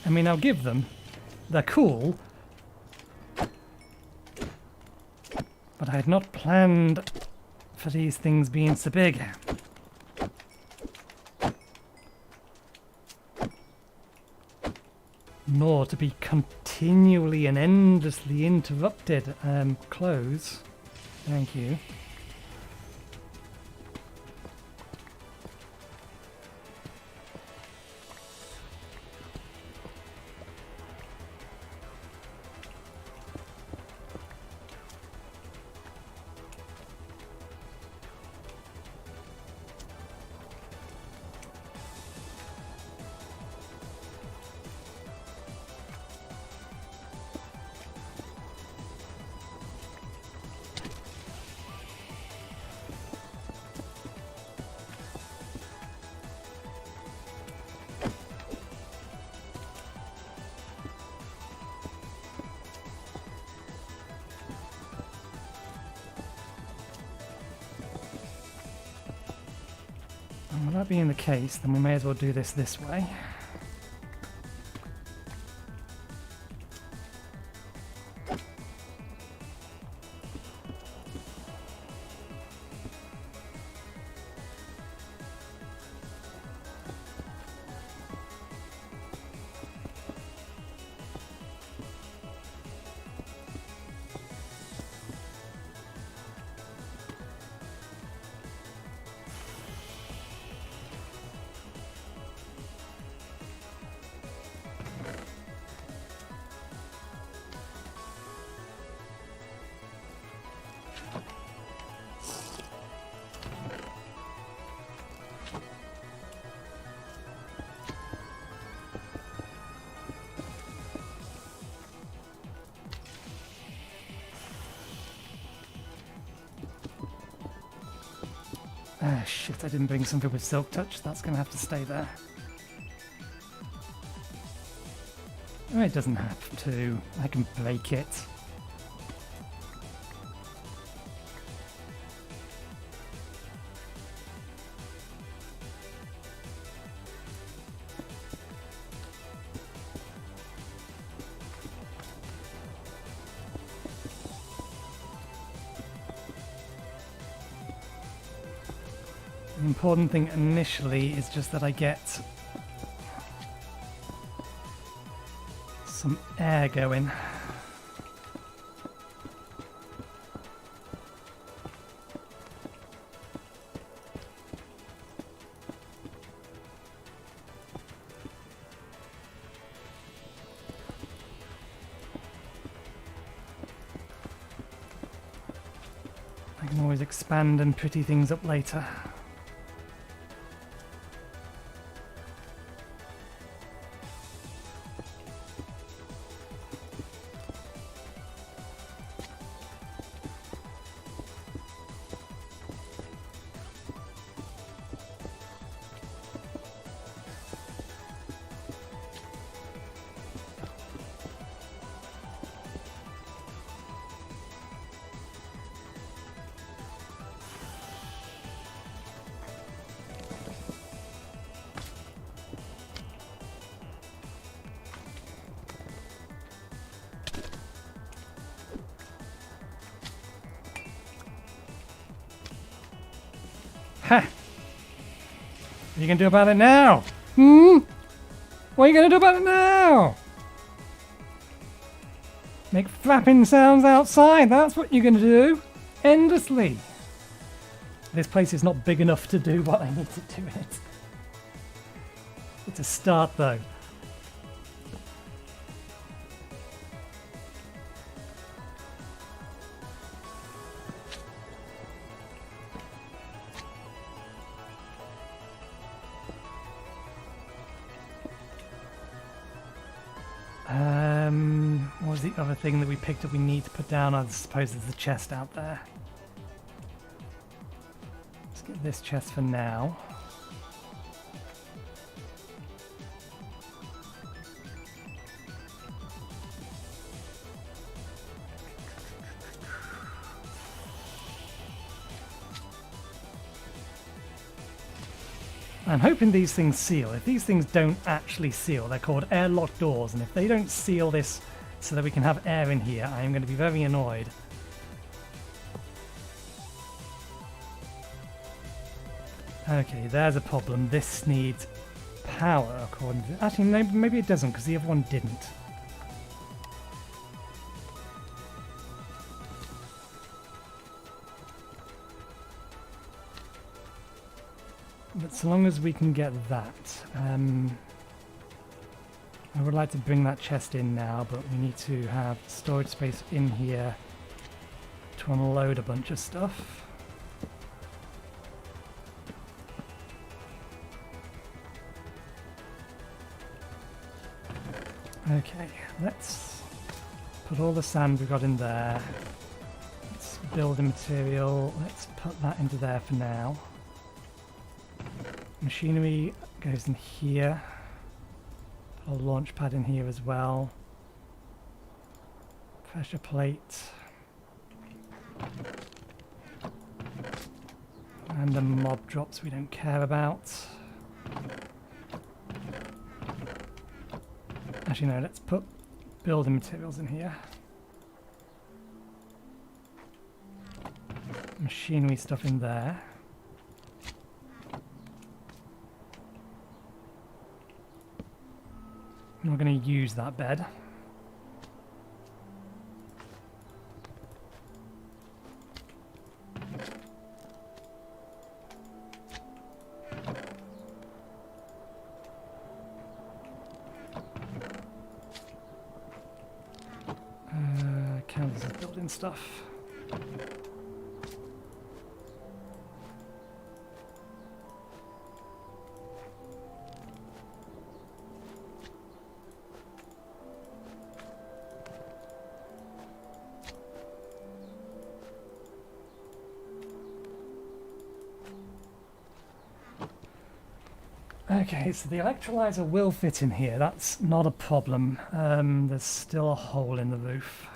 I mean, I'll give them. They're cool. But I had not planned for these things being so big. Nor to be continually and endlessly interrupted. Close. Thank you. Well, that being the case, then we may as well do this way. Ah, shit, I didn't bring something with Silk Touch. That's going to have to stay there. Oh, it doesn't have to. I can break it. The important thing initially is just that I get some air going. I can always expand and pretty things up later. What are you going to do about it now? Hmm? What are you going to do about it now? Make flapping sounds outside, that's what you're going to do. Endlessly. This place is not big enough to do what I need to do in it. It's a start though. What was the other thing that we picked up we need to put down? I suppose there's the chest out there. Let's get this chest for now. I'm hoping these things seal. If these things don't actually seal, they're called airlock doors, and if they don't seal this so that we can have air in here, I am going to be very annoyed. Okay, there's a problem. This needs power, according to... Actually, maybe it doesn't, because the other one didn't. But so long as we can get that, I would like to bring that chest in now, but we need to have storage space in here to unload a bunch of stuff. Okay, let's put all the sand we got in there. Let's build a material. Let's put that into there for now. Machinery goes in here. Put a launch pad in here as well. Pressure plate. And the mob drops we don't care about. Actually no, let's put building materials in here. Machinery stuff in there. We're going to use that bed. Counts as building stuff. Okay, so the electrolyzer will fit in here. That's not a problem. There's still a hole in the roof.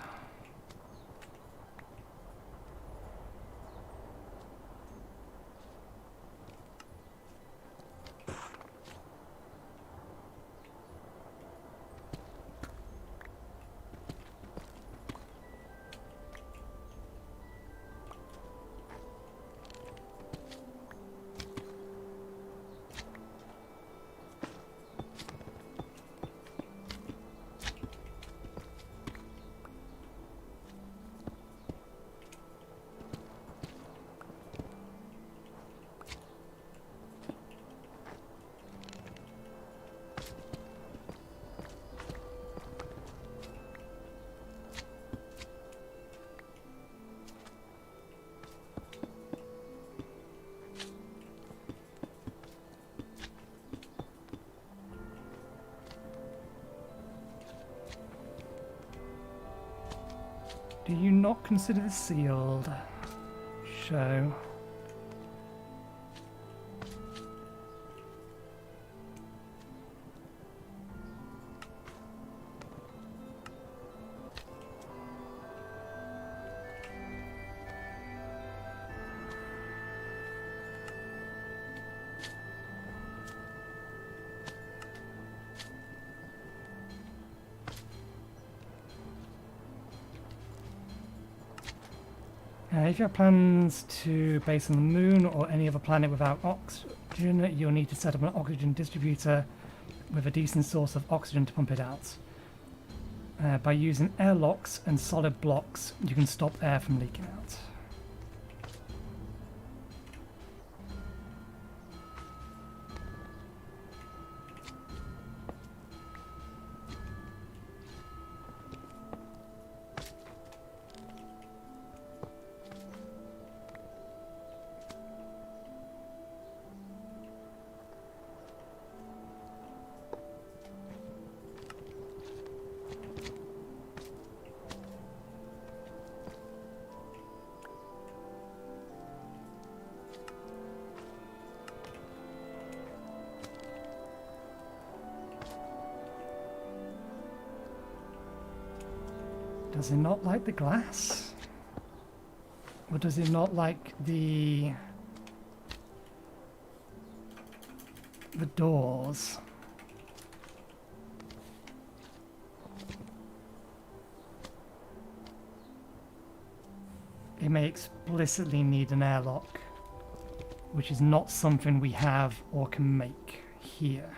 Do you not consider this sealed? Show. If you have plans to base on the moon or any other planet without oxygen, you'll need to set up an oxygen distributor with a decent source of oxygen to pump it out. By using airlocks and solid blocks, you can stop air from leaking out. Does it not like the glass? Or does it not like the doors? It may explicitly need an airlock, which is not something we have or can make here.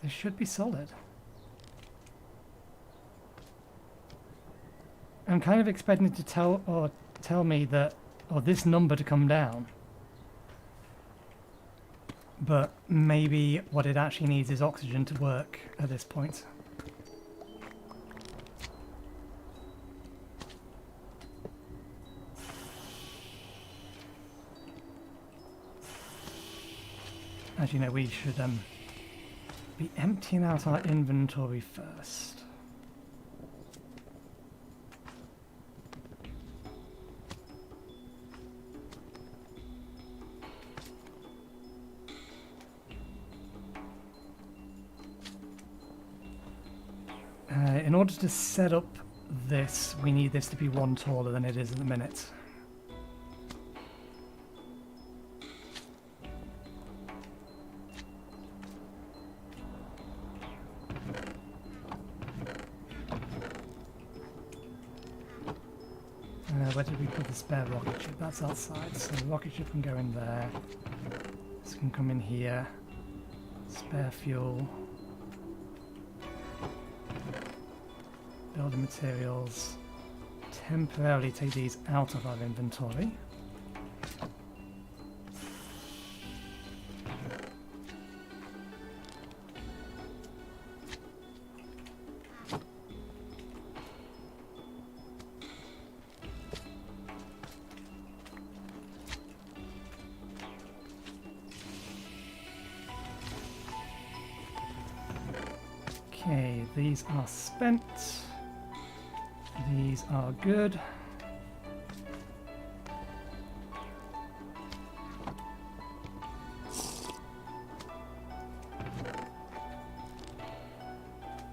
This should be solid. I'm kind of expecting it to tell me that, or this number to come down. But maybe what it actually needs is oxygen to work at this point. As you know, we should be emptying out our inventory first. In order to set up this, we need this to be one taller than it is at the minute. Where did we put the spare rocket ship? That's outside, so the rocket ship can go in there. This can come in here. Spare fuel. Building materials. Temporarily take these out of our inventory. Okay, these are spent. These are good.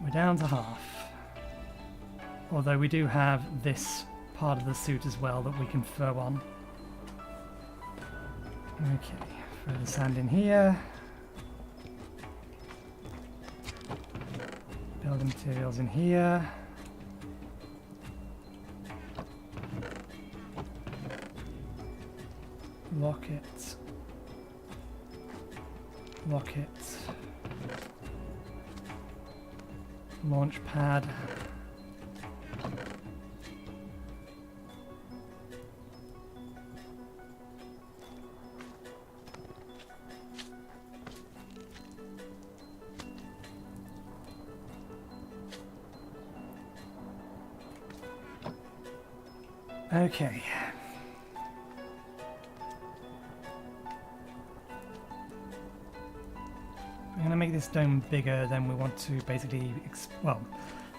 We're down to half. Although we do have this part of the suit as well that we can throw on. Okay, throw the sand in here. Building materials in here. Rocket. Rocket. Launch pad. Okay. We're going to make this dome bigger than we want to basically, well,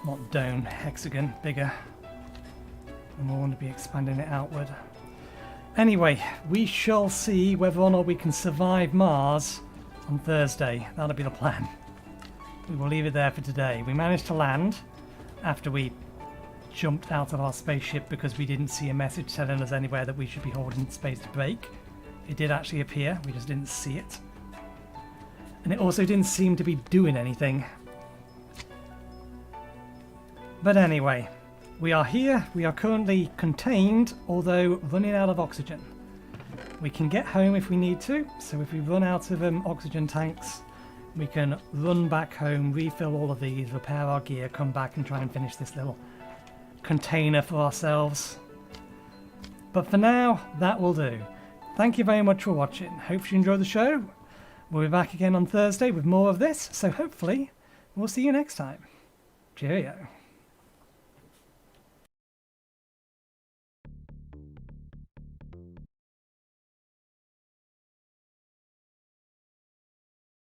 not dome, hexagon, bigger. And we'll want to be expanding it outward. Anyway, we shall see whether or not we can survive Mars on Thursday. That'll be the plan. We will leave it there for today. We managed to land. after we jumped out of our spaceship because we didn't see a message telling us anywhere that we should be holding space to break. It did actually appear, we just didn't see it. And it also didn't seem to be doing anything. But anyway, we are here, we are currently contained, although running out of oxygen. We can get home if we need to, so if we run out of oxygen tanks, we can run back home, refill all of these, repair our gear, come back and try and finish this little container for ourselves. But for now, that will do. Thank you very much for watching. Hope you enjoyed the show. We'll be back again on Thursday with more of this, so hopefully we'll see you next time. Cheerio.